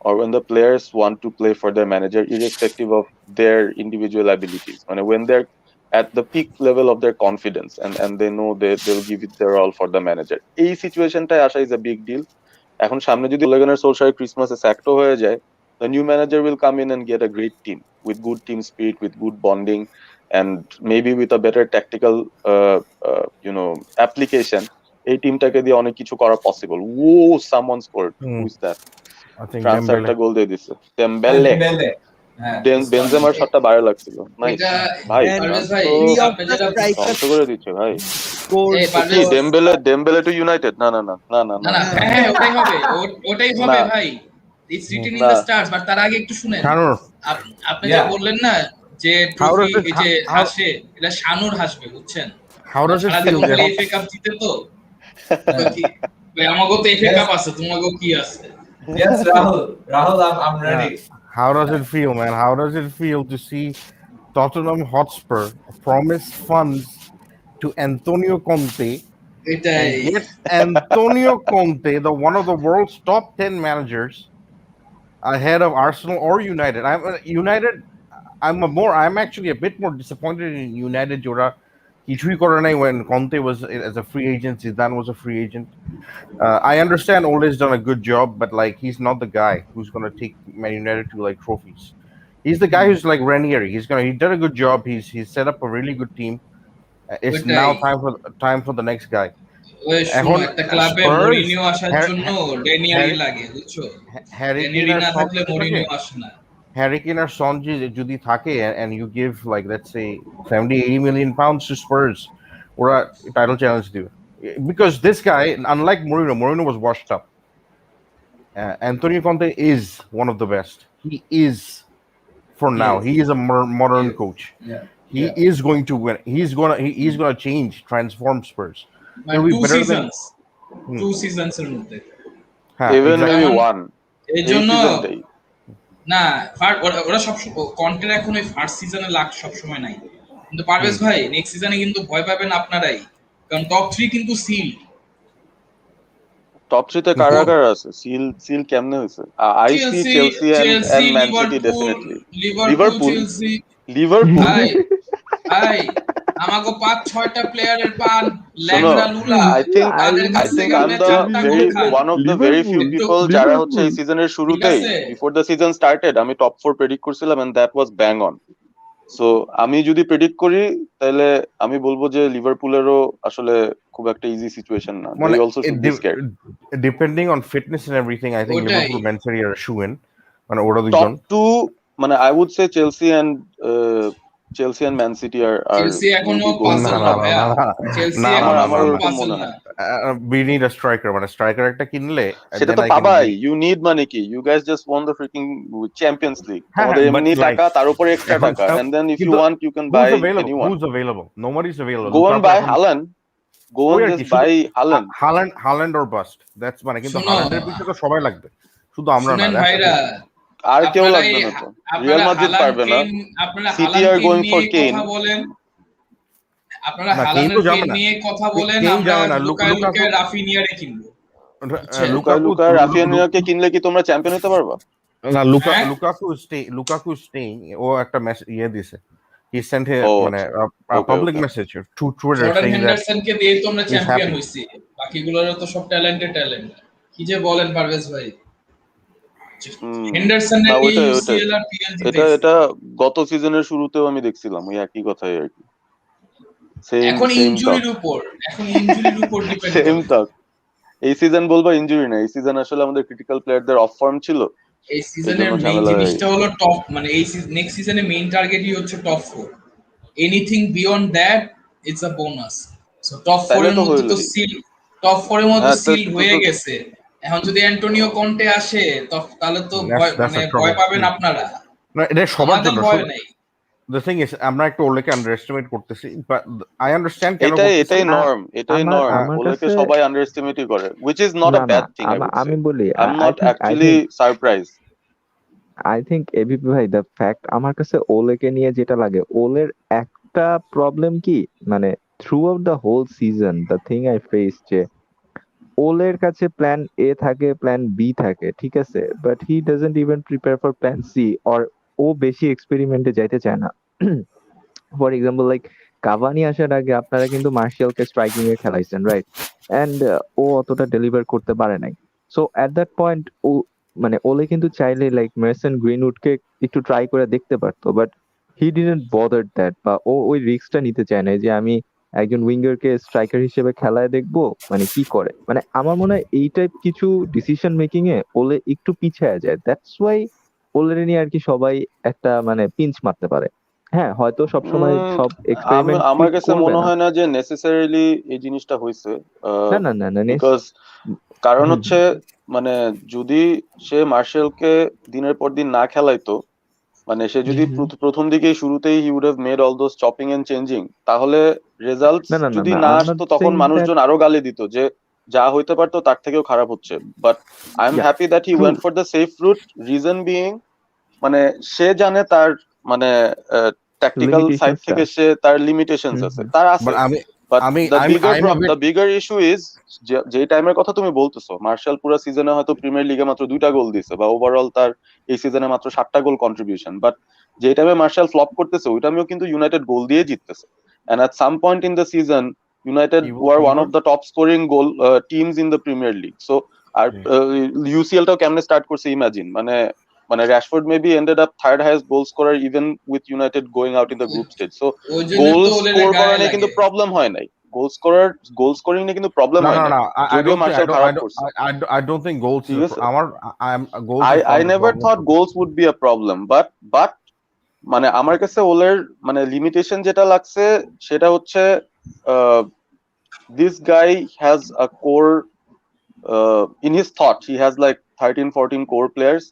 or when the players want to play for their manager irrespective of their individual abilities, when they're at the peak level of their confidence and they know they'll give it their all for the manager. এই সিচুয়েশনটাই আসা is a big deal. এখন সামনে যদি ওলে Gunnar Solskjaer ক্রিসমাসে স্যাক্টো হয়ে যায়, the new manager will come in and get a great team with good team spirit, with good bonding, and maybe with a better tactical application. এই টিমটাকে দিয়ে অনেক কিছু করা পসিবল. ও someone scored. Who is that? I think France একটা Dembele. Goal দিয়ে দিছে. Dembélé. Dembele, হ্যাঁ, বেনজেমার শটটা বাইরে লাগছিল. নাইস. এটা ভাই পারভেজ ফ্রান্স ভাই তো Three of আপনি the যেটা strikers ধ্বংস করে দিচ্ছে ভাই. scored এই কি Parvez for Dembele to United? না না না না না না না না হ্যাঁ ওটাই হবে ওটাই হবে না ভাই, ইটস রিটেন ইন না দ্য স্টার্স। বাট তার আগে একটু শুনেন, Shanur, আপনি যে Yeah. বললেন না যে how ট্রফি does it এই যে how হাসে, এটা শানুর হাসবে বুঝছেন, how does it Sara feel? জীবন খালি Yes. এফএ কাপ জিতে তো তো কি ভাই, আমাকেও তো এফএ Yes. কাপ আছে, তোমাকেও কি আছে? Yes, Rahul, I'm Yeah. ready. How does it feel, man? How does it feel to see Tottenham Hotspur promise funds to Antonio Conte এটাই and get Antonio Conte, one of the world's top 10 managers, ahead of Arsenal or United? United. I'm actually a bit more disappointed in United. Jora কিছুই করে নাই when Conte was as a free agent, Zidane was a free agent. I understand Ole's done a good job, but like he's not the guy who's gonna take Man United to like trophies. He's the guy who's like Ranieri. He did a good job. He's set up a really good team. It's ওইটাই। now time for the next guy. ওই শুনো, এখন একটা ক্লাবে Spurs, Mourinho আসার Har- জন্য Har- ডেনিয়ারি Harry- লাগে বুঝছো, Harry ডেনিয়ারি Kane না আর থাকলে Son মরিনিও আসে না। Harry Kane or Son যদি থাকে and you give like let's say 70-80 million pounds to Spurs, ওরা title challenge দিবে. Because this guy, unlike Mourinho was washed up. Antonio Conte is one of the best. He is for now. Yes. He is a modern Yes. coach. Yeah. He is going to win. He's gonna change, transform Spurs. মানে He'll be to better than. Seasons, two seasons এর মধ্যে। even exactly. maybe যেমন one এই এই জন্য সিজনটাই. না ওরা সব কন্টের এখন ওই ফার্স্ট সিজনে লাগ সব সময় নাই, কিন্তু পারভেজ ভাই নেক্সট সিজনে কিন্তু ভয় পাবেন আপনারাই, কারণ টপ 3 কিন্তু সিল। টপ 3 তে কারা কারা আছে? সিল কেমনে হইছে? I see Chelsea and Man City definitely. Liverpool, Chelsea. Liverpool ভাই ভাই আমাগো 5-6টা প্লেয়ারের পান শোনো, ল্যাংড়া লুলা, I think তাদের কাছ থেকে I'm আপনি the 4টা গোল খান। one of the very few কিন্তু people যারা হচ্ছে এই সিজনের শুরুতেই আছে। before the season started আমি টপ 4 প্রেডিক্ট করছিলাম and that was bang on. So আমি যদি প্রেডিক্ট করি তাহলে আমি বলবো যে লিভারপুলেরও আসলে খুব একটা ইজি সিচুয়েশন না. They also should be scared. Depending on fitness and everything, I think ওটাই। Liverpool, Man City are a shoe-in. মানে ওরা Top দুজন 2 I would say Chelsea and Man City are Chelsea এখনো will be going puzzle for না top. ভাইয়া, Chelsea এখনো আমার ফুল ওরকম পাজল মনে না। হয়। we need a striker. মানে স্ট্রাইকার একটা কিনলে সেটা then তো I can পাবাই. be- You need money কি? You guys just won the freaking Champions League. হ্যাঁ, তোমাদের but এমনি like- টাকা তার উপরে এক্সট্রা টাকা, and then if you কিন্তু want you can who's buy available? anyone. Who's available? Nobody's available. Go and Lukaku buy এখন- Haaland. Go ওই and আর just কি, শুধু- buy Haaland. Haaland or bust. That's মানে কিন্তু শোনো, হালান্ডের পিছনে তো সবাই লাগবে, শুধু আমরা না। শুনেন That's the ভাইরা, thing. আর কেউ আপনারা লাগবে না তো. আপনারা রিয়াল মাদ্রিদ হালান্ড পারবে না. কেন, আপনারা City হালান্ড are কেন going for নিয়ে Kane. কথা বলেন, আপনারা না, হালান্ডের কেইন তো যাবে কেন না। নিয়ে কথা বলেন, কেইন আমরা যাবে না, লুকায় লুকাকু- লুকায় রাফিনিয়ারে কিনবো। লুকা রাফিয়ানিয়াকে কিনলে কি তোমরা চ্যাম্পিয়ন হতে পারবা? না, হ্যাঁ? Lukaku is staying. ও একটা ইয়ে দিছে। He sent a Oh, মানে a okay, public okay. message to Twitter Jordan saying that হেন্ডারসনকে দিয়ে তো আমরা he's চ্যাম্পিয়ন happy. হইছি, বাকিগুলোরও তো সব ট্যালেন্ট। কি যে বলেন পারভেজ ভাই, হেন্ডারসনের না, দিয়ে ওইটাই। ইউসিএল আর পিএল এটা জিতেছে। গত সিজনের শুরুতেও আমি দেখছিলাম ওই একই কথাই আর কি. এখন ইনজুরির উপর ডিপেন্ড সেম করে। টক. এই সিজন বলবো ইনজুরি না, এই সিজন আসলে আমাদের ক্রিটিক্যাল প্লেয়ারদের অফ ফর্ম ছিল. এই সিজনের জন্য মেইন ঝামেলা হয়ে জিনিসটা হলো টপ, মানে এই নেক্সট সিজনে মেইন টার্গেটই হচ্ছে top 4। Anything beyond that it's a bonus. So top 4 তাইলে এর তো মধ্যে তো হইলোই। সিল, টপ 4 এর মধ্যে হ্যাঁ, সিল হয়ে গেছে। এখন যদি অ্যান্টোনিও কন্টে আসে তাহলে তো That's a trouble. ভয় পাবেন আপনারা। না, এটা সবার আমাদের জন্য। ভয় নেই। The thing is, আমরা একটু ওলেকে আন্ডারএস্টিমেট করতেছি, but I understand কেন এটাই করতেছি। নর্ম, এটাই আমার- নর্ম. আমার ওলেকে কাছে- সবাই আন্ডারএস্টিমেটই করে, which is not a না, bad thing. আমি বলি I'm not actually surprised. I think ABP ভাই, দ্য ফ্যাক্ট আমার কাছে ওলেকে নিয়ে যেটা লাগে, ওলের একটা প্রবলেম কি, মানে throughout the whole season the thing I face যে ওলের কাছে প্ল্যান এ থাকে, প্ল্যান বি থাকে, ঠিক আছে, but he doesn't even prepare for plan C, or ও বেশি এক্সপেরিমেন্টে যাইতে চায় না। ফর এক্সাম্পল লাইক কাভানি আসার আগে আপনারা কিন্তু মার্শিয়ালকে স্ট্রাইকিং এ খেলাইছেন, রাইট? এন্ড ও অতটা ডেলিভার করতে পারে নাই। সো এট দ্যাট পয়েন্ট ও মানে ওলে কিন্তু চাইলে লাইক মেসন গ্রিনউডকে একটু ট্রাই করে দেখতে পারতো, but he didn't bother that, বা ও ওই রিস্কটা নিতে চায় না যে আমি একজন উইঙ্গারকে স্ট্রাইকার হিসেবে খেলায় দেখবো মানে কি করে। মানে আমার মনে হয় এই টাইপ কিছু ডিসিশন মেকিং এ ওলে একটু পিছিয়ে যায়। দ্যাটস ওয়াই ওলের নিয়ে আর কি সবাই একটা মানে পিঞ্চ মারতে পারে। হ্যাঁ, হয়তো সবসময় সব এক্সপেরিমেন্ট আমার ক্লিক কাছে করবে মনে না। হয় না যে নেসেসারিলি এই জিনিসটা হয়েছে, না না না না বিকজ কারণ হুম হচ্ছে মানে যদি সে মার্শালকে দিনের পর দিন না খেলাইতো, মানে সে যদি হুম হুম। প্রথম দিকেই শুরুতেই he would have made all those chopping and changing, তাহলে রেজাল্টস না না না যদি না, না আই এম নট আসতো তখন সেইং দ্যাট। মানুষজন আরো গালি দিত যে যা হইতে পারতো তার থেকেও খারাপ হচ্ছে। But I am yeah, happy that he true. Went for the safe route, reason being মানে সে জানে তার মানে ট্যাকটিক্যাল সাইড লিমিটেশনসটা। থেকে সে তার লিমিটেশনস হুম আছে, হুম। তার But আছে। I mean, but the bigger I'm a bit. The bigger issue is যে টাইমের কথা তুমি বলতেছো, মার্শাল পুরো সিজনে হয়তো প্রিমিয়ার লিগে মাত্র 2টা গোল দিছে, বা ওভারঅল তার এই সিজনে মাত্র 7টা গোল কন্ট্রিবিউশন, বাট যে টাইমে মার্শাল ফ্লপ করতেছে ওই টাইমেও কিন্তু ইউনাইটেড গোল দিয়ে জিততেছে। And at some point in the season United He were one of was. The top scoring goal teams in the Premier League. So আর ইউসিএলটাও কেমনে স্টার্ট করছে ইমাজিন, মানে মানে Rashford maybe ended up third highest goal scorer even with United going out in the group stage. So ওই জন্য গোল তো ওদের স্কোর করা গায়ে নিয়ে কিন্তু লাগে। প্রবলেম হয় নাই, গোল স্কোরিং নিয়ে কিন্তু প্রবলেম No, হয় no, নাই, no. I যদিও don't think. I martial don't. I খারাপ don't. করছে। I don't think goals is ঠিক a. আছে, I'm goals is I not the never problem thought for me. goals would be a problem, but মানে আমার কাছে ওলের মানে লিমিটেশন যেটা লাগছে সেটা হচ্ছে this guy has a core in his thought, he has like 13-14 core players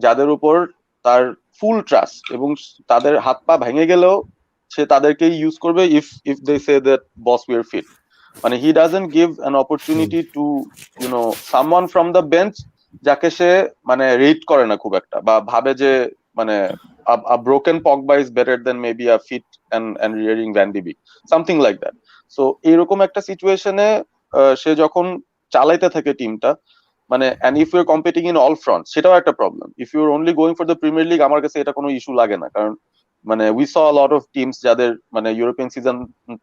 যাদের উপর তার ফুল ট্রাস্ট, এবং তাদের হাত পা ভেঙে গেলেও সে তাদেরকে ইউজ করবে if they say that boss we're fit। মানে he doesn't give an opportunity to someone from the bench যাকে সে মানে রেট করে না খুব একটা, বা ভাবে যে মানে a broken Pogba is better than maybe a fit and rearing Van de Beek, something like that। So এরকম একটা সিচুয়েশনে সে যখন চালাইতে থাকে টিমটা, মানে and if you're competing in all fronts সেটাও একটা problem. if you're only going for the Premier League আমার কাছে এটা কোনো ইস্যু লাগে না, কারণ মানে we saw a lot of teams যাদের মানে ইউরোপিয়ান সিজন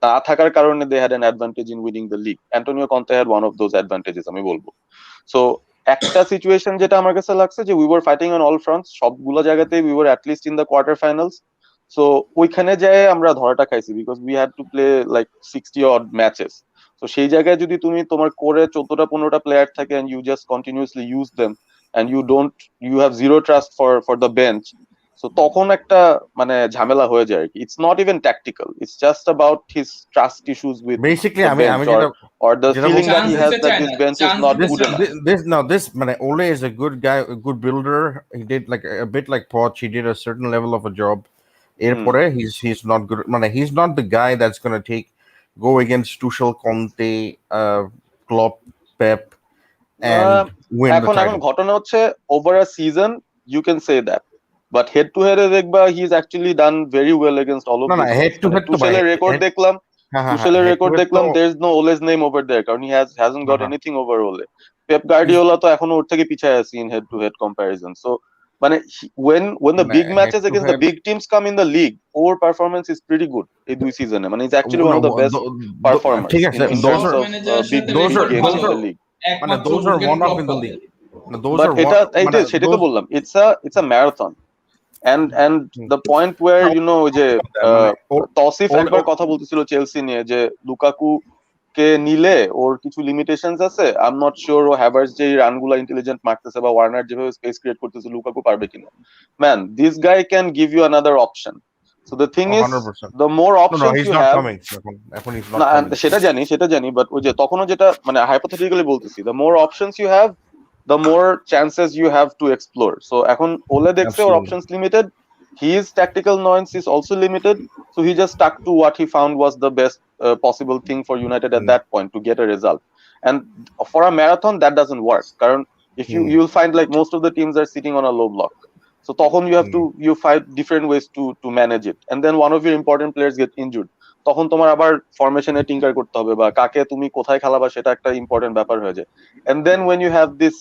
না থাকার কারণে they had an advantage in winning the league। Antonio Conte had one of those advantages আমি বলবো। সো একটা সিচুয়েশন যেটা আমার কাছে লাগছে যে we were fighting on all fronts, সবগুলো জায়গাতেই we were at least in the quarter finals। So ওইখানে যায় আমরা ধরাটা খাইছি because we had to play like 60 odd matches। তো সেই জায়গায় যদি তুমি তোমার কোরে 14টা-15টা প্লেয়ার থাকে and you just continuously use them and you have zero trust for the bench, so তখন একটা মানে ঝামেলা হয়ে যায় আর কি। It's not even tactical, it's just about his trust issues with Basically, the bench, or the যেটা feeling that chance he has দিতে that চায় this না, bench is চান্স not দিতে good চায় enough। না। this মানে Ole is a good guy, a good builder. He did like a bit like Poch. He did a certain level of a job. এরপরে he's not good. মানে he's not the guy that's gonna go against Tuchel, Conte, Klopp, Pep, and win the এখন এখন title. ঘটনা হচ্ছে over a season you can say that, but head to head এ দেখবা he is actually done very well against all of না না this head guys. To মানে head তো ভাই টুশেলের রেকর্ড দেখলাম, হ্যাঁ টুশেলের হেড টু রেকর্ড হেড তো দেখলাম, there is no Ole's name over there কারণ he hasn't got হ্যাঁ anything over Ole। Pep Guardiola তো এখনো ওর থেকে পিছায় আছে in head to head comparison. So মানে when the মানে big head matches to against the head big teams come in the league, ওর পারফরম্যান্স is pretty good এই দুই সিজনে। মানে he's actually one of the best performers ঠিক আছে in those terms are of ম্যানেজারের big সাথে big রেকর্ড games ভালো, in the league। মানে একমাত্র those are Jürgen one off Klopp in the বাদে। league those বাট are এটা মানে সেটাই তো those বললাম, it's a marathon। and the point where ওই যে মানে তসিফ ওলে একবার কথা বলতেছিল চেলসি নিয়ে যে লুকাকু কে নিলে ওর কিছু লিমিটেশনস আছে। আই এম নট শিওর ও হ্যাভার্স যে রানগুলা ইন্টেলিজেন্ট মারতেছে বা ওয়ার্নার যেভাবে স্পেস ক্রিয়েট করতেছে লুকাকু পারবে কিনা। Man this guy can give you another option. So the thing is 100%. The more No, options he's you not have, coming. এখন he's not না coming. সেটা জানি বাট ওই যে তখনও যেটা মানে হাইপোথেটিক্যালি বলতেছি, the more options you have the more chances you have to explore। So এখন ওলে দেখছে ওর Absolutely. options limited, his tactical nuance is also limited, so he just stuck to what he found was the best possible thing for United at that point to get a result। And for a marathon that doesn't work কারণ if you'll find like most of the teams are sitting on a low block, so তখন you find different ways to manage it, and then one of your important players get injured, তখন তোমার আবার ফরমেশনে টিঙ্কার করতে হবে বা কাকে তুমি কোথায় খেলাবা সেটা একটা ইম্পর্টেন্ট ব্যাপার হয়ে যায়। And then when you have this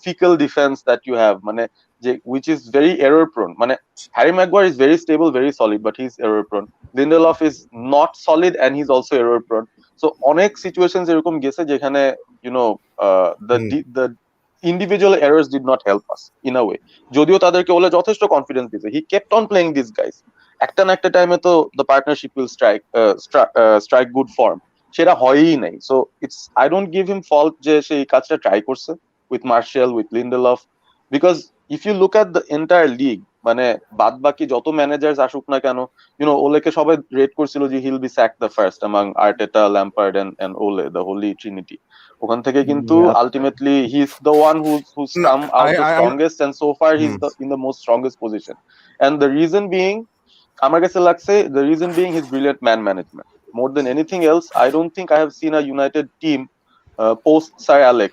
fickle defence that you have, মানে যে which is very error prone, মানে Harry Maguire is very stable, very solid, but he is error prone. Lindelof is not solid and he is also error prone. So অনেক situation এরকম গেছে যেখানে the individual errors did not help us in a way, যদিও তাদেরকে ওলে যথেষ্ট confidence দিছে, he kept on playing these guys, একটা না একটা টাইমে তো the partnership will strike good form, সেটা হয়ই নাই। So it's, I don't give him fault যে সে এই কাজটা ট্রাই করছে with Martial, with Lindelof, because if you look at the entire league, মানে বাদ বাকি যত ম্যানেজার্স আসুক না কেন, ওলেকে সবাই রেট করছিল যে he'll be sack the first among Arteta, Lampard and Ole, the holy trinity. ওখান থেকে কিন্তু ultimately he is the one who's come out the strongest, and so far he's in the most strongest position, and the reason being, আমার কাছে লাগছে, the reason being his brilliant man management more than anything else. I don't think I have seen a United team post Sir Alex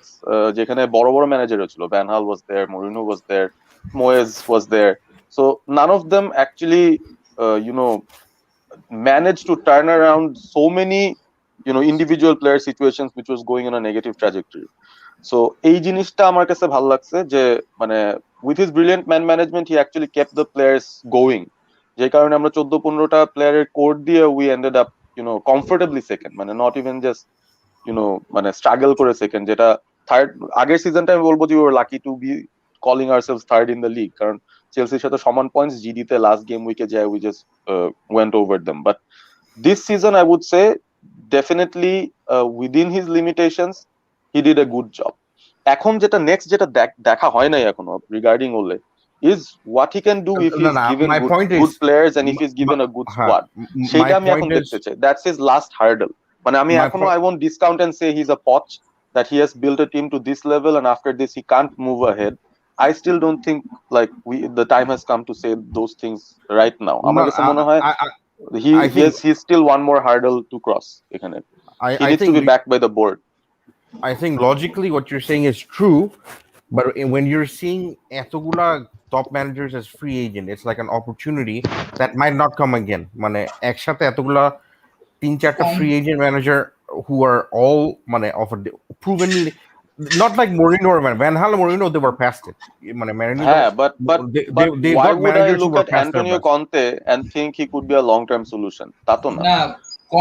যেখানে বড় বড় manager ছিল, Van Gaal was there, Mourinho was there, Moyes was there, so none of them actually managed to turn around so many individual player situations which was going in a negative trajectory. So এই জিনিসটা আমার কাছে ভালো লাগছে যে মানে with his brilliant man management he actually kept the players going, যে কারণে আমরা 14-15টা প্লেয়ারের কোড দিয়ে we ended up comfortably second, মানে not even just মানে স্ট্রাগল করে সেকেন্ড, যেটা থার্ড আগের সিজনটা আমি বলবো যে we were lucky to be calling ourselves third in the league, কারণ চেলসির সাথে সমান পয়েন্টস, জিডিতে লাস্ট গেম উইকে যায় we just went over them. But this season I would say definitely within his limitations he did a good job. এখন যেটা next যেটা দেখা হয় নাই এখনো রিগার্ডিং ওলে is what he can do if he's given good players and if he's given a good squad. সেটা আমি এখন দেখতে চাই, that's his last hurdle. মানে আমি এখনো I won't discount and say he's a poch, that he has built a team to this level and after this he can't move ahead. I still don't think like the time has come to say those things right now. আমার কাছে মনে হয় he's still one more hurdle to cross এখানে. He needs to be backed by the board. I think logically what you're saying is true, but when you're seeing etogula top managers as free agent, it's like an opportunity that might not come again. Mane ekshate etogula 3-4 free agent manager who are all mane of a proven, not like Mourinho or Van Gaal, Mourinho, they were past it. Yeah, but why would I look at Antonio Conte and think he could be a long-term solution? Tato na.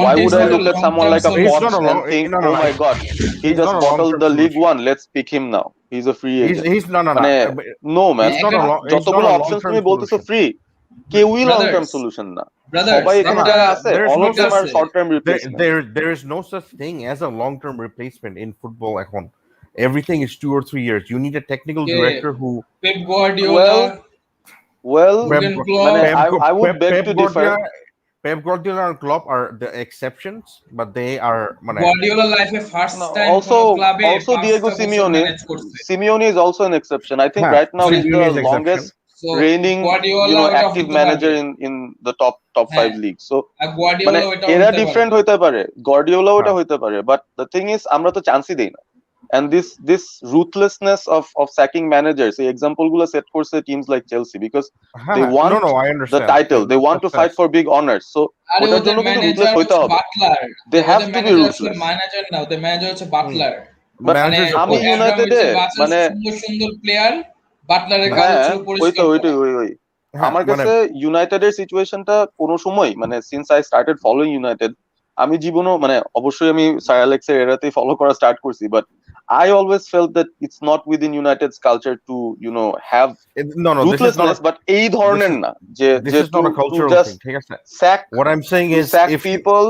Why would I look at someone like a Poch and think, oh my god, he just bottled the League One, let's pick him now. He's a free agent. He's no man. যতগুলো options তুমি বলতেছো free, কেউই long term solution না। সবাই এখানে যারা আছে all of them are short term replacement. There is no such thing as a long term replacement in football এখন. Everything is 2 or 3 years. You need a technical director who Pep Guardiola. Well, I would beg to differ. Pep Guardiola and Klopp are the exceptions, but they are Guardiola life first time also Diego Simeone is also an exception. I think right now he's the longest reigning active manager in the top 5 leagues. So মানে এরা different হইতে পারে, Guardiola ওটা হইতে পারে, but the thing is আমরা তো চান্সই দেই না। And this ruthlessness of sacking managers, এই এক্সাম্পল গুলো সেট করছে teams like Chelsea because they want the title, they want to fight for big honors. So ওটার জন্য কিন্তু ruthless হইতে হবে, they have to be ruthless. Manager now, the manager হচ্ছে Butler, মানে আমি ইউনাইটেডে মানে সুন্দর প্লেয়ার, বাটলারের কাজ হচ্ছে পরিষ্কার ওই আমার কাছে ইউনাইটেডের সিচুয়েশনটা কোনো সময় মানে since I started following United, আমি জীবনও মানে অবশ্যই আমি স্যার অ্যালেক্সের এরাতেই ফলো করা স্টার্ট করছি, but I always felt that it's not within United's culture to have ruthlessness, but এই ধরনের না যে sack, what I'm saying is sack people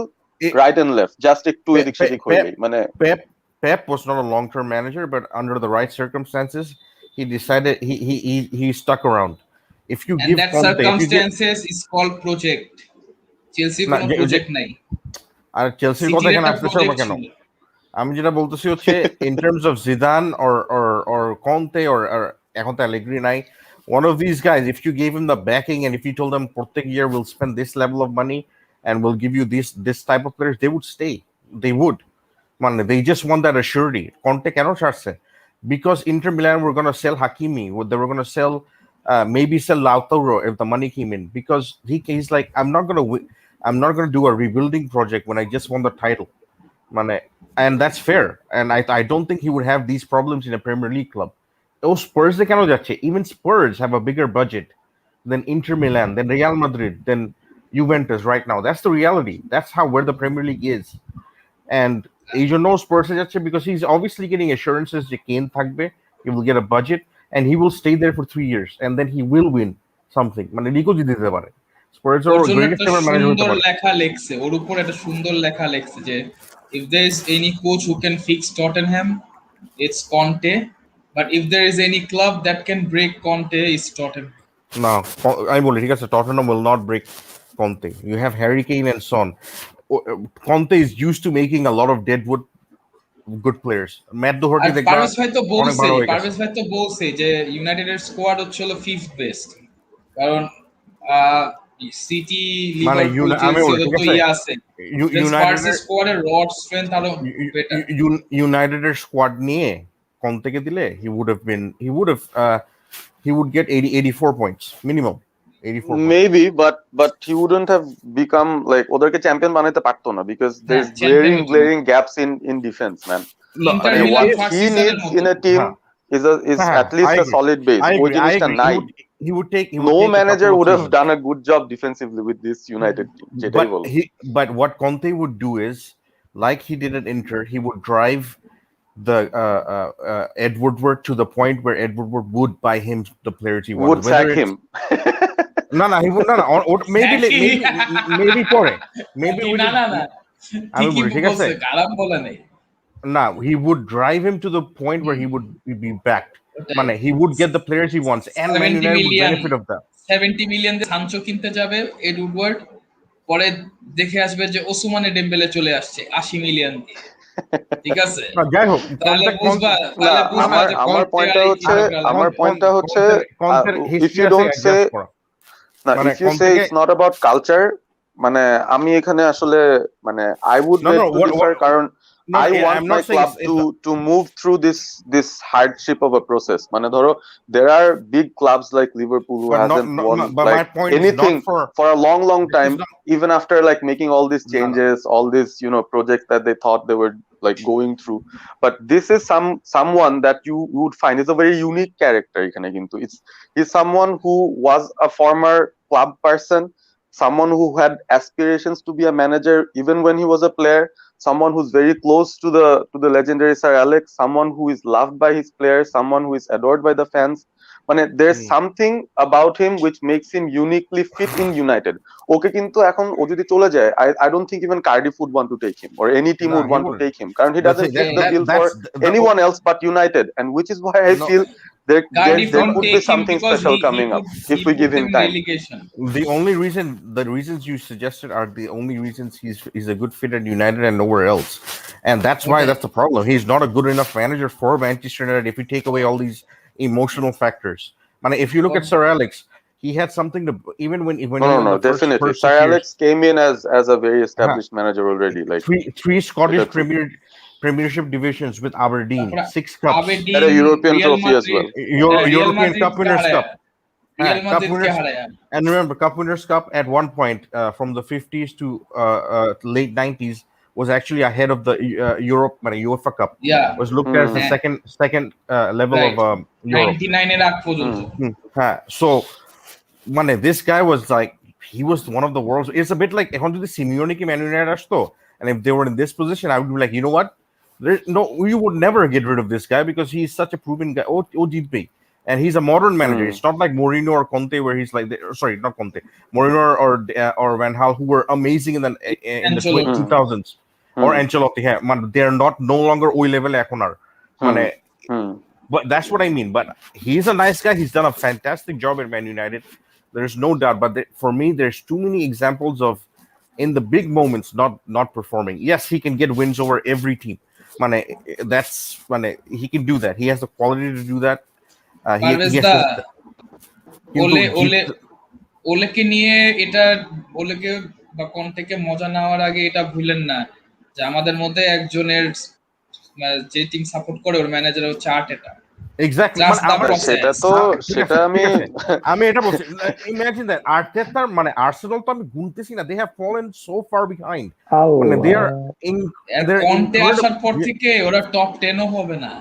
right and left just একটু এদিক সেদিক হয়ে গেল। মানে Pep was not a long-term manager, but under the right circumstances he decided he stuck around. If you and give that Conte, circumstances is called project. Chelsea কোনো project নাই, আর চেলসির কথা কেন আসতেছে কেন? আমি যেটা বলতেছি হচ্ছে in terms of Zidane or Conte or এখন তো Allegri নাই, one of these guys, if you gave him the backing and if you told them প্রত্যেক year we'll spend this level of money and we'll give you this type of players, they would stay. They would. Man, they just want that assurity. Conte কেন ছাড়ছে? Because Inter Milan were going to sell Hakimi, they were going to sell maybe sell Lautaro if the money came in, because he's like, I'm not going to I'm not going to do a rebuilding project when I just won the title. And that's fair. And I don't think he would have these problems in a Premier League club. Oh, Spurs, even Spurs have a bigger budget than Inter Milan, than Real Madrid, than Juventus right now. That's the reality. That's where the Premier League is. And Spurs because he's obviously getting assurances that Kane থাকবে, he will get a budget, and he will stay there for 3 years, and then he will win something. Spurs are greatest ever manager হতে পারে। লেখা লেখছে ওর উপর একটা সুন্দর লেখা লেখছে যে if there is any coach who can fix Tottenham, it's Conte, but if there is any club that can break Conte, it's Tottenham. No, I বলি ঠিক আছে, Tottenham will not break Conte. You have Harry Kane and Son. Conte is used to making a lot of deadwood good players. Matt Doherty Parvez ভাই তো বলছে যে ইউনাইটেডের squad হচ্ছিল 5th best, কারণ সিটি লিভারপুল চেলসি তো আছে ইউনাইটেডের স্কোয়াডের রড স্ট্রেংথ আরো বেটার। ইউনাইটেডের স্কোয়াড নিয়ে কন্তেকে দিলে he would get 84 points minimum. 84 maybe but he wouldn't have become like oderke champion banaite parto na because there's glaring gaps in defense, man. What he needs in a team is at least a solid base. Oy jinishta nai. No manager would have done a good job defensively with this United team. But what Conte would do is, like he did at Inter, he would drive the Ed Woodward to the point where Ed Woodward would buy him the players he wanted. Would sack him. No, he would not. Maybe for it. Maybe we No, he would drive him to the point where he would be backed. He would get the players he wants, and Man United would benefit of that. 70 million দিয়ে Sancho কিনতে যাবে add Woodward, পরে দেখে আসবে যে ওসমানে Dembélé চলে আসছে 80 million দিয়ে। ঠিক আছে, যাই হোক, আমার পয়েন্টটা হচ্ছে if you don't say if you say it's not about culture, আমি এখানে আসলে I would differ কারণ I want my club to move through this hardship of a process. ধরো there are big clubs like Liverpool who hasn't won like anything for a long time, even after like making all these changes, all these projects that they thought they were like going through. But this is someone that you would find is a very unique character. He's someone who was a former club person, someone who had aspirations to be a manager even when he was a player, someone who's very close to the legendary Sir Alex, someone who is loved by his players, someone who is adored by the fans. There's something about him which makes him uniquely fit in United. Okay, কিন্তু এখন ও যদি চলে যায়, I don't think even Cardiff would want to take him or any team would want to take him, কারণ he doesn't fit the bill for anyone else but United, and which is why I feel there could be something special coming up if we give him time. The reasons you suggested are the only reasons he's a good fit at United and nowhere else, and that's why that's the problem. He's not a good enough manager for Manchester United if you take away all these emotional factors. If you look at Sir Alex, he had something to even when no, definitely Sir Alex came in as a very established manager already, like three Scottish Premiership divisions with Aberdeen, 6 cups, and a European trophy as well. European Cup Winners' Cup. And remember, Cup Winners' Cup at one point from the 50s to late 90s was actually ahead of the Europe, UEFA Cup. Yeah, was looked at as the second level of Europe. 99 এর আগ পর্যন্ত. So, this guy was like, he was one of the world's. It's a bit like এখন যদি Simeone কি Man United আসতো, and if they were in this position, I would be like, you know what? You would never get rid of this guy because he's such a proven guy. OGP. And he's a modern manager. It's not like Mourinho or Conte, where he's like, sorry, not Conte, Mourinho or Van Gaal, who were amazing in the 2000s, or Ancelotti. They are no longer oil level ekonar. But that's what I mean. But he's a nice guy. He's done a fantastic job at Man United. There's no doubt. But for me, there's too many examples of in the big moments not performing. Yes, he can get wins over every team. He can do that. He has the quality to do that. ওলেকে নিয়ে এটা ওলেকে বা কোন থেকে মজা নেওয়ার আগে এটা ভুলেন না যে আমাদের মধ্যে একজনের যে টিম সাপোর্ট করে ওর ম্যানেজার হচ্ছে আর্টেটা। এক্স্যাক্টলি Just মানে the আমার সেটা process. তো ঠিক সেটা আছে আমি ঠিক আছে আমি এটা বলছি ইমাজিন দ্যাট আর্টেটার মানে আর্সেনাল তো আমি গুনতেছি না they have fallen so far behind মানে দে আর আর দে আর কন্তে আসার পর থেকে ওরা টপ 10 ও হবে না।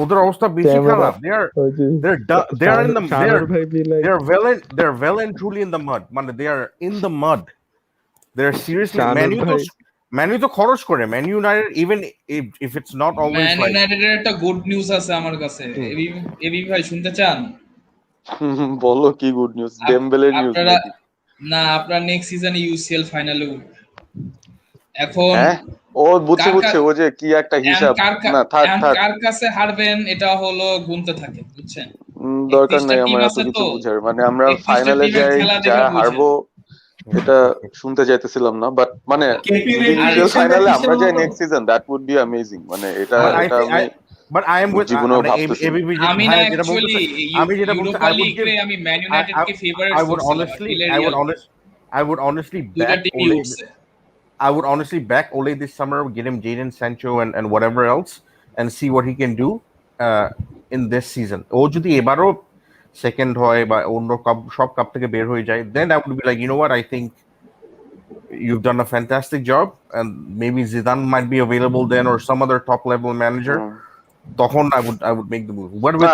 ওদের অবস্থা বেশি ক্যামেরা খারাপ ওই যে they are in the শানুর ভাই be like they are well and truly in the mud মানে they are in the mud they are seriously শানুর ভাই ম্যানু তো খরচ করে man United even if it's not always man like ইউনাইটেডের একটা good news আছে আমার কাছে। এবি ভাই শুনতে চান? বলো কি গুড নিউজ, আপ- ডেমবেলের নিউজ আপনারা নাকি? না, আপনারা নেক্সট সিজনে ইউসিএল ফাইনালে উঠবে। এখন হ্যাঁ ও বুঝছি কার বুঝছি, ও যে কি একটা হিসাব, না থাক থাক, কার কাছে হারবেন এটা হলো গুনতে থাকে, বুঝছেন? দরকার 31টা নাই টিম আমার এত আছে কিছু তো, বুঝার, মানে আমরা 31টা ফাইনালে টিমের যাই খেলা যা দেখে বুঝেন। হারবো এটা শুনতে চাইতেছিলাম না, বাট মানে কেপি যদি ইউসিএল prediction ফাইনালে কিসের আমরা যাই মতো? Next season, that would be amazing. মানে এটা but এটা আমি but I am with জীবনেও মানে ভাবতেছি না। ABB আমি না ভাই যেটা অ্যাকচুয়ালি বলতেছে আমি যেটা বলতে ইউরোপা I would give লিগে আমি man United K favourite I would করছিলাম, আর দিলে রিয়াল। I would honestly দুইটা back টিমই Ole উঠছে। I would honestly back Ole this summer, get him Jadon Sancho and whatever else, and see what he can do in this season. ও যদি এবারও second হয় বা অন্য সব কাপ থেকে বের হয়ে যায়, then I would be like, you know what, I think you've done a fantastic job, and maybe Zidane might be available then, or some other top level manager. তখন I would make the move. But with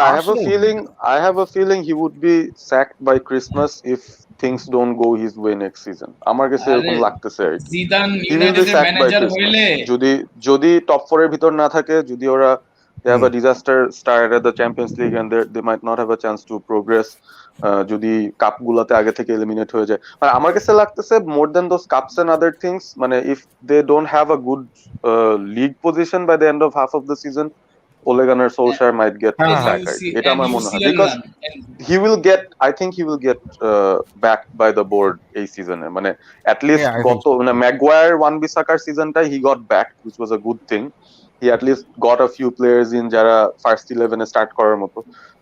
I have a feeling he would be sacked by Christmas if things don't go his way next season. আমার কাছে আরে এরকম লাগতেছে আর কি। Zidane He will be ইউনাইটেডের sacked by manager Christmas. হইলে যদি top 4 এর ভিতর না থাকে, যদি ওরা they have a disaster start at the Champions League and they might not have a chance to progress, যদি কাপ গুলাতে আগে থেকে এলিমিনেট হয়ে যায়, মানে আমার কাছে লাগতেছে more than those cups and other things, মানে if they don't have a good league position by the end of half of the season, Ole Gunnar Solskjaer might get sacked. এটা আমার মনে হয়, because I think he will get backed by the board এই সিজনে, মানে at least Yeah, I think গত মানে Maguire Wan-Bissakaর সিজনটা he got backed, which was a good thing. He at least got a few players in যারা first 11 এ start করার মতো।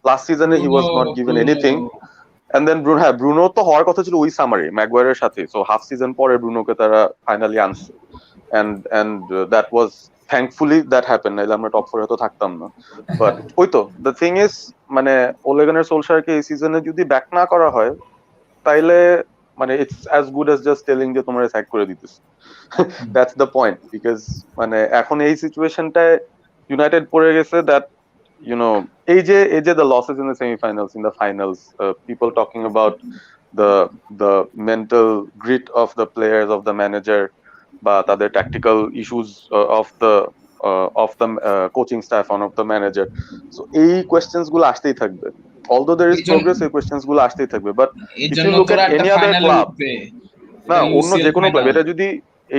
Last সিজনে he was not given anything, and then Bruno তো হওয়ার কথা ছিল ওই সামারে ম্যাগুয়ারের সাথে, সো হাফ সিজন পরে ব্রুনোকে তারা ফাইনালি আনছে, and that was thankfully that happened, নাইলে আমরা টপ 4 এ তো থাকতাম না। বাট ওই তো the thing is, মানে ওলে গানার সোলশায়ারকে এই সিজনে যদি ব্যাক না করা হয়, তাইলে মানে it's as good as just telling যে তোমরা স্যাক করে দিতেছ। That's the point, because মানে এখন এই সিচুয়েশনটায় ইউনাইটেড পড়ে গেছে, that you know এই যে the losses in the semi-finals, in the finals, people talking about the mental grit of the players, of the manager, বা তাদের tactical issues of the coaching staff, of the manager, so এই questions গুলো আসতেই থাকবে, although there is progress, এই questions গুলো আসতেই থাকবে, but if you look at any other club, না অন্য যে কোনো ক্লাব,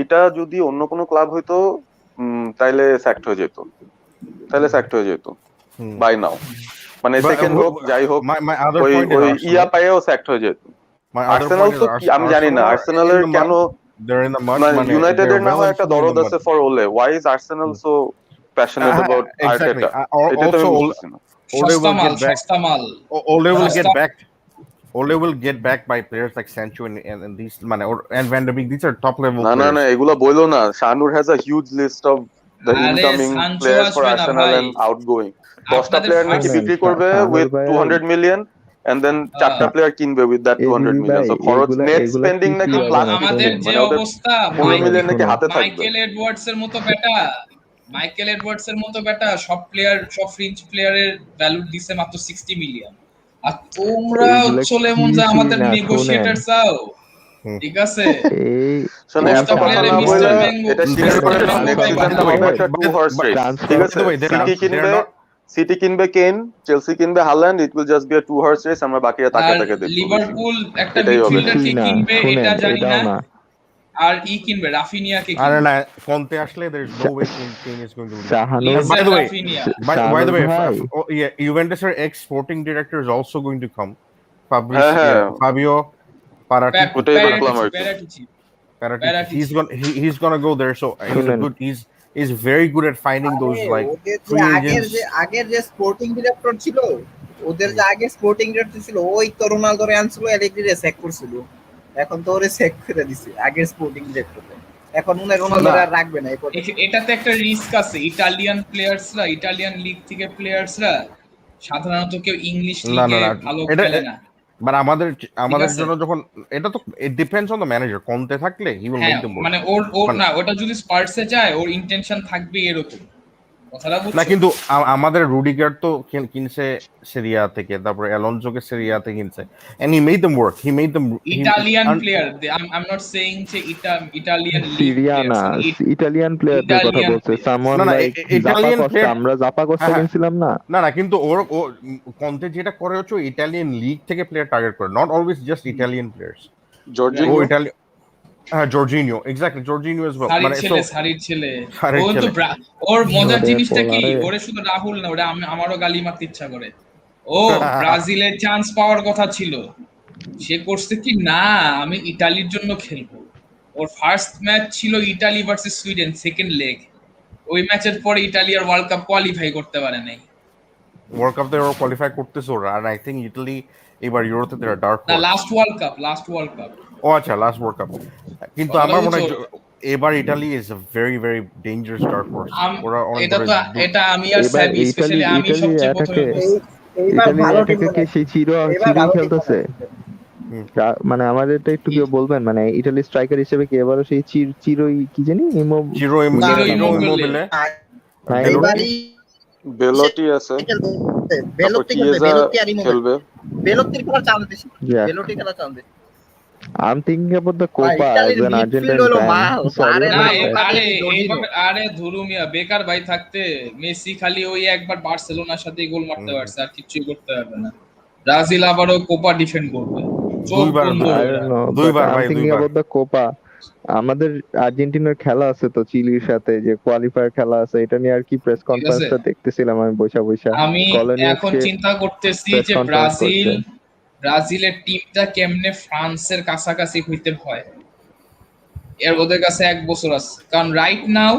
এটা যদি অন্য কোনো ক্লাব হইতো তাইলে স্যাক্ট হয়ে যেত বাই নাও, মানে সেকেন্ড হোক যাই হোক, my other ওই point is ওই ইয়া Arsenal. পাইও স্যাক্ট হয়ে যেত। My other Arsenal point is তো কি আমি জানি না, Arsenal are আর্সেনালের in the কেন mud. They're in the mud. মানে মানে ইউনাইটেডের they're না well হয় and একটা truly in দরদ the আছে mud. ফর ওলে, why is Arsenal so passionate about Exactly. Arteta? এটা তো আমি Also, বুঝতেছি না। Ole will get back. সস্তা মাল Ole will get Sasta- backed. Ole will get backed by players like Sancho and these মানে and Van der Beek. These are top level না players. এগুলো বইলো না, শানুর has a huge list of the আরে incoming Sancho players for আসবে না Arsenal ভাই, and outgoing, 10টা আপনাদের প্লেয়ার নাকি first- বিক্রি করবে শানুর with ভাই 200 million, and then 4টা প্লেয়ার কিনবে with that 200 million, so খরচ নেট স্পেন্ডিং নাকি প্লাস আমাদের 15, যে মানে ওদের অবস্থা 15 মিলিয়ন নাকি হাতে থাকবে। মাইকেল এডওয়ার্ডস এর মতো বেটা সব প্লেয়ার, সব ফ্রেঞ্চ প্লেয়ারের ভ্যালু দিছে মাত্র 60 মিলিয়ন, আর তোমরা এইগুলা চলে মন যে কিছুই আমাদের না, নেগোশিয়েটর চাও, ঠিক আছে? এই শোনো এত কথা না বলে এটা স্বীকার করে নাও, নেক্সট সিজনটা হবে একটা টু হর্স রেস, ঠিক আছে? সিটি কিনবে কেন, চেলসি কিনবে Haaland, it will just be a two horse race, আমরা বাকিরা তাকে আর দেখবো। লিভারপুল একটা এটাই হবে। মিডফিল্ডার কে কিনবে এটা জানি এটাও না, না। আর কিনবে রাফিনিয়া কে আরে কিনবে। না, Conte আসলে there is no way Kane is going to leave. Shahanur By the way, Raphinha by the way, ভাই। yeah, Juventus ex sporting director is also going to come. হ্যাঁ। Fabio Paratici. ওটাই দেখলাম আর কি। Paratici. He's gonna go there, so he's a good. He's very good at finding those like free agents. আগের যে sporting director ছিল, ওদের যে আগে স্পোর্টিং ডিরেক্টর ছিল, ওই তো রোনালদোরে আনছিল, অ্যালেগ্রিরে সেক করছিল, এখন তো ওরে সেক করে দিছে আগের স্পোর্টিং ডিরেক্টর, এখন উনি রোনালদোরে আর রাখবে না। এটাতে একটা রিস্ক আছে, ইটালিয়ান লিগ থেকে প্লেয়ার্সরা সাধারণত কেউ ইংলিশ না না লিগে না ভালো এটা খেলে না। মানে আমাদের আমাদের আছে? জন্য যখন এটা তো it depends on the manager, Conte থাকলে হি উইল হ্যাঁ মেক দেম ওয়ার্ক। মানে ওর মানে না, ওটা যদি স্পার্সে যায় ওর ইন্টেনশন থাকবে এরকম, কথাটা না বুঝছো? কিন্তু আমাদের রুডিগার তো কিনছে সেরিয়া থেকে, তারপরে অ্যালোনসোকে সেরিয়া থেকে কিনছে, and he made them work, he made them Italian player, I am not saying যে ইটালিয়ান লিগ সিরিয়া না, প্লেয়ার্স, ইটালিয়ান প্লেয়ারদের কথা ইটালিয়ান বলছে, প্লেয়ার্স। সামওয়ান না না লাইক জাপা ইটালিয়ান কস্টা, প্লেয়ার, আমরা জাপা কস্টা হ্যাঁ কিনছিলাম না। না না কিন্তু ও কন্তে যেটা করে হচ্ছে ইটালিয়ান লিগ থেকে প্লেয়ার টার্গেট করে, not always just Italian players. ও জর্জিনিও ইটালি হ্যাঁ Jorginho, exactly Jorginho as well, মানে সারির ছেলে ও সারের তো ছেলে। ওর মজার ওরে জিনিসটা কি, পোলারে। ওরে শুধু রাহুল না, ওটা আমারও গালি মারতে ইচ্ছা করে। ও ব্রাজিলের চান্স পাওয়ার কথা ছিল, সে করছে কি না আমি ইতালির জন্য খেলবো। ওর ফার্স্ট ম্যাচ ছিল Italy versus Sweden, second leg. ওই ম্যাচের পরে ইতালি আর ওয়ার্ল্ড কাপ কোয়ালিফাই করতে পারে নাই। ওয়ার্ল্ড কাপ তে ওরা কোয়ালিফাই করতেছে ওরা, আর আই থিংক ইটালি এবার ইউরোতে তারা ডার্ক না, হর্স। Last World Cup. ও আচ্ছা লাস্ট ওয়ার্ল্ড কাপ, কিন্তু কথাটা আমার মনে হয় বুঝছো? এবার Italy is a very very dangerous dark horse. ওরা অনেক এটা বড় তো এটা আমি আর এবার সাবি, ইটালি স্পেশালি আমি ইটালি সবচেয়ে প্রথমে অ্যাটাকে বলছি। এইবার ইটালির ভালো টিম অ্যাটাকে কি সেই চিরই খেলতেছে? মানে আমাদের এটা একটু কেউ বলবেন, মানে ইটালি স্ট্রাইকার হিসেবে কি এবারও সেই চিরই কি জানি চিরো ইমোবিলে, নাই? বেলোটি, বেলোটি আছে, তারপর কিয়েজা খেলবে। বেলোত্তির খেলা চান্স বেশি, Yeah. বেলোটি খেলা চান্স বেশি। I'm thinking about the Copa as ইতালির an মিডফিল্ড Argentine হলো fan. মাল, Sorry আরে না about that. আরে জর্জিনিও। আরে ধুরুমিয়া বেকার ভাই থাকতে মেসি খালি ওই একবার বার্সেলোনার সাথে গোল মারতে পারছে, আর কিছুই করতে পারবে না। ব্রাজিল আবারও কোপা ডিফেন্ড করবে, চোখ দুইবার, বন্ধ I করে। don't know, but দুইবার I'm ভাই, thinking দুইবার। about the Copa. আমাদের আর্জেন্টিনার খেলা আছে তো চিলির সাথে, যে কোয়ালিফায়ার খেলা আছে, এটা নিয়ে আর কি প্রেস ঠিক আছে, কনফারেন্সটা দেখতেছিলাম আমি বসা আমি এখন কলোনিয়াসকে চিন্তা করতেছি প্রেস যে কনফারেন্স করছে। ব্রাজিলের টিমটা কেমনে ফ্রান্সের কাছাকাছি হইতে হয়। এর ওদের কাছে 1 বছর আছে, কারণ রাইট নাও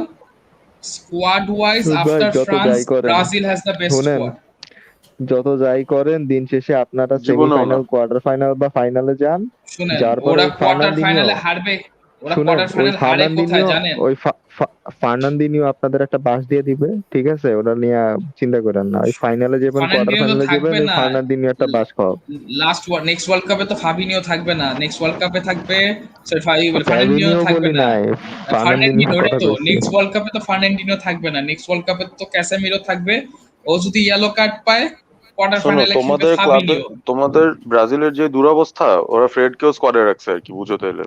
স্কোয়াড ওয়াইজ ভাই আফটার যত ফ্রান্স যাই করেন, ব্রাজিল হ্যাজ দ্য বেস্ট শুনেন, স্কোয়াড। যত যাই করেন দিন শেষে আপনারা জীবনেও সেমিফাইনাল, না। কোয়ার্টার ফাইনাল বা ফাইনালে যান, শুনেন, যার পরে ওরা ওই কোয়ার্টার ফার্নান্দিনিও, ফাইনালে হারবে, ওরা শুনেন কোয়ার্টার ওই ফাইনাল হারে কোথায় জানেন? ওই ফার্নান্দিনিও আপনাদের একটা বাস দিয়ে দিবে, ঠিক আছে? ওটা নিয়ে চিন্তা করেন না, ওই ফাইনালে যাবেন, কোয়ার্টার ফার্নান্ডিনিও তো ফাইনালে যাবেন, থাকবে ওই না, ফার্নান্দিনিও একটা বাস খাওয়া। নেক্সট ওয়ার্ল্ড কাপে তো ফাবিনিও থাকবে না, নেক্সট ওয়ার্ল্ড কাপে থাকবে ফার্নান্ডিনিও ফ্যাবিনিও থাকবে বলি না। নাই, ফার্নান্দিনিওর ফার্নান্ডিনো কথা তো কইছি। নেক্সট ওয়ার্ল্ড কাপে তো ফার্নান্ডিনো থাকবে না, নেক্সট ওয়ার্ল্ড কাপে তো ক্যাসেমিরো থাকবে। ও যদি ইয়েলো কার্ড পায় কোয়ার্টার শোনো, ফাইনালে খেলবে তোমাদের ক্লাবে, ফাবিনিও। তোমাদের ব্রাজিলের যে দুরবস্থা, ওরা ফ্রেডকেও স্কোয়াডে রাখছে আর কি, বুঝো তাইলে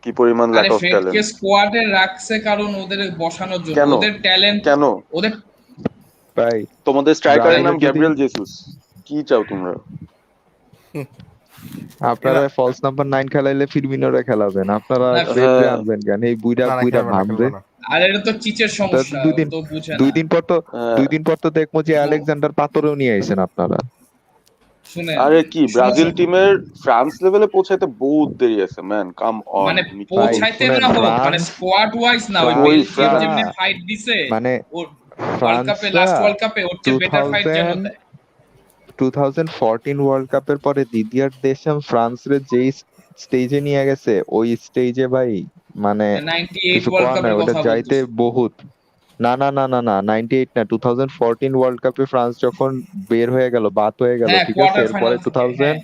কি পরিমাণ আরে ল্যাক অফ ফ্রেডকে ট্যালেন্ট। স্কোয়াডে রাখছে কারণ ওদের বসানোর জন্য, কেন ওদের ট্যালেন্ট, কেন ওদের ভাই তোমাদের স্ট্রাইকারের নাম ব্রাজিলের যদি গ্যাব্রিয়েল জেসুস, কি চাও তোমরা? আপনারা ফলস নাম্বার 9 খেলাইলে ফিরমিনোরে খেলাবেন, আপনারা না, ফ্রেডরে হ্যাঁ আনবেন কেন? এই বুইড়া না না বুইড়া খেলবে না, ভাববে। খেলবে না। আর এটা তো চিচের সমস্যা, ও তো বুঝে না। দুই দিন পর তো হ্যাঁ। দেখবো যে আলেকজান্ডার পাতরেও নিয়ে আইছেন আপনারা। শুনেন, আরে কি ব্রাজিল সমস্যা- টিমের ফ্রান্স লেভেলে পৌঁছাইতে বহুত দেরি আছে ম্যান, কাম অন। মানে ভাই, পৌঁছাইতে শুনেন, না হোক, মানে ফ্রান্স, স্কোয়াড ওয়াইজ না, ওই ফ্রান্স বেলজিয়াম ফ্রান্স। যেমনে ফাইট দিছে, মানে ওর ওয়ার্ল্ড কাপে, লাস্ট ওয়ার্ল্ড কাপে ওর চেয়ে বেটার ফাইট যেন দেয়। 2014 ওয়ার্ল্ড কাপের পরে দিদিয়ার দেশম ফ্রান্সরে যেই স্টেজে নিয়ে গেছে, ওই স্টেজে ভাই মানে 98 কিছু ওয়ার্ল্ড করার নাই, কাপের ওটা কথা যাইতে বলতেছি। বহুত। না না না না না 98 না, 2014 ওয়ার্ল্ড কাপে ফ্রান্স যখন বের হয়ে গেল, বাদ হয়ে গেল, হ্যাঁ, ঠিক আছে? কোয়ার্টার এরপরে ফাইনাল থেকে, হ্যাঁ।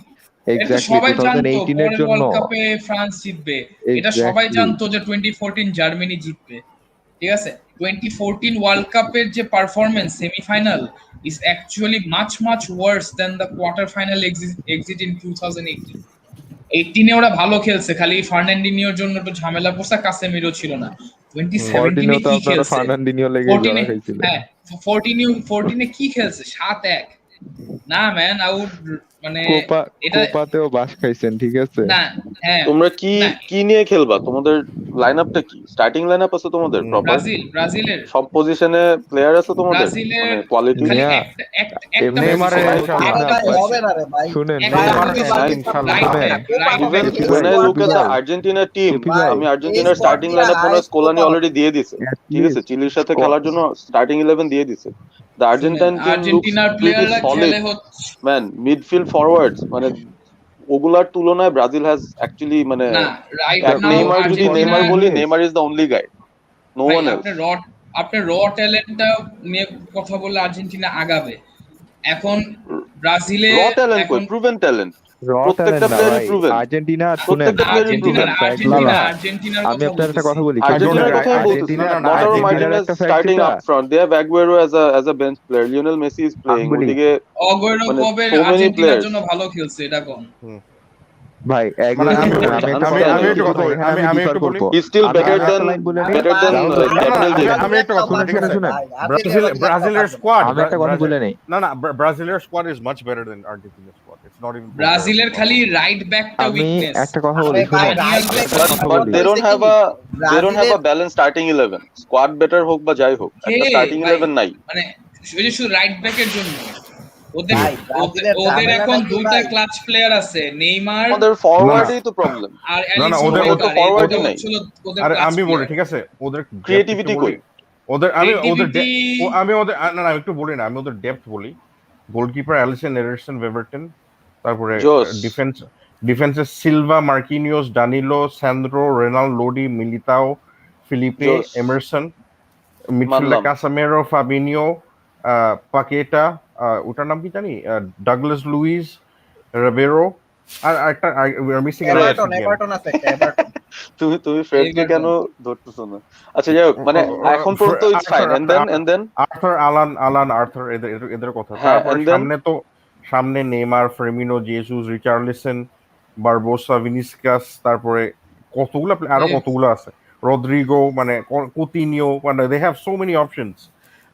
এটা তো এক্স্যাক্টলি সবাই জানতো 2018 এর পরের জন্য, ওয়ার্ল্ড কাপে ফ্রান্স জিতবে, এটা সবাই এক্স্যাক্টলি জানতো যে 2014 জার্মানি জিতবে, ঠিক আছে? 2014 ওয়ার্ল্ড কাপের যে performance semifinal is actually much Wars than the quarter final exit in 2018। 18 এ ওরা ভালো খেলছে, খালি ফার্নান্ডিনিওর জন্য একটু ঝামেলা পড়ছে, কাসেমিরো ছিল না। 2017 এ তো কি আপনারা খেলছে? ফার্নান্দিনিও লেগে 14 যাওয়া এ, হয়েছিল। হ্যাঁ 14 এ কি খেলছে? 7-1। না ম্যান, মানে এটা কোপাতেও বাস খাইছেন, ঠিক আছে? না, হ্যাঁ তোমরা কি না, কি নিয়ে খেলবা? তোমাদের লাইন আপটা কি? স্টার্টিং লাইন আপ আছে তোমাদের প্রপার? ব্রাজিলের সব পজিশনে প্লেয়ার আছে তোমাদের, ব্রাজিলের মানে কোয়ালিটি? খালি মিয়া, একটা এমনি নেইমারে সবাই ইনশাআল্লাহ। ঠিক না, ভাই, but হবে না রে ভাই। শুনেন, একটা নেইমার position, হ্যাঁ right ইনশাআল্লাহ। back, শুনেন, right even back। Kepi when bhai, I look Kepi at the bhai, Argentina team, Kepi bhai, আমি আর্জেন্টিনার স্টার্টিং লাইন আপ মনে হয় স্কোলানি অলরেডি দিয়ে দিছে, at ঠিক আছে? least চিলির সাথে score- খেলার জন্য স্টার্টিং 11 দিয়ে দিছে। দ্য আর্জেন্টাইন টিম লুকস আর্জেন্টিনার প্রিটি প্লেয়াররা সলিড খেলে হচ্ছে ম্যান, মিডফিল্ড ফরওয়ার্ডস, মানে ওগুলার তুলনায় ব্রাজিল হ্যাজ অ্যাকচুয়ালি মানে না, রাইট এক নাও নেইমার যদি আর্জেন্টিনা, নেইমার বলি, Yes. Neymar is the only guy, no ভাই ওয়ান এলস। আপনি র ট্যালেন্টটা নিয়ে কথা বললে আর্জেন্টিনা আগাবে, এখন ব্রাজিলে র ট্যালেন্ট এখন কই, প্রুভেন ট্যালেন্ট, র প্রত্যেকটা ট্যালেন্ট না প্লেয়ারই ভাই, প্রুভেন, আর্জেন্টিনা শুনেন, প্রত্যেকটা প্লেয়ারই প্রুভেন। আর্জেন্টিনার আমি কথা আপনার একটা কথা বলতেছি। বলি, আর্জেন্টিনার শুনেন, কথাই বলতেছি, আর্জেন্টিনার লটারো আর্জেন্টিনার মার্টিনেজ একটা ফ্যাক্ট স্টার্টিং যেটা up front, they have Aguero as a bench player, Lionel Messi is আমি প্লেইং, বলি ওদিকে অগুয়েরো মানে কবে সো মেনি আর্জেন্টিনার প্লেয়ার্স। জন্য ভালো খেলছে এটা কোন? ভাই মানে এগুলো আমি শুনেন, আমি একটা কথা আনস্ট্যান্ডিং। বলি, একটু কথা ভাই বলি, এখানে আমি আমি ডিফার একটু বলি, করবো। হি স্টিল আমি বেটার আমি দেন একটা লাইন বলে আরে ভাই, রাহুল ভাই, গ্যাব্রিয়েল জেসুস। আমি একটা কথা শুনেন শুনেন শুনেন, Brazilian squad. আমি একটা কথা বলে নেই। No, Brazilian squad is much better than Argentina's squad. It's not even. ব্রাজিলের খালি রাইট ব্যাকটা আমি উইকনেস। একটা কথা বলি, শুনেন একটা কথা But বলি, they don't have a balanced starting 11. Squad better হোক বা যাই হোক, একটা স্টার্টিং 11 নাই। মানে ওই যে শুধু রাইট ব্যাকের জন্য ওদের ভাই, ব্রাজিলের ওদের ঝামেলাটা এখন কি দুইটা ভাই? ক্লাচ প্লেয়ার আছে, নেইমার আমাদের ফরওয়ার্ডই তো প্রবলেম। আর না, অ্যালিসন ওদের তো বেকার। forward-ই এটা নাই। হচ্ছিল ওদের আরে ক্লাচ আমি বলি, প্লেয়ার। ঠিক আছে, ওদের Creativity কই? আমি ওদের না না একটু বলি না, আমি ওদের ডেপথ বলি। গোলকিপার অ্যালিসন এডারসন ওয়েভারটন, তারপরে জোস। ডিফেন্সে Silva, Marquinhos, Danilo, Sandro, Renan, Lodi, Militao, Filipe, জোস। এমারসন। মিডফিল্ডে মানলাম। কাসামেরো, ফাবিনিও, পাকেটা, ওটার নাম কি জানি, ডাগলাস লুইস, রবেরো, আর একটা মিসিং এভারটন আছে একটা, এভারটন। তুমি ফ্রেডকে কেন ধরতেছো না? আচ্ছা যাই হোক, মানে এখন পর্যন্ত it's fine, and then Arthur, Arthur, এদের কথা। হ্যাঁ, তারপরে and then- সামনে Neymar, Firmino, Jesus, Richarlison, Barbosa, Vinicius, তারপরে আরো কতগুলো আছে, রদ্রিগো, মানে কুতিনিও, মানে they have so many options,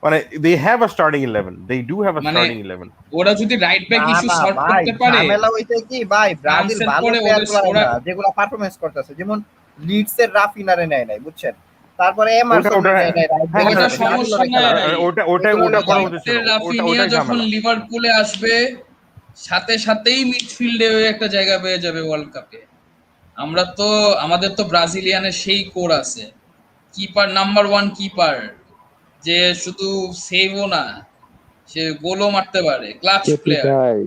মানে they have a starting 11, they do have a মানে স্টার্টিং 11। ওরা যদি রাইট ব্যাক না, ইস্যু না, সলভ ভাই, করতে পারে, ঝামেলা হইছে কি ভাই, ব্রাজিল ফ্রান্সের ভালো পরে প্লেয়ার ওদের ওরা- যেগুলো পারফরমেন্স করতেছে, যেমন লিডস এর রাফিনারে নেয় নাই, বুঝছেন? তারপরে এমারসন ওটা- নেয় নাই, right হ্যাঁ, back ওটা এ, সমস্যা ব্রাজিলের নাই। খেলা। ওটা করা উচিত ছিল, রাফিনিয়া ওটাই যখন ঝামেলা। লিভারপুলে আসবে সাথেই মিডফিল্ডে একটা জায়গা পেয়ে যাবে ওয়ার্ল্ড কাপে। আমাদের তো ব্রাজিলিয়ানের সেই কোর আছে, কিপার নাম্বার 1 কিপার, যে শুধু সেভও না, সে গোলও মারতে পারে, ক্লাচ প্লেয়ার। ভাই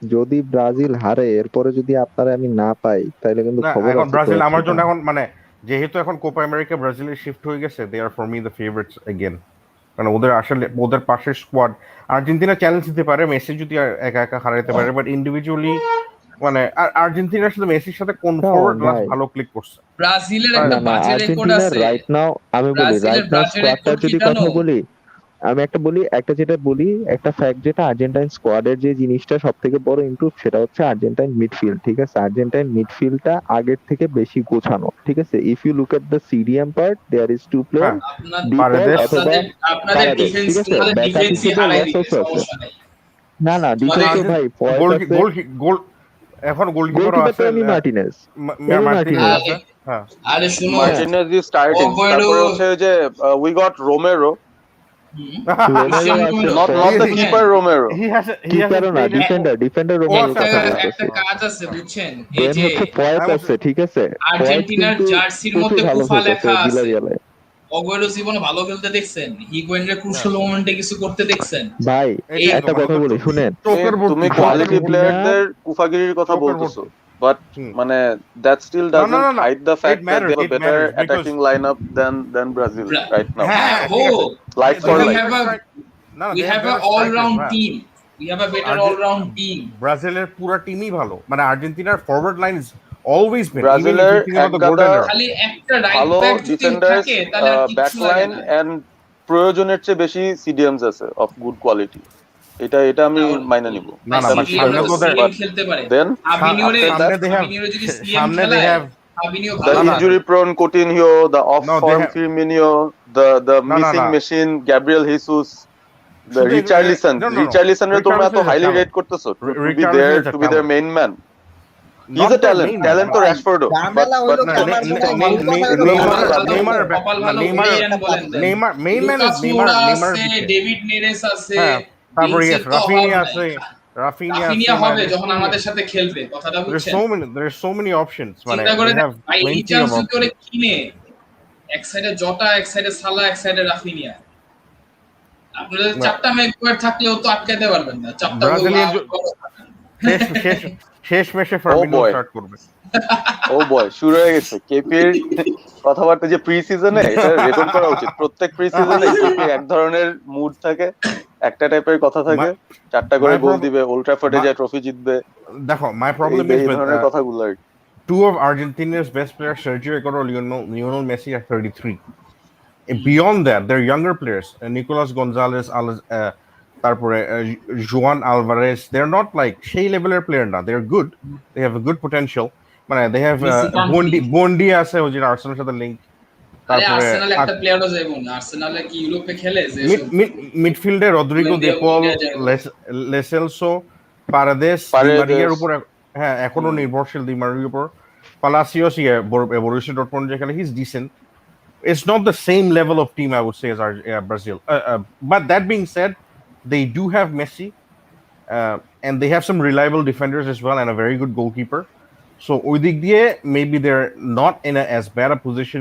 যদি ব্রাজিল হারে এরপরে যদি আপনারা আমি না পাই তাহলে কিন্তু না, খবর এখন আছে ব্রাজিল আমার জন্য কয়েকটা। এখন মানে যেহেতু এখন কোপা আমেরিকা ব্রাজিলের শিফট হয়ে গেছে, they are for me the favourites again. কারণ ওদের আসলে ওদের পাশের স্কোয়াড, আর্জেন্টিনা চ্যালেঞ্জ দিতে পারে, মেসি যদি একা একা হারাইতে পারে, বাট ইন্ডিভিজুয়ালি মানে আর্জেন্টিনার সাথে মেসির সাথে কোন ফরওয়ার্ড লাস্ট ভালো ক্লিক করছে? ব্রাজিলের না একটা না, বাজে রেকর্ড আর্জেন্টিনার আছে। রাইট নাও, আমি বলি রাইট নাও স্কোয়াডটার যদি কথা বলি, আমি যেটা বলি একটা ফ্যাক্ট, যেটা আর্জেন্টাইন স্কোয়াডের যে জিনিসটা সব থেকে বড় ইমপ্রুভ, সেটা হচ্ছে আর্জেন্টাইন মিডফিল্ড। ঠিক আছে, আর্জেন্টাইন মিডফিল্ডটা আগের থেকে বেশি গোছানো। ঠিক আছে, if you look at the CDM part, there is 2 player, আপনাদের ডিফেন্স, ঠিক আছে, তোমাদের ব্যাকআপ ডিফেন্সই হিসেবে হারাই লস দিবে, আছে। সমস্যা নাই। না না, ডিফেন্সে ভাই এখন গোলকিপার গোলকিপার আছে, তো এমি মার্টিনেজ, মার্টিনেজ আছে। হ্যাঁ, আরে শুনো, মার্টিনেজ ইজ স্টার্টিং, তারপরে হচ্ছে যে we got Romero, not the keeper Romero. He has না, ডিফেন্ডার রোমেরো কথা একটা কাজ আছে, বুঝছেন? এই দেন যে হচ্ছে ফয়েস আছে, ঠিক আছে, আর্জেন্টিনার জার্সির মধ্যে ভালো কুফা লেখা আছে। ভিলারিয়ালে। অগুয়েরো জীবনে ভালো খেলতে দেখছেন? হিগুয়েইনের ক্রুশাল মোমেন্টে কিছু করতে দেখছেন? ভাই একটা কথা বলি, শুনেন, তুমি কোয়ালিটি প্লেয়ারদের কুফাগিরির কথা বলতেছো, বাট মানে that still doesn't hide the fact that they have a better attacking lineup than Brazil right now. Like for like. We have a all-round team. We have a better all-round team. ব্রাজিলের পুরো টিমই ভালো, মানে আর্জেন্টিনার forward line is always been, ব্রাজিলের খালি একটা right back যদি থাকে তাহলে আর কিছু লাগে না। এন্ড প্রয়োজনের চেয়ে বেশি সিডিএমস আছে অফ গুড কোয়ালিটি, এটা আমি মাইনে নিব। না না, সামনে তো ওদের খেলতে পারে, দেন আবিনিওরে যদি সিএম খেলায়, আবিনিও the ভালো injury prone Coutinho, the off form Firmino, the missing machine Gabriel Jesus, the Richarlison এর তোমরা এত হাইলি রেট করতেছো, to be their main man. He's a talent to Rashford, but Neymar main man is Neymar, David Neres আছে, তারপরে Raphinha হবে যখন আমাদের সাথে খেলবে, কথাটা বুঝছেন? There's so many options, মানে চিন্তা করে they have ভাই, এই plenty চান্স of করে options. কিনে এক সাইডে জটা, এক সাইডে সালা, এক সাইডে রাফিনিয়া, আপনাদের চারটা ম্যাকগুয়ার থাকলেও তো আটকাতে পারবেন না। চারটা শেষ ম্যাচে ফার্মিনো স্টার্ট করবে। ও বয়, শুরু হয়ে গেছে কেপির কথাবার্তা, যে প্রি সিজনে এটা রেকর্ড করা উচিত। প্রত্যেক প্রি সিজনে কেপি এক ধরনের মুড থাকে, একটা টাইপের কথা থাকে, 4টা করে গোল দিবে, ওল্ড ট্র্যাফোর্ডে যায় ট্রফি জিতবে। দেখো, my problem is এই with ধরনের কথাগুলো আর কি। two of Argentina's best players, Sergio Aguero, Lionel Messi are 33. Beyond that, they're younger players. Nicolas Gonzalez, তারপরে Juan Alvarez. They're not like সেই লেভেলের প্লেয়ার না. They're good. They have a good potential. মানে they have Bondi আছে, ও যেটা আর্সেনালের সাথে link. আরে Arsenal একটা প্লেয়ারও যাইবো না। আর্সেনালে কি ইউরোপে খেলে যে মিডফিল্ডে রদ্রিগো, দে পল, লেসেলসো, পারেদেস, দি মারিয়ার উপর হ্যাঁ এখনো নির্ভরশীল, দি মারিয়ার উপর। পালাসিওস বরুসিয়া ডর্টমুন্ড যেখানে he's decent. It's not the same level of team, I would say, as Brazil. But that being said, they do have Messi, and they have some reliable defenders as well, and a very good goalkeeper. So ওই দিক দিয়ে maybe they're not in as bad a position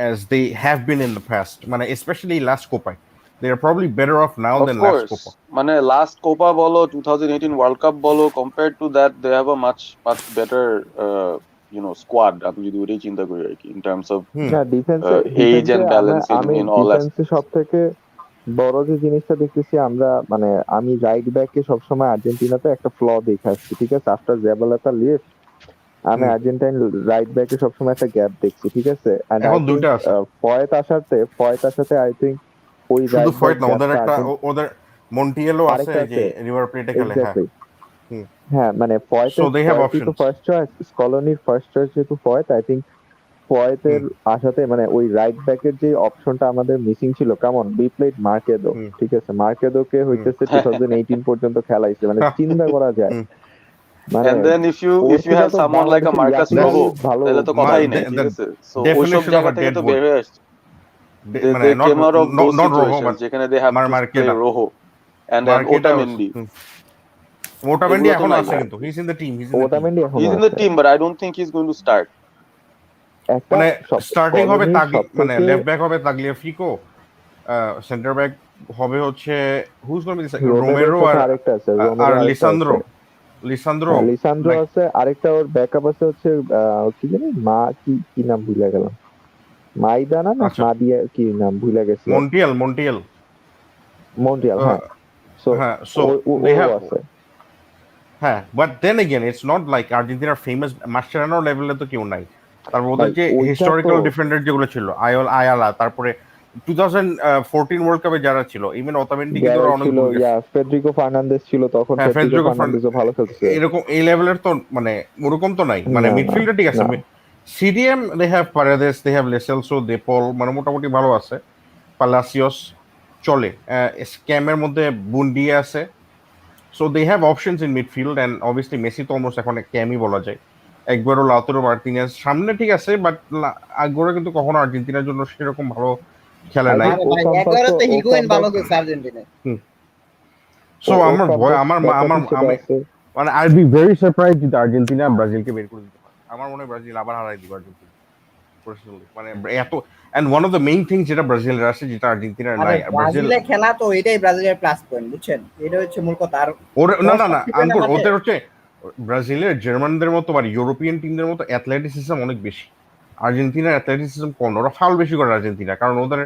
as they have been in the past. মানে especially last Copa. They are probably better off now than last Copa. মানে last Copa বলো, 2018 World Cup বলো, compared to that they have a much better squad. আমি যদি ওইটাই চিন্তা করি আর কি, in terms of age and balance in all aspects. সবথেকে বড় যে জিনিসটা দেখতেছি আমরা, মানে আমি রাইট ব্যাকে সবসময় আর্জেন্টিনাতে একটা ফ্ল দেখে আসছি, ঠিক আছে? আফটার জাবালাতা লিভ আমি আর্জেন্টাইন রাইট ব্যাকে সবসময় একটা গ্যাপ দেখছি, ঠিক আছে? এখন দুইটা আছে। ফয়েত আসাতে আই থিংক ওই শুধু ফয়েত না, ওদের মন্টিয়েলো আছে যে রিভার প্লেটে খেলে। হ্যাঁ মানে ফয়েত ফার্স্ট চয়েস, কলোনির ফার্স্ট চয়েস যেহেতু ফয়েত, আই থিংক ফয়েতের আসাতে মানে ওই রাইট ব্যাকের যে অপশনটা আমাদের মিসিং ছিল, কেমন বি প্লেড মার্কেদো, ঠিক আছে? মার্কেদোকে হইতেছে 2018 পর্যন্ত খেলাইছে, মানে চিন্তা করা যায়। And then if you have someone like a Marcus Rojo, তাহলে তো কথাই নেই, ঠিক আছে? So ওইসব জায়গা থেকে তো বের হয়ে আসছে। They came out of those situations যেখানে they have to play Rojo and then Otamendi. Otamendi এখন আছে কিন্তু he's in the team. He's in the team, but I don't think he's going to start. মানে starting হবে মানে left back হবে Tagliafico, centre back হবে হচ্ছে who's gonna be Romero আর লিসান্দ্রো আছে, আরেকটা ওর ব্যাকআপ আছে হচ্ছে কি জানি কি নাম ভুলে গেলাম, মাইদানা না মাদিয়া কি নাম ভুলে গেছি, মন্টিয়েল হ্যাঁ। সো they have হ্যাঁ, but then again it's not like আর্জেন্টিনার ফেমাস মাস্টারানো লেভেলে তো কেউ নাই। তারপর ওদের যে হিস্টোরিক্যাল ডিফেন্ডার যেগুলো ছিল, আয়ালা, তারপরে 2014 ওয়ার্ল্ড কাপে যারা ছিল, ইভেন ওতামেন্ডি কিন্তু অনেক দূর গেছে, ফেডরিকো ফার্নান্দেজ ছিল তখন, ফেডরিকো ফার্নান্দেজও ভালো খেলছে। এরকম এই লেভেলের তো মানে ওরকম তো নাই, মানে মিডফিল্ডে ঠিক আছে। CDM they have Paredes, they have Lo Celso, De Paul, মানে মোটামুটি ভালো আছে। পালাসিওস চলে, স্ক্যামের মধ্যে বুন্ডিয়া আছে। So they have options in midfield, and obviously Messi তো অলমোস্ট এখন ক্যামই বলা যায়। একবারও লাউতারো মার্টিনেজ সামনে ঠিক আছে, বাট আগুয়েরো কিন্তু কখনো আর্জেন্টিনার জন্য সেরকম ভালো খেলে নাই। সো আমার মানে আই বি ভেরি সারপ্রাইজড যদি আর্জেন্টিনা ব্রাজিলকে বের করে দিতে পারে। আমার মনে হয় ব্রাজিল আবার হারাই দিবে আর্জেন্টিনা পার্সোনালি, মানে এত and one of the main things যেটা ব্রাজিলের আছে যেটা আর্জেন্টিনার নাই। ব্রাজিলে খেলা তো এটাই ব্রাজিলের প্লাস পয়েন্ট, বুঝছেন? এটা হচ্ছে মূল কথা। আর না আঙ্কুর ওদের হচ্ছে ব্রাজিলের জার্মানদের মতো বা ইউরোপিয়ান টিমদের মতো অ্যাথলেটিসিজম অনেক বেশি, আর্জেন্টিনার অ্যাথলেটিসিজম কম। ওরা ফাউল বেশি করে আর্জেন্টিনা, কারণ ওদের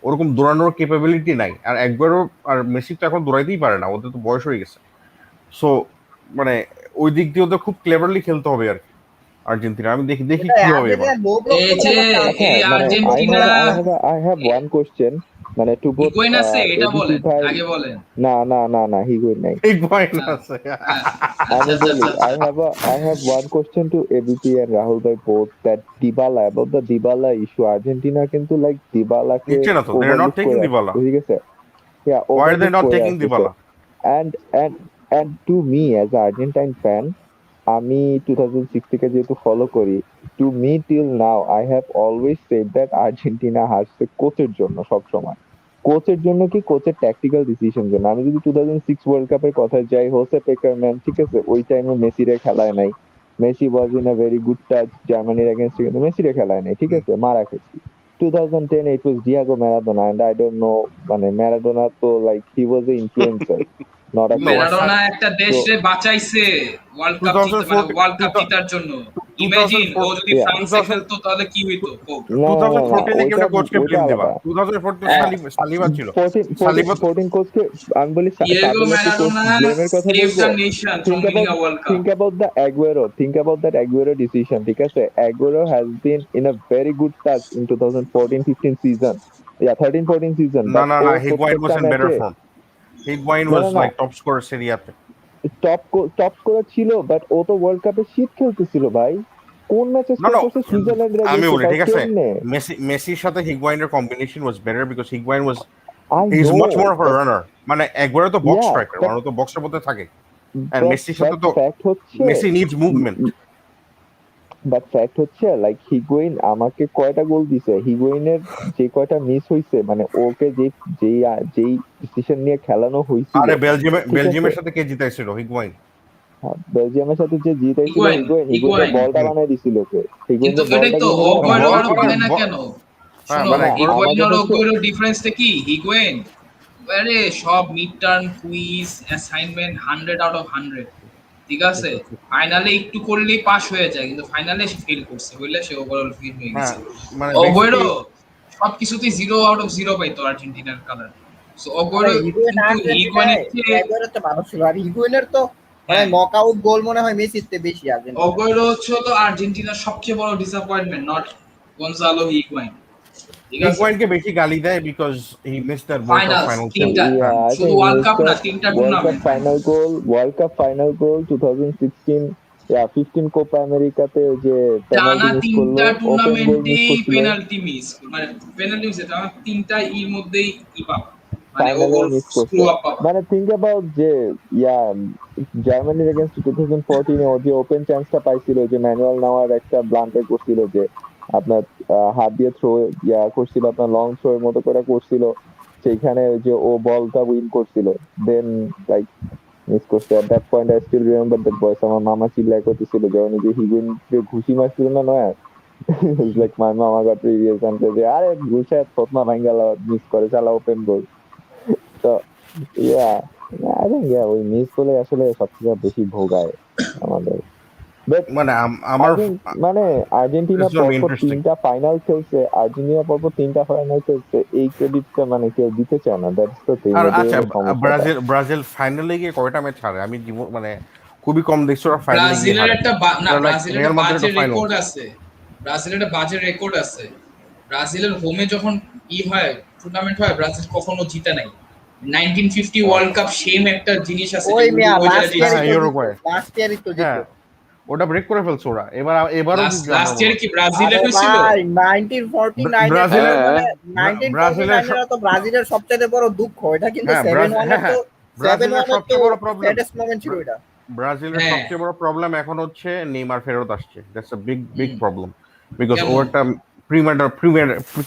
ওরকম দৌড়ানোর ক্যাপাবিলিটি নাই। আর একবারও আর মেসি তো এখন দৌড়াইতেই পারে না, ওদের তো বয়স হয়ে গেছে। সো মানে ওই দিক দিয়ে ওদের খুব ক্লেভারলি খেলতে হবে আর কি আর্জেন্টিনা। আমি দেখি কি হবে এবার। I have one question, মানে টু বোথ হিগুয়েইন আছে, এটা বলেন আগে বলেন। না হিগুয়েইন নাই, হিগুয়েইন আছে। আমি বলি I have one question to ABP and Rahul bhai both, that Dybala, about the Dybala issue, Argentina কিন্তু like Dybala K they are not taking Dybala, ঠিক আছে? Yeah, why are they not taking Dybala? And to me as an Argentine fan, আমি 2006 থেকে যেহেতু follow করি, to me till now I have always said that Argentina হারছে কোচের জন্য, সব সময় কোচের জন্য, কি কোচের ট্যাকটিক্যাল ডিসিশন জন্য। আমি যদি 2006 ওয়ার্ল্ড কাপের কথা যাই, হোসে পেকারম্যান, ঠিক আছে, ওই টাইমে মেসিরে খেলায় নাই, Messi was in a very good touch জার্মানির এগেইনস্ট, কিন্তু মেসিরে খেলায় নাই, ঠিক আছে, মারা খেয়েছি। 2010 it was Diego Maradona, and I don't know, মানে ম্যারাডোনা তো like he was A influencer, not a Maradona একটা দেশে বাঁচাইছে ওয়ার্ল্ড কাপ জিতার জন্য। ইমাজিন ও যদি 2014 ফ্রান্সে খেলতো তাহলে কি হইতো? না 2014 এ কিন্তু কোচকে ওইটা ব্লেম দিবা। আলাদা। 2014 হ্যাঁ, সালিবা ছিল। 14 কোচকে আমি বলি Diego সাবিনাকে কোচ Maradona ব্লেমের কথা saved বলবো। the nation from winning a World Cup. Think about that Aguero decision. ঠিক আছে, Aguero has been in a very good touch in 2014-15 season. Yeah, 13-14 season. না But না ও না, Higuain was প্রত্যেকটা in better ম্যাচে form. Higuain না was না না like top scorer Serie A তে। টপ স্কোরার ছিল, বাট ও তো ওয়ার্ল্ড কাপে শীত খেলতেছিল ভাই। কোন ম্যাচে No, স্কোর no. করছে? সুইজারল্যান্ডের আমি এগেইনস্টে, বলি তাও ঠিক আছে, কেমনে? মেসির সাথে হিগুয়াইনের combination was better because Higuain was I he is no, much more of a runner. মানে Aguero তো বক্স ইয়া স্ট্রাইকার, বাট মানে ও তো বক্সের মধ্যে থাকে, and বাট মেসির সাথে বাট তো ফ্যাক্ট হচ্ছে Messi needs movement. Like Higuain আমাকে কয়টা গোল দিছে, হিগুয়েইনের যে কয়টা মিস হইছে, মানে ওকে যেই ডিসিশন নিয়ে খেলানো হইছিল, আরে ঠিক আছে, বেলজিয়ামের সাথে কে জিতাইছিল? হিগুয়াইন। বেলজিয়ামের সাথে যে জিতাইছিল হিগুয়েইন Higuain. বলটা বানাই দিছিল কে? কিন্তু হিগুয়েইনের এটাই বলটা তো কিন্তু ওখানে অগয়েরো বল আর করার পারে না কেন? হ্যাঁ শোনো, মানে না হিগুয়েইন আমাদের আর হচ্ছে অগয়েরোর ডিফারেন্সটা কি? হিগুয়েইন আরে সব mid term quiz assignment 100 out of 100, ঠিক আছে, ফাইনালে একটু করলেই পাস হয়ে যায়, কিন্তু ফাইনালে সে ফেল করছে, বুঝলে, সে ওভারঅল ফেল হয়ে হ্যাঁ গেছে। মানে অগয়েরো বেসিক্যালি সবকিছুতেই 0 আউট অফ 0 পাইতো আর্জেন্টিনার কালার। সো আরে অগয়েরো হিগুয়েন কিন্তু আর্জেন্টিনায় হিগুয়েনের চেয়ে এগুয়েরো তো ভালো ছিল, আর হিগুয়েনের তো মানে হ্যাঁ, নকআউট গোল মনে হয় মেসির চেয়ে বেশি আর্জেন্টিনা। অগয়েরো হচ্ছে হলো আর্জেন্টিনার সবচেয়ে বড় ডিসঅ্যাপয়েন্টমেন্ট, নট গনজালো হিগুয়েইন, ঠিক আছে। হিগুয়াইনকে বেশি গালি দেয় because he missed that World Cup finals final তিনটা, semi. হ্যাঁ I শুধু think ওয়ার্ল্ড কাপ না, তিনটা tournament final. World Cup final goal 2016, 15 Copa আমেরিকাতে যে পেনাল্টি টানা মিস করলো, তিনটা ওপেন গোল মিস টুর্নামেন্টেই করছিল, পেনাল্টি মিস, মানে পেনাল্টি মিস, টানা তিনটা এর মধ্যেই পাবা, মানে ফাইনালেও ওর মিস স্ক্রু করছে। আপ পাবা। মানে থিঙ্ক অ্যাবাউট যে জার্মানির এগেইনস্ট 2014 ও যে ওপেন চান্সটা পাইছিল, যে ম্যানুয়াল নেওয়ার একটা ব্লান্ডার করছিল, যে আপনার হাত দিয়ে থ্রো করছিল, আপনার লং থ্রো এর মতো করে করছিল, সেইখানে যে ও বলটা উইন করছিল, দেন লাইক মিস করছে। At that point I still remember that voice. আমার মামা চিল্লায় করতেছিল যখন যে হিগুইন যে ঘুষি মারছিল না নয়, লাইক মাই মামা গট প্রিভিয়াস আনতে যে আরে ঘুষে থতমা ভাঙ্গা মিস করে চালা ওপেন গোল। তো ইয়া আই থিংক ওই মিস গুলো আসলে সবথেকে বেশি ভোগায় আমাদের। বাট মানে আই আমার থিংক মানে আর্জেন্টিনা it's gonna be পরপর interesting. 3টা ফাইনাল খেলছে, এই ক্রেডিটটা মানে কেউ দিতে চায় না। দ্যাটস দ্য থিং, আর এটাই আচ্ছা, হলো সমস্যাটা। ব্রাজিল ফাইনালে গিয়ে কয়টা ম্যাচ হারে? আমি জীবন মানে খুবই কম দেখছি ওরা ফাইনালে গিয়ে ব্রাজিলের হারে। একটা না, ব্রাজিলের রিয়াল একটা মাদ্রিদ বাজে ফাইনাল। রেকর্ড আছে, ব্রাজিলের একটা বাজে রেকর্ড আছে। ব্রাজিলের হোমে যখন হয় টুর্নামেন্ট হয়, ব্রাজিল কখনো জিতে নাই। 1950 ওয়ার্ল্ড কাপ সেম একটা জিনিস আছে, যে ওই মিয়া উরুগুয়ে যেটা লাস্ট ইয়ারই জিতছিল। তো ইউরুগুয়ে। লাস্ট ইয়ারই তো হ্যাঁ, জিতলো। ওটা ব্রেক করে ফেলছে ওরা। এবারও জিতবে আমার লাস্ট মনে ইয়ার হয়। কি ব্রাজিলে আরে হয়েছিল? ভাই 1949 এর তো ব্রাজিলের মানে ব্রাজিলের 1949 এর তো ব্রাজিলের সবচেয়ে বড় দুঃখ এটা, কিন্তু হ্যাঁ 7-1 এর তো ব্রাজিলের 7-1 এর তো সবচেয়ে বড় প্রবলেম, স্যাডেস্ট মোমেন্ট ছিল এটা। ব্রাজিলের হ্যাঁ, সবচেয়ে বড় প্রবলেম এখন হচ্ছে নেইমার ফেরত আসছে। That's a big hmm, problem, because ও কেমন? একটা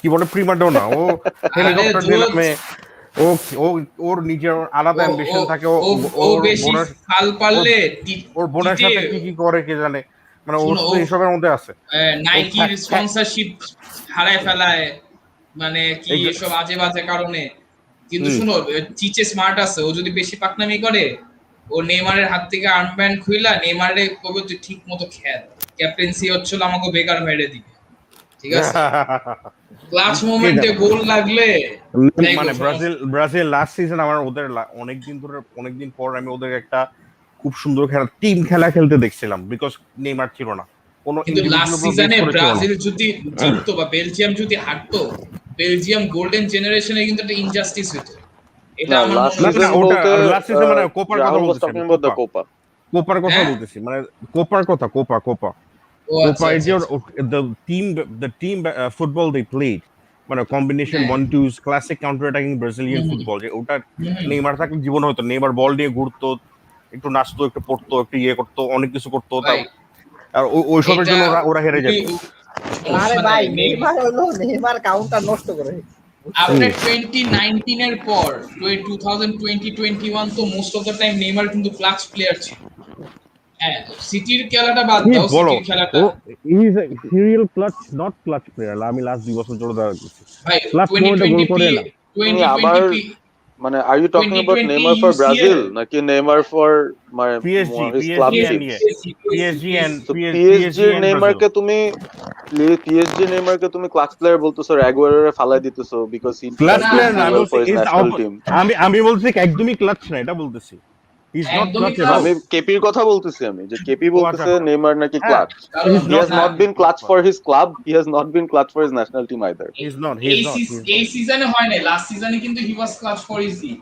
কি বলে প্রিমাডোনা। ও আরে হেলিকপ্টার দিয়ে নামে, ও ও ওর নিজের আলাদা ও ও অ্যাম্বিশন থাকে। ও ও ওর বেশি বোনের ফাল ওর পারলে ওর বোনের টিটে, সাথে কি করে কে জানে, মানে ও শুনো, শুধু এইসবের মধ্যে আছে। ও নাইকির স্পন্সরশিপ হারায় ফেলায়, মানে কি এই যে- এসব আজে বাজে কারণে। কিন্তু হুম, শুনো, চিচে স্মার্ট আছে, ও যদি বেশি পাকনামি করে, ও নেইমারের হাত থেকে আর্মব্যান্ড খুইলা নেইমারে কবে তুই ঠিক মতো খেল, ক্যাপ্টেন্সি হচ্ছিল আমাকে বেকার মেরে দিবে, ঠিক আছে, ক্লাচ কে মোমেন্টে জানে। গোল লাগলে মানে দেখো ব্রাজিল লাস্ট সিজন আমার ওদের অনেকদিন পর আমি ওদের একটা খুব সুন্দর টিম খেলা খেলতে দেখছিলাম, বিকজ নেইমার ছিল না, কোনো কিন্তু লাস্ট ইন্ডিভিজুয়াল উপর বেস সিজনে করেছিল না। ব্রাজিল যদি জিততো বা বেলজিয়াম যদি হারতো, বেলজিয়াম গোল্ডেন জেনারেশনে কিন্তু একটা ইনজাস্টিস হতো, এটা না, আমার লাস্ট মনে না হচ্ছে। না, সিজন ওটা বলতে লাস্ট সিজন মানে কোপার কথা রাহুল ওয়াজ বলতেছি আমি, টকিং অ্যাবাউট দ্য কোপা। কোপার কথা হ্যাঁ, বলতেছি, মানে কোপার কথা, কোপা ও আচ্ছা কোপা আচ্ছা যে আচ্ছা। the team football they played, মানে কম্বিনেশন হ্যাঁ, 1-2 ক্লাসিক কাউন্টার অ্যাটাকিং ব্রাজিলিয়ান হুম ফুটবল, যে ওটা হুম হুম, নেইমার থাকলে জীবন হতো। নেইমার বল নিয়ে ঘুরতো, একটু নাচতো, একটু পড়তো, একটু ইয়ে করতো, অনেক কিছু করতো। ভাই আর ওইসবের এটা জন্য ওরা হেরে যেত। আরে সমস্যা ভাই নাই, নেইমার কাউন্টার নষ্ট করে, বুঝছেন? আফটার 2019 এর পর 2020-21 তো most of the time Neymar কিন্তু ক্লাচ প্লেয়ার ছিল। হ্যাঁ, সিটির খেলাটা বাদ কি দাও, বলো, সিটির খেলাটা ও is a serial clutch, not clutch player. আমি লাস্ট 2 বছর ধরে দেখা করছি, ভাই ক্লাচ মোমেন্টে গোল 2020 করে না। তুমি 2020 আবার মানে are you talking about 2020 Neymar for UCL Brazil নাকি Neymar for my his club teams? তো পিএসজি এর নেইমারকে তুমি ক্লাচ প্লেয়ার বলতেছো, অ্যাগুয়েরোরে ফালাই দিতেছো because he clutch doesn't player do না, আমি ওয়েল বলছি ফর হিজ ন্যাশনাল টিম। আমি বলছি একদমই ক্লাচ না, এটা বলতেছি হি ইজ নট একদমই ক্লাচ এট অল। আমি কেপির কথা বলতেছি, আমি যে কেপি ও আচ্ছা, বলতেছে নেইমার নাকি হ্যাঁ, clutch. He is He not has not been clutch for his club. He has not been clutch for his national team either. He is not এই সিজনে হয় নাই, লাস্ট সিজনে কিন্তু হি ওয়াজ ক্লাচ ফর ইজি।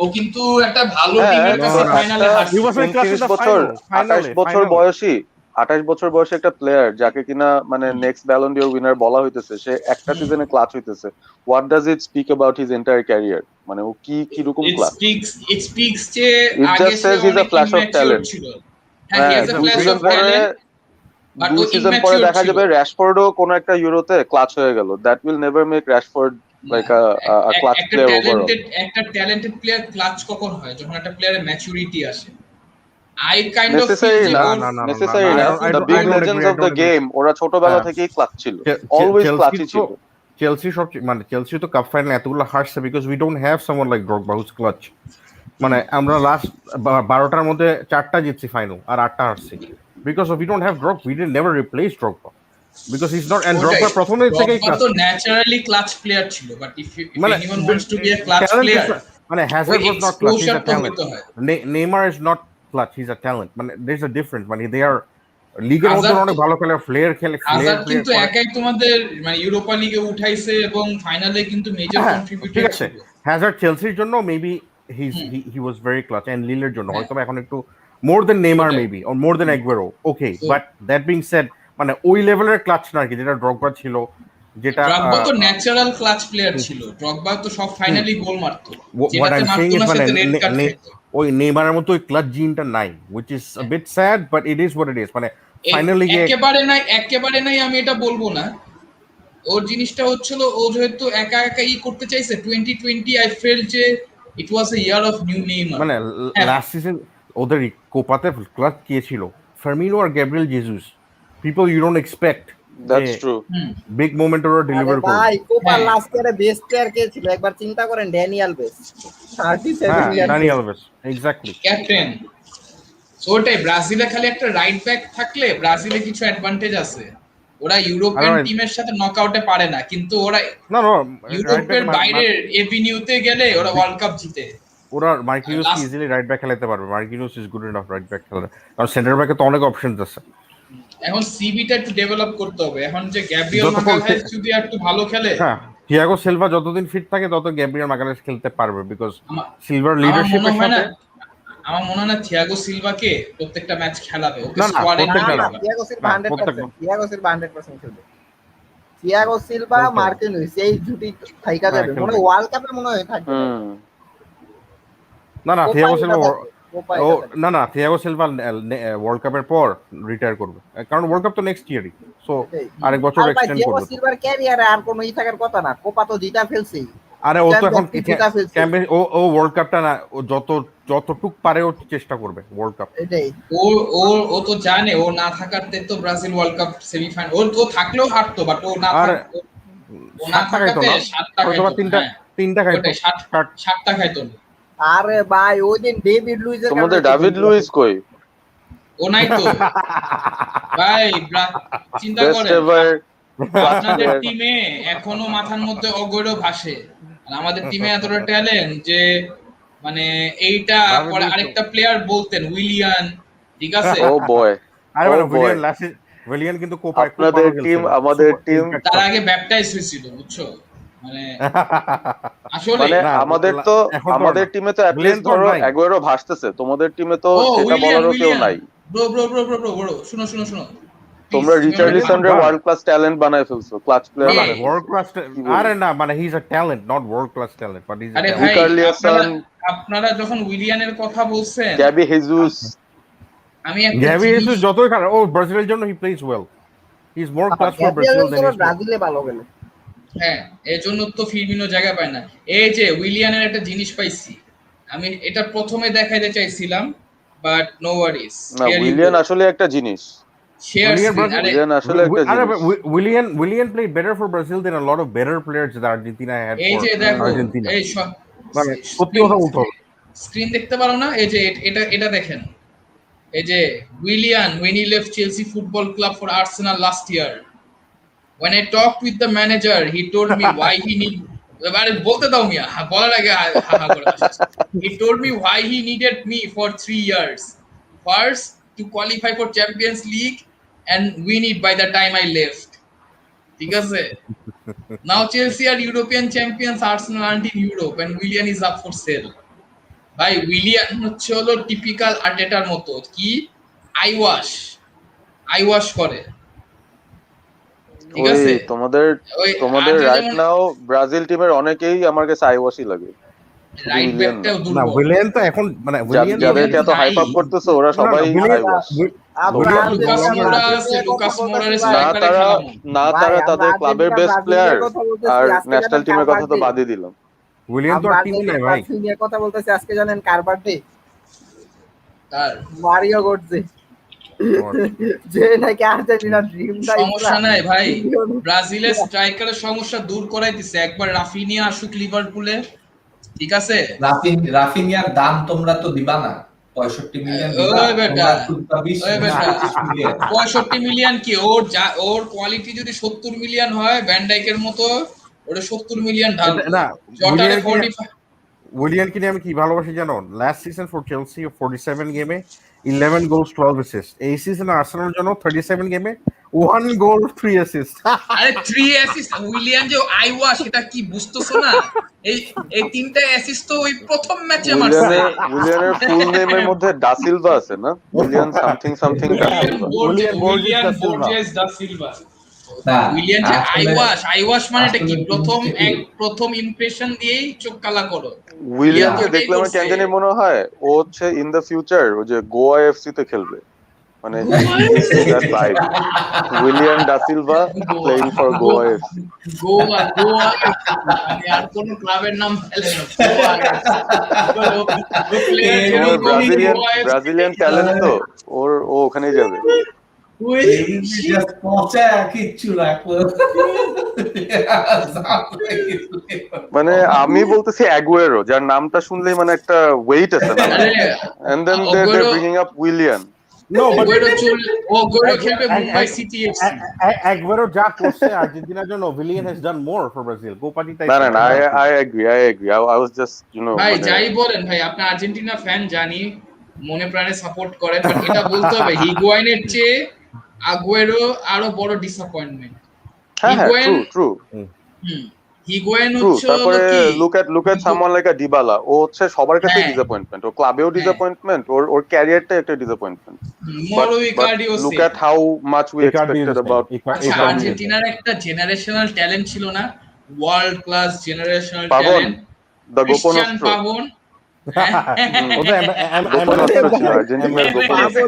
ও কিন্তু একটা ভালো হ্যাঁ, টিমের কাছে No, ফাইনালে একটা he হারছে। was like clutch in 29 the বছর, final, 28 বছর বয়সী 28 বছর বয়সী একটা প্লেয়ার যাকে কিনা মানে নেক্সট ব্যালন ডিওর উইনার বলা হইতেছে, সে একটা সিজনে ক্লাচ হইতেছে। What does it speak about his entire career? মানে ও কিরকম ক্লাচ? ইট স্পিক্স যে ইট আগে জাস্ট সে সেজ হিজ আ অনেক ফ্ল্যাশ অফ ইম্যাচিউর ট্যালেন্ট। ছিল। হ্যাঁ, হি হ্যাঁ, হ্যাজ আ দুই ফ্ল্যাশ সিজন অফ পরে ট্যালেন্ট, বাট ও পরে ইম্যাচিউর দেখা ছিল। যাবে র‍্যাশফোর্ডও কোন একটা ইউরোতে ক্লাচ হয়ে গেল। That will never make Rashford like a clutch player overall. একটা ট্যালেন্টেড প্লেয়ার ক্লাচ কখন হয়? যখন একটা প্লেয়ারের ম্যাচুরিটি আসে। I kind of feel necessary যে না, ওর নেসেসারি না। I the don't big agree, legends I of the don't agree. Game ওরা ছোটবেলা হ্যাঁ। থেকেই ক্লাচ ছিল, অলওয়েজ ক্লাচই ছিল। চেলসি সবচেয়ে মানে চেলসি তো কাপ ফাইনাল এতগুলো হারছে because we don't have someone like Drogba who's clutch. মানে আমরা লাস্ট 12টার মধ্যে 4টা জিতছি ফাইনাল আর 8টা হারছি because we don't have Drog, we did never replace Drogba because he is not, and Drogba প্রথমে থেকেই ড্রগবা ক্লাচ তো ন্যাচারালি ক্লাচ প্লেয়ার ছিল, বাট ইফ মানে anyone wants to be a clutch talent is player, not- মানে Hazard was not clutch, he is exposure আ তো talent. হইতে হয়। Neymar is not clutch, he is a talent. মানে there is a difference, মানে they আর লিগের মধ্যে hazard অনেক ভালো খেলে, ফ্লেয়ার হাজার্ড প্লেয়ার কিন্তু করে। একাই তোমাদের মানে ইউরোপা লিগে উঠাইছে এবং ফাইনালে কিন্তু মেজর হ্যাঁ, কন্ট্রিবিউটর ঠিক আছে, ছিল। হ্যাজার্ড চেলসির জন্য maybe he was very clutch, and লিলের জন্য হয়তো এখন একটু more than Neymar maybe or more than Aguero, okay, but that being said মানে ওই লেভেলের ক্লাচ না আর কি যেটা ড্রগবা ছিল, যেটা ড্রগবা তো ন্যাচারাল ক্লাচ প্লেয়ার ছিল। ড্রগবা তো সব ফাইনালি গোল মারতো, what যেটাতে I'm saying মারতো is না মানে সেটা রেড কার্ড খাইতো। ওই নেইমারের মতো ওই ক্লাচ জিনটা নাই, which is a bit sad but it is what it is। মানে ফাইনালি গিয়ে একেবারে নাই আমি এটা বলবো না। ওর জিনিসটা হচ্ছিল ও যেহেতু একা একা করতে চাইছে 2020, আই ফেল যে it was a year of new Neymar. মানে লাস্ট সিজন ওদের কোপাতে ক্লাচ কে ছিল? ফার্মিনো আর Gabriel Jesus, people you don't expect that's true. Big moment ওরা ডেলিভার করবে। ভাই কোপার লাস্ট ইয়ারে বেস্ট প্লেয়ার কে ছিল একবার চিন্তা করেন, ড্যানিয়েল বেস 37 year Dani Alves, exactly captain. ওটাই ব্রাজিলে খালি একটা রাইট ব্যাক থাকলে ব্রাজিলে কিছু অ্যাডভান্টেজ আছে। ওরা ইউরোপিয়ান টিমের সাথে নকআউটে পারে না, কিন্তু ওরা না ইউরোপের বাইরের এভিনিউতে গেলে ওরা ওয়ার্ল্ড কাপ জিতে। ওরা মার্কিনোস ইজিলি রাইট ব্যাক খেলাতে পারবে, Marquinhos is good enough right back খেলাতে, কারণ সেন্টার ব্যাকে তো অনেক অপশনস আছে। এখন সিবিটা একটু ডেভেলপ করতে হবে। এখন যে গ্যাব্রিয়েল মাগালেস যদি একটু ভালো খেলে, হ্যাঁ, থিয়াগো সিলভা যতদিন ফিট থাকে তত গ্যাব্রিয়েল মাগালেস খেলতে পারবে বিকজ সিলভার লিডারশিপের সাথে। আমার মনে হয় না থিয়াগো সিলভাকে প্রত্যেকটা ম্যাচ খেলাবে, ওকে না, স্কোয়াডে থিয়াগো সিলভা 100% খেলবে। থিয়াগো সিলভা মার্কিনোস এই জুটি থাইকা যাবে, মনে হয় ওয়ার্ল্ড কাপে মনে হয় থাকবে। না Thiago Silva Thiago Silva world কাপের পর রিটায়ার করবে, কারণ ওয়ার্ল্ড কাপ তো নেক্সট ইয়ারই, সো আরেক বছর এক্সটেন্ড করবে। থিয়াগো সিলভার ক্যারিয়ারে আর কোনো থাকার কথা না, কোপা তো জিতা ফেলছে। আরে ও তো এখন ক্যাম্পে ও ওয়ার্ল্ড কাপটা না, ও যতটুক পারে ও চেষ্টা করবে ওয়ার্ল্ড কাপ। এটাই ও তো জানে ও না থাকাতে তো ব্রাজিল ওয়ার্ল্ড কাপ সেমিফাইনাল, ও থাকলেও হারতো, বাট ও না থাকাতে 7টা খাইতো, তিনটা খাইতো, 7টা খাইতো। আরে ভাই ওই দিন ডেভিড লুইজের তোমাদের ডেভিড লুইস কই? ও নাই তো ভাই, চিন্তা করেন আপনাদের টিমে এখনো মাথার মধ্যে অগৈর ভাসে, আর আমাদের টিমে এতটা ট্যালেন্ট যে মানে এইটা পরে আরেকটা প্লেয়ার বলতেন উইলিয়ান, ঠিক আছে? ও বয়, আরে উইলিয়ান কিন্তু কোপায় আপনাদের টিম আমাদের টিম তার আগে ব্যাপটাইজ হয়েছিল, বুঝছো? মানে আসলে মানে আমাদের টিমে তো অ্যাট লিস্ট ধরো অ্যাগুয়েরো ভাসতেছে, তোমাদের টিমে তো সেটা বলারও কেউ নাই। ব্রো শুনো তোমরা রিচার্লিসনরে ওয়ার্ল্ড ক্লাস ট্যালেন্ট বানায় ফেলছো, ক্লাচ প্লেয়ার বানায় ওয়ার্ল্ড ক্লাস। আরে না, মানে হি is a talent, not world class talent, but he is আরে ভাই আপনারা যখন উইলিয়ানের কথা বলছেন, গ্যাবি হেজুস, আমি গ্যাবি হেজুস যতই খারাপ, ও ব্রাজিলের জন্য he plays well, he is more class for Brazil than ব্রাজিলে ভালো গেল। হ্যাঁ, এজন্য তো ফিরমিনো জায়গা পায় না। এই যে উইলিয়ানের একটা জিনিস পাইছি, আমি এটা প্রথমে দেখাইতে চাইছিলাম, বাট নো ওয়ারিজ। না উইলিয়ান আসলে একটা জিনিস, Willian played better for Brazil than a lot of better players that Argentina had for Argentina. মানে সত্যি কথা বলতে হবে। স্ক্রিন দেখতে পারো না? এই যে এটা দেখেন, এই যে উইলিয়ান when he left Chelsea Football Club for Arsenal last year, when I talked with the manager he told me why he need এবারে বলতে দাও মিয়া, বলার আগে হা হা করে হাসছে। He told me why he needed me for 3 years, first to qualify for Champions League and win it by the time I left. ঠিক আছে, now Chelsea are European champions, Arsenal aren't in Europe and Willian is up for sale. ভাই উইলিয়ান হচ্ছে হলো typical আর্টেটার মতো, কি eyewash করে, ঠিক ওই আছে? তোমাদের ওই তোমাদের আর্জেন্টিনা রাইট যেমন নাও ব্রাজিল টিমের অনেকেই আমার কাছে আইওয়াশি লাগে, শুধু রাইট উইলিয়ান না। ব্যাকটাও না দুর্বল। উইলিয়ান তো এখন মানে উইলিয়ান যাদেরকে এত হাইপ আপ করতেছো ওরা সবাই আইওয়াশ। আমরা লুকাস আর্জেন্টিনা মোরা ব্রাজিল আছে, নিয়ে লুকাস কথা মোরার বলতেছি না ভাই। স্ট্রাইকারে তারা খেলামু। না ভাই তারা আমরা তাদের ক্লাবের আর্জেন্টিনা বেস্ট ব্রাজিল প্লেয়ার, নিয়ে কথা বলতেছি, আর আজকে ন্যাশনাল জানেন কার টিমের কথা তো বার্থডে? বাদই দিলাম। উইলিয়ান তো আমরা আর টিমই নাই আর্জেন্টিনা ভাই। ব্রাজিল নিয়ে কথা বলতেছি, আজকে জানেন কার বার্থডে? তার মারিও গোটজে, যে নাকি আর্জেন্টিনার ড্রিম সমস্যা নাই ভাই, ব্রাজিলের স্ট্রাইকারের সমস্যা দূর করাই দিছে। একবার রাফিনিয়া আসুক লিভারপুলে, ঠিক আছে? রাফিনিয়ার দাম তোমরা তো দিবা না, 65 মিলিয়ন দিবা, ওই বেটা, তোমরা তো দিবা 20 ওই বেটা, 25 মিলিয়ন। 65 মিলিয়ন কি ওর কোয়ালিটি যদি 70 মিলিয়ন হয় ভ্যানডাইকের মতো, ওটা 70 মিলিয়ন ঢালবো। না জটারে উইলিয়ান 45 কিনে আমি কি ভালোবাসি জানো? লাস্ট সিজন ফর চেলসি 47 গেমে 11 গোলস 12 অ্যাসিস্ট। এই সিজনে আর্সেনালের জন্য 37 গেমে 1 গোল 3 অ্যাসিস্ট। আরে 3 অ্যাসিস্ট উইলিয়ান যে আইওয়া সেটা কি বুঝতেছো না? এই এই তিনটা অ্যাসিস্ট তো ওই প্রথম ম্যাচে মারছে। উইলিয়ানের ফুল নেমের মধ্যে ডা সিলভা আছে না? Willian something something da Silva. Willian Borges da Silva. না উইলিয়ান যে আইওয়াশ মানেটা কি? আসলে প্রথম ইমপ্রেশন দিয়েই চোখ কালা করো। উইলিয়ানকে ওইটাই দেখলে আমার করছে। কেন জানি মনে হয় ও হচ্ছে ইন দ্য ফিউচার ও যে গোয়া এফসি তে খেলবে, মানে দ্যাট ভাইব। উইলিয়ান ডা Silva playing for Goa FC. Goa আমি আর কোন ক্লাবের নাম ফেলে না, গোয়া ব্রাজিলিয়ান ট্যালেন্ট তো ও ওখানেই যাবে। just পচা কিচ্ছু রাখলো। মানে আমি বলতেছি অ্যাগুয়েরো, যার নামটা শুনলেই মানে একটা ওয়েট আছে না, and then they bringing up Willian. No but গোয়ো খেলবে মুম্বাই সিটি এফসি। একবারও যা করছে আর্জেন্টিনার জন্য, Willian has done more for Brazil. কোপাটি টাইপ। না I agree I was just ভাই যাই বলেন ভাই, আপনি আর্জেন্টিনা ফ্যান জানি, মনে প্রাণে সাপোর্ট করেন, বাট এটা বলতে হবে হিগুয়াইনের চেয়ে আগুয়েরো আরো বড় ডিসঅ্যাপয়েন্টমেন্ট। ট্রু হিগুয়াইন হচ্ছে তারপরে কি, look at someone like Dybala, ও হচ্ছে সবার কাছে ডিসঅ্যাপয়েন্টমেন্ট, ও ক্লাবেও ডিসঅ্যাপয়েন্টমেন্ট, ওর ক্যারিয়ারটা একটা ডিসঅ্যাপয়েন্টমেন্ট। মরো ইকার্ডিও look at how much we expected about আর্জেন্টিনার একটা জেনারেশনাল ট্যালেন্ট ছিল না? World class generational Pavon, talent, the Cristian গোপনস্ত্র। পাবন। গোপনস্ত্র ছিল আর্জেন্টিনার গোপনস্ত্র।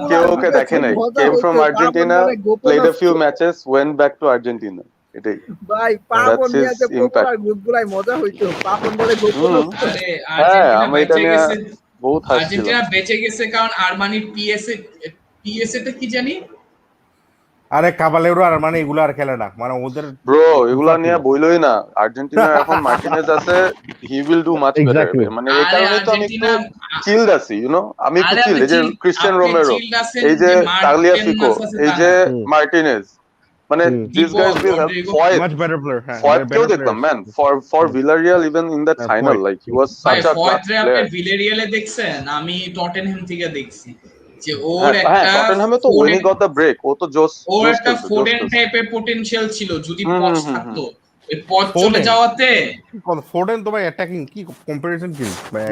কেউ ওকে দেখে নাই, came from Argentina, played a few matches, went back to Argentina. এটাই ভাই পাপন নিয়ে যে পপুলার গ্রুপগুলাই মজা হইতো, পাপন বলে গোপনস্ত্র। আরে আমরা এটা নিয়ে বহুত হাসছিলাম। আর্জেন্টিনা বেঁচে গেছে কারণ আরমানির পিএসএ তে কি জানি, আরে কাবালেরো আর মানে এগুলো আর খেলে না, মানে ওদের ব্রো এগুলা নিয়ে বইলই না। আর্জেন্টিনা এখন মার্টিনেজ আছে, he will do much better. মানে এই কারণে তো আমি একটু চিল্ড আছি, আমি একটু চিল্ড। এই যে ক্রিশ্চিয়ান রোমেরো, এই যে তাগলিয়াফিকো, এই যে মার্টিনেজ, মানে this guys will have much better player. কেউ দেখলাম man for ভিলারিয়াল even in that final, like he was such a class player. আপনি ভিলেরিয়ালে দেখছেন? আমি টটেনহ্যাম থেকে দেখছি যে ওর একটা টটেনহ্যামে তো when he got the break, ও তো জোস ওর একটা ফোর্ডেন টাইপের পটেনশিয়াল ছিল যদি পথ থাকতো। ওই পথ চলে যাওয়াতে ফোর্ডেন তো ভাই অ্যাটাকিং কি কম্পারিজন কি?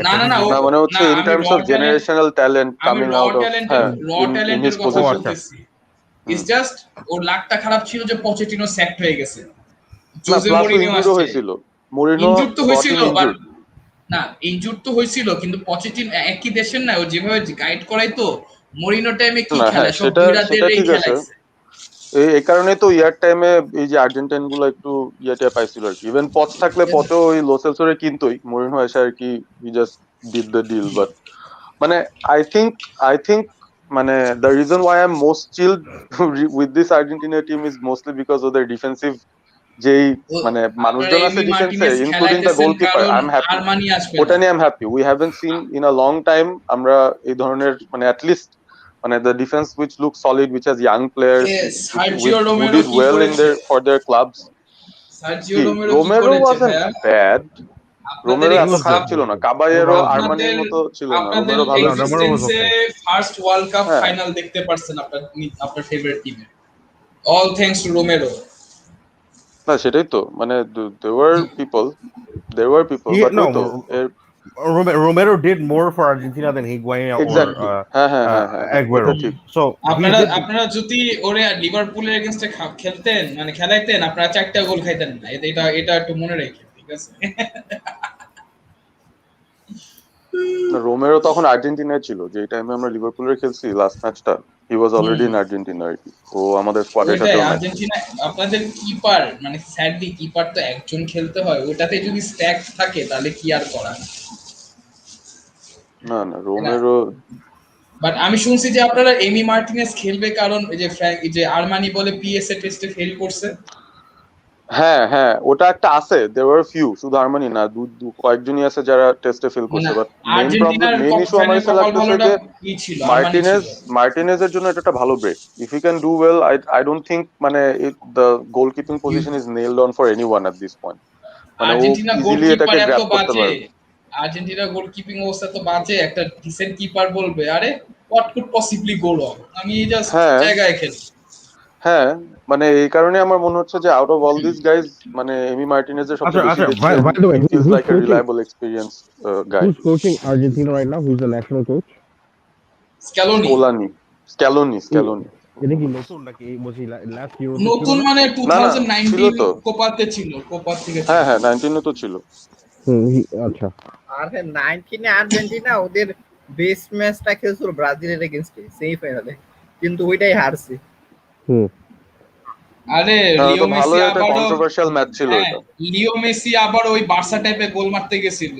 না মানে হচ্ছে in terms of generational talent coming out of র ট্যালেন্টের কথা বলতেছি। ইটস জাস্ট ওর লাকটা খারাপ ছিল যে পচেটিনো স্যাক্ট হয়ে গেছে, জোজে মরিনিও আসছে। ইনজুর তো হয়েছিল, না ইনজুর তো হয়েছিল, কিন্তু পচেটিনো একই দেশের না, ও যেভাবে গাইড করাই তো মরিনো টাইমে কি খেলে সব দুইরাতের এই খেলাইছে। এই কারণে তো ইয়ার টাইমে এই যে আর্জেন্টাইন গুলো একটু ইয়াটা পাইছিল আর কি। ইভেন পচ থাকলে পচও ওই লোসেলসরে কিনতোই, মরিনো এসে আর কি he just did the deal. But মানে আই থিংক মানে the reason why I'm most chilled with this Argentina team is mostly because of their defensive যেই ও- মানে আপনারা মানুষজন আছে এমি ডিফেন্সে মার্টিনেজ ইনক্লুডিং দ্য খেলাইতেছেন গোলকিপার, কারণ আই এম হ্যাপি, আরমানি আসবে ওটা না। নিয়ে I am happy. We haven't seen in a long time আমরা এই ধরনের মানে অ্যাটলিস্ট মানে the defence which look solid, which has young players Sergio who Romero did কি well in করেছে? their for their clubs. Sergio কি Romero কি Romero করেছে wasn't ভাইয়া? bad, আপনাদের রোমেরো He এত was খারাপ good. ছিল না, He কাবায়েরো was good. আরমানির আপনাদের মতো ছিল না, আপনাদের রোমেরো ভালো No, ছিল। Romero was এক্সিস্টেন্সে okay. First world cup হ্যাঁ ফাইনাল দেখতে পারছেন আপনার ফেভারিট টিমে, অল থ্যাঙ্কস টু রোমেরো। না সেটাই তো মানে there were people He but ওই তো Romero did more for Argentina than Higuain or exactly, হ্যাঁ হ্যাঁ হ্যাঁ হ্যাঁ হ্যাঁ Aguero. এটা ঠিক। So he আপনারা did. আপনারা যদি ওরে লিভারপুলের এগেইনস্টে খেলতেন মানে খেলাইতেন, আপনারা 4টা গোল খাইতেন না। এটা এটা একটু মনে রাখেন, ঠিক আছে? না, রোমেরো তখন আর্জেন্টিনায় ছিল যে টাইমে আমরা লিভারপুলের খেলছি লাস্ট ম্যাচটা, হি ওয়াজ অলরেডি ইন আর্জেন্টিনা আর কি, ও আমাদের স্কোয়াডের ওইটাই সাথেও নাই। আর্জেন্টিনা আপনাদের কিপার মানে স্যাডলি কিপার তো একজন খেলতে হয়, ওটাতে যদি স্ট্যাক থাকে তাহলে কি আর করা। না না রোমেরো বাট আমি শুনছি যে আপনারা এমি মার্টিনেজ খেলবে কারণ এই যে আরমানি বলে পিএসএ টেস্টে ফেল করছে। হ্যাঁ হ্যাঁ ওটা একটা আছে, দেয়ার ওয়ার ফিউ, শুধু আর্মানি না কয়েকজনই আছে যারা টেস্টে ফেল করছে, বাট মেইন ইস্যু আমার কাছে লাগতেছে যে মার্টিনেজের জন্য এটা একটা ভালো break. If you can do well, I don't think মানে দ্য গোল কিপিং position is nailed on for anyone at this point, মানে ও আর্জেন্টিনা ইজিলি গোলকিপার এটাকে এত গ্র্যাব করতে বাজে, পারবে। আর্জেন্টিনা গোলকিপিং অবস্থা তো বাজে, একটা ডিসেন্ট কিপার বলবে আরে হোয়াট কুড পসিবলি গো রং, আমি জাস্ট হ্যাঁ জায়গায় খেলি। হ্যাঁ মানে এই কারণে আমার মনে হচ্ছে যে out of all this guys মানে এমি মার্টিনেজের সবচেয়ে বেশি দেখছি By the way, feels who's like a coaching? Reliable experience guy. Who's coaching Argentina right now? Who's the national coach? Scaloni. Scaloni এটা কি নতুন নাকি বলছি লাস্ট ইউরো নতুন মানে না না ছিল 2019 তো, কোপাতে ছিল, কোপা থেকে ছিল। হ্যাঁ হ্যাঁ 19 তো ছিল। আচ্ছা আর হ্যাঁ 19 আর্জেন্টিনা ওদের বেস্ট ম্যাচটা খেলছিল ব্রাজিলের এগেইনস্টে সেমিফাইনালে, কিন্তু ওইটাই হারছে। আরে লিও তো ভালো মেসি একটা আবারও কন্ট্রোভার্সিয়াল ম্যাচ ছিল এটা। লিও মেসি আবার ওই বার্সা টাইপে গোল মারতে গেছিল,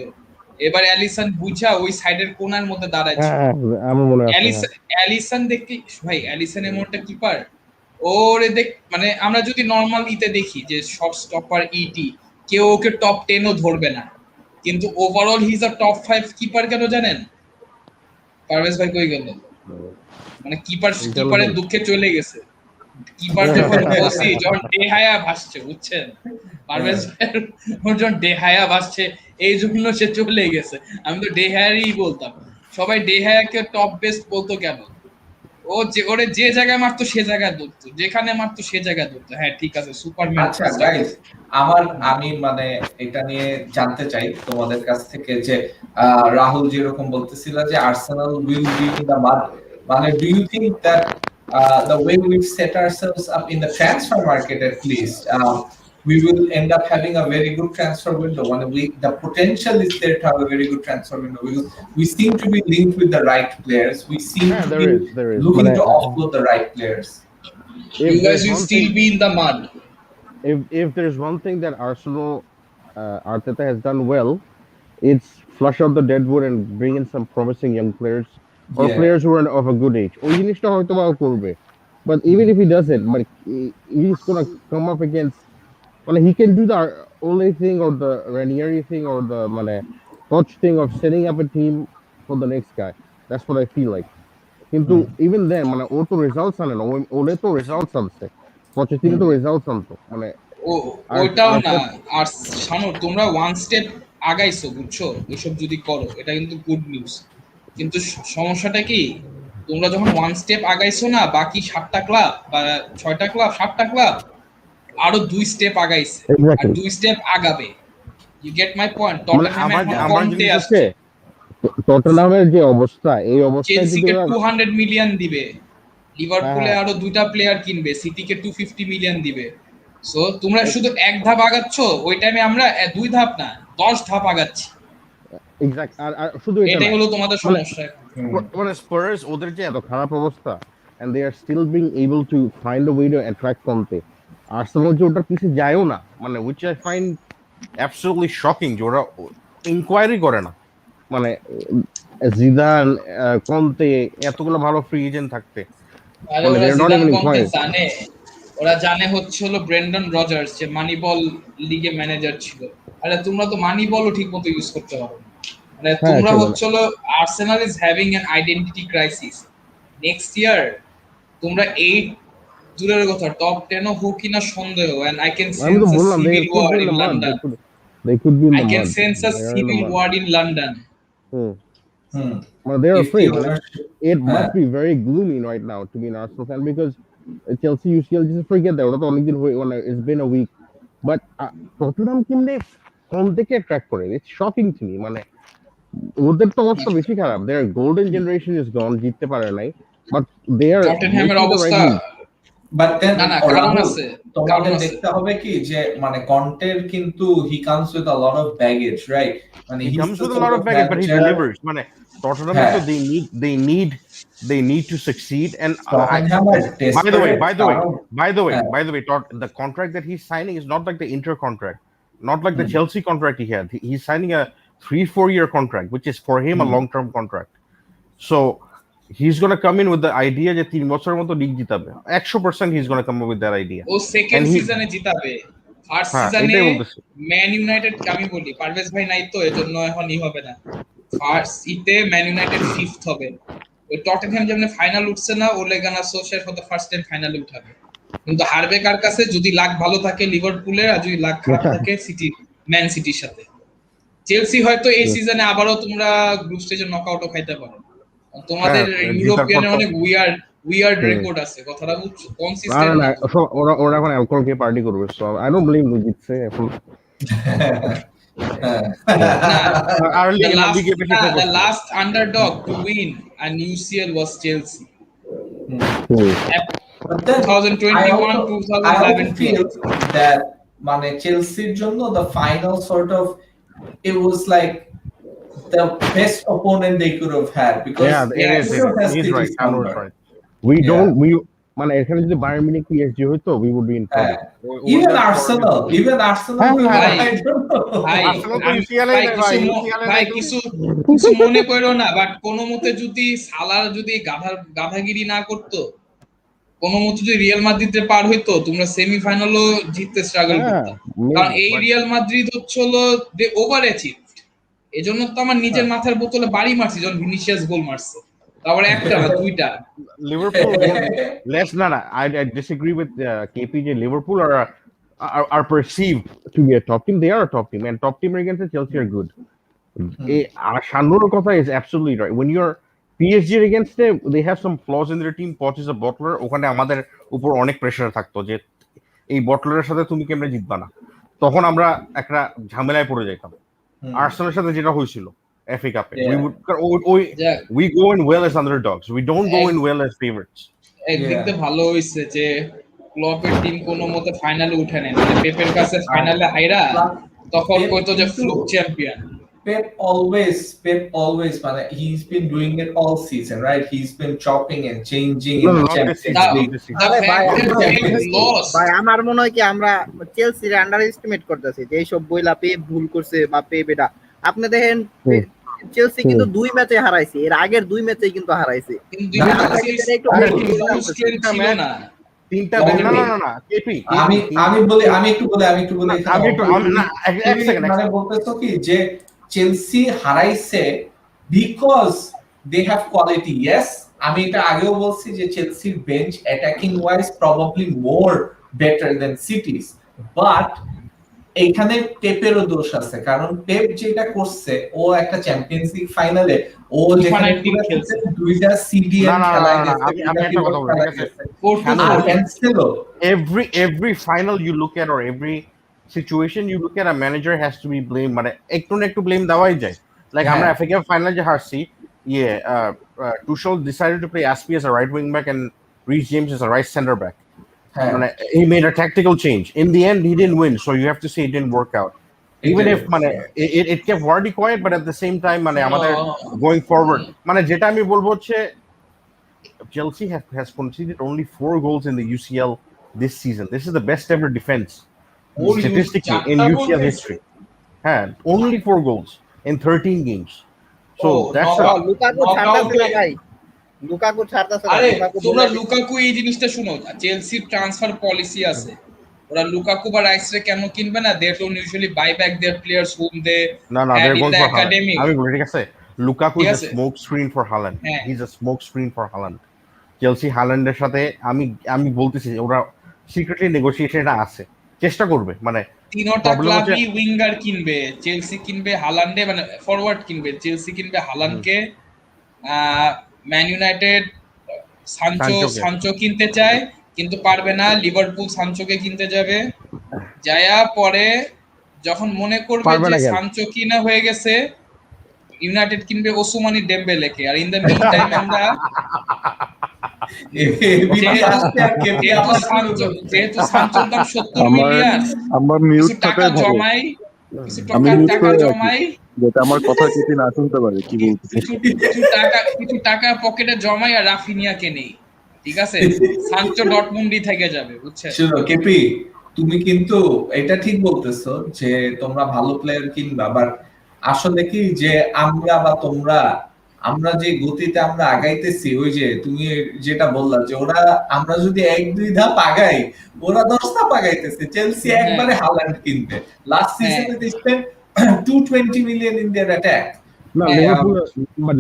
এবার অ্যালিসন বুঝা ওই সাইডের কোণার মধ্যে দাঁড়াইছে। আমার মনে আছে। অ্যালিসন দেখতে ভাই, অ্যালিসন এমন একটা কিপার, ওরে দেখ মানে আমরা যদি নরমাল ইতে দেখি যে শট স্টপার ইটি কেউ ওকে টপ 10 ও ধরবে না, কিন্তু overall he is a top 5 keeper. কেন জানেন? পারভেজ ভাই কই গেল? মানে কিপারের দুঃখে চলে গেছে। কিপার যখন বসি যখন ডেহায়া ভাসছে, বুঝছেন পারভেজ ভাই যখন ডেহায়া ভাসছে এই জন্য সে চলে গেছে। আমি তো ডেহায়ারই বলতাম, সবাই ডেহায়াকে টপ বেস্ট বলতো কেন? ওরে যে জায়গায় মারতো সে জায়গায় ধরতো, যেখানে মারতো সে জায়গায় ধরতো। হ্যাঁ ঠিক আছে, সুপারম্যান। আচ্ছা গাইস, আমি মানে এটা নিয়ে জানতে চাই তোমাদের কাছ থেকে যে রাহুল যেরকম বলতেছিল যে Arsenal will be in the mud, মানে do you think that the way we've set ourselves up in the transfer market at least, we will end up having a very good transfer window. When the potential is there to have a very good transfer window. We seem to be linked with the right players. We seem to be looking to offload the right players. You guys will still be in the mud. If there's one thing that Arsenal Arteta has done well, it's flush out the deadwood and bring in some promising young players or players who are of a good age. ওই জিনিসটা হয়তো বা করবে, but even if he doesn't, but he's gonna come up against, well, he can do the only thing or the Ranieri thing or the মানে coach thing of setting up a team for the next guy. That's what I feel like. কিন্তু even then মানে ও তো results আনে না, ওলে তো results আনছে, পঁচাত্তর তো রেজাল্টস আনতো মানে ওইটাও না। আর শানু তোমরা ওয়ান স্টেপ আগাইছো, বুঝছো? এসব যদি করো এটা কিন্তু গুড নিউজ, কিন্তু সমস্যাটা কি তোমরা যখন ওয়ান স্টেপ আগাইছো না, বাকি 7টা ক্লাব বা 6টা ক্লাব 7টা ক্লাব আরো 2 স্টেপ আগাইছে আর 2 স্টেপ আগাবে। You get my point? টটেনহামের যে অবস্থা, এই অবস্থায় চেলসিকে 200 মিলিয়ন দিবে, লিভারপুলে আরো 2টা প্লেয়ার কিনবে, সিটিকে 250 মিলিয়ন দিবে। সো তোমরা শুধু এক ধাপ আগাচ্ছ, ওই টাইমে আমরা 2 ধাপ না 10 ধাপ আগাচ্ছি। এক্স্যাক্ট। আর শুধু এটাই হলো তোমাদের সমস্যা। মানে স্পার্স ওদের যে এত খারাপ অবস্থা and they are still being able to find a way to attract Conte, Arsenal যে ওটার পিছে যায়ও না, মানে which I find absolutely shocking যে ওরা ইনকোয়ারি করে না। মানে জিদান, কন্তে এতগুলো ভালো ফ্রি এজেন্ট থাকতে আরে ওরা জিদান কন্তে জানে ওরা জানে হচ্ছে হলো ব্রেন্ডন রজার্স যে মানি বল লিগে ম্যানেজার ছিল। আরে তোমরা তো মানি বলও ঠিক মতো ইউজ করতে পারো না। মানে হ্যাঁ, তোমরা সেটা হচ্ছে হলো Arsenal is having an identity crisis. Next year তোমরা 8 দূরের কথা টপ 10 ও হোক কিনা সন্দেহ, and I can আমি তো sense a বললাম they civil could war be in in the mud. London. They could be in I the can mud. sense a They are in the civil mud. war in London. Well, they're If afraid. the Like, ownership- it must be very gloomy right now to be an Arsenal fan because Chelsea UCL just forget that. ওটা তো অনেকদিন হয়ে মানে it's been a week. But Tottenham কেমনে কোন থেকে track করে? It's shocking to me. মানে ওদের তো অবস্থা বেশি খারাপ। Their golden generation is gone. জিততে পারে নাই। But they are টটেনহ্যামের making the right অবস্থা move. But then না না কারণ রাহুল, আছে, তোমাদের দেখতে হবে কি যে মানে কন্টের কিন্তু he comes with a lot of baggage, right? মানে He he's comes the with a sort lot of baggage, but he manager- delivers. মানে Tottenham হ্যাঁ। তো they need to succeed. And Tottenham are by the way, desperate, the contract that he's signing is not like the Inter contract, not like the Chelsea contract he had. He's signing a 3-4 year contract, which is for him a long term contract. So he's gonna come in with the idea যে 3 বছরের মতো league জিতাবে। 100% he's gonna come up with that idea. ও second And he- সিজনে জিতাবে। First হ্যাঁ, সিজনে এটাই বলতেছি। ম্যান ইউনাইটেড আমি বলি পারভেজ ভাই নাই তো এজন্য এখন হবে না। ফার্স্ট ইতে ম্যান ইউনাইটেড ফিফথ হবে। ওই টটেনহ্যাম যেমন ফাইনাল উঠছে না, ওলে গানা সোশার ফর দ্য ফার্স্ট টাইম ফাইনালে উঠাবে। কিন্তু হারবে কার কাছে? যদি লাক ভালো থাকে লিভারপুলের, আর যদি লাক খারাপ থাকে সিটি, ম্যান সিটির সাথে। চেলসি হয়তো এই সিজনে আবারও তোমরা গ্রুপ স্টেজে নকআউটও খাইতে পারো। তোমাদের ইউরোপিয়ানের অনেক উইয়ার্ড রেকর্ড আছে, কথাটা বুঝছো? না কনসিস্টেন্ট না ওরা এখন অ্যালকোহল খেয়ে পার্টি করবে, সো আই ডোন্ট ব্লেম দু জিতছে এখন। Early The in the last, league বেশি focus the ছিল। last underdog to win an UCL was Chelsea. But then 2021, I 2011 also feel that মানে চেলসির জন্য the final sort of it was like the best opponent they could have had because it is. He's right. Anu's right. We মানে এখানে যদি Bayern Munich PSG হতো we would be in trouble. Even Arsenal I don't know. ভাই কিছু মনে করো না, but কোন মতে যদি সালার যদি গাধাগিরি না করতো, কোন মতে যদি রিয়াল মাদ্রিদে পার হইতো, তোমরা সেমিফাইনালও জিততে স্ট্রাগল করতে। কারণ এই রিয়াল মাদ্রিদ হচ্ছিল দে ওভার অ্যাচিভড। এজন্য তো আমার নিজের মাথার বোতলে বাড়ি মারছি যখন ভিনিসিয়াস গোল মারছে, তারপর একটা না দুইটা। Liverpool I disagree with KP. Liverpool are perceived to be a top team. They are a top team, and top team against Chelsea are good. Shanur Kotha is absolutely right. When you're PSG against them, they have some flaws in their team. Poch is a bottler. ওখানে আমাদের উপর অনেক pressure থাকতো যে এই বটলারের সাথে তুমি কেমনে জিতবা না, তখন আমরা একটা ঝামেলায় পড়ে যেতাম। আর্সেনালের সাথে যেটা হয়েছিল FA কাপে, we go in well as underdogs. We don't go in well as favorites. একদিক দিয়ে ভালো হইছে যে ক্লপের টিম কোনো মতে ফাইনালে উঠে নেয়, মানে পেপের কাছে ফাইনালে হাইরা তখন কইতো যে ফ্লুক চ্যাম্পিয়ন। Pep always মানে he's been doing it all season, right? He's been chopping and changing in Champions League. ভাই আমার মনে হয় কি আমরা চেলসির আন্ডার এস্টিমেট করতেছি যে এইসব বইলা পেপ ভুল করছে বা পেপ এটা। আপনি দেখেন চেলসি কিন্তু 2 ম্যাচে হারাইছে, এর আগের 2 ম্যাচে কিন্তু হারাইছে। আমি একটু বলি মানে বলতেছো কি যে চেলসি হারাইছে because they have quality. Yes, আমি এটা আগেও বলছি যে চেলসির bench attacking wise probably more better than City's, but এইখানে পেপেরও দোষ আছে, কারণ পেপ যেটা করছে ও একটা চ্যাম্পিয়ন্স লিগ ফাইনালে ও যেখানে খেলছে দুইটা সিডিএম খেলায় গেছে, আমি একটা কথা বলি, every final you look at or every situation you look at, a manager has to be blamed, মানে একটু না একটু ব্লেম দেওয়াই যায়। লাইক আমরা এফএ কাপ ফাইনাল যে হারছি, Tuchel decided to play Aspi as a right wing back and Reece James as a right center back. He made a tactical change. In the end, he didn't win, so you have to say it didn't work out. Even if it kept Vardy quiet, but at the same time, going forward, যেটা আমি বলবো হচ্ছে Chelsea has conceded only 4 goals in the UCL this season. This is the best ever defense statistically in UCL history. Only 4 goals in 13 games. So that's Lukaku ছাড়তাছে না, আরে Lukaku তোমরা বলে Lukaku এই জিনিসটা শুনো, চেলসির ট্রান্সফার পলিসি আছে, ওরা লুকাকু বা রাইসরে কেন কিনবে না? They don't usually buy back their players hmm they No, no, had they're in going the for Haaland. Academy. আমি বলি ঠিক আছে, লুকাকু ঠিক is a আছে, smoke screen for Haaland. হ্যাঁ He's a smoke screen for Haaland. Chelsea হাল্যান্ডের সাথে আমি আমি বলতেছি ওরা সিক্রেটলি নেগোসিয়েশনটা আছে, চেষ্টা করবে। মানে তিনোটা প্রবলেম হচ্ছে ক্লাবই উইঙ্গার কিনবে, চেলসি কিনবে হালান্ডে মানে ফরওয়ার্ড কিনবে, চেলসি কিনবে হালান্ডকে, ম্যান ইউনাইটেড সানচো সানচোকে। সানচো কিনতে চায় কিন্তু পারবে না, লিভারপুল সানচোকে কিনতে যাবে, যায়া পরে যখন মনে করবে পারবে যে না কেন? সানচো কিনা হয়ে গেছে, ইউনাইটেড কিনবে ওসমানী ডেম্বেলেকে। আর ইন দ্য মিন টাইম আমরা যেহেতু সানচোর দাম 70 মিলিয়ন, আমার কিছু মিউট টাকা থাকায় ভালো। জমাই, কিছু আমি মিউট টাকা করে রাখি জমাই, যাতে আমার কথা কেটে না শুনতে পারে কি বলতেছি। কিছু টাকা পকেটে জমাই আর রাফিনিয়াকে নেই, ঠিক আছে? সানচো ডটমুন্ডি থেকে যাবে, বুঝছেন? শুনো কেপি, তুমি কিন্তু এটা ঠিক বলতেছো যে তোমরা ভালো প্লেয়ার কিনবা, বাট আসলে কি যে আমরা বা তোমরা আমরা যে গতিতে আমরা আগাইতেছি, ওই যে তুমি যেটা বললা যে ওরা আমরা যদি 1-2 ধাপ আগাই, ওরা 10 ধাপ আগাইতেছে। চেলসি একবারে হাল্যান্ড কিনবে, লাস্ট সিজনে they spend 220 million in their attack. না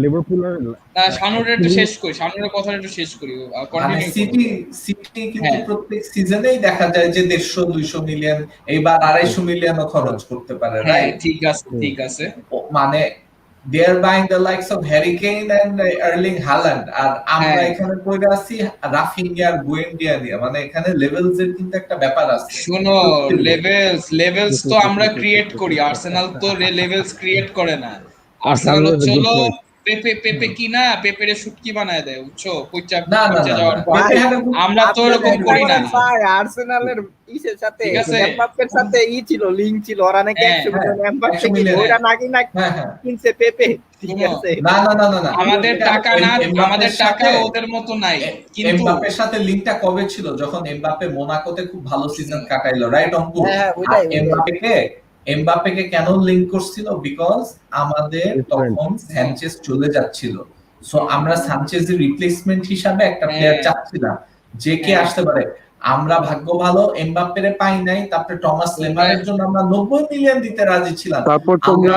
লিভারপুল না শানুরের একটু শেষ করি, শানুরের কথাটা একটু শেষ করি, মানে কন্টিনিউ সিটি কিন্তু প্রত্যেক সিজনেই দেখা যায় যে 150-200 মিলিয়ন, এইবার 250 মিলিয়নও খরচ করতে পারে, হ্যাঁ রাইট? ঠিক আছে ঠিক আছে, মানে they are buying the likes of Harry Kane and Erling Haaland, আর আমরা এখানে কইরা আছি রাফিনিয়া আর বুয়েন্ডিয়া দিয়ে। মানে এখানে লেভেলস এর কিন্তু একটা ব্যাপার আছে। শুনো লেভেলস তো আমরা ক্রিয়েট করি, আর্সেনাল তো লেভেলস ক্রিয়েট করে না। আর্সেনাল হচ্ছে হলো পেপে কিনা পেপেরে শুটকি বানায় দেয়, বুঝছো? পয়চা যাওয়ার পর আমরা তো এরকম করি না ভাই। আর্সেনালের ইসের সাথে ঠিক আছে, এমবাপ্পের সাথে ছিল, লিংক ছিল, ওরা নাকি 100 মিলিয়ন এমবাপ্পে কিনে, ওরা নাকি কিনছে পেপে, ঠিক আছে? না আমাদের টাকা না, আমাদের টাকা ওদের মতো নাই। কিন্তু এমবাপ্পের সাথে লিংকটা কবে ছিল? যখন এমবাপ্পে মোনাকোতে খুব ভালো সিজন কাটাইলো, রাইট অঙ্কু? এমবাপ্পেকে কেন লিংক করছিল? বিকজ আমাদের তখন স্যানচেজ চলে যাচ্ছিল, সো আমরা সানচেজের রিপ্লেসমেন্ট হিসাবে একটা প্লেয়ার চাচ্ছিলাম যে কে আসতে পারে। আমরা ভাগ্য ভালো এমবাপ্পেরে পাই নাই, তারপরে টমাস লেমারের জন্য আমরা 90 মিলিয়ন দিতে রাজি ছিলাম। তারপর তোমরা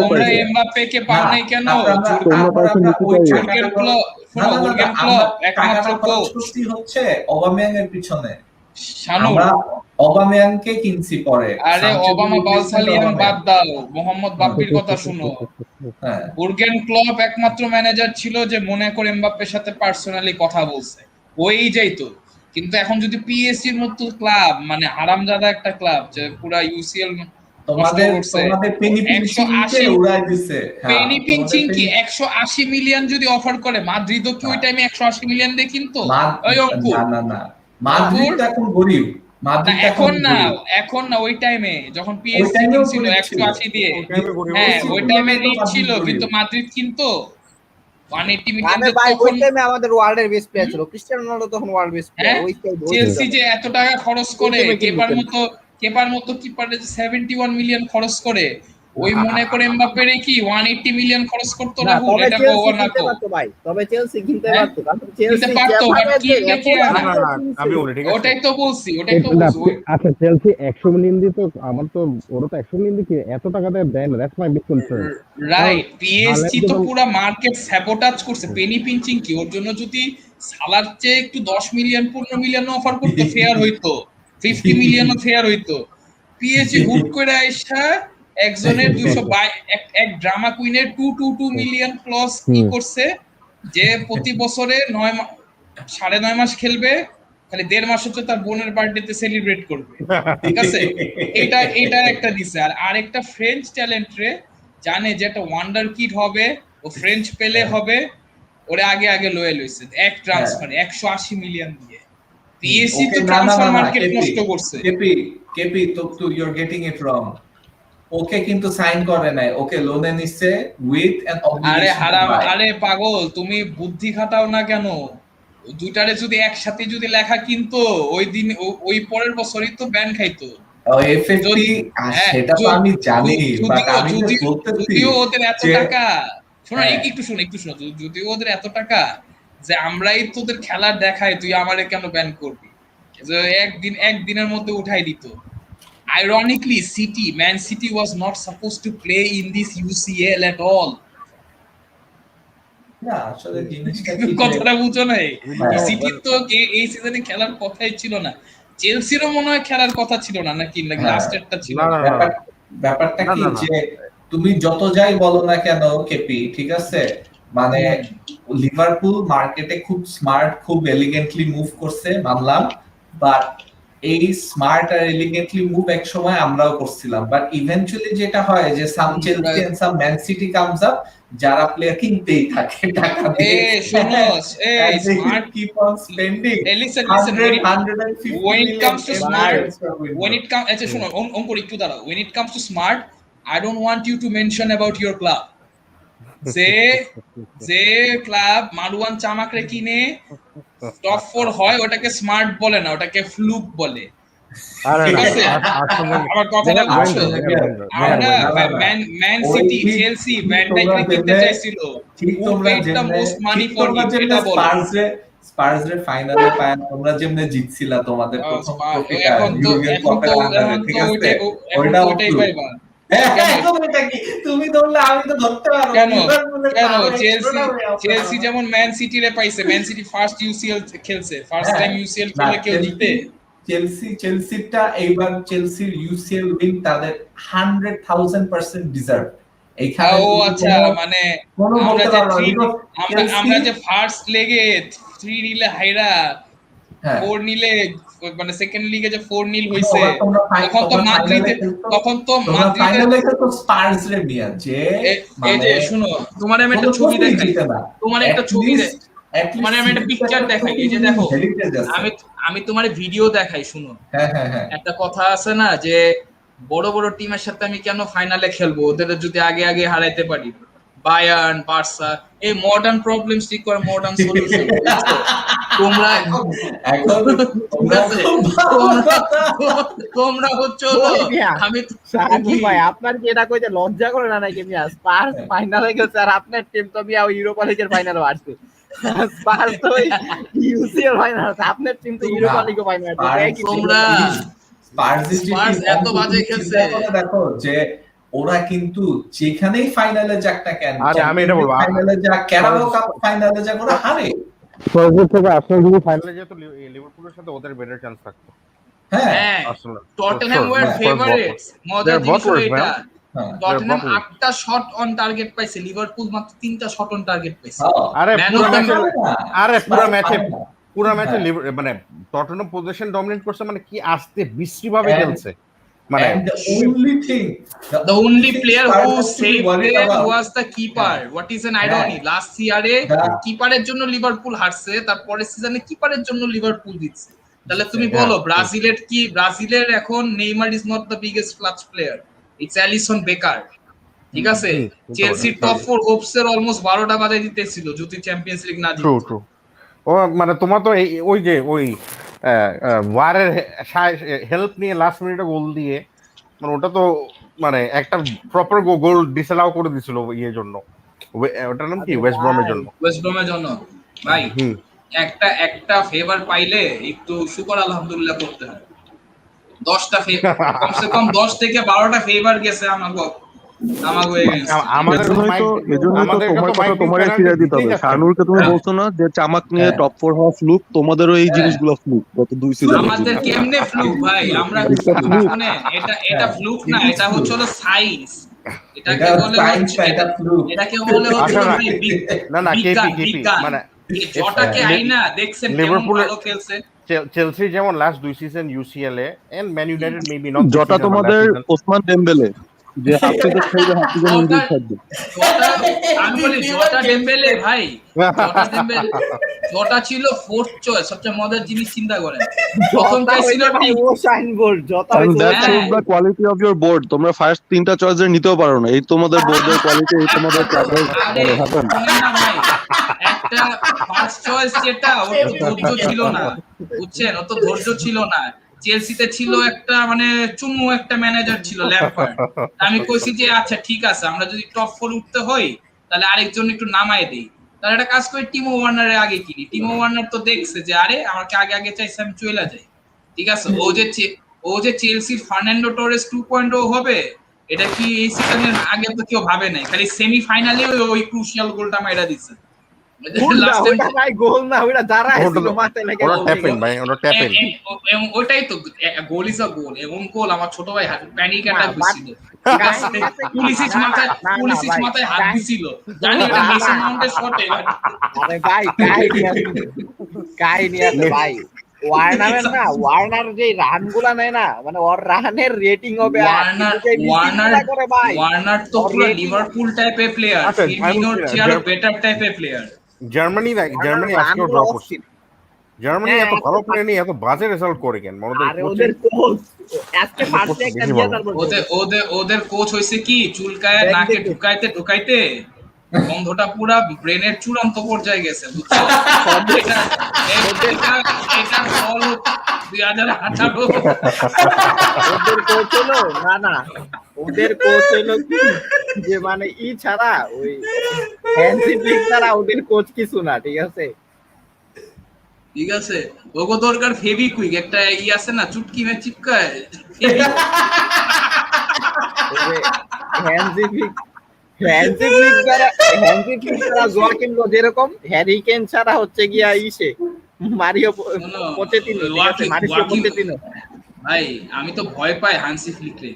তোমরা এমবাপ্পেকে পাও নাই কেন? একমাত্র খরচ করছি হচ্ছে অবামেয়াং এর পিছনে, আমরা অবামেয়াংকে কিনছি পরে। আরে ওবামা বালসালিয়ান বাদ দাও, মোহাম্মদ বাপ্পির কথা শুনো। বুর্গেন ক্লপ একমাত্র ম্যানেজার ছিল যে মনে করে এমবাপ্পের সাথে পার্সোনালি কথা বলছে, ওই যাইতো। কিন্তু এখন যদি পিএসজি এর মতো ক্লাব, মানে হারামজাদা একটা ক্লাব যে পুরা ইউসিএল তোমাদের পেনি পিঞ্চিংকে উড়াই দিছে, পেনি পিঞ্চিং কি 180 মিলিয়ন যদি অফার করে, মাদ্রিদও কি ওই টাইমে 180 মিলিয়ন দিয়ে কিনতো? ওই অঙ্কু না মাদ্রিদ এখন গরিব, মাদ্রিদ এখন না ওই টাইমে যখন পিএসজি ছিল 180 দিয়ে, হ্যাঁ ওই টাইমে রিচ ছিল, কিন্তু মাদ্রিদ কিনতো 180 মিলিয়ন দিয়ে। ভাই ওই টাইমে আমাদের ওয়ার্ল্ডের বেস্ট প্লেয়ার ছিল ক্রিস্টিয়ানো রোনালদো, তখন ওয়ার্ল্ড বেস্ট প্লেয়ার। ওই চেলসি যে এত টাকা খরচ করে, কেপার মতো কিপারে 71 মিলিয়ন খরচ করে, ওই মনে করে এমবাপ্পের কি 180 মিলিয়ন খরচ করতে না? এটা ওভার না তো ভাই, তবে চেলসি কিনতে পারতো, কারণ চেলসি পারতো, বাট কিনতে কি আমি বলি ঠিক আছে, ওটাই তো বলছি। আচ্ছা চেলসি 100 মিলিয়ন দিয়ে তো, আমার তো ওরা তো 100 মিলিয়ন দিয়ে এত টাকা দেয় না, that's my big concern. Right, PSG তো পুরো মার্কেট স্যাবোটাজ করছে। পেনি পিঞ্চিং কি ওর জন্য যদি সালার চেয়ে একটু 10 মিলিয়ন 15 মিলিয়ন অফার করতে ফেয়ার হইতো, 50 মিলিয়নও ফেয়ার হইতো। পিএসজি হুট করে আইসা একজনের 222 এক ড্রামা কুইনের 222 মিলিয়ন প্লাস কি করছে, যে প্রতি বছরে 9.5 মাস খেলবে, খালি 1.5 মাস হচ্ছে তার বোনের বার্থডেতে সেলিব্রেট করবে, ঠিক আছে? এটা একটা দিছে। আর আরেকটা ফ্রেঞ্চ ট্যালেন্ট রে জানে যে একটা ওয়ান্ডার কিড হবে, ও ফ্রেঞ্চ পেলে হবে, ওরে আগে লয়ে লইছে এক ট্রান্সফারে 180 মিলিয়ন দিয়ে। পিএসজি তো ট্রান্সফার মার্কেট নষ্ট করছে। কেপি তো ইউ আর গেটিং ইট রং। ওকে কিন্তু সাইন করে নাই, ওকে লোনে নিছে উইথ অ্যান অবলিগেশন। আরে পাগল, তুমি বুদ্ধি খাটাও না কেন? দুইটারে যদি একসাথে যদি লেখা কিনতো, ওই দিন ওই পরের বছরই তো ব্যান খাইতো। এফএফপি সেটা তো আমি জানি, বাট আমি যদিও ওদের এত টাকা, শোনো একটু শোনো, যদিও ওদের এত টাকা, যে আমরাই তোদের খেলা দেখাই, তুই আমারে কেন ব্যান করবি? যে একদিনের মধ্যে উঠাই দিত। Ironically, Man City was not supposed to play in this UCL at all. না আসলে জিনিসটা কি যে কথাটা বুঝো নাই? হ্যাঁ। সিটি তো এই সিজনে খেলার কথাই ছিল না। চেলসিরও মনে হয় খেলার কথা ছিল না, নাকি হ্যাঁ। লাস্টেরটা ছিল। ব্যাপারটা না, কি না, না। যে তুমি যত যাই বলো না কেন কেপি, ঠিক আছে, মানে লিভারপুল মার্কেটে খুব স্মার্ট, খুব এলিগেন্টলি মুভ করছে, মানলাম, বাট এই স্মার্ট আর এলিগেন্টলি মুভ এক সময় আমরাও করছিলাম, বাট ইভেন্চুয়ালি যেটা হয় যে some Chelsea and some Man City comes up, যারা প্লেয়ার কিনতেই থাকে টাকা দিয়ে, smart keep on spending listen, 150 when it million comes to every smart, transfer window. when it comes, আচ্ছা শোনো, অঙ্কুর একটু দাঁড়াও। when it comes to smart, I don't want you to mention about your club. যে club মারুয়ান চামাকরে কিনে top 4 হয়, ওটাকে smart বলে না, ওটাকে ফ্লুক বলে। ঠিক আছে, আমার কথাটা বুঝছো? আমরা ম্যান সিটি, চেলসি, ভ্যান ডাইককে কিনতে চাইছিল, ঠিক who তোমরা paid the যেমনে most money for him, এটা বলো। স্পার্সরে ফাইনালে পায়, তোমরা যেমনে জিতছিলা তোমাদের প্রথম ট্রফিটা ইউরোপিয়ান কাপের আন্ডারে, ঠিক আছে, ওইটাও ওটাই পাইবা। তুমি ধরলে আমি তো ধরতে পারবো কেন চেলসি চেলসি যেমন ম্যান সিটি রে পাইছে, ম্যান সিটি ফার্স্ট ইউসিএল খেলছে, ফার্স্ট টাইম ইউসিএল খেলে কেউ জিতে। চেলসিটা এইবার চেলসির ইউসিএল উইন তাদের 100,000% ডিজার্ভ। এইখানে ও আচ্ছা, মানে আমরা যে ফার্স্ট লেগে 3-0 হাইরা 4-0 মানে সেকেন্ড লিগে যে 4-0 হইছে, তখন তো মাদ্রিদে তো স্পার্স রে নিয়া যে এই যে শুনো, তোমার আমি একটা ছবি দেখাই, তোমার একটা ছবি তোমার আমি একটা পিকচার দেখাই, এই যে দেখো, আমি তোমার ভিডিও দেখাই, শুনো। একটা কথা আছে না যে বড় বড় টিমের সাথে আমি কেন ফাইনালে খেলবো, ওদের যদি আগে আগে হারাইতে পারি। বায়ার্ন, বার্সা, এই মডার্ন প্রবলেমস ঠিক করে মডার্ন সলিউশন। তোমরা হচ্ছে আমি সাকিব ভাই, আপনার কি এটা কইতে লজ্জা করে না নাকি? মিয়া স্পার্স ফাইনালে গেছে আর আপনার টিম তো মিয়া ইউরোপা লিগের ফাইনালে আসছে। স্পার্স তো ইউসিএল ফাইনাল, আপনার টিম তো ইউরোপা লিগ ফাইনাল। তোমরা স্পার্স এত বাজে খেলছে, দেখো যে ওরা কিন্তু যেখানেই ফাইনালে যাক না কেন, আরে আমি এটা বলবো, ফাইনালে যাক, ক্যারাবাও কাপ ফাইনালে যাক, ওরা হারে। সর্বোচ্চ থেকে আর্সেনাল যদি ফাইনালে যেত, লিভারপুলের সাথে ওদের বেটার চান্স থাকতো। হ্যাঁ, টটেনহ্যাম ওয়্যার ফেভারিটস। মজার জিনিস হলো এটা, টটেনহ্যাম 8টা শট অন টার্গেট পাইছে, লিভারপুল মাত্র 3টা শট অন টার্গেট পাইছে। পুরো ম্যাচে মানে টটেনহ্যাম পজিশন ডমিনেট করছে, মানে কি আস্তে বিশ্রী ভাবে খেলছে। মানে the only player who saved them was the keeper. What is an irony? Last year কিপারের জন্য লিভারপুল হারছে, তারপরে সিজনে কিপারের জন্য লিভারপুল জিতছে। তাহলে তুমি বলো ব্রাজিলের এখন Neymar is not the biggest clutch player, it's Alisson Becker. ঠিক আছে, চেলসি টপ 4 হোপস এর অলমোস্ট 12টা বাজায় দিতেছিল যদি চ্যাম্পিয়ন্স লিগ না জিততো। ট্রু ও মানে তোমার তো ওই যে ওয়ারের হেল্প নিয়ে লাস্ট মিনিটে গোল দিয়ে, মানে ওটা তো মানে একটা প্রপার গোল ডিসঅ্যালাউ করে দিছিল ইয়ের জন্য। ওটার নাম কি? ওয়েস্ট ব্রমের জন্য ভাই। একটা ফেভার পাইলে একটু শুকর আলহামদুলিল্লাহ করতে হয়। 10টা কমসে কম 10 থেকে 12টা ফেভার গেছে আমাদের শানুরকে তুমি বলছো না যে চামাক নিয়ে টপ 4 হওয়া ফ্লুক, তোমাদেরও এই জিনিসগুলো ফ্লুক গত 2 সিজন। আমাদের কেমনে ফ্লুক ভাই? আমরা এটা ফ্লুক না, এটা হচ্ছে সাইন্স। এটাকে বলে হচ্ছে মানে জটাকে আইনা দেখছেন কেমন ভালো খেলছে। চেলসি যেমন লাস্ট 2 সিজন ইউসিএল এ, and Man United maybe not. Jota তোমাদের ওসমান ডেম্বেলে যে হাফ সিজন খেলবে, হাফ সিজন ইনজুরি থাকবে। আমি বলি জটা ডেম্বেলে ভাই, জটা ছিল 4th চয়েস। সবচেয়ে মজার জিনিস চিন্তা করেন, প্রথম চয়েস ছিল ও সাইনবোর্ড, জটা হইছে that's the quality of your board. তোমরা ফার্স্ট 3টা চয়েস নিতেও পারো না, এই তোমাদের বোর্ডের কোয়ালিটি, এই তোমাদের ক্লাবের হাতেন না ভাই। একটা ফার্স্ট চয়েস যেটা, ওর তো ধৈর্য ছিল না, বুঝছেন? ও তো ধৈর্য ছিল না। চেলসিতে ছিল একটা মানে চুমু একটা ম্যানেজার ছিল, ল্যাম্পার্ড। আমি কইছি যে আচ্ছা ঠিক আছে, আমরা যদি টপ 4 উঠতে হই তাহলে আরেকজন একটু নামায় দেই। তাহলে একটা কাজ করে টিমো ওয়ার্নারের আগে কিনি। টিমো ওয়ার্নার তো দেখছে যে আরে আমাকে আগে চাইছে, আমি চলে যাই। ঠিক আছে, ও যে চেলসির ফার্নান্ডো টোরেস 2.0 হবে, এটা কি এই সিজনের আগে তো কেউ ভাবে নাই। খালি সেমিফাইনালে ওই ক্রুশিয়াল গোলটা মাইরা দিছে। ওটাই তো গোল ইজ আ গোল। এমন গোল আমার ছোট ভাই প্যানিক অ্যাটাক হয়েছিল। পুলিশ মাথায় হাত দিছিল, জানি এটা মেসন মাউন্টের শট। আরে ভাই কাহিনী আছে ভাই। ওয়ার্নার যে রানগুলা নেয় না, মানে ওর রানের রেটিং হবে। ওয়ার্নার তো পুরো লিভারপুল টাইপের প্লেয়ার, ফিরমিনোর চেয়ে আরো বেটার টাইপের প্লেয়ার। জার্মানি আজকেও ড্র করছে। জার্মানি এত ভালো প্লেয়ার নিয়ে এত বাজে রেজাল্ট করে কেন? ওদের কোচ হইছে কি চুলকায় নাকে ঢুকাইতে গন্ধটা পুরা ব্রেনের চূড়ান্ত পর্যায়ে গেছে, বুঝছো? এটার ফল 2018 ওদের কোচ হলো কি যে মানে ছাড়া ওই হ্যান্সি ফ্লিক ছাড়া ওদের কোচ কিছু না। ঠিক আছে, ওগো দরকার ফেভিকুইক, একটা আছে না চুটকি মে চিপকায় হ্যান্সি ফ্লিক ছাড়া জোয়াকিম লো যেরকম, হ্যারি কেন ছাড়া হচ্ছে গিয়া মারিও পোচেতিনো। ভাই আমি তো ভয় পাই হান্সি ফ্লিকরে।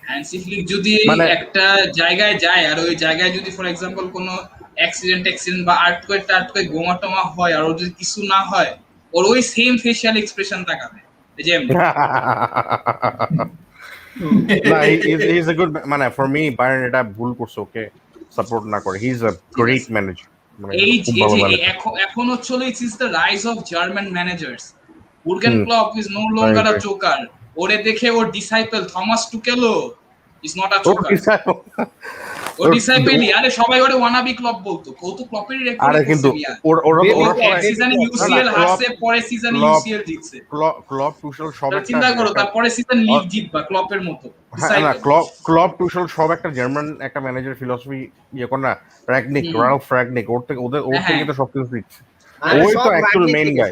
হ্যান্সি ফ্লিক যদি একটা জায়গায় যায় আর ওই জায়গায় যদি ফর এক্সাম্পল কোনো অ্যাক্সিডেন্ট বা আর্টকোয়েক গোমাটোমা হয় আর ওর যদি কিছু না হয়, ওর ওই সেম ফেশিয়াল এক্সপ্রেশন তাকাবে যে he's a good মানে for me বায়ার্ন এটা ভুল করছে ওকে সাপোর্ট না করে। he is a great manager. এখন হচ্ছে it is the rise of German managers. Jurgen Klopp is no longer a joker. ওরে দেখে ওর ডিসাইপল থমাস টুকেলও is not a joker. ও ডিসাইপলই। আরে সবাই ওরে ওয়ানাবি ক্লপ বলতো, কত ক্লপেরই রেকর্ড। আরে কিন্তু ওরা সিজনে ইউসিএল হারছে, পরে সিজনে ইউসিএল জিতছে। ক্লপ টুশেল সব একটা চিন্তা করো, তারপরে সিজন লিগ জিতবা ক্লপের মতো। না ক্লপ টুশেল সব একটা জার্মান একটা ম্যানেজার ফিলসফি করে না। রালফ রাগনিক ওর থেকে তো সবকিছু শিখছে। ওই তো অ্যাকচুয়াল মেইন গাই।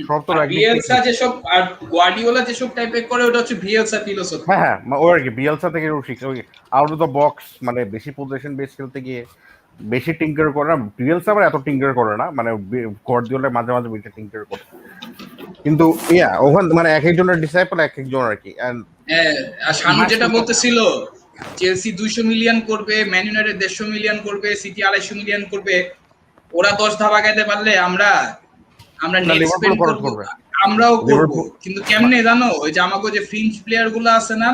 সব তো বিয়েলসা যেসব আর গুয়ার্ডিওলা যেসব টাইপের করে ওটা হচ্ছে বিয়েলসা ফিলোসফি। হ্যাঁ ওর কি বিয়েলসা থেকে ও শিখছে। ওই আউট অফ দ্য বক্স মানে বেশি পজিশন বেস খেলতে গিয়ে বেশি টিঙ্কার করে না। বিয়েলসা আবার এত টিঙ্কার করে না, মানে গুয়ার্ডিওলা মাঝে বেশি টিঙ্কার করে। কিন্তু ওখানে মানে এক একজনের ডিসাইপল এক একজন আর কি। আর শানু যেটা বলতেছিল চেলসি 200 মিলিয়ন করবে, ম্যান ইউনাইটেড 150 মিলিয়ন করবে, সিটি 250 মিলিয়ন করবে। ওরা 10 ধাপ আগাইতে পারলে আমরা নেক্সট স্পেন্ড করব, আমরাও করব। কিন্তু কেমনে জানো, ওই যে আমাগো যে ফ্রিঞ্জ প্লেয়ার গুলো আছে না,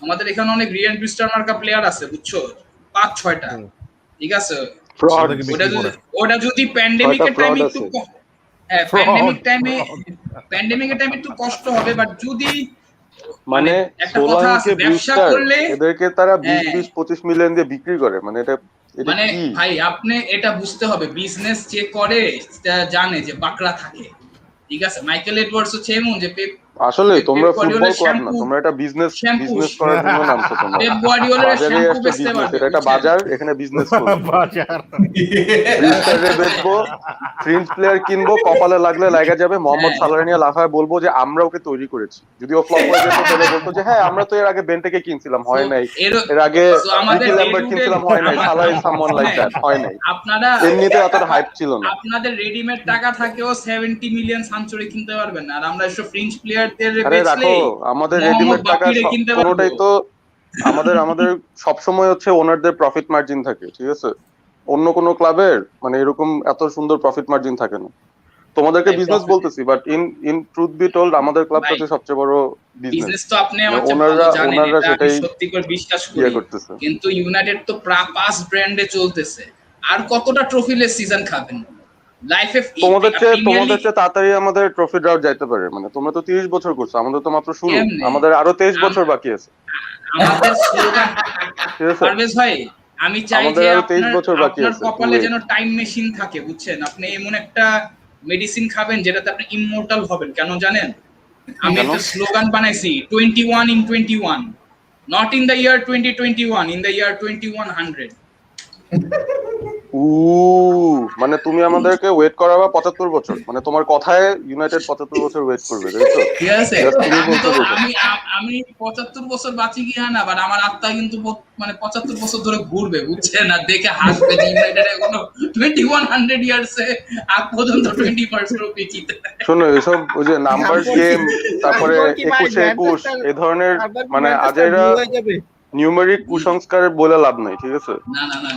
আমাদের এখানে অনেক রিয়ান ব্রিস্টার মার্কা প্লেয়ার আছে, বুঝছো? 5-6টা। ঠিক আছে, ওটা যদি প্যান্ডেমিকের টাইমে একটু প্যান্ডেমিকের টাইমে একটু কষ্ট হবে, বাট যদি মানে একটা কথা আছে, ব্যবসা করলে এদেরকে তারা 20-25 মিলিয়ন দিয়ে বিক্রি করে। মানে এটা মানে ভাই আপনি এটা বুঝতে হবে, বিজনেস যে করে জানে যে বাকরা থাকে। ঠিক আছে, মাইকেল এডওয়ার্ডস হচ্ছে এমন যে আসলে তোমরা ফুটবল ক্লাব না, তোমরা এটা বিজনেস করার জন্য নামছো। তোমরা পেপ গুয়ার্ডিওলার শ্যাম্পু বেচতে পারবে, এটা বাজার, এখানে বিজনেস করব। বাজার ব্রিস্টারে বেচবো, ফ্রিঞ্জ প্লেয়ার কিনবো, কপালে লাগলে লাগা যাবে। মোহাম্মদ সালাহ নিয়ে লাফায় বলবো যে আমরা ওকে তৈরি করেছি। যদি ও ফ্লপ হয়ে যেত তাহলে বলতো যে হ্যাঁ আমরা তো এর আগে বেন্টেকে কিনছিলাম, হয় নাই। এর আগে রিকি ল্যাম্বার্ট কিনছিলাম, হয় নাই। সালাহ ইজ সামওয়ান লাইক দ্যাট, হয় নাই। আপনারা এমনিতে এতটা হাইপ ছিল না। আপনাদের রেডিমেড টাকা থাকেও 70 মিলিয়ন সাঞ্চুরি কিনতে পারবেন না। আর আমরা এসব ফ্রিঞ্জ প্লেয়ারদের বেচলে আমাদের রেডিমেড টাকা কোনোটাই তো আমাদের সবসময় হচ্ছে ওনারদের প্রফিট মার্জিন থাকে। ঠিক আছে, অন্য কোনো ক্লাবের মানে এরকম এত সুন্দর প্রফিট মার্জিন থাকে না। তোমাদেরকে বিজনেস বলতেছি, but in truth be told আমাদের ক্লাবটা হচ্ছে সবচেয়ে বড় বিজনেস। তো আপনি আমার চেয়ে ভালো জানেন, এটা আমি সত্যি করে বিশ্বাস করি। কিন্তু ইউনাইটেড তো পাঁচ ব্র্যান্ডে চলতেছে, আর কতটা ট্রফিলেস সিজন খাবেন লাইফে? তোমাদের চেয়ে তাড়াতাড়ি আমাদের ট্রফি ড্রাউট যাইতে পারে। মানে তোমরা তো 30 বছর করছো, আমাদের তো মাত্র শুরু। আমাদের আরো 23 বছর বাকি আছে। আমাদের স্লোগান পারভেজ ভাই, আমি চাই যে আপনার কপালে যেন টাইম মেশিন থাকে, বুঝছেন? আপনি এমন একটা মেডিসিন খাবেন যেটাতে আপনি ইমমর্টাল হবেন। কেন জানেন? আমি একটা স্লোগান বানাইছি, 21 in 21, not in the year 2021, in the year 2100. মানে তুমি আমাদেরকে ওয়েট করাবা 75 বছর, মানে তোমার কথায় ইউনাইটেড 75 বছর ওয়েট করবে, তাই তো? ঠিক আছে, Just তুমি আমি বলছো তো যেটা। আমি 75 বছর বাঁচি কি না, বাট আমার আত্মা কিন্তু মানে 75 বছর ধরে ঘুরবে, বুঝছেন? আর দেখে হাসবে যে ইউনাইটেড এখনো 2100 ইয়ার্সে আগ পর্যন্ত 20% ট্রফি জিতে। শোনো, এসব ওই যে নাম্বারস গেম, তারপরে 21 এই ধরনের মানে আজেরা নিউমেরিক কুসংস্কার বলে লাভ নাই, ঠিক আছে? না না না,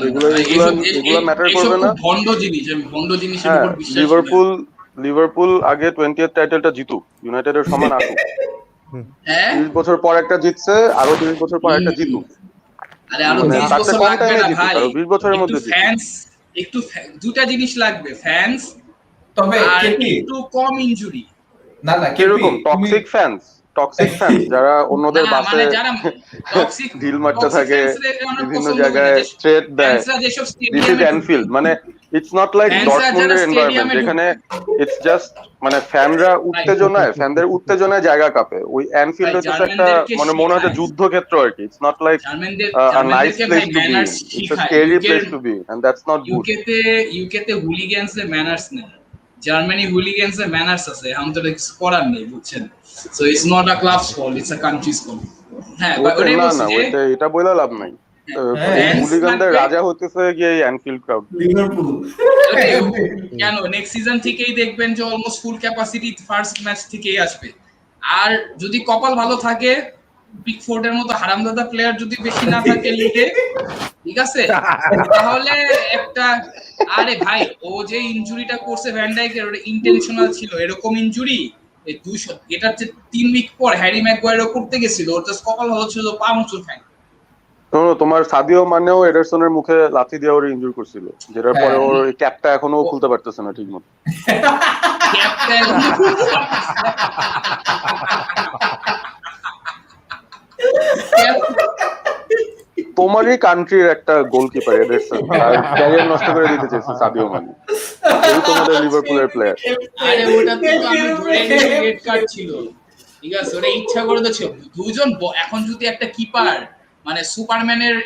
এগুলা ম্যাটার করবে না। ভন্ড জিনিস, আমি ভন্ড জিনিসের হ্যাঁ, উপর বিশ্বাস লিভারপুল আগে 20th টাইটেলটা জিতুক, ইউনাইটেডের সমান আসুক। 30 বছর পর একটা জিতছে, আরো 30 বছর পর একটা জিতুক। আরে আরো 30 বছর লাগবে না ভাই, আরো 20 বছরের মধ্যে জিতুক। ফ্যান্স একটু দুটা জিনিস লাগবে, ফ্যান্স তবে আর একটু কম ইনজুরি। না না, কিরকম টক্সিক ফ্যান্স যারা অন্যদের বাসে ঢিল মারতে থাকে, বিভিন্ন জায়গায় থ্রেট দেয়। দিস ইজ অ্যানফিল্ড, মানে ইটস নট লাইক ডর্টমুন্ডের এনভায়রনমেন্ট যেখানে ইটস জাস্ট মানে ফ্যানদের উত্তেজনায় জায়গা কাঁপে। ওই অ্যানফিল্ড হচ্ছে একটা মানে মনে হচ্ছে যুদ্ধক্ষেত্র আর কি। It's not like a nice place to be, it's a scary place to be, and that's not good. ইউকেতে হুলিগানস এর ম্যানার্স নেই, জার্মানি হুলিগানস এর ম্যানার্স আছে, এখন তো কিছু করার নেই, বুঝছেন? So it's not a clubs fault, it's a countries fault. হ্যাঁ, ওটাই বলছি যে এটা বইলা লাভ নাই। হুলিগানদের রাজা হতেছে গিয়ে অ্যানফিল্ড ক্রাউড, লিভারপুল। কেন নেক্সট সিজন থেকেই দেখবেন যে almost full capacity first match থেকেই আসবে। আর যদি কপাল ভালো থাকে, পিকফোর্ডের মতো হারামজাদা প্লেয়ার যদি বেশি না থাকে লিগে, ঠিক আছে, তাহলে একটা, আরে ভাই ও যে ইনজুরিটা করছে ভ্যান ডাইকের, ওটা ইন্টেনশনাল ছিল। এরকম ইনজুরি এই 200 এটার যে 3 উইক পর হ্যারি ম্যাগুয়ারও করতে গেছিল, ওর জাস্ট কপাল ভালো ছিল, পা মুচুর খায়। তোমার সাদিও মানেও এডারসনের মুখে লাথি দিয়ে ওর ইনজুর করছিল, যেটার পরে ওর ক্যাপটা এখনো খুলতে পারতেছে না ঠিক মতো। তোমারই কান্ট্রির একটা গোলকিপার এডারসন আর ক্যারিয়ার নষ্ট করে দিতে চাইছে সাদিও মানে, তোমাদের লিভারপুলের প্লেয়ার। আরে ওটা তো আমি ধরে নিয়ে রেড কার্ড ছিল, ঠিক আছে, ওটা ইচ্ছা করে তো ছিল। দুজন এখন যদি একটা কিপার মানে সুপারম্যানের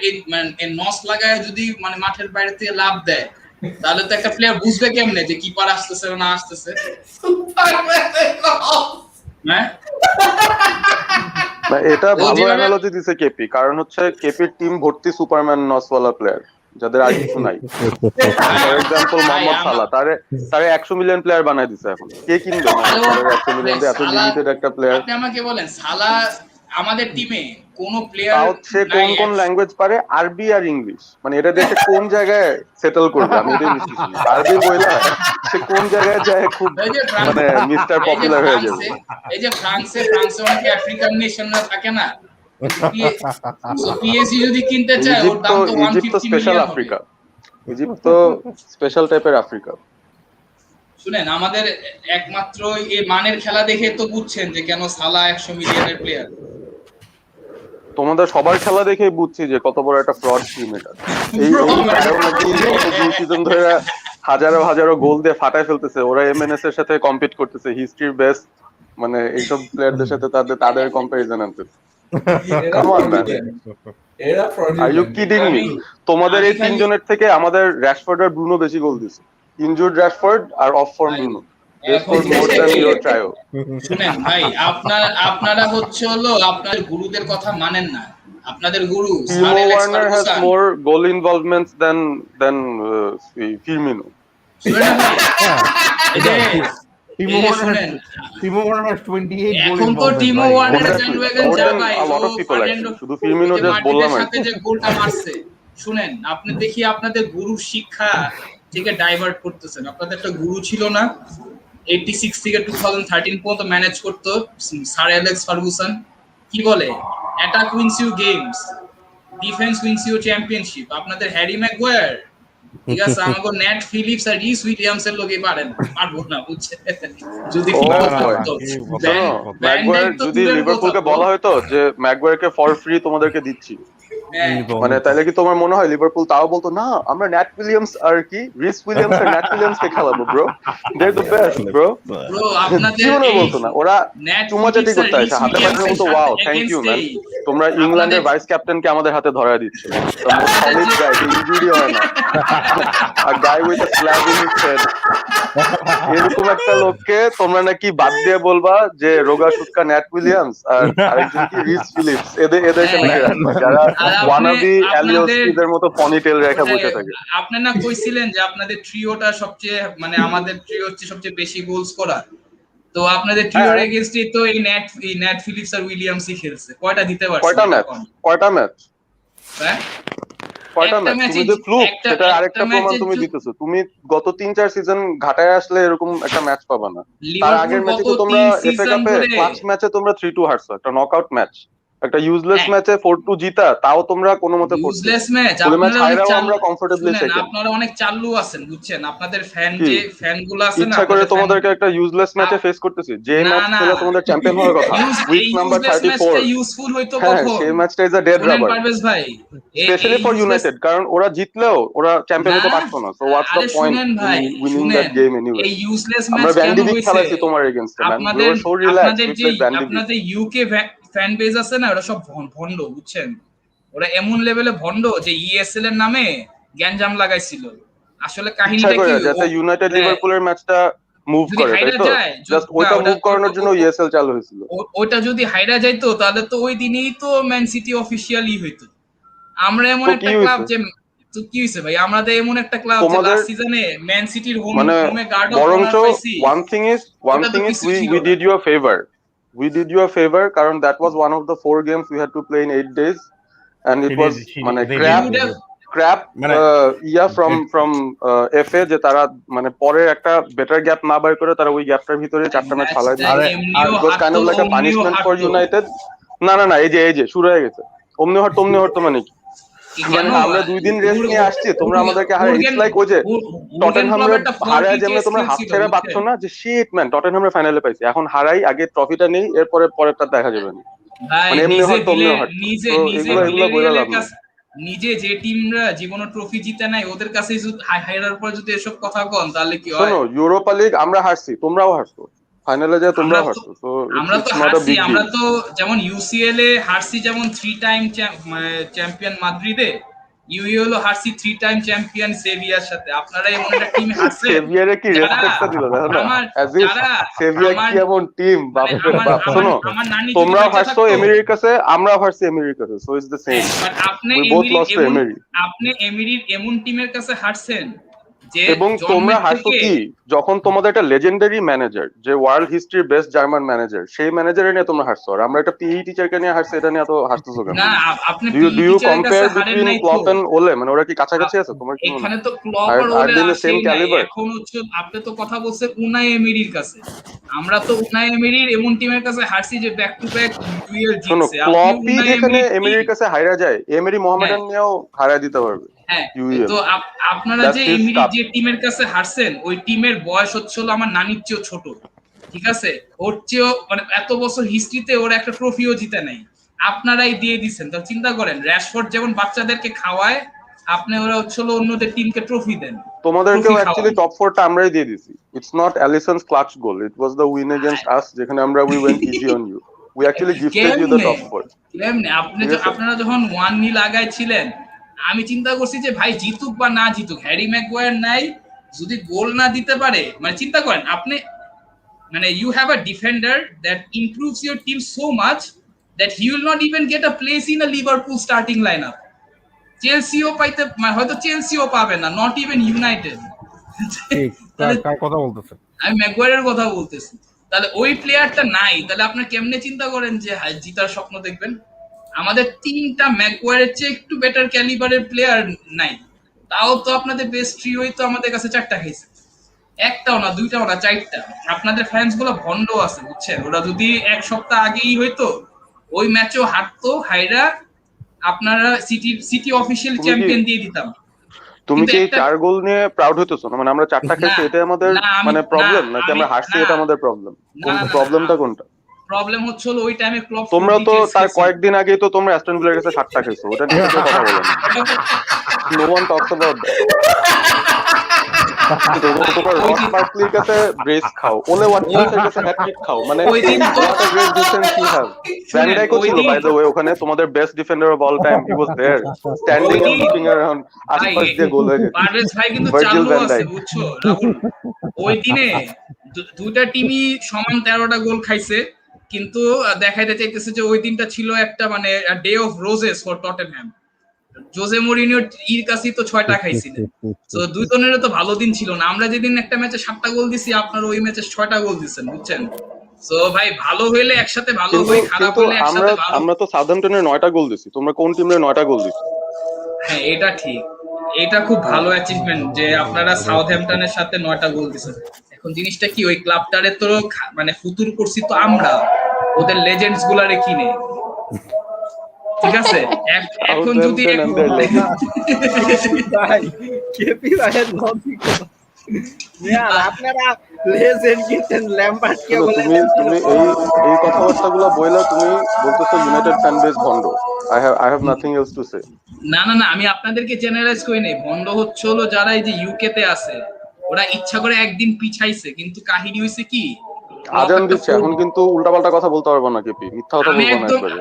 নস লাগায় যদি মানে মাঠের বাইরে থেকে লাভ দেয়, তাহলে তো একটা প্লেয়ার বুঝবে কেমনে যে কিপার আসতেছে না আসতেছে? হ্যাঁ, এটা ভালো অ্যানালজি দিছে কেপি, কারণ হচ্ছে কেপির টিম ভর্তি সুপারম্যান নসওয়ালা প্লেয়ার যাদের আর কিছু নাই। ফর এক্সাম্পল মোহাম্মদ সালাহ, তারে 100 মিলিয়ন প্লেয়ার বানাই দিছে। এখন কে কিনবে 100 মিলিয়ন দিয়ে? এত লিমিটেড একটা প্লেয়ার। আপনি আমাকে বলেন সালাহ আমাদের টিমে কোন প্লেয়ার সে কোন ল্যাঙ্গুয়েজ পারে? আরবি আর ইংলিশ। মানে এটা দেশে কোন জায়গায় সেটেল করবে আমি এটাই বুঝতেছি না। আরবি বইলা সে কোন জায়গায় যায় খুব মানে মিস্টার পপুলার হয়ে যাবে। এই যে ফ্রান্সে অনেক আফ্রিকান নেশনরা থাকে না, পিএসজি যদি কিনতে চায় ওর দাম তো 150 স্পেশাল আফ্রিকা। ইজিপ্ট তো স্পেশাল টাইপের আফ্রিকা। শুনেন, আমাদের একমাত্র এই মানের খেলা দেখে তো বুঝছেন যে কেন সালাহ 100 মিলিয়নের প্লেয়ার। তোমাদের সবার খেলা দেখে বুঝছি যে কত বড় একটা ফ্রড টিম এটা। এই সিজন ধরে হাজারো গোল দিয়ে ফাটায় ফেলতেছে, ওরা এমএনএস এর সাথে কম্পিট করতেছে, হিস্ট্রির বেস্ট মানে এইসব প্লেয়ারদের সাথে তাদের কম্পারিজন আনতেছে। Are you kidding me? তোমাদের এই তিনজনের থেকে আমাদের র‍্যাশফোর্ড আর ব্রুনো বেশি গোল দিছে। ইনজুরড র‍্যাশফোর্ড আর অফ ফর্ম ব্রুনো। শুনেন ভাই, আপনারা হচ্ছে হলো আপনার গুরুদের কথা মানেন না। আপনাদের গুরু Timo Werner has more goal involvements than Firmino. Timo Werner has 28 goal এখন তো টিমো ওয়ার্নার ব্যান্ডওয়াগন যা ভাই, a lot of people শুধু Firmino just বললাম সাথে যে গোলটা মারছে। শুনেন, আপনি দেখি আপনাদের গুরু শিক্ষা থেকে ডাইভার্ট করতেছেন। আপনাদের একটা গুরু ছিল না 86 থেকে 2013 পর্যন্ত ম্যানেজ করতো স্যার অ্যালেক্স ফার্গুসন? কি বলে, attack wins you games, defence wins you championship. আপনাদের হ্যারি ম্যাগুয়ার, ঠিক আছে, আমাকে নেট ফিলিপস আর রিস উইলিয়ামস এর লোকে পারবো না, বুঝছে? যদি ম্যাগুয়ার যদি লিভারপুলকে বলা হতো যে ম্যাগুয়ারকে ফর ফ্রি তোমাদেরকে দিচ্ছি, মানে তাহলে কি তোমার মনে হয় লিভারপুল তাও বলতো না আমরা ন্যাট উইলিয়ামস আর কি রিস উইলিয়ামস আর ন্যাট উইলিয়ামস কে খেলাবো bro, they are the best bro. Bro আপনাদের জীবনে এই বলতো না, ওরা ন্যাট চুমাচাটি ফিলিপস আর করতে রিস আসে হাতে পায়ে উইলিয়ামসের বলতো সাথে ওয়াও থ্যাংক ইউ ম্যান, তোমরা ইংল্যান্ডের আপনাদের ভাইস ক্যাপ্টেনকে আমাদের হাতে ধরায় দিচ্ছ, সলিড গাই, ইনজুরি হয় না, আর guy with a slab in his head, এরকম একটা লোককে তোমরা নাকি বাদ দিয়ে বলবা যে রোগা সুটকা ন্যাট উইলিয়ামস আর আরেকজন কি রিস ফিলিপস, এদেরকে নাকি রাখবা যারা ওয়ানাবি অ্যালিওস্কিদের মতো পনিটেল রেখা বসে থাকে। আপনি না কইছিলেন যে আপনাদের ট্রিওটা সবচেয়ে মানে আমাদের ট্রিও হচ্ছে সবচেয়ে বেশি গোলস করা, তো আপনাদের ট্রিওর এগেইনস্টে তো এই ন্যাট ফিলিপস আর উইলিয়ামসই খেলছে, কয়টা দিতে পারছে? কয়টা ম্যাচ হ্যাঁ কয়টা ম্যাচ তুমি যে ফ্লুক সেটা আরেকটা প্রমাণ তুমি দিতেছো, তুমি গত 3-4 সিজন ঘাটায় আসলে এরকম একটা ম্যাচ পাবা না, তার আগের ম্যাচে তো তোমরা এফএ কাপে 5 ম্যাচে তোমরা 3-2 হারছো, একটা নকআউট ম্যাচ, একটা ইউজলেস ম্যাচে 4-2 জিতা, তাও তোমরা কোনো মতে ইউজলেস ম্যাচ আমরা কমফোর্টেবলি সেকেন্ড। আপনারা অনেক চালু আছেন বুঝছেন, আপনাদের ফ্যানগুলো আছে না, ইচ্ছা করে তোমাদেরকে একটা ইউজলেস ম্যাচে ফেস করতেছি, যে ম্যাচ খেলে তোমাদের চ্যাম্পিয়ন হওয়ার কথা উইক নাম্বার 34 ইউজফুল হইতো কখন, সেই ম্যাচটা is a dead rubber Parvez ভাই, স্পেশালি ফর ইউনাইটেড, কারণ ওরা জিতলেও ওরা চ্যাম্পিয়ন হতে পারতো না, so what's the point winning that game anyway. এই ইউজলেস ম্যাচ আমরা ব্যান্ডি বিট খেলাইছি তোমার এগেইনস্টে man, we were so relaxed, আপনাদের ইউকে ফ্যান বেজ আছে না, ওরা সব ভন্ড বুঝছেন, ওরা এমন লেভেলে ভন্ড যে ইএসএল এর নামে গ্যাঞ্জাম লাগাইছিল, আসলে কাহিনীটা কি যাতে ইউনাইটেড লিভারপুলের ম্যাচটা মুভ করে, তাই তো জাস্ট ওইটা মুভ করানোর জন্য ইএসএল চালু হয়েছিল, ওইটা যদি হাইরা যাইতো তাহলে তো ওই দিনই তো ম্যান সিটি অফিশিয়ালি হইতো। আমরা এমন একটা ক্লাব যে তো কি হইছে ভাই, আমাদের এমন একটা ক্লাব যে লাস্ট সিজনে ম্যান সিটির হোমে গার্ড অফ অনার পাইছি। One thing is we did you a favor কারণ that was one of the 4 games we had to play in 8 days and it was মানে crap from FA যে তারা মানে পরে একটা বেটার গ্যাপ না বের করে তারা ওই গ্যাপটার ভিতরে 4টা ম্যাচ খেলাই দিয়েছে, it was kind of like a punishment for United। না এই যে শুরু হয়ে গেছে অমনি হট মানে কি, মানে আমরা 2 দিন রেস্ট নিয়ে আসছি, তোমরা আমাদেরকে হারে, ইটস লাইক ওই যে টটেনহামরে হারায় যেমন তোমরা হাফ ছেড়ে পাচ্ছ না যে শিট ম্যান টটেনহামরে ফাইনালে পাইছি, এখন হারাই আগে ট্রফিটা নেই, এরপরে পরেরটা দেখা যাবে না, মানে এমনি হট তোমরা হট, এগুলো বইলা লাভ না। নিজে যে টিমরা জীবনে ট্রফি জিতে নাই ওদের কাছে হারার পর যদি এসব কথা কন তাহলে কি হয়? শোনো ইউরোপা লিগ আমরা হারছি, তোমরাও হারছো, ফাইনালে যায় তোমরাও হারছো, সো আমরা তো হারছি, আমরা তো যেমন ইউসিএল এ হারছি, যেমন 3 টাইম চ্যাম্পিয়ন মাদ্রিদে, ইউইএল হারছি 3 টাইম চ্যাম্পিয়ন সেভিয়ার সাথে, আপনারা এমন একটা টিম হারছে, সেভিয়ারে কি রেসপেক্টটা দিল দেখো না, অ্যাজ ইফ সেভিয়া কি এমন টিম, বাপ রে বাপ। শোনো তোমরাও হারছো এমিরির কাছে, আমরাও হারছি এমিরির কাছে, so it's the same, but আপনি এমিরির এমন টিমের কাছে হারছেন যে, এবং তোমরা হারছো কি যখন তোমাদের একটা লেজেন্ডারি ম্যানেজার যে ওয়ার্ল্ড হিস্ট্রির বেস্ট জার্মান ম্যানেজার, সেই ম্যানেজারে নিয়ে তোমরা হারছো, আর আমরা একটা পিই টিচারকে নিয়ে হারছি, এটা নিয়ে এত হাসতেছো কেন? না আপনি do you compare between Klopp and Ole, মানে ওরা কি কাছাকাছি আছে? তোমার কি এখানে তো ক্লপ আর ওলে সেম ক্যালিবার, এখন হচ্ছে আপনি তো কথা বলছেন উনাই এমিরির কাছে, আমরা তো উনাই এমিরির এমন টিমের কাছে হারছি যে ব্যাক টু ব্যাক ইউএল জিতছে। শোনো ক্লপই যেখানে এমিরির কাছে হারা যায়, এমিরি মোহামেডান নিয়েও হারায় দিতে পারবে। হ্যাঁ তো আপনারা যে এমিরি যে টিমের কাছে হারছেন, ওই টিমের বয়স হচ্ছিল আমার নানির চেয়েও ছোট, ঠিক আছে, ওর চেয়েও মানে এত বছর হিস্ট্রিতে ওরা একটা ট্রফিও জিতে নাই, আপনারাই দিয়ে দিচ্ছেন। তো চিন্তা করেন র‍্যাশফোর্ড যেমন বাচ্চাদেরকে খাওয়ায়, আপনি ওরা হচ্ছিল অন্যদের টিমকে ট্রফি দেন। তোমাদেরকেও অ্যাকচুয়ালি টপ 4টা আমরাই দিয়ে দিছি, it's not Alisson's clutch goal, it was the win against us, যেখানে আমরা we went easy on you, we actually gifted you the top 4। কেমনে আপনারা যখন 1-0 লাগাইছিলেন, আমি চিন্তা করছি যে ভাই জিতুক বা না জিতুক, হ্যারি ম্যাগুয়ার নাই, যদি গোল না দিতে পারে, মানে চিন্তা করেন আপনি, মানে you have a defender that improves your team so much that he will not even get a place in a Liverpool starting lineup, চেলসিও পাইতে হয়তো চেলসিও পাবে না, নট ইভেন ইউনাইটেড। কার কথা বলতেছেন? আমি ম্যাগুয়ারের কথা বলতেছি। তাহলে ওই প্লেয়ারটা নাই, তাহলে আপনি কেমনে চিন্তা করেন যে জিতার স্বপ্ন দেখবেন? আমাদের 3টা ম্যাগুয়ারের চেয়ে একটু বেটার ক্যালিবারের প্লেয়ার নাই, তাও তো আপনাদের বেস্ট ট্রিওই তো আমাদের কাছে 4টা খাইছে, একটাও না, 2টাও না, 4টা। আপনাদের ফ্যান্স গুলো ভন্ড আছে বুঝছেন, ওরা যদি 1 সপ্তাহ আগেই হইতো ওই ম্যাচেও হারতো, হাইরা আপনারা সিটি অফিশিয়াল চ্যাম্পিয়ন দিয়ে দিতাম। তুমি কি 4 গোল নিয়ে প্রাউড হইতেছো না? মানে আমরা 4টা খেলছি এটা আমাদের মানে প্রবলেম, নাকি আমরা হারছি এটা আমাদের প্রবলেম? কোন প্রবলেমটা কোনটা? প্রবলেম হচ্ছে হলো ওই টাইমে ক্লপ তোমরা তো তার কয়েকদিন আগেই তো তোমরা অ্যাস্টন ভিলার কাছে 7টা খেয়েছো, ওটা নিয়ে কেউ কথা বলে না। No one talks about that. তোমরা রস বার্কলির কাছে ব্রেস খাও, ওলে ওয়াটকিন্সের কাছে হ্যাটট্রিক খাও, মানে what a great defense you have. Van ডাইকও ছিল বাই দ্য ওয়ে ওখানে, তোমাদের best defender of all time, he was there standing and looking around, আশপাশ দিয়ে গোল হয়ে গেছে। পারভেজ ভাই কিন্তু ভার্জিল চালু ভ্যান আছে ডাইক। বুঝছো রাহুল, ওই দিনে দুইটা টিমই সমান 13টা গোল খাইছে, কিন্তু দেখাইতে চাইতেছে যে ওই দিনটা ছিল একটা মানে day of roses for Tottenham. José মরিনিওর ইর কাছেই তো 6টা খাইছিলেন, তো দুই দলেরও তো ভালো দিন ছিল না। আমরা যেদিন একটা ম্যাচে 7টা গোল দিছি, আপনারা ওই ম্যাচে 6টা গোল দিচ্ছেন, বুঝছেন? সো ভাই ভালো হইলে একসাথে ভালো হই, খারাপ হইলে একসাথে ভালো। আমরা তো সাউদাম্পটনের 9টা গোল দিছি, তোমরা কোন টিমের 9টা গোল দিছো? হ্যাঁ এটা ঠিক, এটা খুব ভালো অ্যাচিভমেন্ট যে আপনারা সাউথহ্যাম্পটনের সাথে 9টা গোল দিছেন। এখন জিনিসটা কি, ওই ক্লাবটারে তো মানে ফুতুর করছি তো আমরা, ওদের লেজেন্ডস গুলারে কিনে, ঠিক আছে? এখন যদি ভাই কেপি ভাইয়ের লজিক ইয়ার আপনারা লেজেন্ড কিনছেন, ল্যাম্পার্ড কে বলে তুমি এই কথাবার্তাগুলো বইলা তুমি বলতেছো ইউনাইটেড ফ্যান বেস ভন্ড। I have nothing else to say. না না না, আমি আপনাদেরকে জেনারেলাইজ করি নাই। ভন্ড হচ্ছে হলো যারা এই যে ইউকে তে আছে, ওরা ইচ্ছা করে একদিন পিছাইছে, কিন্তু কাহিনী হইছে কি, আজান দিচ্ছে এখন, কিন্তু উল্টাপাল্টা কথা বলতে পারবো না কেপি, মিথ্যা কথা বলবো না একবারে।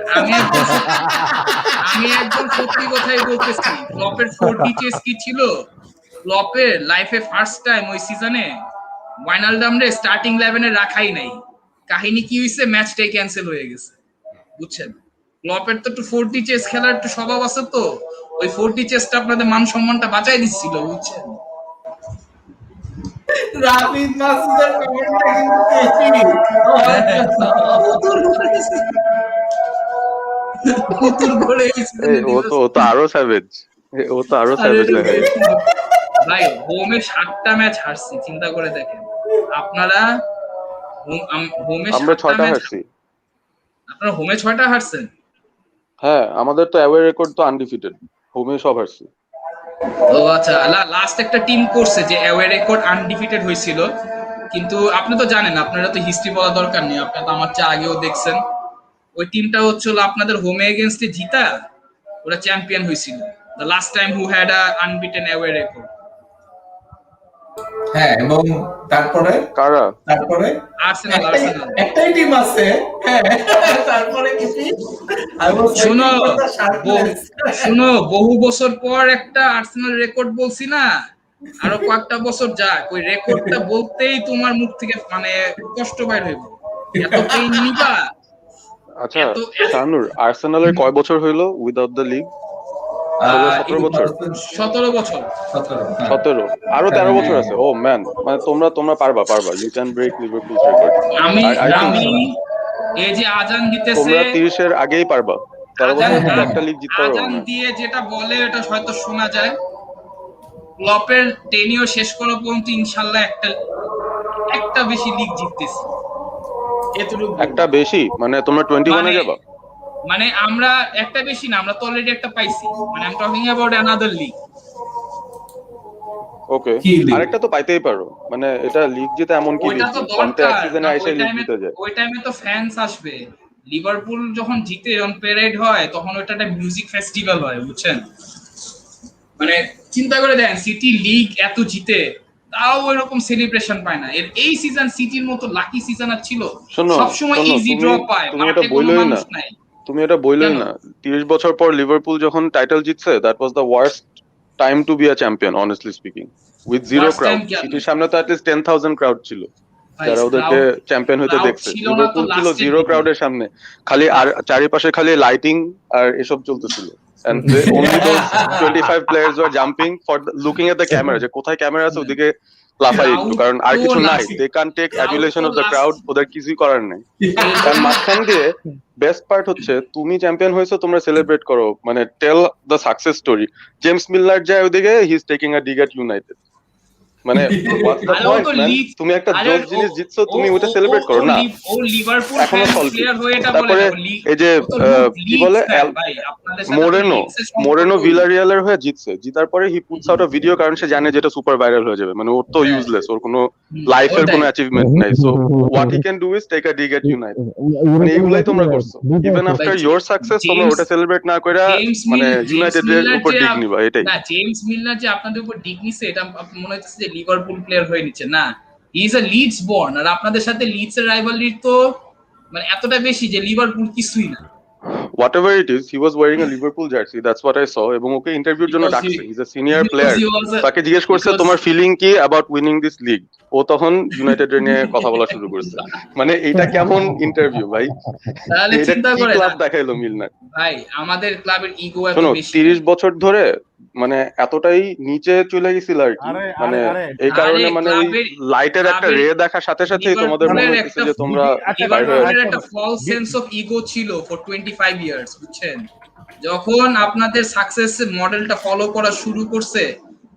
আমি একদম সত্যি কথাই বলতেছি। ক্লপের 4D চেস কি ছিল, ক্লপের লাইফে ফার্স্ট টাইম ওই সিজনে ওয়াইনালডাম রে স্টার্টিং 11 এ রাখাই নাই। কাহিনী কি হইছে, ম্যাচটাই ক্যান্সেল হয়ে গেছে, বুঝছেন? ক্লপের তো একটু 4D চেস খেলার একটু স্বভাব আছে, তো ওই 4D চেসটা আপনাদের মান সম্মানটা বাঁচাই দিচ্ছিল, বুঝছেন? রাফিদ মাসুদের কমেন্টটা কিন্তু পুতুল করে ও তো আরো স্যাভেজ, ও তো আরো স্যাভেজ লাগে ভাই। হোমে 7টা ম্যাচ হারছি, চিন্তা করে দেখেন আপনারা। হোমে আমরা 6টা হারছি। আপনারা হোমে 6টা হারছেন? হ্যাঁ, আমাদের তো অ্যাওয়ে রেকর্ড তো আনডিফিটেড, হোমে সব হারছি। ও আচ্ছা, লাস্ট একটা টিম করছে যে অ্যাওয়ে রেকর্ড আনডিফিটেড হয়েছিল, কিন্তু আপনি তো জানেন, আপনারা তো হিস্ট্রি বলা দরকার নেই, আপনারা তো আমার চেয়ে আগেও দেখছেন। ওই টিমটা হচ্ছিল আপনাদের হোমে এগেইনস্টে জিতা, ওরা চ্যাম্পিয়ন হয়েছিল, the last time who had a unbeaten away record. হ্যাঁ, এবং তারপরে কারা? তারপরে আর্সেনাল একটাই টিম আছে। হ্যাঁ, তারপরে কি? শুনো বহু বছর পর একটা আর্সেনাল রেকর্ড বলছি না, আরো কয়েকটা বছর যাক, ওই রেকর্ডটা বলতেই তোমার মুখ থেকে মানে কষ্ট বাইর হইব, এত পেইন নিবা। আচ্ছা শানুর, আর্সেনালের কয় বছর হইলো উইদাউট দ্য লিগ? 17 বছর। 17 আরো 13 বছর আছে। ও ম্যান, মানে তোমরা পারবা, ইউ ক্যান ব্রেক লিভারপুলস রেকর্ড। আমি এই যে আজান দিতেছে, তোমরা 30 এর আগেই পারবা, 13 বছর মধ্যে একটা লিগ জিততে পারবে। আজান দিয়ে যেটা বলে এটা হয়তো শোনা যায়, ক্লপের টেনিও শেষ করা পর্যন্ত ইনশাআল্লাহ একটা বেশি লিগ জিততেছি, এতটুকু। একটা বেশি মানে তোমরা 21 এ যাবা? মানে আমরা একটা বেশি না, আমরা তো অলরেডি একটা পাইছি, মানে I am talking about another league. Okay, আরেকটা তো পাইতেই পারো, মানে এটা লিগ জিতে এমন কি ওইটা তো কন্টে এক দরকার, সিজনে আইসা লিগ জিতে যায়। ওই টাইমে তো ফ্যান্স আসবে। লিভারপুল যখন জিতে, যখন প্যারেড হয়, তখন ওইটা একটা মিউজিক ফেস্টিভ্যাল হয়, বুঝছেন? মানে চিন্তা করে দেখেন, সিটি লিগ এত জিতে তাও এরকম সেলিব্রেশন পায় না। এই সিজন সিটির মতো লাকি সিজন আর ছিল, সবসময় ইজি ড্র পায়, মাঠে কোনো মানুষ নাই। তুমি এটা বললেই না, 30 বছর পর লিভারপুল যখন টাইটেল জিতছে, that was the worst time to be a champion, honestly speaking, with zero crowd. সিটির সামনে তো অ্যাটলিস্ট 10,000 ক্রাউড ছিল যারা ওদেরকে চ্যাম্পিয়ন হইতে দেখছে। লিভারপুল ছিল জিরো ক্রাউডের সামনে, খালি আর চারিপাশে খালি লাইটিং আর এসব চলতেছিল, and only those 25 players were jumping for looking at the camera, যে কোথায় ক্যামেরা আছে ওদিকে লাফাই একটু, কারণ আর কিছু নাই, they can't take adulation of the crowd, ওদের কিছুই করার নেই। কারণ মাঝখান দিয়ে বেস্ট পার্ট হচ্ছে তুমি চ্যাম্পিয়ন হয়েছো, তোমরা সেলিব্রেট করো, মানে tell the success story. James Miller যায় ওদিকে, he is taking a dig at United, মানে হোয়াটস দ্য আরে ও পয়েন্ট তো ম্যান? লিডস, তুমি একটা আরে জোস ও জিনিস জিতছো, ও তুমি ওটা ও সেলিব্রেট করো না, ও লিভারপুল এখনো ফ্যান সল্টি। প্লেয়ার হয়ে এটা বলে তারপরে না, এই যে ও তো লিডস কি লিডস বলে ফ্যান ভাই, আপনাদের সাথে তো মোরেনো লিডসের মোরেনো সম্পর্কই। ভিলারিয়ালের হয়ে জিতছে, জিতার পরে he puts out a video, কারণ সে জানে যেটা সুপার ভাইরাল হয়ে যাবে, মানে ওর তো হ্যাঁ, ইউজলেস, ওর কোনো লাইফের ওটাই। কোনো অ্যাচিভমেন্ট নাই, so what he can do is take a dig at United. মানে এগুলাই তোমরা করছো, ইভেন ভাই আফটার ইয়োর সাকসেস তোমরা জেমস ওটা সেলিব্রেট না কইরা মানে ইউনাইটেডের উপর ডিগ নিবা, এটাই। না, জেমস মিলার যে আপনাদের উপর ডিগ নিছে, এটা মনে হচ্ছে যে লিভারপুল প্লেয়ার হয়ে নিচ্ছে না, he is a Leeds born, আর আপনাদের সাথে লিডস এর রাইভালরি তো মানে এতটা বেশি যে লিভারপুল কিছুই না। Whatever it is, he was wearing a Liverpool jersey. That's what I saw. এবং ওকে ইন্টারভিউর জন্য Because he- ডাকছে। He's a senior because player. he was a- তাকে জিজ্ঞেস করছে because- তোমার ফিলিং কি about winning this league? ও তখন ইউনাইটেডের নিয়ে কথা বলা শুরু করছে। মানে এটা কেমন ইন্টারভিউ ভাই? তাহলে এটা চিন্তা কি করেন ক্লাব দেখাইলো মিলনার? ভাই, আমাদের ক্লাবের ইগো এত শোনো, বেশি। 30 বছর ধরে মানে এতটাই নিচে চলে গেছিল আর কি, মানে এই কারণে মানে ওই লাইটের একটা রে দেখার সাথে সাথেই তোমাদের মনে হচ্ছে যে তোমরা লিভারপুলের একটা ফলস সেন্স অফ ইগো ছিল ফর 25 ইয়ার্স, বুঝছেন? যখন আপনাদের সাকসেস মডেলটা ফলো করা শুরু করছে,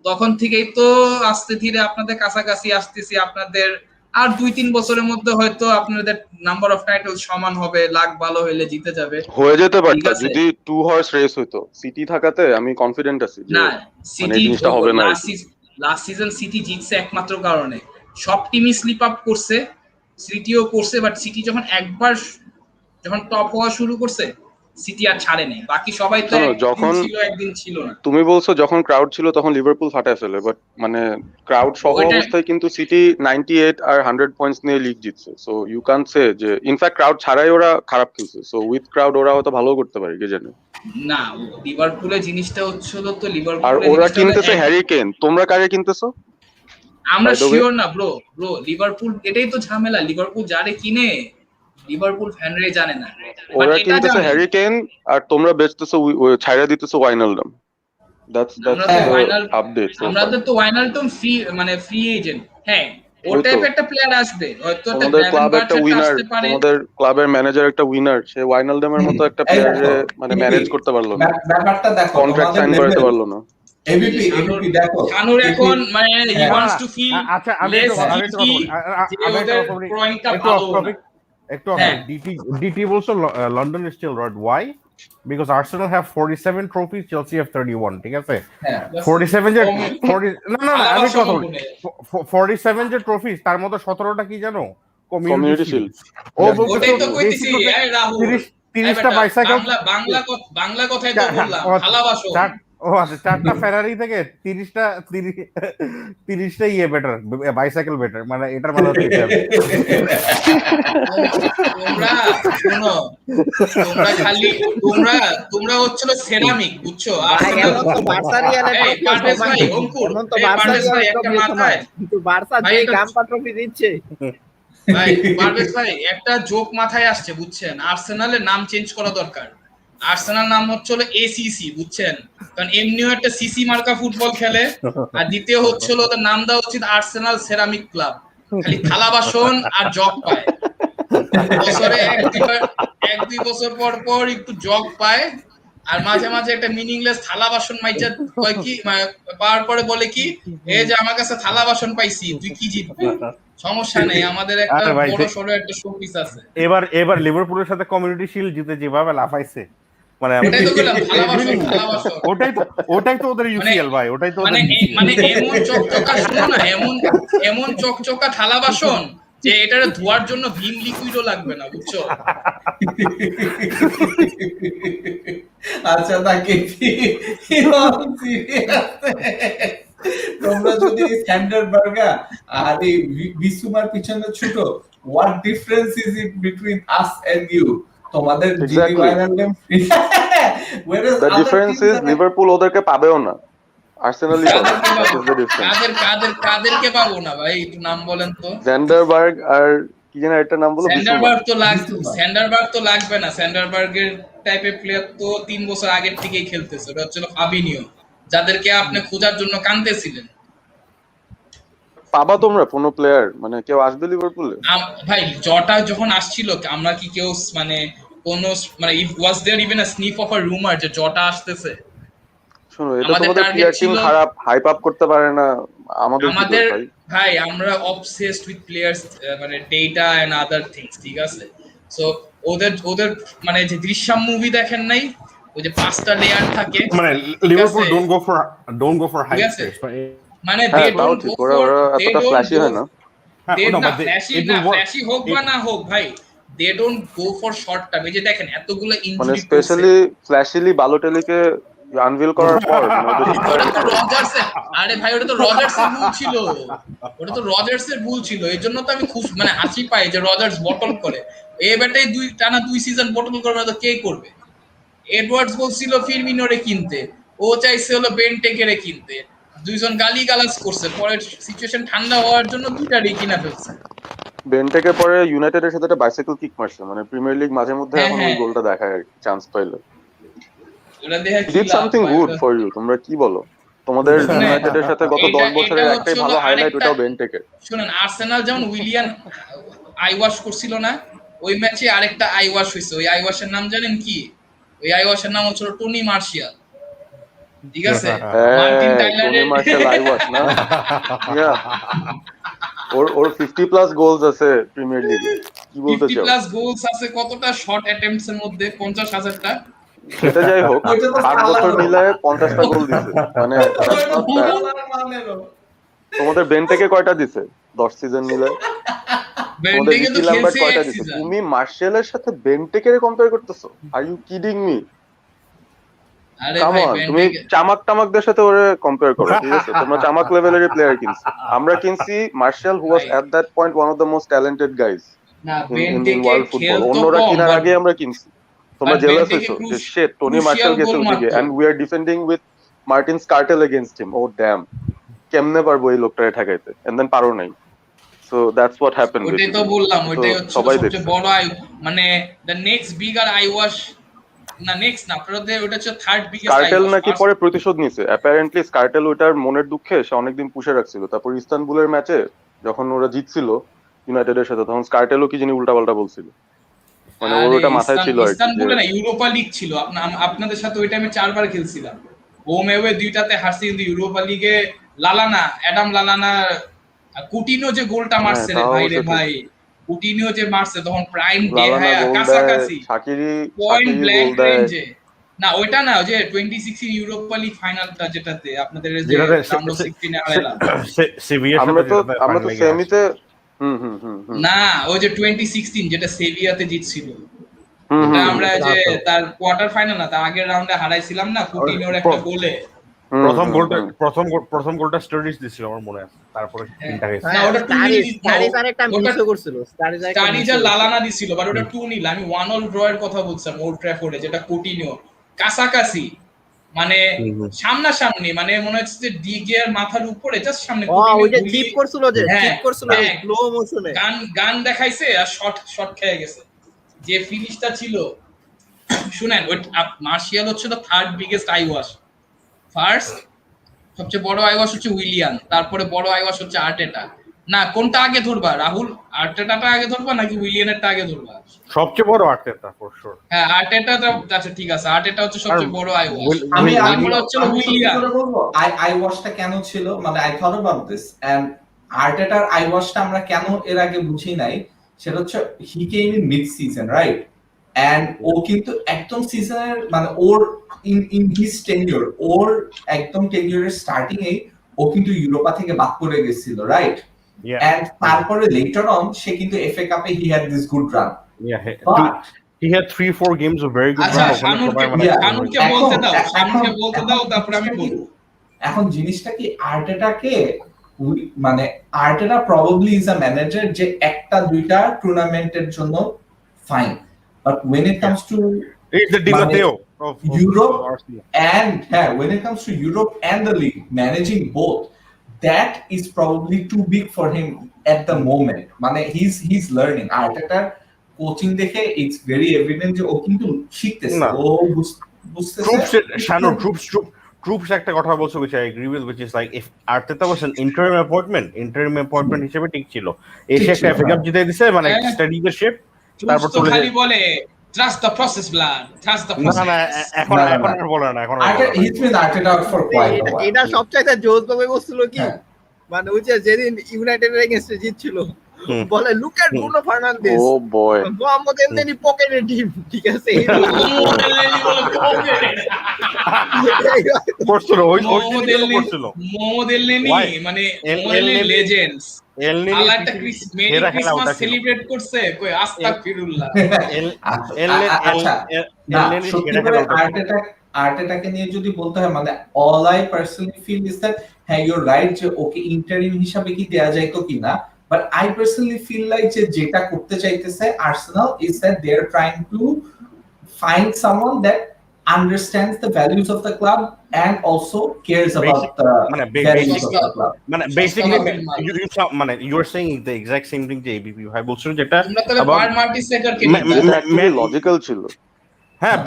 তখন থেকেই তো আস্তে ধীরে আপনাদের কাছাকাছি আসতেছি। আপনাদের আর 2-3 বছরের মধ্যে হয়তো আপনাদের নাম্বার অফ টাইটেল সমান হবে, লাক ভালো হইলে জিতে যাবে, হয়ে যেতে ঠিক পারত আছে? যদি 2 হর্স রেস হইতো। সিটি থাকাতে আমি কনফিডেন্ট আছি যে না, মানে সিটি এই জিনিসটা হবে না আর কি। লাস্ট সিজন সিটি জিতছে একমাত্র কারণে, সব টিমই স্লিপ আপ করছে, সিটিও করছে, বাট সিটি যখন টপ হওয়া শুরু করছে, সিটি আর ছাড়ে নাই। বাকি সবাই তো শোনো, একদিন যখন ছিল একদিন ছিল না। তুমি বলছো যখন ক্রাউড ছিল তখন লিভারপুল ফাটায় ফেলে, বাট মানে ক্রাউড সহ ওইটা- অবস্থায় কিন্তু সিটি 98 আর 100 পয়েন্টস নিয়ে লিগ জিতছে। সো ইউ ক্যান সে যে ইনফ্যাক্ট ক্রাউড ছাড়াই ওরা খারাপ খেলছে, সো উইথ ক্রাউড ওরা হয়তো ভালো করতে পারে, কে জানে। না, লিভারপুলের জিনিসটা হচ্ছিল তো আর লিভারপুলের ওরা জিনিসটা কিনতেছে হলো হ্যারি কেন, তোমরা কারে কিনতেছো? আমরা by the way? শিওর না ব্রো। লিভারপুল, এটাই তো ঝামেলা, লিভারপুল যারে কিনে লিভারপুল ফ্যানরাই জানে না, বাট ওরা এটা কিনতেছে জানে। হ্যারি কেন আর তোমরা বেচতেছো ছাইরা দিতেছো ওয়াইনালডাম। দ্যাটস আমরা তো আপডেট। আমাদের তো ওয়াইনালটন ফ্রি এজেন্ট। হ্যাঁ, ও ওই তো। টাইপের একটা প্লেয়ার আসবে, হয়তো একটা তোমাদের ক্লাব গ্রাভেনবার্চ একটা উইনার, আসতে পারে। তোমাদের ক্লাবের ম্যানেজার একটা উইনার, সে ওয়াইনালডামের মতো একটা এই প্লেয়ারে দেখো, মানে ম্যানেজ করতে পারলো না, ব্যাপারটা দেখো, কন্ট্রাক্ট সাইন করাতে পারলো না। এবিপি দেখো, শানুর এখন মানে হি হ্যাঁ। ওয়ান্টস টু ফিল আচ্ছা, আমি লেস একটা গিলটি যে ওদের পয়েন্টটা একটু ভালো off না। topic. হ্যাঁ। DT also London is still right. Why? Because Arsenal have 47 trophies, Chelsea have 31. ঠিক আছে? হ্যাঁ 47 যে 40 না আমি কথা বলি। গুণে। 47 যে ট্রফিজ তার মধ্যে 17টা কি জানো? Community community Shield. শিল্ড। ও বলতে ওটাই তো কইতেছি, এই রাহুল 30টা বাইসাইকেল, বাংলা কথাই তো বললাম, ভালোবাসো। ও আচ্ছা, 4টা ফেরারি থেকে 30টা ইয়ে বেটার, বাইসাইকেল বেটার, মানে এটার মানে হচ্ছে এটা। তোমরা শোনো, তোমরা হচ্ছিল সেরামিক, বুঝছো? ভাই, এমন তো বার্সা রিয়ালের এই, ট্রফিও পারভেজ সমান ভাই, নেই। অঙ্কুর, এমন তো এই, বার্সা পারভেজ ভাই, রিয়ালের একটা ট্রফিও সমান, মাথায় কিন্তু বার্সা ভাই, যে এটা- গাম্পা ট্রফি দিচ্ছে। ভাই, পারভেজ ভাই, একটা জোক মাথায় আসছে, বুঝছেন? আর্সেনালের নাম চেঞ্জ করা দরকার। আর্সেনাল নাম হচ্ছে হলো এসিসি, বুঝছেন? কারণ এমনিও একটা সিসি মার্কা ফুটবল খেলে, আর দ্বিতীয় হচ্ছে হলো ওদের নাম দেওয়া উচিত আর্সেনাল সেরামিক ক্লাব। খালি থালা বাসন আর জগ পায়, বছরে 1-2 বছর পর পর একটু জগ পায়, আর মাঝে মাঝে একটা মিনিংলেস থালা বাসন মাইচা কয় কি পাওয়ার পরে বলে কি, এই যে আমার কাছে থালা বাসন পাইছি, তুই কি জিতবি? সমস্যা নেই, আমাদের একটা আরে ভাই, বড় সড়ো একটা শোপিস আছে। এবার লিভারপুলের সাথে কমিউনিটি শিল্ড জিতে যেভাবে লাফাইছে, মানে ওটাই তো বললাম, থালা বাসন। ওটাই তো ওদের ইউসিএল ভাই, ওটাই তো ওদের মানে এমন চকচকা, শোনো না, এমন চকচকা থালা বাসন যে এটারে ধোয়ার জন্য ভিম লিকুইডও লাগবে না, বুঝছো? আচ্ছা তাকে তোমরা যদি স্ট্যান্ডার্ড বার্গা আর এই বিসুমার পিছনে ছোট, what difference is it between us and you? তোমাদের GT final game, whereas The other difference teams is are- Liverpool ওদেরকে পাবেও না, আর্সেনালই পাবে। That is the difference. কাদেরকে পাবো না ভাই, একটু নাম বলেন তো। ভ্যান্ডারবার্গ আর কি যেন একটা নাম বলো, স্যান্ডারবার্গ তো লাগবে না। স্যান্ডারবার্গের টাইপের প্লেয়ার তো 3 বছর আগের থেকেই খেলতেছে, ওটা হচ্ছে ফাবিনিও, যাদেরকে আপনি খোঁজার জন্য কাঁদতেছিলেন। পাবা তোমরা কোনো প্লেয়ার, মানে কেউ আসবে লিভারপুলে? ভাই, জটা যখন আসছিল, আমরা কি কেউ মানে কোন মানে was there even a sniff of a rumour যে জটা আসতেছে? শোনো, এটা আমাদের তোমাদের টার্গেট প্লেয়ার টিম ছিল খারাপ, হাইপ আপ করতে পারে না, আমাদের কি দোষ আমাদের ভাই? ভাই আমরা অবসেসড উইথ প্লেয়ার্স মানে ডেটা এন্ড আদার থিংস, ঠিক আছে? সো ওদের ওদের মানে যে দৃশ্যম মুভি দেখেন নাই, ওই যে 5টা লেয়ার থাকে, মানে ঠিক লিভারপুল আছে? don't go for ঠিক hype আছে, players, but মানে হ্যাঁ, তাও ঠিক, ওরা দে এতটা ডোন্ট ফ্ল্যাশি গো হয় না। দে no, না but it না will work. ফ্ল্যাশি হোক বা না হোক ভাই, they don't go for short term. এই যে দেখেন এতগুলো মানে ইনজুরি পড়ছে, স্পেশালি ফ্ল্যাশিলি বালোটেলিকে আনভিল করার পর মানে ওদের শিক্ষা ওটা হয়ে তো গেছে। রজার্সের, আরে ভাই ওটা তো রজার্সের ভুল ছিল, ওটা তো রজার্সের ভুল ছিল। এই জন্য তো আমি খুশি মানে হাসি পাই যে রজার্স বটল করে। এই ব্যাটাই টানা 2 সিজন বটল করবে না তো কে করবে? এডওয়ার্ডস বলছিল ফিরমিনোরে কিনতে, ও চাইছে হলো বেনটেকেরে কিনতে, দুইজন গালিগালাজ করছে, পরে সিচুয়েশন ঠান্ডা হওয়ার জন্য দুইটারই কিনা ফেলছে। বেনটেকে পরে ইউনাইটেডের সাথে একটা বাইসাইকেল কিক মারছে, মানে প্রিমিয়ার লিগ মাঝে মধ্যে হ্যাঁ এখন ওই হ্যাঁ, গোলটা দেখায় চান্স পাইলে। ওটা দেখে কি ডিড লাভ সামথিং ভাই? গুড ওটা ফর ইউ, তোমরা কি বলো? তোমাদের শুনেন, ইউনাইটেডের সাথে গত 10 এটা বছরের হচ্ছে একটাই হলো ভালো হাইলাইট, আরেকটা। ওটাও বেনটেকের। শুনেন, আর্সেনাল যেমন উইলিয়ান আইওয়াশ করছিল না, ওই ম্যাচে আরেকটা আইওয়াশ হয়েছে। ওই আইওয়াশের নাম জানেন কি? ওই আইওয়াশের নাম হচ্ছে টনি মার্শিয়াল, ঠিক আছে? মার্টিন হ্যাঁ, টনি টাইলারের মার্শাল আইওয়াশ না? ইয়া, ওর 50 প্লাস গোলস আছে প্রিমিয়ার লিগে, কি বলতে 50 চাও? প্লাস গোলস আছে কতটা শর্ট অ্যাটেম্পটস এর মধ্যে? 50,000টা। সেটা যাই হোক, ওইটা তো 8 বছর সালারও। মিলায় 50টা গোল দিছে, মানে that's not bad. তোমাদের বেনটেকে কয়টা দিছে 10 সিজন মিলায়? তোমাদের বেন্টেকে তো রিকি ল্যাম্বার্ট খেলছে কয়টা এক দিছে? সিজন। তুমি মার্শালের সাথে বেনটেকের কম্পেয়ার করতেছো? Are you kidding me? আরে কাম ভাই অন, তুমি বেন্টেকে চামাক টামাকদের সাথে ওরে কম্পেয়ার করো, ঠিক আছে? তোমরা চামাক লেভেলের প্লেয়ার কিনছো, আমরা কিনছি মার্শাল হু ওয়াজ ভাই এট that point one of the most talented guys না, ইন বেন্টেকে ওয়ার্ল্ড ফুটবল। খেলতো অন্যরা কম, কিনার বাট আগে আমরা কিনছি। তোমরা জেলাস বেন্টেকে হইছো যে শিট টনি মার্শাল ক্রুশিয়াল গেছে গোল ওদিকে মারতো। And we are defending with Martin Skrtel against him. Oh damn, কেমনে পারবো এই লোকটারে ঠেকাইতে? এন্ড দেন পারো নাই। সো দ্যাটস হোয়াট হ্যাপেন্ড ওইটাই তো বেসিক্যালি। বললাম, তো ওইটাই হচ্ছে সবাই সবচেয়ে দেখছে। বড় মানে the next bigger I wash, না নেক্সট না, আপনাদের ওটা হচ্ছে থার্ড বিগেস্ট আই স্কার্টেল ওয়াশ। নাকি পরে প্রতিশোধ নিছে অ্যাপারেন্টলি। স্কার্টেল ওইটার মনের দুঃখে সে অনেকদিন পুষে রাখছিল, তারপর ইস্তানবুলের ম্যাচে যখন ওরা জিতছিল ইউনাইটেডের সাথে, তখন স্কার্টেলও কি জানি উল্টাপাল্টা বলছিল, মানে ওর আরে ওটা মাথায় ছিল আর কি যে ইস্তানবুলে না, ইউরোপা লিগ ছিল। আপনাদের সাথে ওই টাইমে 4 বার খেলছিলাম, হোম অ্যাওয়ে দুইটাতে হারছি, কিন্তু ইউরোপা লিগে অ্যাডাম লালানা কুটিনো যে গোলটা হ্যাঁ, মারছে রে তাও ভাই, অবশ্য ঠিক। কুটিনিও যে মারছে তখন প্রাইম লালানা দেহায়া গোল দেয়, কাছাকাছি, শাকিরি পয়েন্ট গোল ব্ল্যাঙ্ক দেয়। রেঞ্জে। না ওইটা না, ওই যে 2016 ইউরোপা লিগ ফাইনালটা যেটাতে আপনাদের এই যে যেটাতে রাউন্ড অফ 16 এ হারাইলাম। সেভিয়ার আমরা সাথে তো যেটাতে আমরা তো ফাইনালে গিয়ে সেমিতে হুম না, ওই যে 2016 যেটা সেভিয়াতে জিতছিল, হুম ওটা হুম আমরা হুম যে তার কোয়ার্টার ফাইনাল না, তার আগের রাউন্ডে হারাইছিলাম না কুটিনোর একটা গোলে। প্রথম গোলটা স্টোরিজ দিছিল আমার মনে আছে, তারপরে তিনটা গেছে। না ওটা 2-0 স্টারিজ আরেকটা মিসও করছিল, স্টারিজ আর লালানা দিছিল, বাট ওটা 2-0। আমি 1-1 ড্র এর কথা বলছিলাম ওল্ড ট্র্যাফোর্ডে, যেটা কুটিনো কাছাকাছি, মানে সামনাসামনি, মানে মনে হচ্ছে যে ডিগের মাথার উপরে জাস্ট সামনে ওইটা চিপ করছিল, যে চিপ করছিল হ্যাঁ, স্লো মোশনে, গান দেখাইছে আর শট খেয়ে গেছে। যে ফিনিশটা ছিল, শুনেন, ওই মার্শিয়াল হচ্ছে তো third biggest I wash. First সবচেয়ে বড় আই ওয়াশ হচ্ছে উইলিয়ান, তারপরে বড় আই ওয়াশ হচ্ছে আর্টেটা। না কোনটা আগে ধরবা রাহুল? আর্টেটাটা আগে ধরবা নাকি উইলিয়ানেরটা আগে ধরবা? সবচেয়ে বড় আর্টেটা ফর শিওর। হ্যাঁ আর্টেটাটা, আচ্ছা ঠিক আছে, আর্টেটা হচ্ছে সবচেয়ে বড় আই ওয়াশ। আমি তারপরে হচ্ছে উইলিয়ান। বলবো আই ওয়াশটা কেন ছিল, মানে I thought about this and আর্টেটার আই ওয়াশটা আমরা কেন এর আগে বুঝি নাই, সেটা হচ্ছে he came in mid season, right? And ও কিন্তু একদম সিজনের মানে ওর ইন হিজ টেনিউর, ওর একদম টেনিউরের স্টার্টিং এ ও কিন্তু ইউরোপা থেকে বাদ পড়ে গেছিল, রাইট? এন্ড তারপরে লেটার অন সে কিন্তু এফএ কাপে হি had this good run. He had 3-4 games of very good আচ্ছা run. শানুরকে বলতে দাও, তারপরে আমি বলবো। এখন জিনিসটা কি, আর্টেটাকে মানে আর্টেটা প্রবাবলি ইজ আ ম্যানেজার যে একটা দুইটা টুর্নামেন্টের জন্য fine, but when it comes to He's the Di Matteo of Europe Arsenal. and when it comes to Europe and the league, managing both, that is probably too big for him at the moment. মানে he's learning. Arteta coaching দেখে it's very evident যে ও কিন্তু শিখতেছে, ও বুঝতেছে। Troops একটা কথা বলছো, which I agree with, which is like if Arteta was an interim appointment হিসেবে ঠিক ছিল, এসে একটা FA কাপ জিতে দিছে, মানে স্টাডি দ্য শিপ, তারপর চলে খালি বলে Trust the process, blood. Trust the না না process. এখন না, না, এখন না। আর বলে না এখন আর বলে না He's been Arteta out for quite a এটা while. এটা সবচাইতে জোস ভাবে বলছিল কি হ্যাঁ। মানে ওই যে যেদিন ইউনাইটেডের এগেইনস্টে জিতছিল হুম। বলে লুক এট ব্রুনো ফার্নান্দেজ ও বয় মোহাম্মদ এমনি পকেটে টিম ঠিক আছে করছিল ওই মোহাম্মদ দিনই এলনি করছিল মোহাম্মদ এলনেনি Why? মানে এল- মোহাম্মদ এলনি এলনেনি- লেজেন্ডস এলনেনি আল্লাহ একটা পৃথিবীর মেরি সেরা খেলা ক্রিসমাস ওটা ছিল। সেলিব্রেট করছে কই আস্তাগফিরুল্লাহ আচ্ছা না এলনেনি সত্যি সেরা করে খেলা ওটা ছিল। আর্টেটাকে নিয়ে যদি বলতে হয় মানে all I personally feel is that হ্যাঁ ইউর রাইট যে ওকে ইন্টারিম হিসাবে কি দেয়া যাইতো কিনা but I personally feel like যে যেটা করতে চাইতেছে Arsenal is that they are trying to find someone that understands the values of the club and also cares about the মানে values of the club. মানে বেসিক্যালি মানে you are saying the exact same thing যে ABP ভাই বলছিল যেটা তোমরা তাহলে about- বার মার্টি সেকারকে মা- নিতে মা- অ্যাকচুয়ালি লজিক্যাল ছিল হ্যাঁ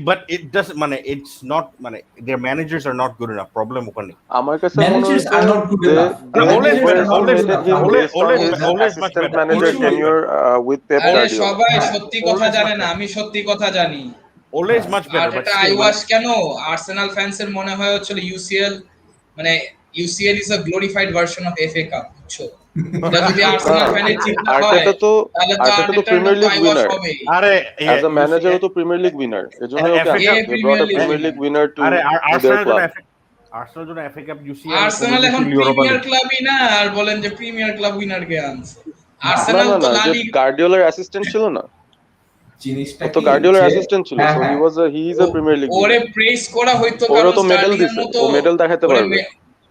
but it does মানে it's not মানে their managers are not good enough problem ওখানে আমার কাছে মনে Managers হয়েছে are not good they enough. they Always were better, always rated better. him Always- based on always- his always much assistant better. manager Always tenure with Pep আরে Guardiola. সবাই সত্যি কথা Always জানে much না আমি সত্যি কথা জানি always much আর better but এটা still, আইওয়াশ কেন আর্সেনাল ফ্যান্সের মনে হয় হচ্ছে ইউসিএল মানে UCL is a glorified version of FA cup বুঝছো এটা যদি আর্সেনাল ফ্যানের চিন্তা হয় আর্টেটা তো তাহলে তো আর্টেটা তো আর্টেটার প্রিমিয়ার মতো লিগ আইওয়াশ উইনার হবে আরে অ্যাজ আ ম্যানেজারও তো প্রিমিয়ার লিগ উইনার এজন্য ওকে FA Cup- they brought a Premier League winner to their club. Arsenal জন্য এফএ কাপ ইউসিএল আর্সেনাল এখন প্রিমিয়ার ক্লাবই না আর বলেন যে প্রিমিয়ার ক্লাব উইনার কে আনছে আর্সেনাল তো লা যে লিগা গার্ডিওলার অ্যাসিস্ট্যান্ট ছিল না জিনিসটা ও তো কি গার্ডিওলার যে- অ্যাসিস্ট্যান্ট ছিল হ্যাঁ, সো হি হ্যাঁ। Was he is a Premier League ওরে প্রেস করা হইতো ওরও কারণ তো medal স্টার্লিং এর দিছে, মতো ও medal দেখাতে ওরে পারবে।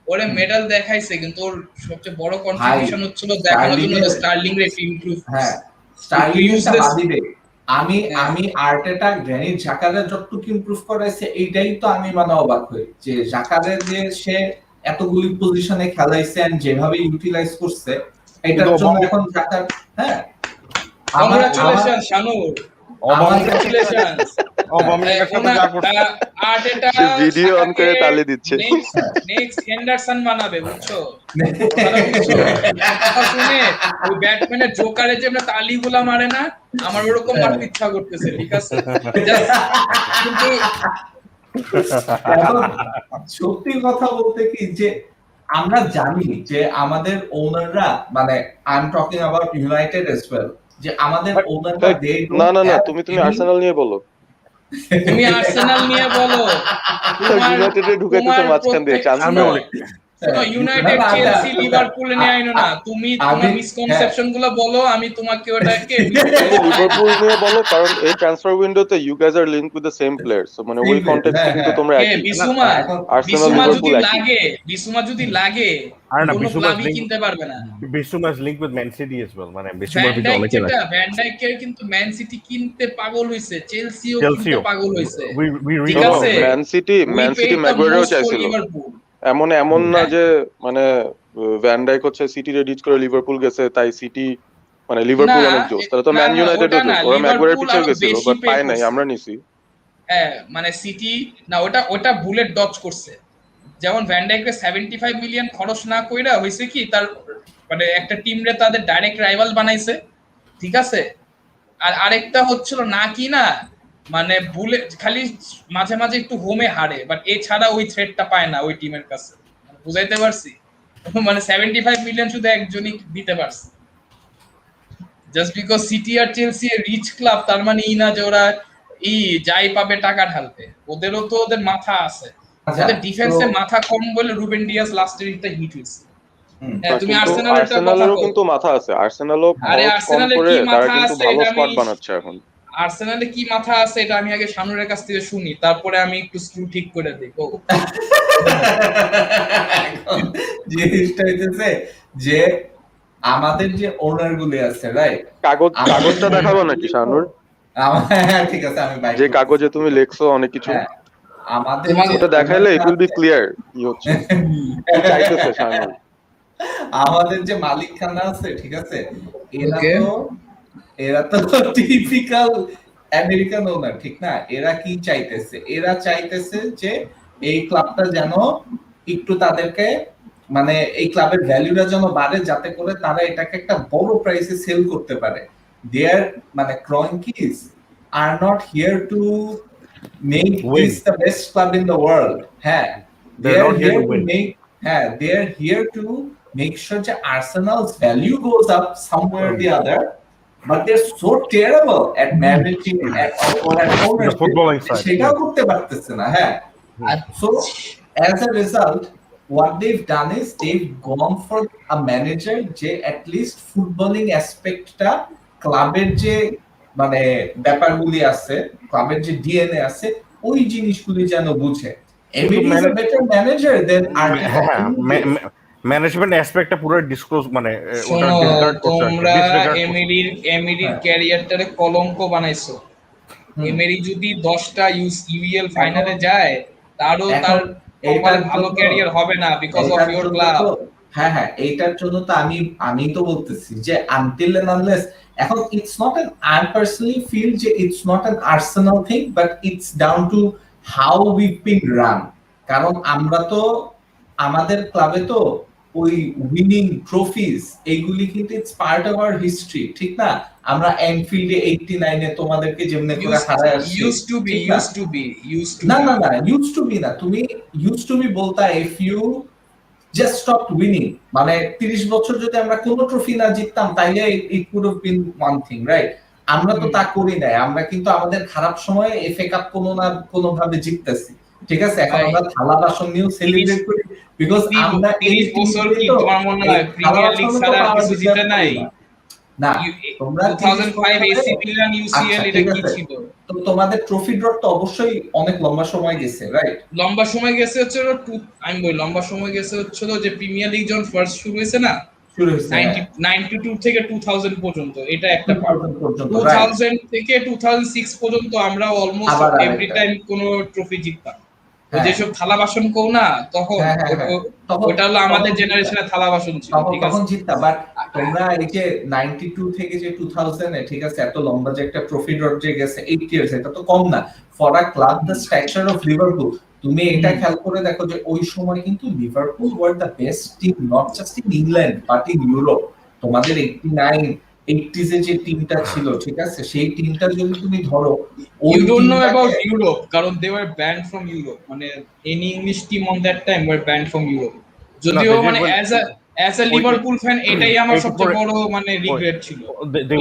ওরে মেডাল দেখাইছে কিন্তু ওর সবচেয়ে বড় কন্ট্রিবিউশন হচ্ছিল দেখানোর জন্য যে স্টার্লিং রে ইমপ্রুভ হ্যাঁ স্টাইলিং useless- বাদিবে আমি হ্যাঁ। আমি আর্টেটা গ্র্যানিট জাকারের যতটুকু ইমপ্রুভ করাইছে এইটাই তো আমি মানে অবাক হই যে জাকারের যে সে এতগুলি পজিশনে খেলাইছে and যেভাবে ইউটিলাইজ করছে এটার কিন্তু জন্য এখন জাকার হ্যাঁ কংগ্রাচুলেশন শানুর কংগ্রাচুলেশন আর্টেটা সে ভিডিও অন করে তালি দিচ্ছে নেক্সট হেন্ডারসন বানাবে বুঝছো কথাটা বুঝছো? কথা শুনে ওই ব্যাটম্যানের জোকারে যে আমরা তালিগুলা মারে না আমার ওরকম মারতে ইচ্ছা করতেছে ঠিক আছে Just কিন্তু এখন সত্যি কথা বলতে কি যে আমরা জানি যে আমাদের ওনাররা মানে I am talking about United as well যে আমাদের ওনাররা দে না না না তুমি আর্সেনাল নিয়ে বলো তুমি আর্সেনাল নিয়ে বলো ইউনাইটেডে ঢুকাইতেছে মাঝখান দিয়ে চান্স আমি নেই বলি ইউনাইটেড চেলসি লিভারপুল নিয়ে আইনো না তুমি তোমার মিসকনসেপশন গুলো বলো আমি তোমাকে ওটাকে লিভারপুল নিয়ে বলো কারণ এই ট্রান্সফার উইন্ডোতে you guys are linked with the same player so মানে ওই কনটেক্সটে কিন্তু তোমরা একই বিসুমা আর্সেনাল বিসুমা যদি লিভারপুল একই লাগে বিসুমা যদি লাগে আর না কোনো বিসুমাস ক্লাবই লিংক কিনতে পারবে না Bissouma's link with Man City as well মানে বিসুমার ভ্যান ভিতরে ডাইক অনেকে যেটা ভ্যান ডাইকের কিন্তু ম্যান সিটি কিনতে পাগল হইছে চেলসিও কিনতে চেলসিও পাগল হইছে we ঠিক আছে ম্যান সিটি ম্যাগুয়ারও চাইছিল এমন না যে মানে ভ্যান ডাইক হচ্ছে সিটি রেডিচ করে লিভারপুল গেছে তাই সিটি মানে লিভারপুল অনেক জোস তাহলে তো ম্যান ইউনাইটেডও জোস ওরা ম্যাগুয়ারের পিছেও গেছিল বাট পায় নাই আমরা নিছি হ্যাঁ মানে সিটি না ওটা বুলেট ডজ করছে যেমন ভ্যান ডাইকের 75 মিলিয়ন খরচ না কইরা হইছে কি তার মানে একটা টিম রে তাদের ডাইরেক্ট রাইভাল বানাইছে ঠিক আছে আর আরেকটা হচ্ছিল না কি না মানে বুলেট খালি মাঝে মাঝে একটু হোমে হারে বাট এছাড়া ওই থ্রেটটা পায় না ওই টিমের কাছে বুঝাইতে পারছি মানে 75 মিলিয়ন শুধু একজনই দিতে পারছে জাস্ট বিকজ সিটি আর চেলসি রিচ ক্লাব তার মানে ই না যে ওরা যাই পাবে টাকা ঢালবে ওদেরও তো ওদের মাথা আছে ওদের ডিফেন্সে মাথা কম বলে রুবেন ডিয়াস লাস্টের একটা হিট হইছে তুমি আর্সেনালেরও কিন্তু মাথা আছে আর্সেনালও কম করে তারা কিন্তু ভালো স্কোয়াড বানাচ্ছে এখন আর্সেনালে কি মাথা আছে এটা আমি আগে শানুরের কাছ থেকে শুনি তারপরে আমি একটু স্ক্রু ঠিক করে দেই জিনিসটা হইতেছে যে আমাদের যে ওনার গুলি আছে রাইট কাগজটা দেখাবো নাকি শানুর ঠিক আছে আমি যে কাগজে তুমি লেখছো অনেক কিছু আমাদের ওটা দেখাইলে ইট উইল বি ক্লিয়ার কি হচ্ছে চাইতেছে শানুর আমাদের যে মালিকখানা আছে ঠিক আছে এরা তো টিপিক্যাল আমেরিকান ওনার ঠিক না এরা কি চাইতেছে এরা চাইতেছে যে এই ক্লাবটা যেন একটু তাদেরকে মানে এই ক্লাবের ভ্যালুটা যেন বাড়ে যাতে করে তারা এটাকে একটা বড় প্রাইসে সেল করতে পারে দেয়ার মানে ক্রয়িং keys are not here to make Win. this the best club in the world. হ্যাঁ, they They're are not here here to to win. make they are here to make sure that Arsenal's value goes up somewhere or the other, but they're so terrible at managing or at The ownership footballing side. সেটাও করতে পারতেছে না। হ্যাঁ, so as a result what they've done is they've gone for a manager যে at least footballing অ্যাসপেক্টটা ক্লাবের যে মানে ব্যাপারগুলি আছে, ক্লাবের যে ডিএনএ আছে, ওই জিনিসগুলি যেন বুঝে। Emery is a better manager than Arteta. Management অ্যাসপেক্টটা পুরো ডিসক্লোজ মানে ওটা শোনো, ডিসকার্ড করছে, তোমরা ডিসরেগার্ড করছে। এমিলির ক্যারিয়ারটারে কলঙ্ক বানাইছো। এমিলি যদি 10টা ইউএল ফাইনালে যায়, তারও তার কপালে ভালো ক্যারিয়ার হবে না বিকজ অফ ইওর ক্লাব। হ্যাঁ হ্যাঁ, এইটার জন্য তো আমি তো বলতেছি যে আনটিল এন্ড আনলেস এখন it's not an I personally feel যে it's not an Arsenal thing, but it's down to how we've been run. কারণ আমরা তো আমাদের ক্লাবে তো ওই উইনিং ট্রফিজ এইগুলি কিন্তু it's part of our history, ঠিক না? আমরা এনফিল্ডে 89 এ তোমাদেরকে যেমনে করে হারায় আসছি। used to be না না না, used to be না, তুমি used to be বলতা if you just stopped winning, মানে 30 বছর যদি আমরা কোনো ট্রফি না জিততাম তাইলে it could have been one thing, right? আমরা তো তা করি নাই, আমরা কিন্তু আমাদের খারাপ সময়ে এফএ কাপ কোনো না কোনো ভাবে জিততেছি, ঠিক আছে? এখন আমরা থালা বাসন নিয়েও সেলিব্রেট করি বিকজ আমরা 30 বছর কি তোমার মনে হয় প্রিমিয়ার লিগ ছাড়া কিছু জিতে নাই? না, তোমরা 2005 এসি মিলান ইউসিএল এটা কি ছিল? তো তোমাদের ট্রফি ড্র তো অবশ্যই অনেক লম্বা সময় গেছে, রাইট? লম্বা সময় গেছে হচ্ছে আমি বলি লম্বা সময় গেছে হচ্ছে যে প্রিমিয়ার লিগ যখন ফার্স্ট শুরু হয়েছে না, শুরু হয়েছে 92 থেকে 2000 পর্যন্ত, এটা একটা পার্ট। 2000 থেকে 2006 পর্যন্ত আমরা অলমোস্ট এভরি টাইম কোন ট্রফি জিততাম। যেসব থালা বাসন কও না, তখন ওটা হলো আমাদের জেনারেশনের থালা বাসন ছিল, ঠিক আছে? তখন জিততাম। বাট তোমরা এই যে 92 থেকে যে 2000 এ, ঠিক আছে, এত লম্বা যে একটা ট্রফি ড্র যে গেছে 8 ইয়ার্স, এটা তো কম না for a club the structure of Liverpool. তুমি এটা খেয়াল করে দেখো যে ওই সময় কিন্তু Liverpool were the best team not just in England but in Europe. তোমাদের 89 80s এ যে টিমটা ছিল, ঠিক আছে, সেই টিমটা যদি তুমি ধরো, you don't know about Europe কারণ they were banned from Europe, মানে any English team on that time were banned from Europe. যদিও মানে as a Liverpool fan এটাই আমার সবচেয়ে বড় মানে রিগ্রেট ছিল। they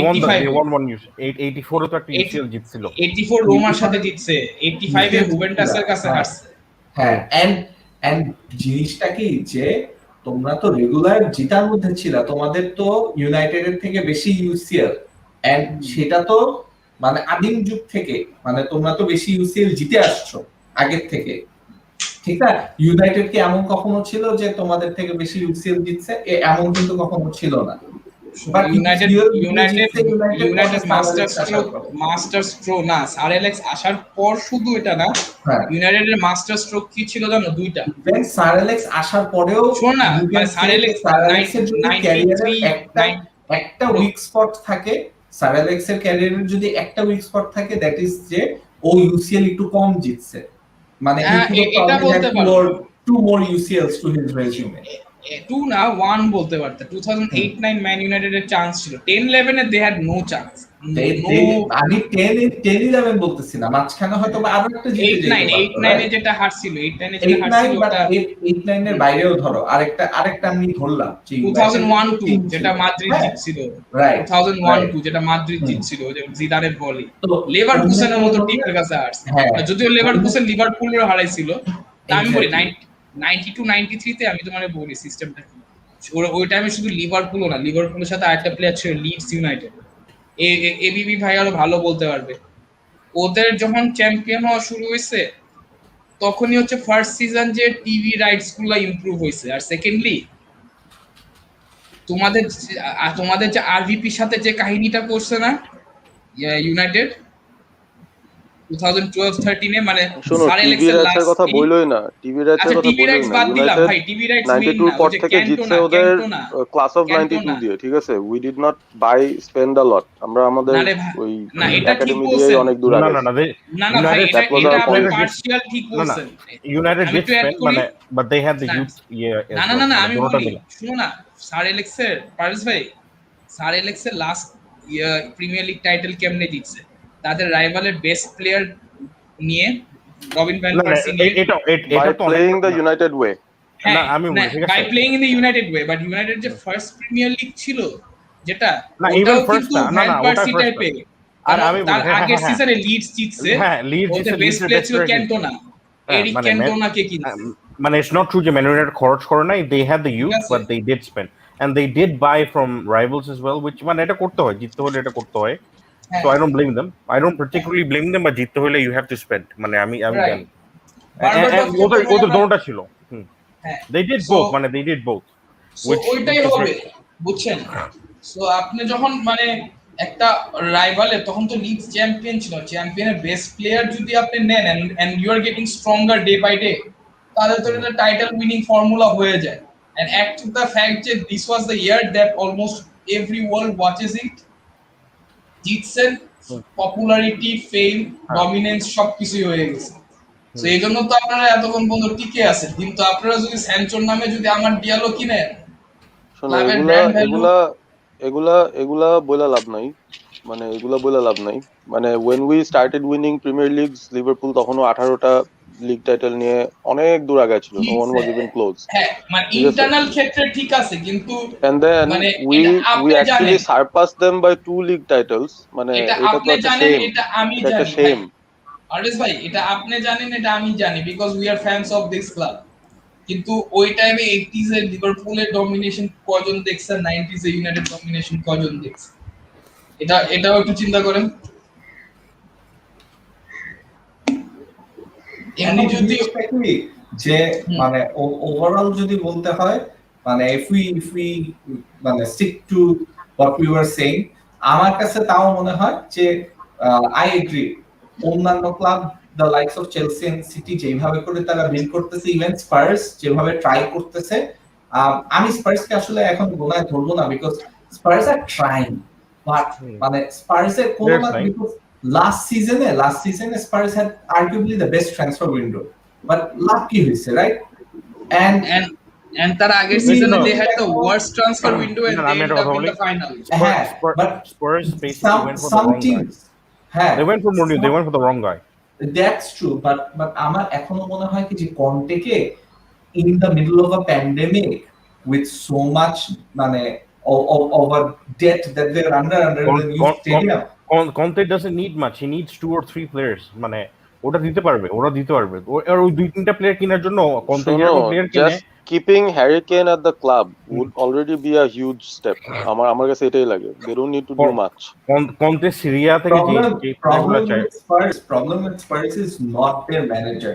won one news 84 এ তো একটা ইউসিএল জিতছিল, 84 রোমার সাথে জিতছে, 85 এ হুভেন্টাসের কাছে হারছে। হ্যাঁ, এন্ড জিনিসটা কি যে তোমরা তো রেগুলার জিতার মধ্যে ছিল, তোমাদের তো ইউনাইটেডের থেকে বেশি ইউসিএল, এন্ড সেটা তো মানে আদিম যুগ থেকে, মানে তোমরা তো বেশি ইউসিএল জিতে আসছো আগের থেকে, ঠিক না? ইউনাইটেড কি এমন কখনো ছিল যে তোমাদের থেকে বেশি ইউসিএল জিতছে? এমন কিন্তু কখনো ছিল না। ইউনাইটেড মাস্টার স্ট্রোক না, স্যার অ্যালেক্স আসার পর শুধু এটা না, ইউনাইটেডের মাস্টার স্ট্রোক কি ছিল জানো? দুইটা। স্যার অ্যালেক্স আসার পরেও শোন না, মানে স্যার অ্যালেক্সের যদি ক্যারিয়ারে একটা উইক স্পট থাকে, স্যার অ্যালেক্সের ক্যারিয়ারের যদি একটা উইক স্পট থাকে, দ্যাট ইজ যে ও ইউসিএল একটু কম জিতছে, মানে এটা বলতে পারো two more UCLs to his resume. 2 না 1 বলতে পারতে। 2008-9 ম্যান ইউনাইটেডের চান্স ছিল, 10-11 এ দে হ্যাড নো চান্স। আমি 10-11 বলতেছি না, মাঝখানে হয়তো আরো একটা জিতে যেতে পারতো। 8-9 এ যেটা হারছিল, 8-9 এ যেটা হারছিল ওটা 8-9 এর বাইরেও ধরো আরেকটা আমি ধরলাম 2001-2 যেটা মাদ্রিদ জিতছিল, 2001-2 যেটা মাদ্রিদ জিতছিল যে জিদানের বলে লেভারকুসেনের মতো টিমের কাছে হারছে। যদিও লেভারকুসেন লিভারপুলের হারাইছিল, তা আমি বলি 92-93 তে আমি তোমারে বলি সিস্টেমটা কি। ওই টাইমে শুধু লিভারপুলও না, লিভারপুলের সাথে আরেকটা প্লেয়ার ছিল লিডস ইউনাইটেড, এবিবি ভাই আরো ভালো বলতে পারবে। ওদের যখন চ্যাম্পিয়ন হওয়া শুরু হয়েছে তখনই হচ্ছে ফার্স্ট সিজন যে টিভি রাইটস গুলো ইমপ্রুভ হয়েছে, আর সেকেন্ডলি তোমাদের যে আরভিপির সাথে যে কাহিনীটা করছে না ইউনাইটেড 2012-13 এ, মানে শোনো, টিভি রাইটসের কথা বললোই না, টিভি রাইটসের কথা বললোই না। বাদ দিলাম ভাই, টিভি রাইটস 92 পর থেকে জিতছে ওদের ক্লাস অফ 92 দিয়ে, ঠিক আছে? We did not buy spend a lot, আমরা আমাদের ওই একাডেমি দিয়ে অনেক দূর আগে। না ভাই, এটা আপনি পার্শিয়াল ঠিক বলছেন। ইউনাইটেড ডিড স্পেন্ড, মানে but they had the youth না আমি বলি, শুনো না, স্যার অ্যালেক্সের পারভেজ ভাই, স্যার অ্যালেক্সের লাস্ট প্রিমিয়ার লিগ টাইটেল কেমনে জিতছে? তাদের রাইভালের বেস্ট প্লেয়ার নিয়ে রবিন ভ্যান না, না, পার্সি নিয়ে এটা বাই তো অনেক প্লেইং দ্য না, ইউনাইটেড ওয়ে। না, হ্যাঁ আমি বলি ঠিক বাই আছে, playing in the United way, but United যে ফার্স্ট প্রিমিয়ার লিগ ছিল যেটা, না ইভেন ওটাও ফার্স্ট কিন্তু না, ভ্যান ওটাই পার্সি ফার্স্ট না। টাইপের। আর কারণ আমি তার বলি, হ্যাঁ, আগের হ্যাঁ, হ্যাঁ, সিজনে লিডস জিতছে, হ্যাঁ, লিডস ওদের জিতছে, বেস্ট লিডসের প্লেয়ার বেস্ট ছিল প্লেয়ার। ক্যান্টোনা, হ্যাঁ, এরিক মানে ক্যান্টোনাকে কিনছে। মানে ইটস নট ট্রু যে ম্যান ইউনাইটেড খরচ করে নাই, দে হ্যাড দ্য ঠিক ইউথ আছে, but they did spend and they did buy from rivals as well, which মানে এটা করতে হয়, জিততে হলে এটা করতে হয়। হ্যাঁ so I don't blame them, I don't particularly blame them, but জিততে হলে ইউ হ্যাভ টু স্পেন্ড, মানে আমি রাইট। জানি। বারবাডোসকে তো ওদের ভাই ওদের আমরা, দোনোটা ছিল। হ্যাঁ দে ডিড সো বোথ, মানে দে ডিড বোথ, which ওইটাই is হবে, great. বুঝছেন? সো আপনি যখন মানে একটা রাইভালে, তখন তো লিগ চ্যাম্পিয়ন ছিল, চ্যাম্পিয়নের বেস্ট প্লেয়ার যদি আপনি নেন and you are getting stronger day by day, তাহলে তো এটা টাইটেল উইনিং ফর্মুলা হয়ে যায়। And add to the fact যে this was the year that almost every world watches it, জিতছেন, পপুলারিটি, ফেম, ডমিনেন্স সবকিছুই হয়ে গেছে। তো এই জন্য তো আপনারা এতক্ষণ পর্যন্ত টিকে আছেন, কিন্তু আপনারা যদি স্যানচোর নামে যদি আমার ডিয়ালো কিনেন, শোনো, ক্লাবের এগুলা ব্র্যান্ড ভ্যালু, এগুলা এগুলা এগুলা বইলা লাভ নাই, মানে এগুলা বইলা লাভ নাই। মানে when we started winning Premier Leagues, Liverpool তখনও 18টা লিগ টাইটেল নিয়ে অনেক দূর আগে ছিল, no one was even close, হ্যাঁ মানে ঠিক আছে? ইন্টারনাল ক্ষেত্রে ঠিক আছে, কিন্তু And then মানে we এটা we আপনি actually জানেন, surpassed them by 2 league titles, মানে এটা এটা তো আপনি একটা জানেন, shame, এটা আমি এটা একটা জানি ভাই, shame। অলওয়েজ ভাই, এটা আপনি জানেন, এটা আমি জানি, because we are fans of this club. কিন্তু ওই টাইমে 80s এর লিভারপুলের ডমিনেশন কজন দেখছে, 90s এর ইউনাইটেড ডমিনেশন কজন দেখছে, এটাও একটু চিন্তা করেন। এমনি এখন যদি জিনিসটা কি যে মানে ওভারঅল যদি বলতে হয়, মানে if we মানে stick to what we were saying, আমার কাছে তাও মনে হয় যে I agree, অন্যান্য club the likes of Chelsea and City যেভাবে করে তারা বিল্ড করতেছে, ইভেন স্পার্স যেভাবে ট্রাই করতেছে, আমি স্পার্সকে আসলে এখন গোনায় ধরবো না, because Spurs are trying, but মানে স্পার্সের কোনো না, because last season Spurs had arguably the best transfer window, but lucky হইছে, right? and তার আগের সিজনে they had the worst transfer window and they ended up in the final. But Spurs basically went for the wrong guy. They went for Mourinho, they went for the wrong guy. That's true, but আমার এখনো মনে হয় কি যে কন্টেকে in the middle of a pandemic with so much মানে of a debt that they're under the new stadium, Conte doesn't need much, he needs 2 or 3 players, মানে ওরা দিতে পারবে আর ওই 2-3টা প্লেয়ার কেনার জন্য Conte যেরকম প্লেয়ার কিনে, just keeping Harry Kane at the club would already be a huge step, আমার কাছে এটাই লাগে, they don't need to do much. Conte Syria থেকে যে প্লেয়ারগুলো চায়, problem with Spurs is not their manager.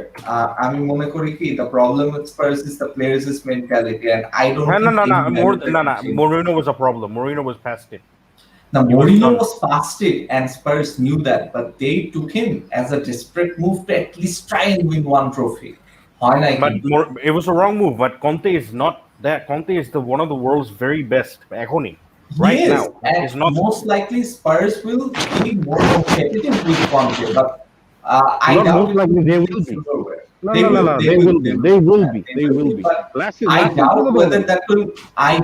আমি মনে করি কি the problem with Spurs is the players' mentality, and I don't think Mourinho was a problem. Mourinho was past it. Now Mourinho was past it, and Spurs knew that, but they took him as a desperate move to at least try and win one trophy. But it was a wrong move. But Conte is not that. Conte is one of the world's very best. Right now, and it's not most likely Spurs will be more competitive with Conte, but I Not doubt most likely, they will be. No, They will be. But I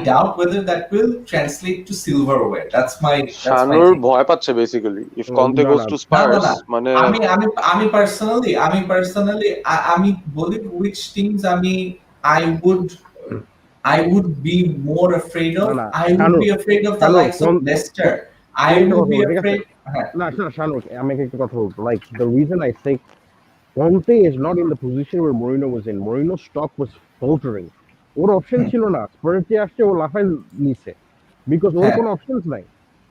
doubt whether that will translate to silverware. That's my শানুর ভয় পাচ্ছে basically if Conte goes to Spurs, মানে আমি personally আমি বলি which teams I would be more afraid of. I would be afraid of the likes of Leicester. I would be afraid. আমি একটা কথা বলবো, like the reason I say Conte is not in the position where Mourinho was in. Mourinho's stock was faltering. Or option ছিল না, স্পার্সে আসছে ও লাফাই নিছে, because ওর কোনো options নাই।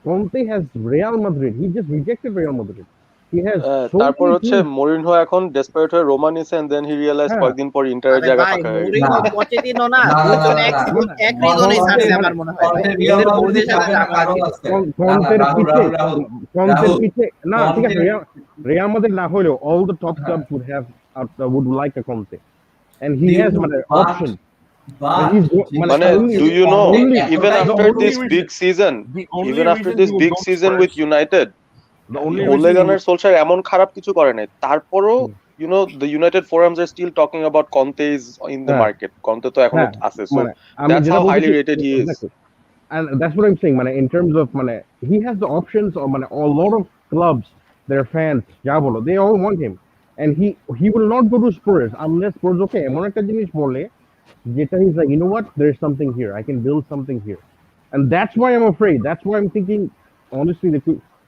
Conte has Real Madrid. He just rejected Real Madrid. He has তারপর হচ্ছে Mourinho এখন desperate হয়ে রোমা নিছে, and then he realized কয়েকদিন পর ইন্টারের জায়গা ফাঁকা হয়ে গেছে। মরিনহো পচেটিনো না, দুজন এক রিজনে ছাড়ছে আমার মনে হয়। এদের বোর্ডের সাথে কন্টের পিছে না, ঠিক আছে, রিয়াল মাদ্রিদ না হলেও all the top clubs would like a Conte, and he has মানে option. মানে do you know, even after this big season with United, Ole Gunnar Solskjaer এমন খারাপ কিছু করে নাই, তারপরও you know the United forums are still talking about Conte is in the market. Conte তো এখনো আছে, so that's how highly rated he is. And that's what I'm saying, মানে in terms of মানে he has the options of মানে a lot of clubs their fans, যা বলো, they all want him. And he will not go to Spurs unless Spurs okay এমন একটা জিনিস বলে যেটা he's like, you know what, there's something here, I can build something here. And that's why I'm afraid. That's why I'm thinking, honestly,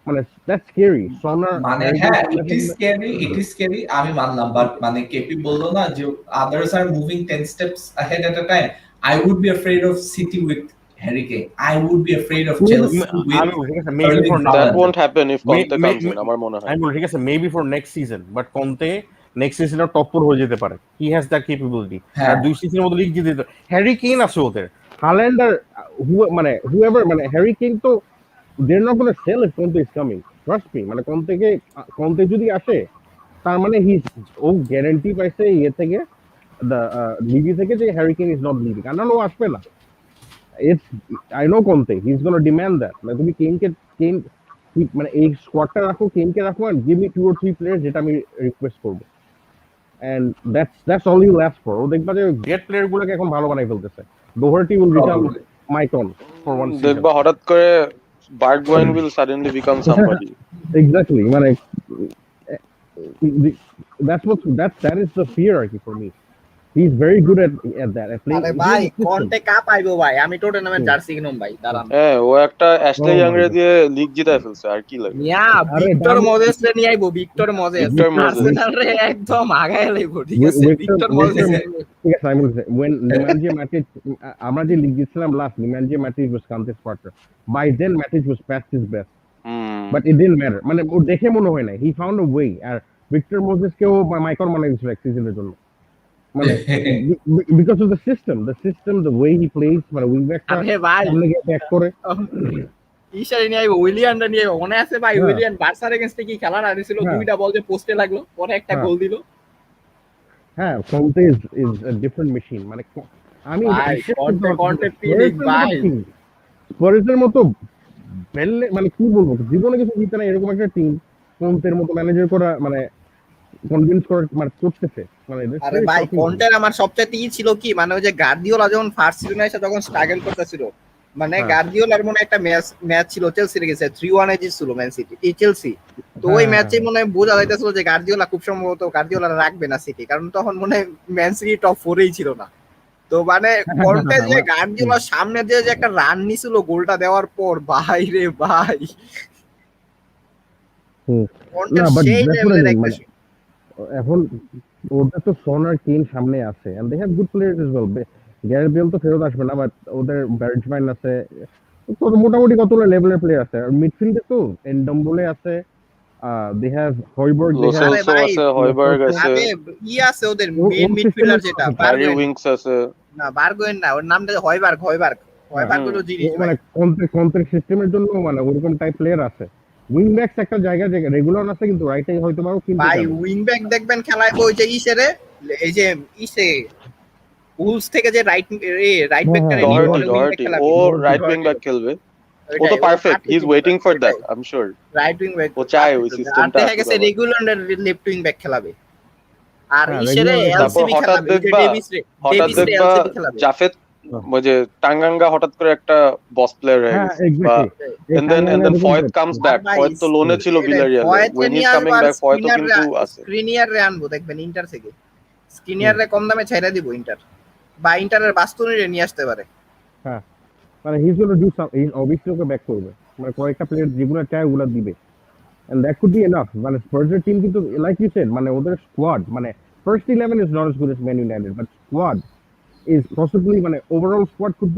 মানে that's scary. Sonar, মানে হ্যাঁ, it is scary, আমি মানলাম, বাট মানে কেপি বললো না যে others are moving 10 steps ahead at a time. I would be afraid of City with Harry Kane. I would be afraid of Chelsea with maybe for that won't happen if Conte comes in, আমার মনে হয়। আমি বলি ঠিক আছে, maybe for next season, but Conte next season top 4 হয়ে যেতে পারে, he has that capability. আর 2 সিজনের মধ্যে লিগ জিতে দিতে, হ্যারি কেইন আছে ওদের, হাল্যান্ড আর মানে whoever, মানে হ্যারি কেইন তো they're not going to sell if Conte is coming, trust me. মানে Conte যদি আসে তার মানে ও গ্যারান্টি পাইছে ইয়ে থেকে, লিগি থেকে, যে Harry Kane is not leaving, আর না ও আসবে না। It's, I know Conte, he's going to demand that. মানে তুমি কেইন মানে এই স্কোয়াডটা রাখো, কেইনকে রাখো, and give me 2 or 3 players যেটা আমি রিকোয়েস্ট করবো, and that's all you ask for. ও দেখবা যে গ্রেট প্লেয়ার গুলোকে এখন ভালো বানাই ফেলতেছে। Doherty will become Maicon for one season. দেখবা হঠাৎ করে Bergwijn will suddenly become somebody. Exactly, মানে that is the fear for me. He's very good at that. আরে ভাই কন্টে কাপ আইবো ভাই, আমি টটেনহামের জার্সি কিনুম ভাই, দাঁড়ান। হ্যাঁ, ও একটা অ্যাশলে ইয়াং রে দিয়ে লিগ জিতায় ফেলছে, আর কি লাগে। মিয়া ভিক্টর মোজেস রে নিয়ে আইবো, ভিক্টর মোজেস আর্সেনাল রে একদম আগায় লাইবো, ঠিক আছে? ভিক্টর মোজেস, ঠিক আছে, আমি বলছি when Nemanja Matic, আমরা যে লিগ জিতছিলাম last, Nemanja Matic was Kante's partner. By then Matic was past his best. But it didn't matter, মানে ও দেখে মনে হয় না, he found a way. আর ভিক্টর মোজেস কেও মাইকন বানাই দিয়েছিল এক সিজনের জন্য, মানে because of the system, the way he plays, মানে উইং ব্যাক আরে ভাই সামনে গিয়ে ব্যাক করে ইশারে নিয়ে আইবো, উইলিয়ানরা নিয়ে আইবো, মনে আছে ভাই? উইলিয়ান বার্সার এগেইনস্টে কি খেলা না দিছিল, দুইটা বল যে পোস্টে লাগলো, পরে একটা গোল দিল। হ্যাঁ, Conte is a different machine. মানে আমি কন্টে ফিলিং ভাই, স্পার্সের মতো মানে কি বলবো, জীবনে কিছু জিতে না এরকম একটা টিম Conteর মতো ম্যানেজার করা, মানে কনভিন্স করা, মানে করতেছে। মানে আরে ভাই কন্টের আমার সবচেয়ে ছিল কি, মানে ওই যে গার্দিওলা যখন ফার্স্ট সিজনে এসে তখন স্ট্রাগল করতেছিল, মানে গার্দিওলার মনে একটা ম্যাচ ছিল চেলসির গেছে 3-1 এ জিতছিল ম্যান সিটি, এই চেলসি। তো ওই ম্যাচে মনে হয় বোঝা যাইতেছিল যে গার্দিওলা খুব সম্ভবত গার্দিওলা রাখবে না সিটি, কারণ তখন মনে হয় ম্যান সিটি টপ 4 এই ছিল না। তো মানে কন্টে যে গার্দিওলার সামনে যে একটা রান নিছিল গোলটা দেওয়ার পর, ভাই রে ভাই, কন্টে সেই লেভেলের একটা। এখন ওদের তো সন আর কেইন সামনে আছে, and they have good players as well. Gareth Bale তো ফেরত আসবে না, বাট ওদের ব্যারজম্যান আছে, তো মোটামুটি কতগুলো লেভেলের প্লেয়ার আছে। আর মিডফিল্ডে তো এনডম্বলে আছে, they have হয়বার্গ, আছে, হয়বার্গ আছে, ই আছে ওদের মেইন মিডফিল্ডার যেটা ব্যারি উইংস আছে, না বার্গোয়েন না, ওর নামটা হয়বার্গ হলো জিনিস, মানে কন্ট্রাক্ট সিস্টেমের জন্য মানে ওরকম টাইপ প্লেয়ার আছে। উইং ব্যাকস একটা জায়গা রেগুলার আছে, কিন্তু রাইটে হয়তো পারো, কিন্তু ভাই উইং ব্যাক দেখবেন খেলায় ওই যে ইসেরে, এই যে ইসে উলস থেকে যে রাইট ব্যাকটা ও রাইট উইং ব্যাক খেলবে, ও তো perfect, he is waiting for that, I am sure. Right wing back ও চায় ওই সিস্টেমটা, আর দেখা গেছে রেগুলার লেফট উইং ব্যাক খেলাবে, আর ইসেরে এলসিবি খেলাবে, ডেভিস এলসিবি খেলাবে, জাফেদ ওই যে টাঙ্গাঙ্গা হঠাৎ করে একটা বস প্লেয়ার হয়ে গেছে, and then Foyth comes back. Foyth তো লোনে ছিল ভিলারিয়াল, when he's coming back Foyth কিন্তু আছে। স্ক্রিনিয়ার রে আনবো দেখবেন ইন্টার থেকে, স্ক্রিনিয়ার রে কম দামে ছেড়ে দিব ইন্টার, বা ইন্টারের বাস্তুনি রে নিয়ে আসতে পারে। হ্যাঁ, মানে he's going to do some, he obviously okay back করবে, মানে কয়েকটা প্লেয়ার যেগুলো চায় ওগুলো দিবে, and that could be enough. মানে স্পার্সের টিম কিন্তু like you said, মানে ওদের স্কোয়াড, মানে first 11 is not as good as Man United, but squad is possibly, মানে overall squad could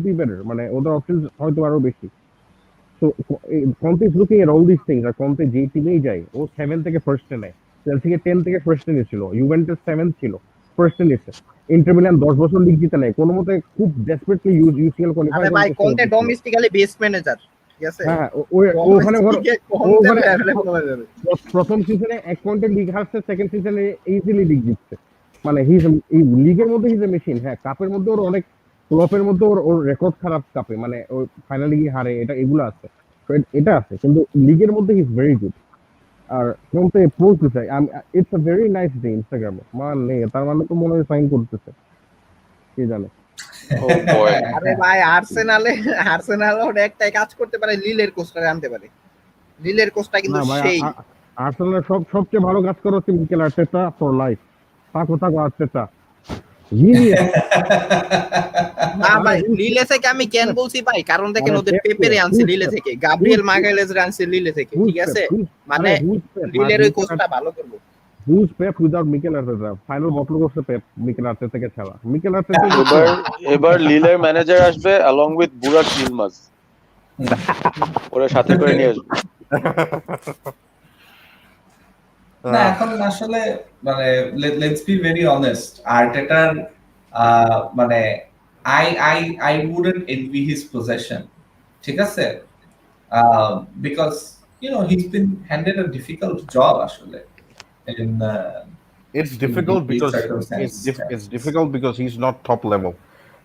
be better, মানে ওদের অপশনস হয়তো আরো বেশি। So Conte is looking at all these things, R Conte যে টিমেই যায় ও 7 থেকে ফার্স্টে নেয়, চেলসিকে 10 থেকে ফার্স্টে নিয়েছিল, ইউভেন্টাস 7 ছিল, ফার্স্টে নিয়েছে, ইন্টার মিলান 10 বছর লিগ জিতে নেয়, কোনো মতে খুব ডেসপারেটলি ইউসিএল কোয়ালিফাই আরে ভাই Conte ডোমেস্টিক্যালি বেস্ট ম্যানেজার, ঠিক আছে? হ্যাঁ, ওখানে প্রথম সিজনে 1 পয়েন্টে লিগ হারছে, সেকেন্ড সিজনে ইজিলি লিগ জিতছে, মানে এই লিগের মধ্যে হিজ এ মেশিন। হ্যাঁ, কাপের মধ্যে ওর অনেক, ফ্লপের মধ্যে ওর রেকর্ড খারাপ কাপে, মানে ও ফাইনালি গিয়ে হারে, এগুলো আছে, এটা আছে, কিন্তু লিগের মধ্যে হিজ ভেরি গুড। আর Conte পোস্ট দিছে, it's a very nice day ইনস্টাগ্রামে, মানে তার মানে তো মনে হয় সাইন করতেছে, কে জানে। আরে ভাই আর্সেনাল ওর একটাই কাজ করতে পারে, লিলের কোস্টারে আনতে পারে, লিলের কোস্টা কিন্তু সেই আর্সেনালের সবচেয়ে ভালো কাজ করা হচ্ছে মিকেল আর্টেটা ফর লাইফ। থাকো আর্টেটা জিনিয়াস। না ভাই, লিলে থেকে আমি কেন বলছি ভাই, কারণ দেখেন ওদের পেপেরে আনছে লিলে থেকে, গাব্রিয়েল মাগালেজ আনছে লিলে থেকে, ঠিক আছে, মানে লিলের ওই কোচটা ভালো করবো। Who's Pep without Mikel Arteta? Final bottle করছে Pep মিকেল আর্টেটা থেকে ছাড়া। মিকেল আর্টেটা এবার লিলের ম্যানেজার আসবে along with বুরাক ইলমাজ, ওরা সাথে করে নিয়ে আসবে। না এখন আসলে মানে লেটস বি ভেরি অনেস্ট, আর্টেটার মানে I wouldn't envy his possession, ঠিক আছে, because you know he's been handed a difficult job আসলে in It's difficult in because circumstances. it's difficult because he's not top level.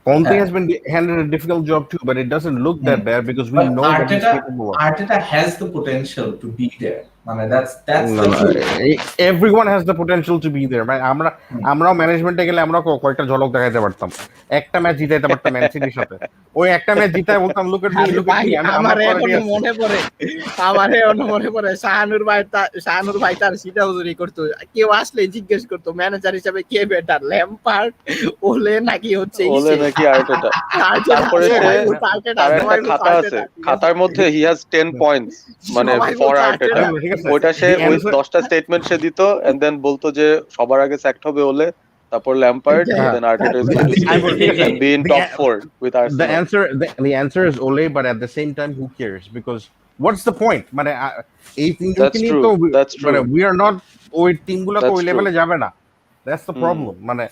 Conte has been handed a difficult job too, but it doesn't look that bad because we But know what he's capable of. Arteta has the potential to be there. That's No, the truth. everyone has the potential to be there. মানে আমরাও ম্যানেজমেন্টে গেলে আমরা কয়েকটা ঝলক দেখাইতে পারতাম, একটা ম্যাচ জিতাইতে পারতাম ম্যান সিটির সাথে, ওই একটা ম্যাচ জিতায় বলতাম look at me look at me. আমার এখনো মনে পড়ে শাহানুর ভাই তার সিটা হুজুরি করতো, কেউ আসলে জিজ্ঞেস করতো ম্যানেজার হিসেবে কে বেটার, ল্যাম্পার্ড, ওলে নাকি হচ্ছে ওলে নাকি আর্টেটা। তারপরে তার একটা খাতা আছে, খাতার মধ্যে হি হ্যাজ 10 পয়েন্টস মানে ফর আর্টেটা, ওইটা সে ওই 10টা স্টেটমেন্ট সে দিত এন্ড দেন বলতো যে সবার আগে স্যাক্ট হবে ওলে, তারপর Lampard, then Arteta is going to stay and be in top 4 with Arsenal. The answer is Ole, but at the same time who cares, because what's the point, মানে এই তিনজনকে নিয়ে তো মানে we are not, ওই টিমগুলো তো ওই লেভেলে যাবে না, that's the problem, মানে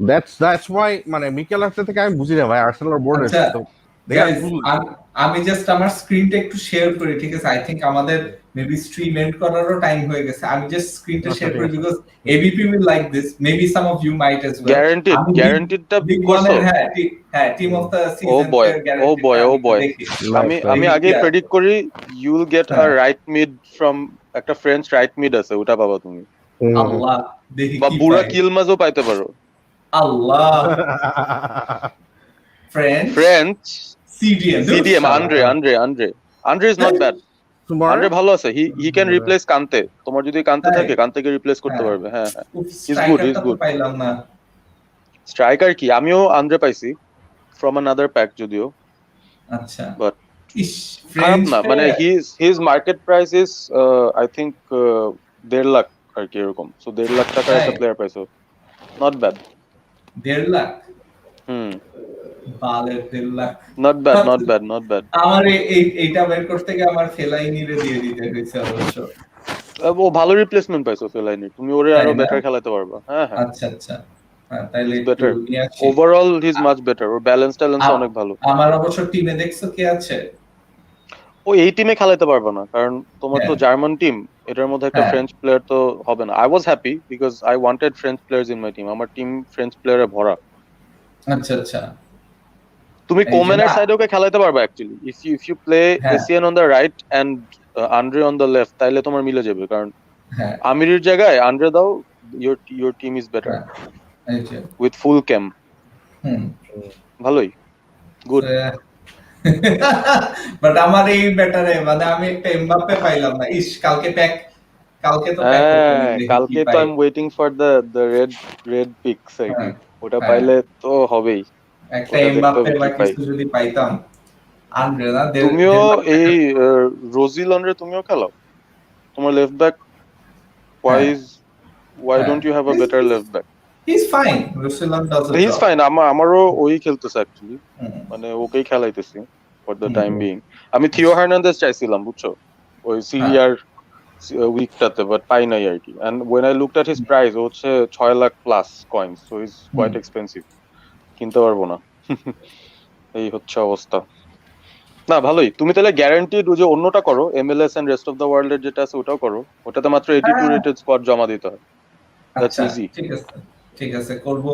that's why মানে মিকেল আর্টেটা থেকে আমি বুঝি না ভাই আর্সেনাল বোর্ড আছে তো আমি জাস্ট আমার স্ক্রিনটা একটু শেয়ার করি, ঠিক আছে, আই থিংক আমাদের মেবি স্ট্রিম এন্ড করারও টাইম হয়ে গেছে, আমি জাস্ট স্ক্রিনটা শেয়ার করি because ABP will like this, maybe some of you might as well. Guaranteed টা করছো? হ্যাঁ team of the season, oh boy আমি আগে প্রেডিক্ট করি you will get a right mid from একটা ফ্রেঞ্চ রাইট মিড আছে, ওটা পাবা তুমি। আল্লাহ, দেখি বা বুড়া কিলমাজও পাইতে পারো। আল্লাহ, French CDM Andre is not bad. Andre ভালো আছে, he can replace Kante, তোমার যদি কান্তে থাকে কান্তেকে রিপ্লেস করতে পারবে। হ্যাঁ he's good পাইলাম না স্ট্রাইকার কি, আমিও আন্দ্রে পাইছি from another pack যদিও, আচ্ছা, but খারাপ না, মানে his market price is I think 1.5 lakh আর কি এরকম, so 1.5 লাখ টাকার একটা প্লেয়ার পাইছো, not bad। 1.5 লাখ বালের 1.5 লাখ, not bad। আমার এইটা বের করতে গিয়ে আমার ফেলাইনিরে দিয়ে দিতে হয়েছে অবশ্য। ও ভালো রিপ্লেসমেন্ট পাইছো ফেলাইনি, তুমি ওরে আরো বেটার খেলাতে পারবা। হ্যাঁ আচ্ছা তাইলে better, overall he is much better, or balance অনেক ভালো। আমার অবশ্য টিমে দেখছো কে আছে, ও এই টিমে খেলাতে পারবে না, কারণ তোমার তো জার্মান টিম, এটার মধ্যে একটা ফ্রেঞ্চ প্লেয়ার তো হবে না। I was happy because I wanted French players in my team, আমার টিম ফ্রেঞ্চ প্লেয়ারে ভরা। আচ্ছা তুমি কোমেনের সাইডে ওকে খেলাতে পারবে actually, if you play Essien on the right and Andre on the left, তাইলে তোমার মিলে যাবে, কারণ আমিরের জায়গায় আন্দ্রে দাও, your team is better with full cam। ভালোই, গুড। বাট আমার এই ব্যাটারে মানে আমি একটা এমবাপ্পে পাইলাম না। কালকে তো I am waiting for the red picks আর কি, ওটা পাইলে তো হবেই। একটা এমবাপ্পে বা কিছু যদি পাইতাম। আন্দ্রে না, তুমিও এই রোজিলন্ডে তুমিও খেলাও, তোমার left back why don't you have a better left back? He's fine. Rosilon does it. He's fine. আমারও ওই খেলতেছে অ্যাকচুয়ালি, মানে ওকেই খেলাইতেছি ফর দ্য টাইম বিং। আমি থিও হার্নান্দেজ চাইছিলাম বুঝছো ওই সিরিয়ার উইকটাতে, বাট পাই নাই আর কি। And when I looked at his price, ও হচ্ছে 6 lakh plus coins, so is quite expensive, কিনতে পারবো না। এই হচ্ছে অবস্থা। না ভালোই, তুমি তাহলে গ্যারান্টিড ওই যে অন্যটা করো, MLS and rest of the world এর যেটা আছে ওটাও করো, ওটাতে মাত্র 82 রেটেড স্কোয়াড জমা দিতে হয়। That's easy. ঠিক আছে করব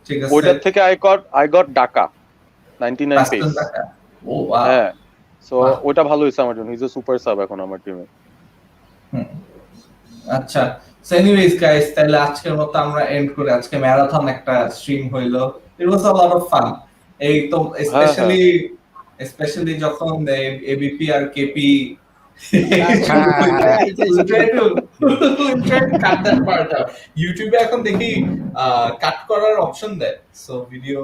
ঠিক আছে। ওইটার থেকে I got ডাকা 99 পেস। ও ওয়াও, হ্যাঁ, সো ওটা ভালো হইছে আমার জন্য, ইজ এ সুপার সাব এখন আমার টিমে। আচ্ছা, সো এনিওয়েজ গাইস, তাহলে আজকের মতো আমরা এন্ড করে, আজকে ম্যারাথন একটা স্ট্রিম হইলো, ইট ওয়াজ আ লট অফ ফান। এই তো স্পেশালি যখন এবিপি আর KP We'll try to cut that part out. YouTube এ এখন দেখি কাট করার অপশন দেয়, সো ভিডিও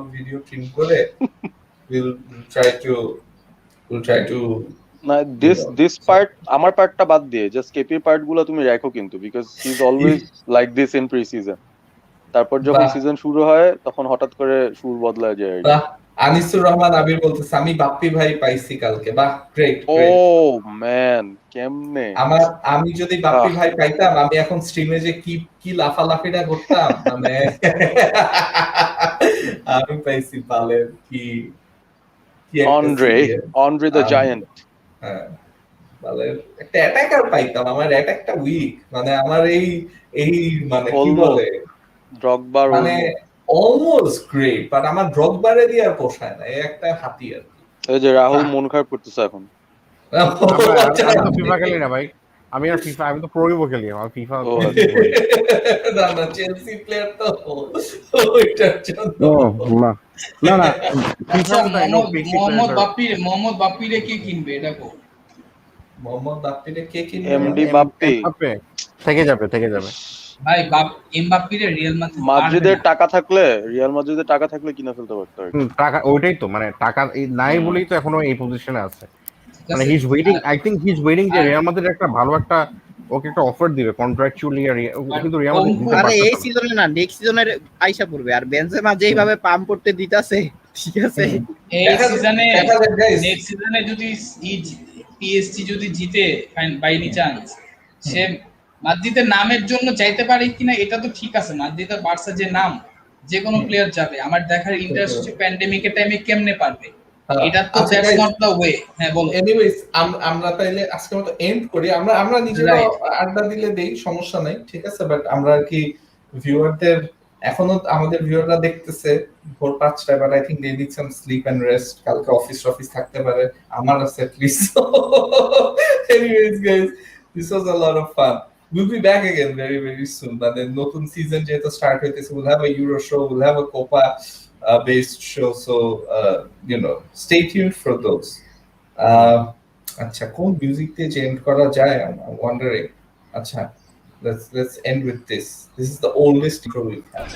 ট্রিম করে we'll try to না দিস পার্ট আমার পার্টটা বাদ দিয়ে জাস্ট কেপির পার্ট গুলো তুমি রাখো কিন্তু, because he is always like this in pre season. তারপর যখন সিজন শুরু হয় তখন হঠাৎ করে সুর বদলায় যায়। আনিসুর রহমান আবির বলতেছে আমি বাপ্পি ভাই পাইছি কালকে। বাহ, গ্রেট। ও ম্যান, কেমনে আমি যদি বাপ্পি ভাই পাইতাম, আমি এখন স্ট্রিমে যে কি লাফালাফিটা করতাম, মানে আমি পাইছি পালের কি অন্ড্রে দ্য জায়ান্ট। হ্যাঁ, পালের একটা অ্যাটাকার পাইতাম। আমার অ্যাটাকটা উইক, মানে আমার এই মানে কি বলে ড্রগবার, মানে অলমোস্ট গ্রেট, বাট আমার ড্রগবারে দিয়ে আর পোষায় না, এই একটা হাতিয়ার। এই যে রাহুল মন খারাপ করতেছে এখন। আমি তো ফিফা খেলি না ভাই, আমি আর ফিফা, আমি তো প্রোইবো খেলি, আমার ফিফা না চেলসি প্লেয়ার তো ওইটার জন্য না আচ্ছা, মোহাম্মদ বাপ্পিরে কে কিনবে এটা কো? মোহাম্মদ বাপ্পিরে কে কিনবে? এমডি বাপ্পি থেকে যাবে ভাই। এমবাপ্পিরে রিয়াল মাদ্রিদের টাকা থাকলে, রিয়াল মাদ্রিদের টাকা থাকলে কিনে ফেলতে পারতো। টাকা ওইটাই তো, মানে টাকা নাই বলেই তো এখনো এই পজিশনে আছে। মানে হি is waiting, I think he is waiting যে রিয়াল মাদ্রিদ একটা ভালো একটা ওকে একটা অফার দিবে কন্ট্রাকচুয়ালি, আর কিন্তু রিয়াল মাদ্রিদ দিতে পারছে না। এই সিজনে না, নেক্সট সিজনের আইসা পড়বে। আর বেনজেমা যেইভাবে পাম্প করতে দিতাছে, ঠিক আছে, এই সিজনে নেক্সট সিজনে যদি পিএসজি যদি জিতে বাই এনি চান্স, সে মাদ্রিদের নামের জন্য চাইতে পারে কিনা এটা তো ঠিক আছে। মাদ্রিদ আর বার্সা যে নাম, যে কোনো প্লেয়ার যাবে। আমার দেখার ইন্টারেস্ট হচ্ছে প্যান্ডেমিকের টাইমে কেমনে পারবে, এটা তো দ্যাটস নট দ্য ওয়ে। হ্যাঁ বলো। এনিওয়েজ আমরা তাইলে আজকের মতো এন্ড করি। আমরা নিজেরা আড্ডা দিলে দেই, সমস্যা নাই, ঠিক আছে, বাট আমরা আর কি ভিউয়ারদের, এখনো আমাদের ভিউয়াররা দেখতেছে ভোর 5টায়, but I think they need some sleep and rest. কালকে অফিস থাকতে পারে, আমার আছে at least. Anyways guys, this was a lot of fun. We'll be back again very very soon. But then নতুন সিজন যেটা স্টার্ট হইতেছে, we'll have a Euro show, we'll have a Copa based show, so stay tuned for those. আচ্ছা, কোন music দিয়ে and করা যায়? I'm wondering. আচ্ছা, let's end with this. This is the oldest intro we've had.